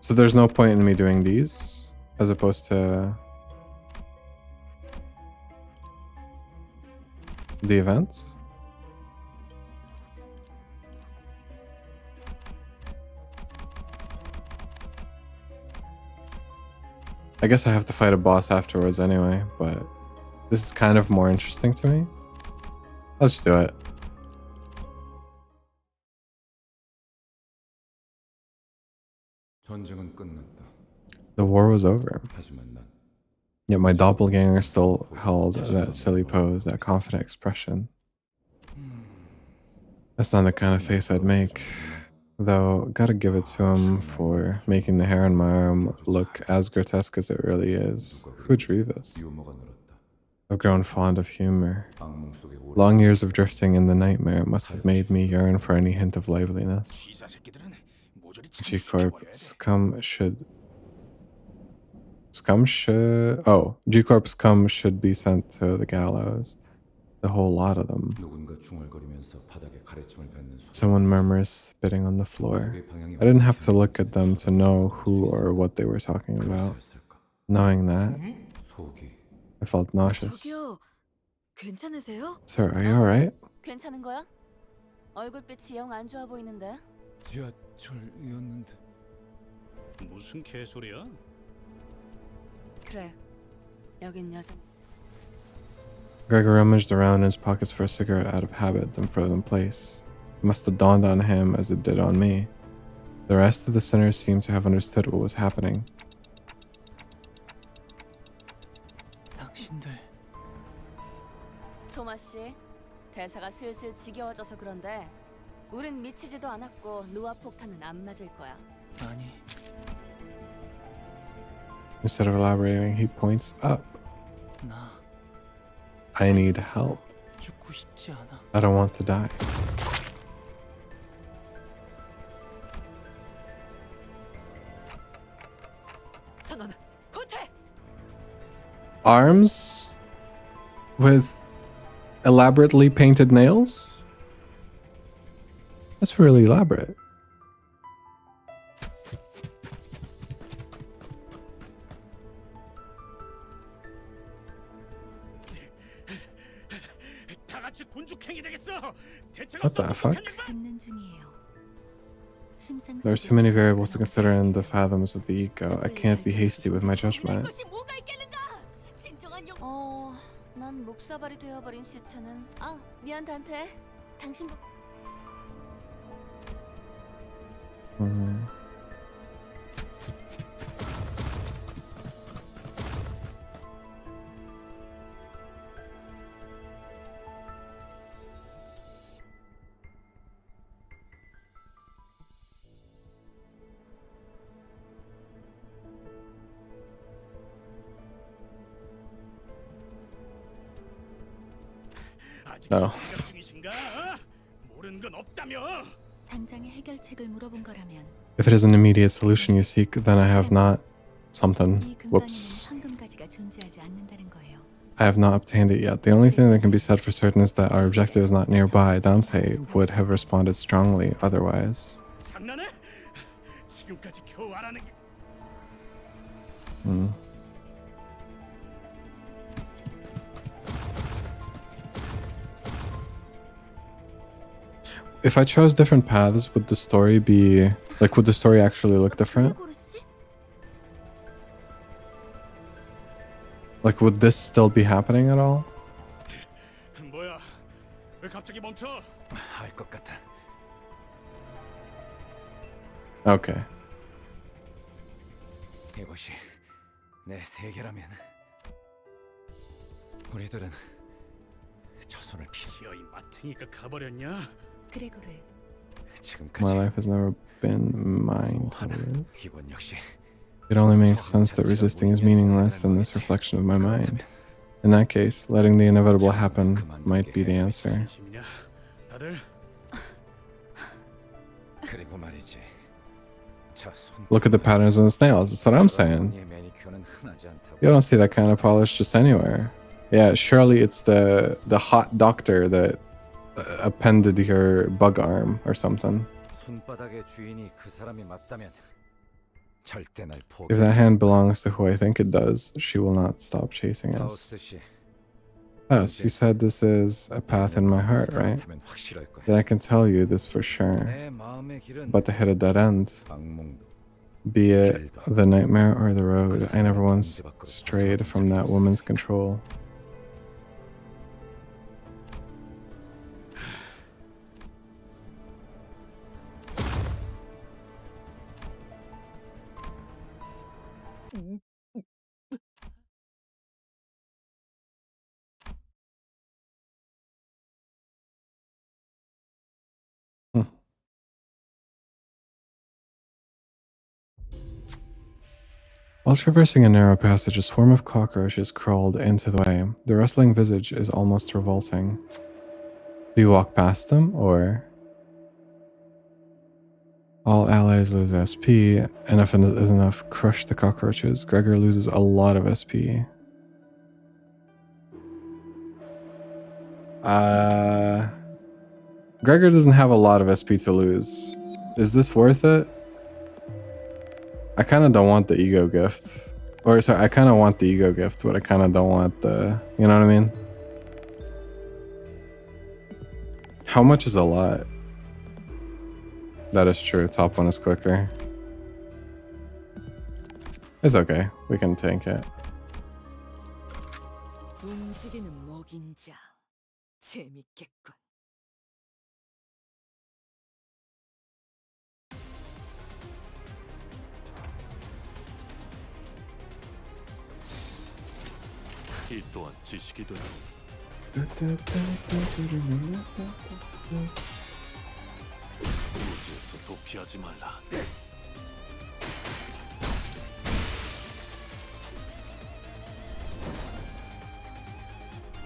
So there's no point in me doing these as opposed to the event. I guess I have to fight a boss afterwards anyway, but this is kind of more interesting to me. Let's just do it. 전쟁은 끝났다. The war was over. 하지만 난 Yet my doppelganger still held that silly pose, that confident expression. That's not the kind of face I'd make. Though, gotta give it to him for making the hair on my arm look as grotesque as it really is. Who drew this? 유머가 늘었다. I've grown fond of humor. 악몽 속에 오래 Long years of drifting in the nightmare must have made me yearn for any hint of liveliness. 시사 새끼들은 모조리 참 G-Corp, 시켜버려야 돼. G-Corp scum should be sent to the gallows. The whole lot of them. 누군가 중얼거리면서 바닥에 가래침을 뱉는 소리. Someone murmurs, spitting on the floor. I didn't have to look at them to know who or what they were talking about. Knowing that, I felt nauseous. 저기요, 괜찮으세요? Sir, are you alright? 괜찮은 거야? 얼굴빛이 영 안 좋아 보이는데. 지하철이었는데. 무슨 개소리야? 그래, 여긴 여전. Gregor rummaged around in his pockets for a cigarette out of habit, then froze in place. It must have dawned on him as it did on me. The rest of the sinners seemed to have understood what was happening. 당신들 토마 씨, 대사가 슬슬 지겨워져서 그런데 우린 미치지도 않았고 노아 폭탄은 안 맞을 거야. 아니 Instead of elaborating, he points up. 나 I need help. 죽고 싶지 않아. I don't want to die. 선언 후퇴. Arms with elaborately painted nails? That's really elaborate. 다 같이 곤죽행이 되겠어. What the fuck? 듣는 중이에요. 심상 There's too many variables to consider in the fathoms of the ego. I can't be hasty with my judgment. 난 목사발이 되어버린 시체는 미안 단테. 당신 No. 모르는 건 없다며. 당장의 해결책을 물어본 거라면 If it is an immediate solution you seek, then I have not something. 이 근방에는 Whoops. 황금가지가 존재하지 않는다는 거예요. I have not obtained it yet. The only thing that can be said for certain is that our objective is not nearby. Dante would have responded strongly otherwise. 장난해? 지금까지 겨우 알아낸 게. If I chose different paths, would the story be like, would the story actually look different? Like, would this still be happening at all? 뭐야? 왜 갑자기 멈춰? 알 것 같아. Okay. 이것이 내 세계라면 우리들은 저 손을 피해. 기어이 마탱이가 가버렸냐? 그레고르, My 지금까지 life has never been mine. 하나 이건 역시 It only makes sense that resisting is meaningless in this reflection of my mind. In that case, letting the inevitable happen might be the answer. 진심이냐? 다들 그리고 말이지. 저 손. Look at the patterns on the snails. That's what I'm saying. 매니큐어는 흔하지 않다고. You don't see that kind of polish just anywhere. Yeah, surely it's the hot doctor that appended your bug arm or something. 손바닥의 주인이 그 사람이 맞다면 절대 날 포기. If that hand belongs to who I think it does, she will not stop chasing us. 파우스트 씨. First, you said this is a path in my heart, right? 그렇다면 확실할 거야. Then I can tell you this for sure. 내 마음의 길은 But to hit a dead end, 악몽도 be it the nightmare or the road, I never once strayed from that woman's control. While traversing a narrow passage, a swarm of cockroaches crawled into the way. The rustling visage is almost revolting. Do you walk past them, or... All allies lose SP. Enough is enough. Crush the cockroaches. Gregor loses a lot of SP. Gregor doesn't have a lot of SP to lose. Is this worth it? I kind of don't want the ego gift. Or sorry, I kind of want the ego gift, but I kind of don't want the... You know what I mean? How much is a lot? That is true. Top one is quicker. It's okay. We can tank it. 움직이는 먹인 자. 재밌겠군. 이 또한 지식이더라. 우주에서 도피하지 말라.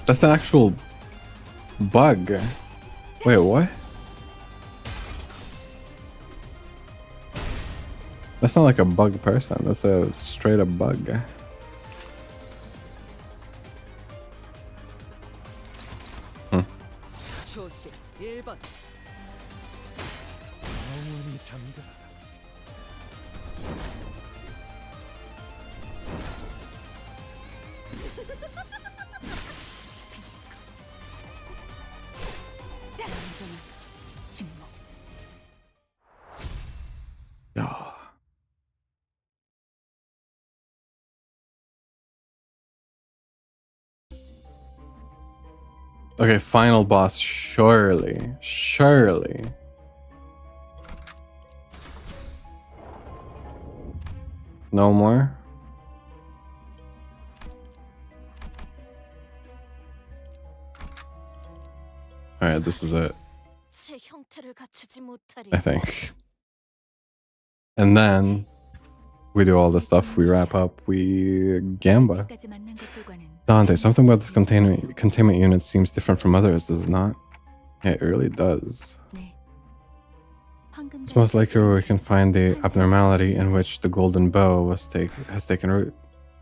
That's an actual bug. Wait, what? That's not like a bug person. That's a straight up bug. 조심 1번. 영원히 잠들어라. Yeah. Okay, final boss. Surely. Surely. No more? Alright, this is it. 제 형태를 갖추지 못하리. I think. And then we do all the stuff, we wrap up, we gamba. 까지 만난 것들과는 Dante, something about this containment unit seems different from others, does it not? Yeah, it really does. 네. It's most likely where we can find the abnormality in which the golden bow has taken root.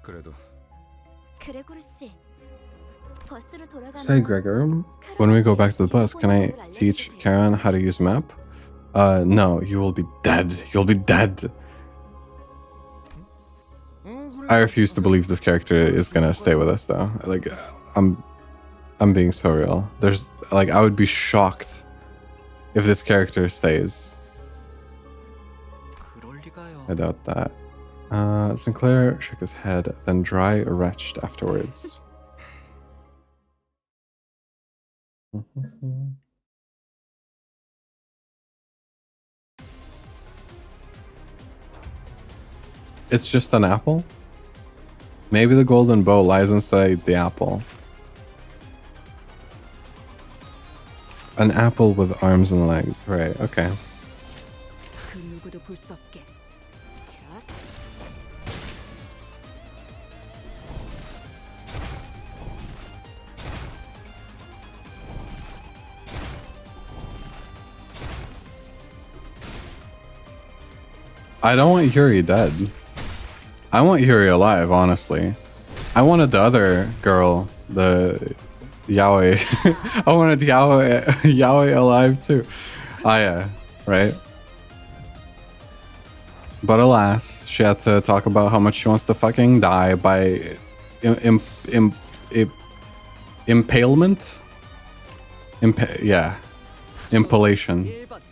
그래도 그레고르 씨. 버스로 돌아가면 Say, Gregor, when we go back to the bus, can I teach Karen how to use map? No, you will be dead. You'll be dead. I refuse to believe this character is gonna stay with us, though. Like, I'm being so real. There's, like, I would be shocked if this character stays. 그럴 리가요. I doubt that. Sinclair shook his head, then dry retched afterwards. It's just an apple? Maybe the golden bow lies inside the apple. An apple with arms and legs. Right, okay. 그 누구도 볼 수 없게. 샷. I don't want Yuri dead. I want Yuri alive, honestly. I wanted the other girl, the Yaoi. I wanted Yaoi alive too. Aya, right? But alas, she had to talk about how much she wants to fucking die by impalement? Yeah. Impalation. 1번.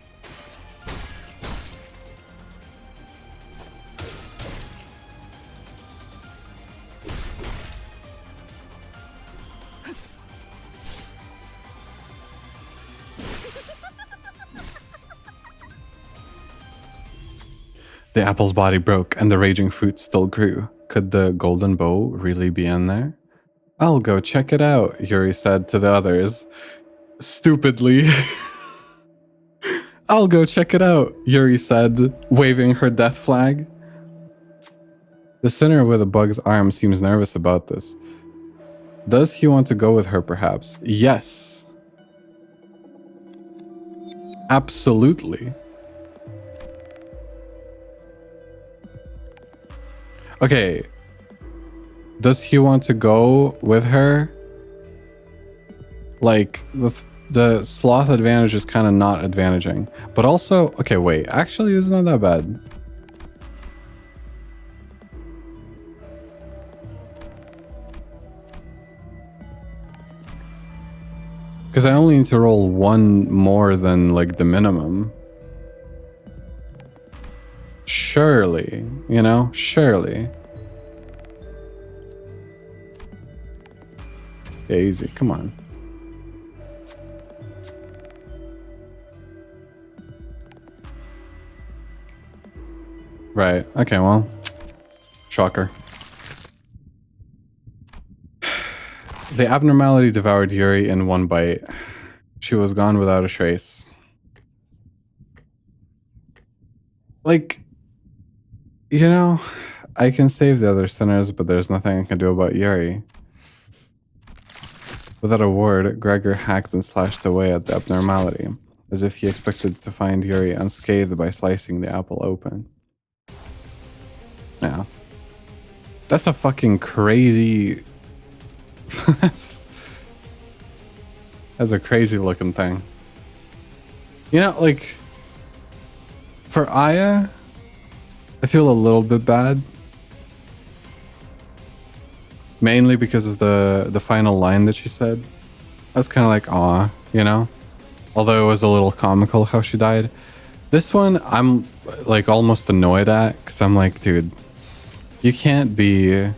The apple's body broke and the raging fruit still grew. Could the golden bow really be in there? I'll go check it out, Yuri said to the others. Stupidly. I'll go check it out, Yuri said, waving her death flag. The sinner with a bug's arm seems nervous about this. Does he want to go with her, perhaps? Yes. Absolutely. Okay. Does he want to go with her? Like, the sloth advantage is kind of not advantaging. But also, okay, wait. Actually, it's not that bad. Because I only need to roll one more than, like, the minimum. Surely, you know? Surely. Yeah, easy. Come on. Right. Okay, well. Shocker. The abnormality devoured Yuri in one bite. She was gone without a trace. Like, you know, I can save the other sinners, but there's nothing I can do about Yuri. Without a word, Gregor hacked and slashed away at the abnormality, as if he expected to find Yuri unscathed by slicing the apple open. Yeah. That's a fucking crazy... that's a crazy looking thing. You know, like... For Aya, I feel a little bit bad. Mainly because of the final line that she said. I was kind of like, aw, you know? Although it was a little comical how she died. This one, I'm like almost annoyed at, because I'm like, dude, you can't be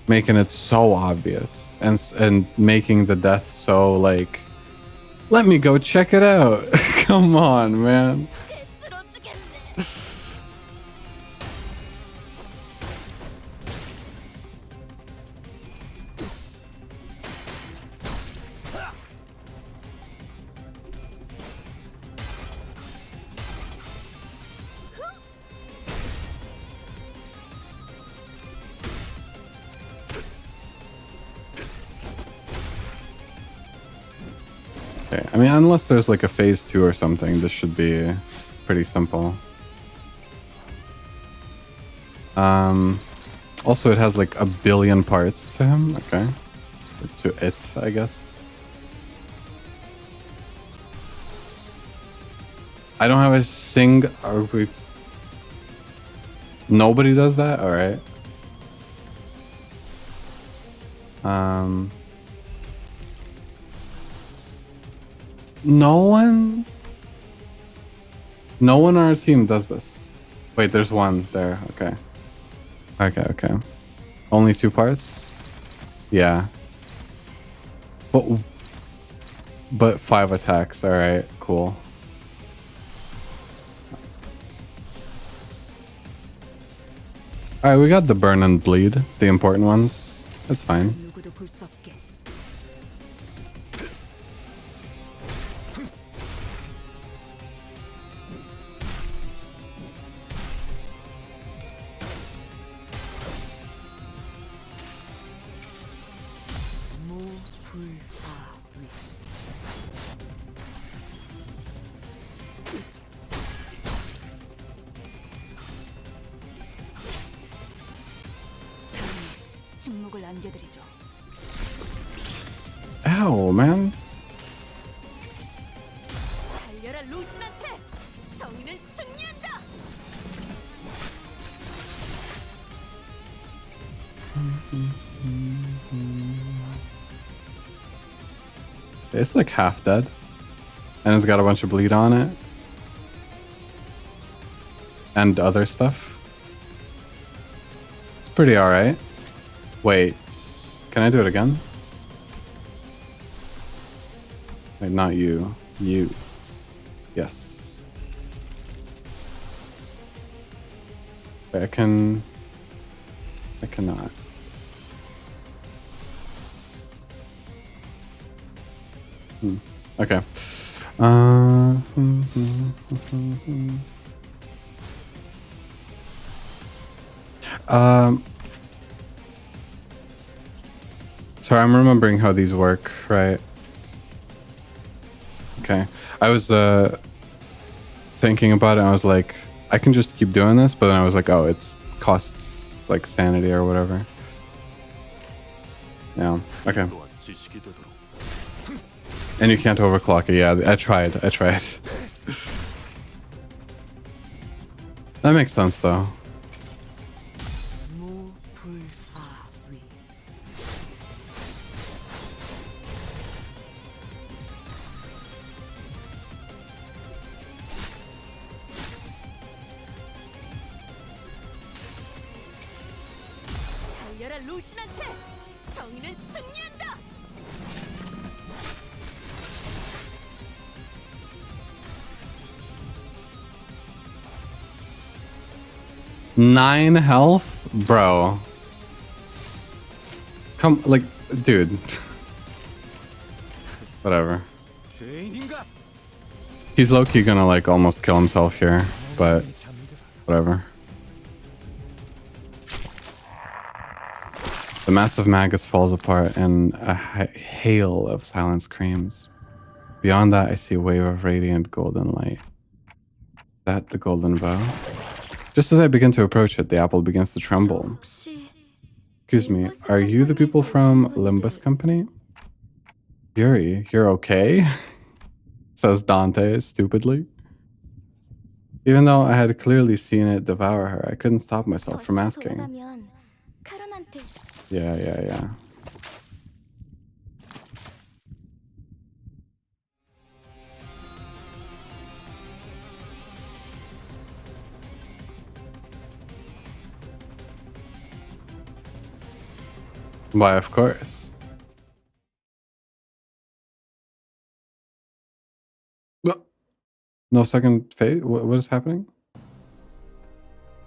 making it so obvious and making the death so like, let me go check it out. Come on, man. Okay, I mean, unless there's like a phase 2 or something, this should be pretty simple. Also, it has like a billion parts to him. Okay. To it, I guess. I don't have a nobody does that? Alright. No one on our team does this. Wait, there's one there. Okay. Okay. Only 2 parts? Yeah. But 5 attacks. Alright, cool. Alright, we got the burn and bleed, the important ones. That's fine. Ow, man. It's like half dead. And it's got a bunch of bleed on it. And other stuff. It's pretty alright. Wait. Can I do it again? Wait, not you. You. Yes. Wait, I cannot. Okay. Sorry, I'm remembering how these work, right? Okay. I was thinking about it and I was like, I can just keep doing this, but then I was like, oh, it costs like sanity or whatever. Yeah. Okay. And you can't overclock it. Yeah, I tried. That makes sense though. 무불아위. 달려라 루신한테! 정의는 승리한다! Nine health? Bro. Come, like, dude. Whatever. He's low-key gonna, like, almost kill himself here, but whatever. The massive magus falls apart in a hail of silent screams. Beyond that, I see a wave of radiant golden light. That the golden bow? Just as I begin to approach it, the apple begins to tremble. Excuse me, are you the people from Limbus Company? Yuri, you're okay? Says Dante stupidly. Even though I had clearly seen it devour her, I couldn't stop myself from asking. Yeah. Why, of course. No second phase? What is happening?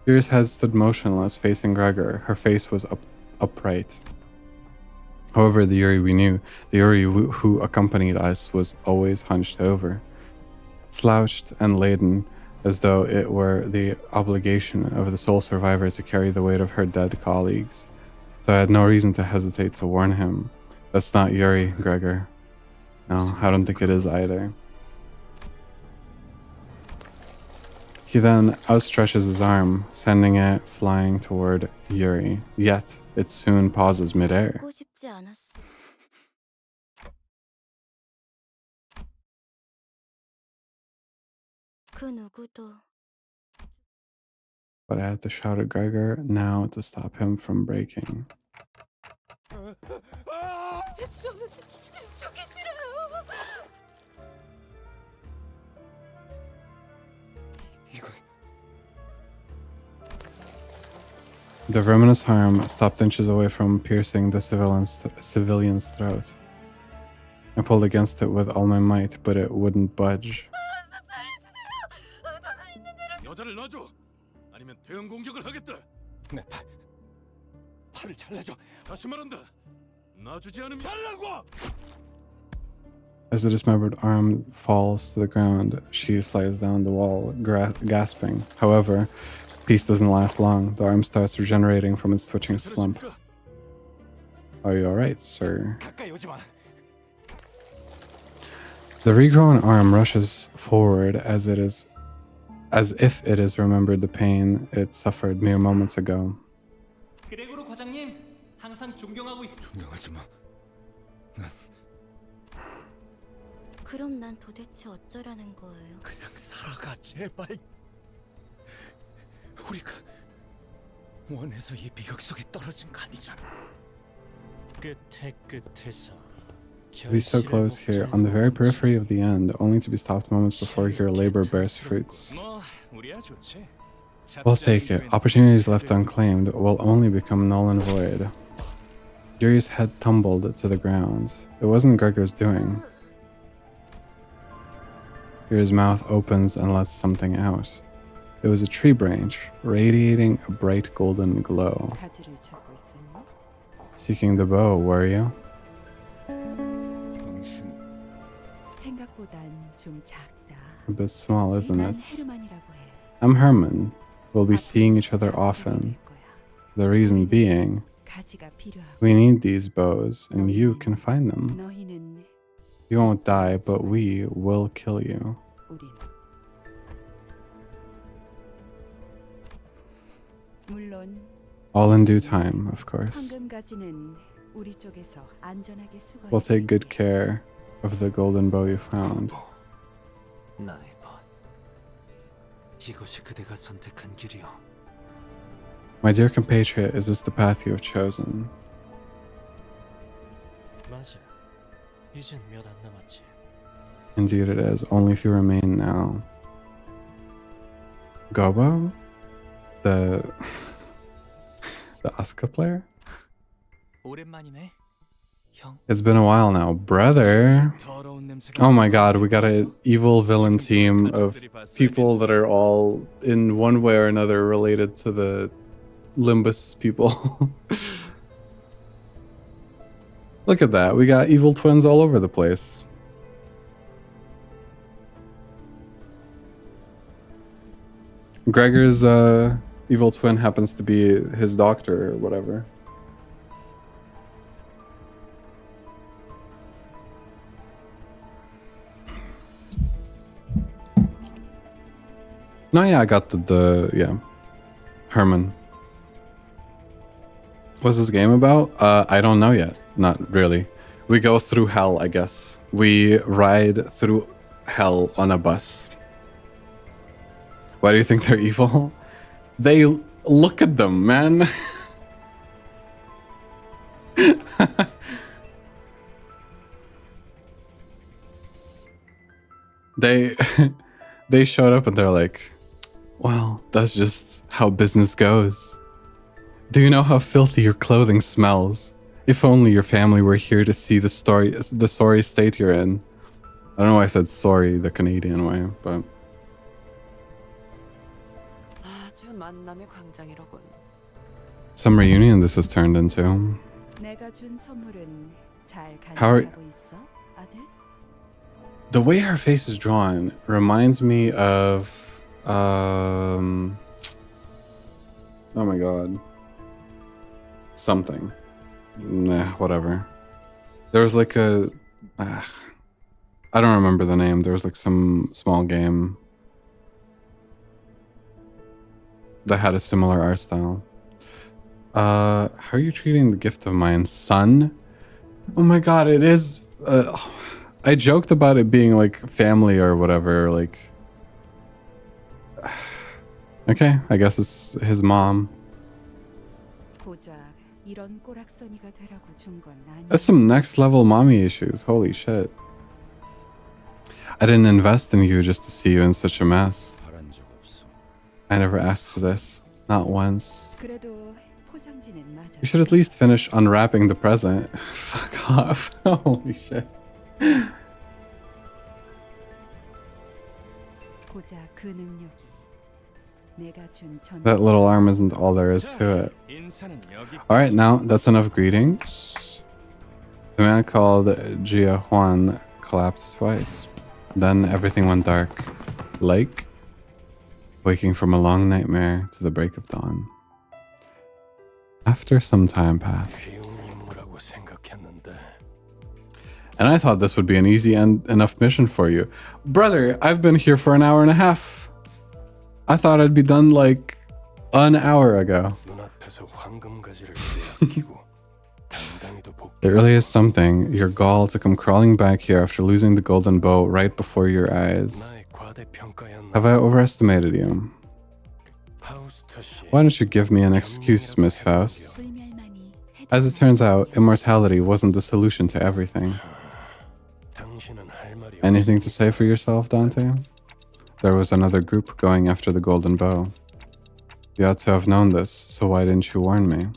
Yuri's head stood motionless, facing Gregor. Her face was upright. However, the Yuri we knew, the Yuri who accompanied us, was always hunched over, slouched and laden, as though it were the obligation of the sole survivor to carry the weight of her dead colleagues. So I had no reason to hesitate to warn him. That's not Yuri, Gregor. No, I don't think it is either. He then outstretches his arm, sending it flying toward Yuri. Yet, it soon pauses midair. But I had to shout at Gregor now to stop him from breaking. The verminous harm stopped inches away from piercing the civilian's throat. I pulled against it with all my might, but it wouldn't budge. As the dismembered arm falls to the ground, she slides down the wall, gasping. However, peace doesn't last long. The arm starts regenerating from its twitching slump. Are you alright, sir? The regrown arm rushes forward as if it has remembered the pain it suffered mere moments ago. 그럼 난 도대체 어쩌라는 거예요? 그냥 살아가, 제발. 우리가 원해서 이 비극 속에 떨어진 거 아니잖아. 끝에 끝에서 To be so close here, on the very periphery of the end, only to be stopped moments before your labor bears fruits. We'll take it. Opportunities left unclaimed will only become null and void. Yuri's head tumbled to the ground. It wasn't Gregor's doing. Yuri's mouth opens and lets something out. It was a tree branch, radiating a bright golden glow. Seeking the bow, were you? A bit small, isn't it? I'm Herman. We'll be seeing each other often. The reason being, we need these bows, and you can find them. You won't die, but we will kill you. All in due time, of course. We'll take good care of the golden bow you found. 나의 벗. 이것이 그대가 선택한 길이요. My dear compatriot, is this the path you have chosen? 맞아. 이젠 몇 안 남았지. Indeed it is. Only if you remain now. Gobo? The Asuka player? 오랜만이네. 형. It's been a while now. Brother! Oh my god, we got an evil villain team of people that are all in one way or another related to the Limbus people. Look at that. We got evil twins all over the place. Gregor's evil twin happens to be his doctor or whatever. No, yeah, I got the yeah, Herman. What's this game about? I don't know yet. Not really. We go through hell, I guess. We ride through hell on a bus. Why do you think they're evil? They look at them, man. They showed up and they're like, well, that's just how business goes. Do you know how filthy your clothing smells? If only your family were here to see the sorry state you're in. I don't know why I said sorry the Canadian way, but... 아주 만남의 광장이로군. Some reunion this has turned into. 내가 준 선물은 잘 How are... 간직하고 있어, 아들? The way her face is drawn reminds me of... oh my god. Something. Nah, whatever. There was like a... I don't remember the name. There was like some small game that had a similar art style. How are you treating the gift of mine, son? Oh my god, it is... I joked about it being like family or whatever, like... Okay, I guess it's his mom. That's some next level mommy issues, holy shit. I didn't invest in you just to see you in such a mess. I never asked for this, not once. You should at least finish unwrapping the present. Fuck off, holy shit. That little arm isn't all there is to it. Alright, now that's enough greetings. The man called Jia Huan collapsed twice. Then everything went dark. Like waking from a long nightmare to the break of dawn. After some time passed. And I thought this would be an easy and enough mission for you. Brother, I've been here for an hour and a half. I thought I'd be done like an hour ago. There really is something. Your gall to come crawling back here after losing the golden bow right before your eyes. Have I overestimated you? Why don't you give me an excuse, Miss Faust? As it turns out, immortality wasn't the solution to everything. Anything to say for yourself, Dante? There was another group going after the golden bow. You ought to have known this, so why didn't you warn me?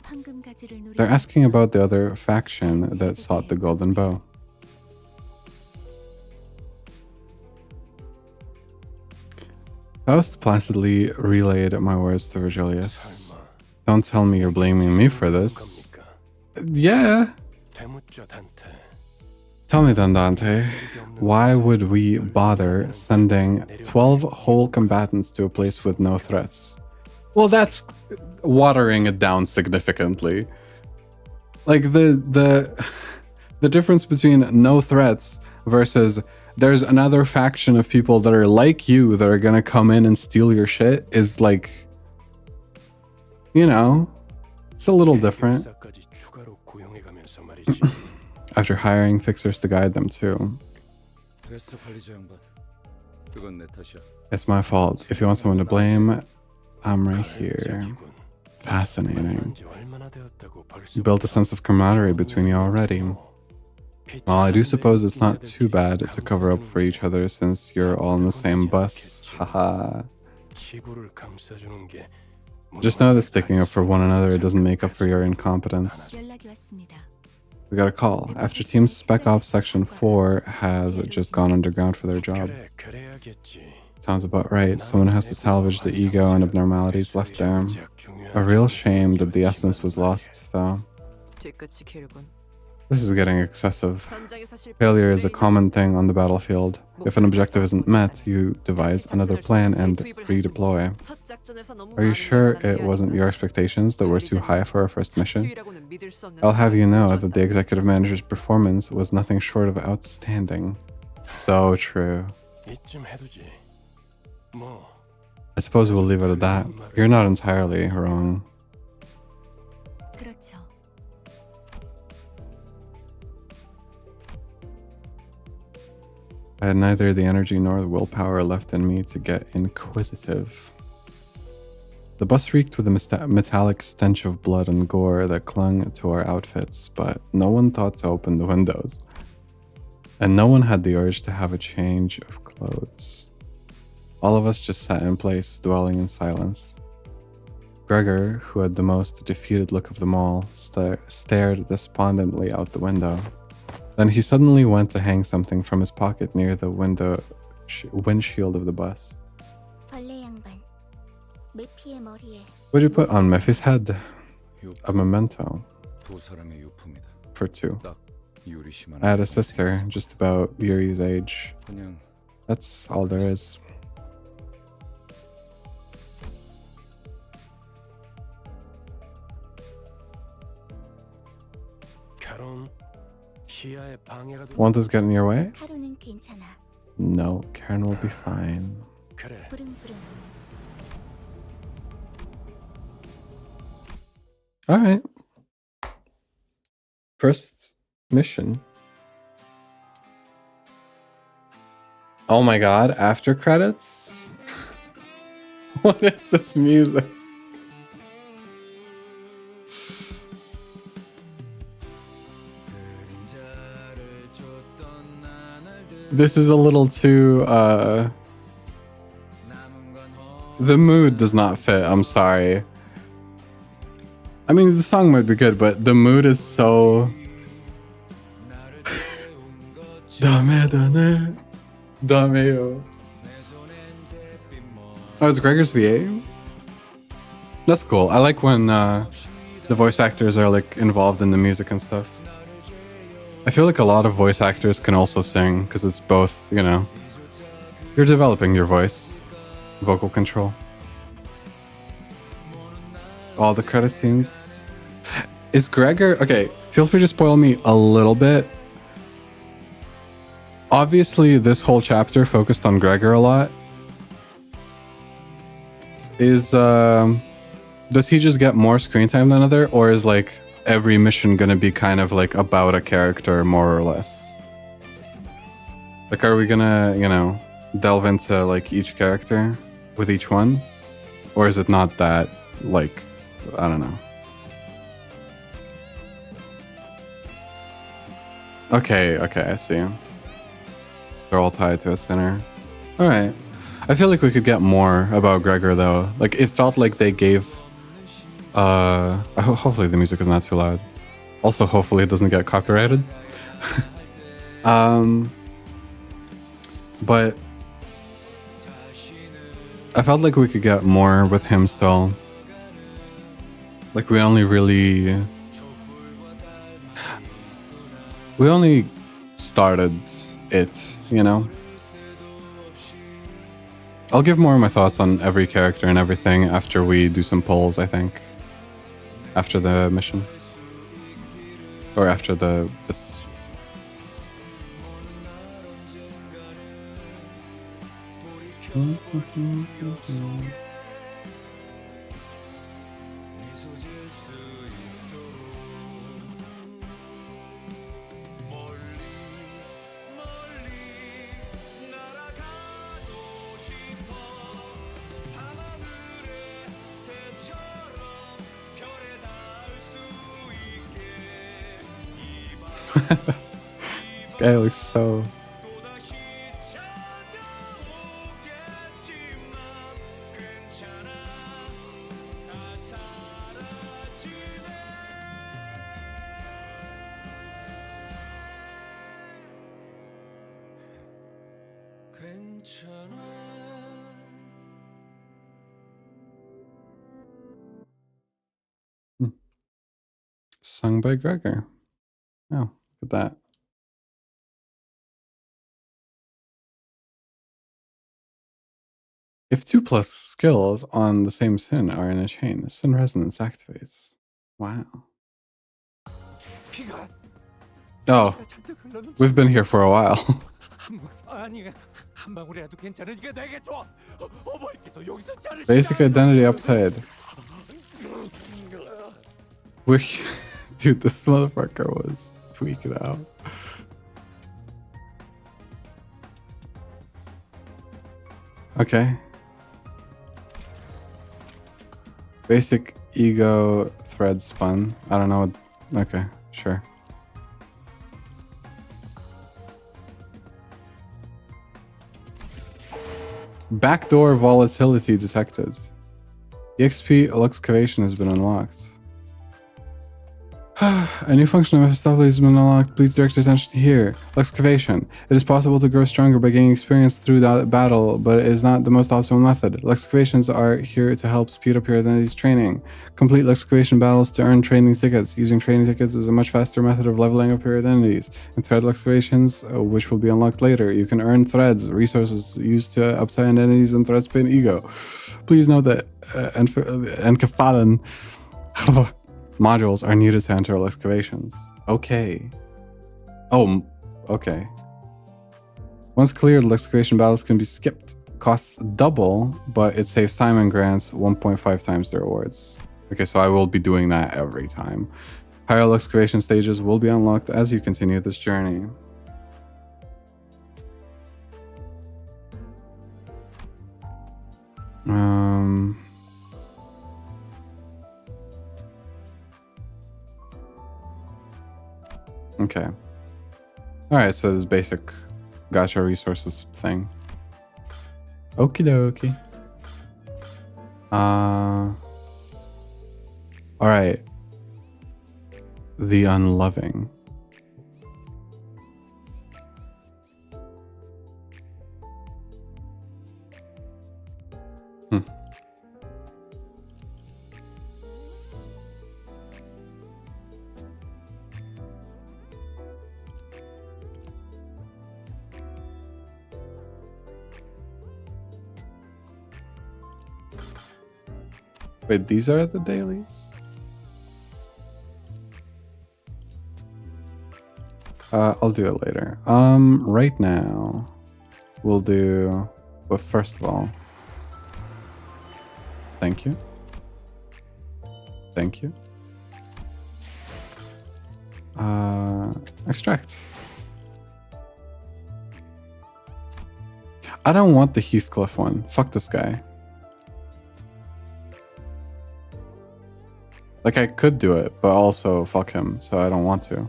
They're asking about the other faction that sought the golden bow. Faust placidly relayed my words to Virgilius. Don't tell me you're blaming me for this. Yeah. Tell me then, Dante, why would we bother sending 12 whole combatants to a place with no threats? Well, that's watering it down significantly. Like the difference between no threats versus there's another faction of people that are like you that are gonna come in and steal your shit is like, you know, it's a little different. After hiring fixers to guide them too. 됐어 관리자 양반. 그건 내 탓이야. It's my fault. If you want someone to blame, I'm right here. Fascinating. You built a sense of camaraderie between you already. Well, I do suppose it's not too bad to cover up for each other since you're all in the same bus. Haha. Just know that sticking up for one another doesn't make up for your incompetence. 연락이 왔습니다. We got a call. After Team Spec Ops Section 4 has just gone underground for their job. Sounds about right. Someone has to salvage the ego and abnormalities left there. A real shame that the essence was lost, though. 뒤끝이 길군. This is getting excessive. 전장에서 실패한 Failure is a 플레이는 common thing on the battlefield. If an objective isn't met, you devise another plan and redeploy. 첫 작전에서 너무 Are you 많은 sure 걸 it wasn't your expectations that were too high for our first mission? 지휘라고는 믿을 수 없는 I'll have you know that the 사람이었다. executive manager's performance was nothing short of outstanding. So true. I suppose we'll leave it at that. You're not entirely wrong. 그렇죠. I had neither the energy nor the willpower left in me to get inquisitive. The bus reeked with a metallic stench of blood and gore that clung to our outfits, but no one thought to open the windows. And no one had the urge to have a change of clothes. All of us just sat in place, dwelling in silence. Gregor, who had the most defeated look of them all, stared despondently out the window. Then he suddenly went to hang something from his pocket near the windshield of the bus. 벌레 양반. 메피의 머리에 What'd you put on Mephi's head? A memento. 두 사람의 유품이다. For two. 딱 유리 씨 I had a sister, just about Yuri's age. 그냥 That's all there is. Won't this get in your way? 카로는 괜찮아. No, Karen will be fine. 부릉부릉. Alright. First mission. Oh my god, after credits? What is this music? This is a little too, the mood does not fit, I'm sorry. I mean, the song might be good, but the mood is so... Dame. Oh, it's Gregor's VA? That's cool. I like when the voice actors are like involved in the music and stuff. I feel like a lot of voice actors can also sing because it's both, you know, you're developing your voice, vocal control. All the credit scenes. Is Gregor... Okay, feel free to spoil me a little bit. Obviously, this whole chapter focused on Gregor a lot. Does he just get more screen time than other, or is like every mission gonna be kind of like about a character more or less? Like, are we gonna, you know, delve into like each character with each one? Or is it not that, like, I don't know. Okay, I see. They're all tied to a center. Alright. I feel like we could get more about Gregor though. Like, it felt like they gave... hopefully the music is not too loud. Also, hopefully it doesn't get copyrighted. But... I felt like we could get more with him still. Like, we only started it, you know? I'll give more of my thoughts on every character and everything after we do some polls, I think. After the mission. Or after this. This guy looks so... Sung by Gregor. Oh, look at that. If 2+ skills on the same sin are in a chain, sin resonance activates. Wow. Oh, we've been here for a while. Basic identity uptide. Dude, this motherfucker was tweaking out. Okay. Basic ego thread spun. I don't know. Okay, sure. Backdoor volatility detected. EXP excavation has been unlocked. A new function of Stealthily has been unlocked. Please direct your attention here. Excavation. It is possible to grow stronger by gaining experience through the battle, but it is not the most optimal method. Excavations are here to help speed up your identity's training. Complete excavation battles to earn training tickets. Using training tickets is a much faster method of leveling up your identities. In thread excavations, which will be unlocked later, you can earn threads, resources used to upside identities and thread spin ego. Please note that Enkefalen modules are needed to enter excavations. Okay. Oh, okay. Once cleared, excavation battles can be skipped. Costs double, but it saves time and grants 1.5 times the rewards. Okay, so I will be doing that every time. Higher excavation stages will be unlocked as you continue this journey. Okay. Alright, so this basic gacha resources thing. Okie dokie. Alright. The unloving. Wait, these are the dailies? I'll do it later. Right now, we'll do... Well, first of all, thank you. Thank you. Extract. I don't want the Heathcliff one. Fuck this guy. Like, I could do it, but also fuck him, so I don't want to.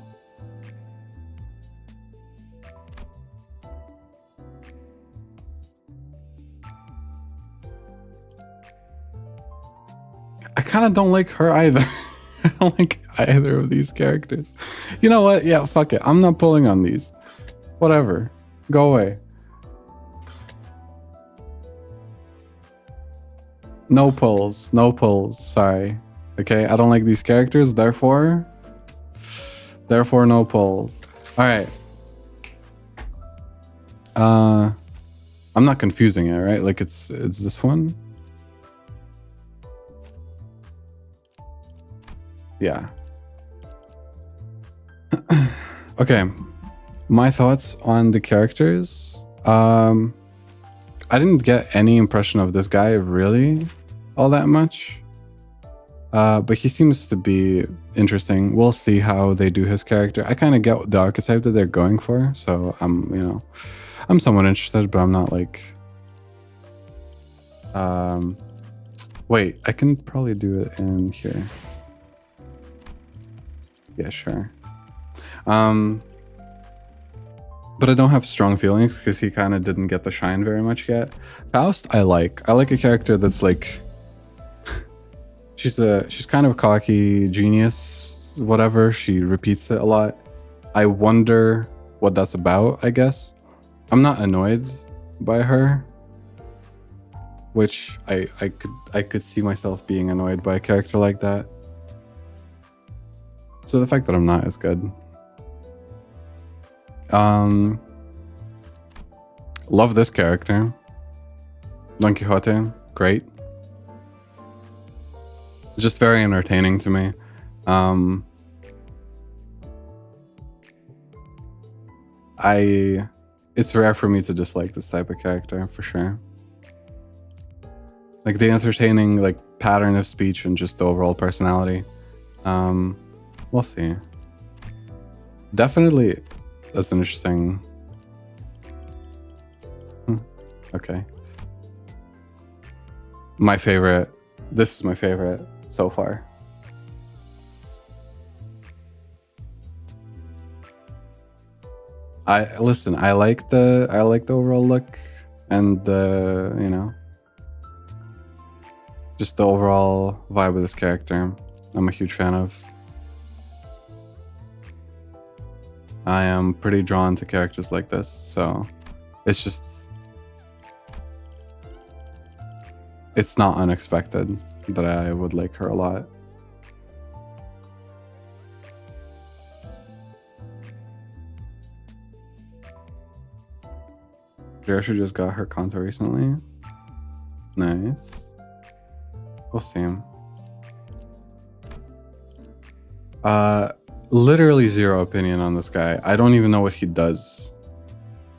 I kind of don't like her either. I don't like either of these characters. You know what? Yeah, fuck it. I'm not pulling on these. Whatever. Go away. No pulls. No pulls. Sorry. Okay, I don't like these characters, therefore no pulls. Alright. I'm not confusing it, right? Like it's this one? Yeah. Okay. My thoughts on the characters. I didn't get any impression of this guy really all that much. But he seems to be interesting. We'll see how they do his character. I kind of get the archetype that they're going for, so I'm somewhat interested, but I'm not like... Wait, I can probably do it in here. Yeah, sure. But I don't have strong feelings because he kind of didn't get the shine very much yet. Faust, I like a character that's like, she's kind of a cocky genius, whatever. She repeats it a lot. I wonder what that's about, I guess. I'm not annoyed by her, which I could see myself being annoyed by a character like that. So the fact that I'm not is good. Love this character. Don Quixote, great. Just very entertaining to me. It's rare for me to dislike this type of character, for sure. Like the entertaining like pattern of speech and just the overall personality. We'll see. Definitely, that's an interesting. Okay. My favorite. This is my favorite so far. I like the overall look and the, you know, just the overall vibe of this character. I'm a huge fan of. I am pretty drawn to characters like this, so it's just, it's not unexpected that I would like her a lot. Gacha just got her contour recently. Nice. We'll see. Literally zero opinion on this guy. I don't even know what he does.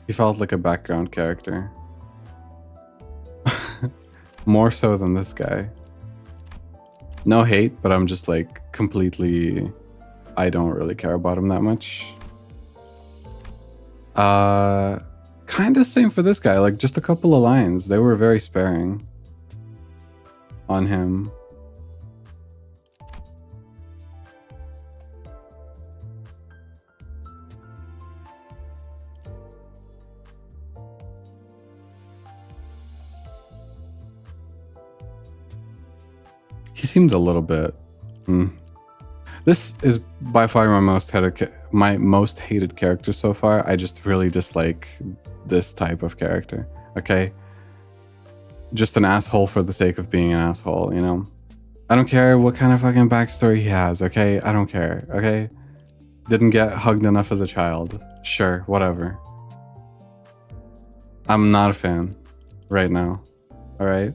He felt like a background character. More so than this guy. No hate, but I'm just like completely, I don't really care about him that much. Kind of same for this guy, like just a couple of lines. They were very sparing on him. He seemed a little bit. This is by far my most hated character so far. I just really dislike this type of character. Okay, just an asshole for the sake of being an asshole. You know, I don't care what kind of fucking backstory he has. Okay, I don't care. Okay, didn't get hugged enough as a child. Sure, whatever. I'm not a fan right now. All right.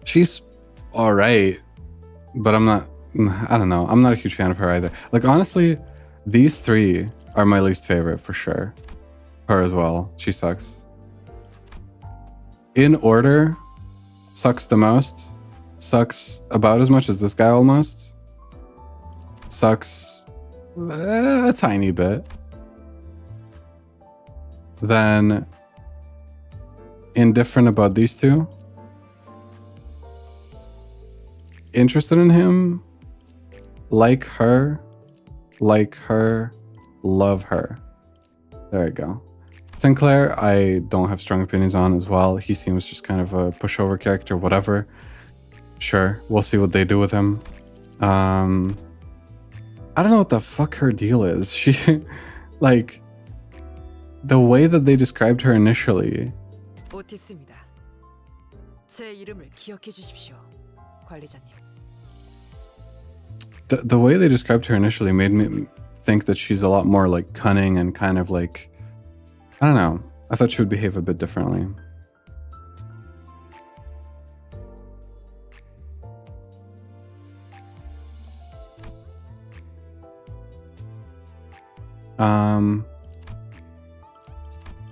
She's all right, but I'm not, I don't know. I'm not a huge fan of her either. Like, honestly, these three are my least favorite for sure. Her as well. She sucks. In order, sucks the most. Sucks about as much as this guy almost. Sucks a tiny bit. Then, indifferent about these two. Interested in him, like her, love her. There we go. Sinclair, I don't have strong opinions on as well. He seems just kind of a pushover character, whatever. Sure, we'll see what they do with him. I don't know what the fuck her deal is. She, like, the way that they described her initially. 오티스입니다. 제 이름을 기억해 주십시오, 관리자님. The way they described her initially made me think that she's a lot more like cunning and kind of like, I don't know. I thought she would behave a bit differently.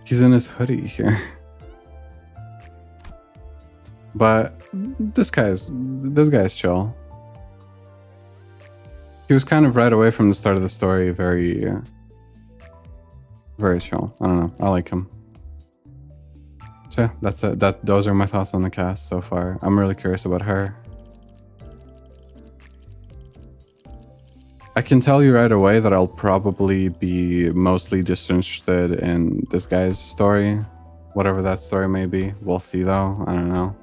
He's in his hoodie here. But this guy's chill. He was kind of right away from the start of the story, very chill. I don't know. I like him. So yeah, that's it. Those are my thoughts on the cast so far. I'm really curious about her. I can tell you right away that I'll probably be mostly disinterested in this guy's story. Whatever that story may be. We'll see though. I don't know.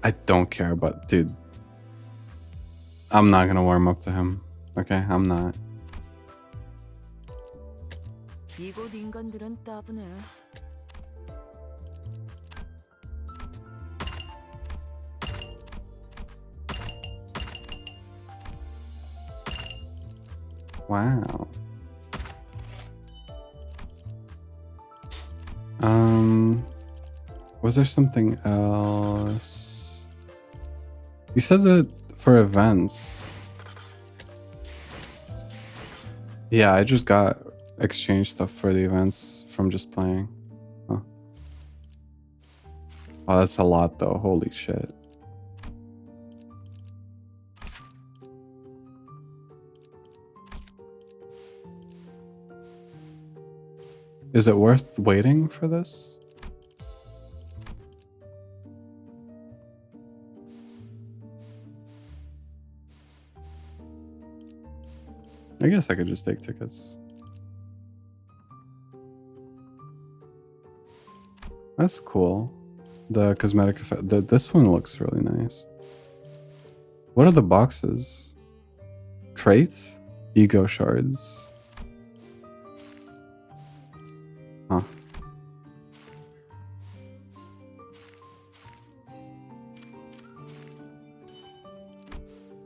I don't care about, dude. I'm not gonna warm up to him. Okay, I'm not. 이곳 인간들은 따분해. Wow. Was there something else? You said that for events. Yeah, I just got exchange stuff for the events from just playing. Huh. Oh, that's a lot though. Holy shit. Is it worth waiting for this? I guess I could just take tickets. That's cool. The cosmetic effect. This one looks really nice. What are the boxes? Crate? Ego shards. Huh.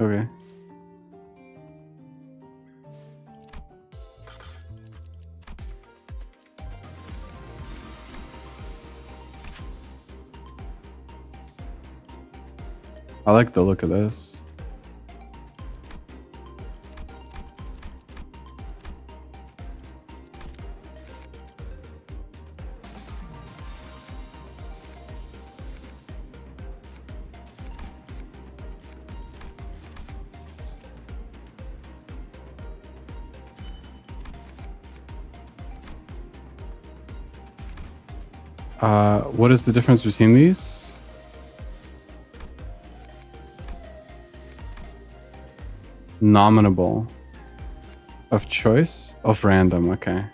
Okay. I like the look of this. What is the difference between these? Nominable. Of choice? Of random, okay.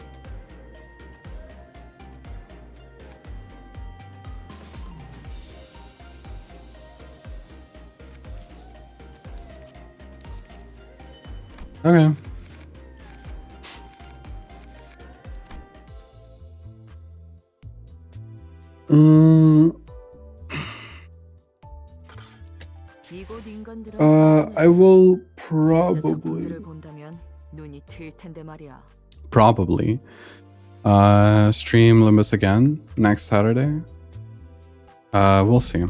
Okay. 이곳 인간들은 I will 진짜 작품들을 본다면 눈이 트일 텐데 말이야. probably stream Limbus again next Saturday. We'll see.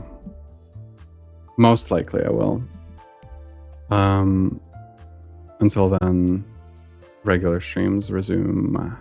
Most likely I will. Until then, regular streams resume.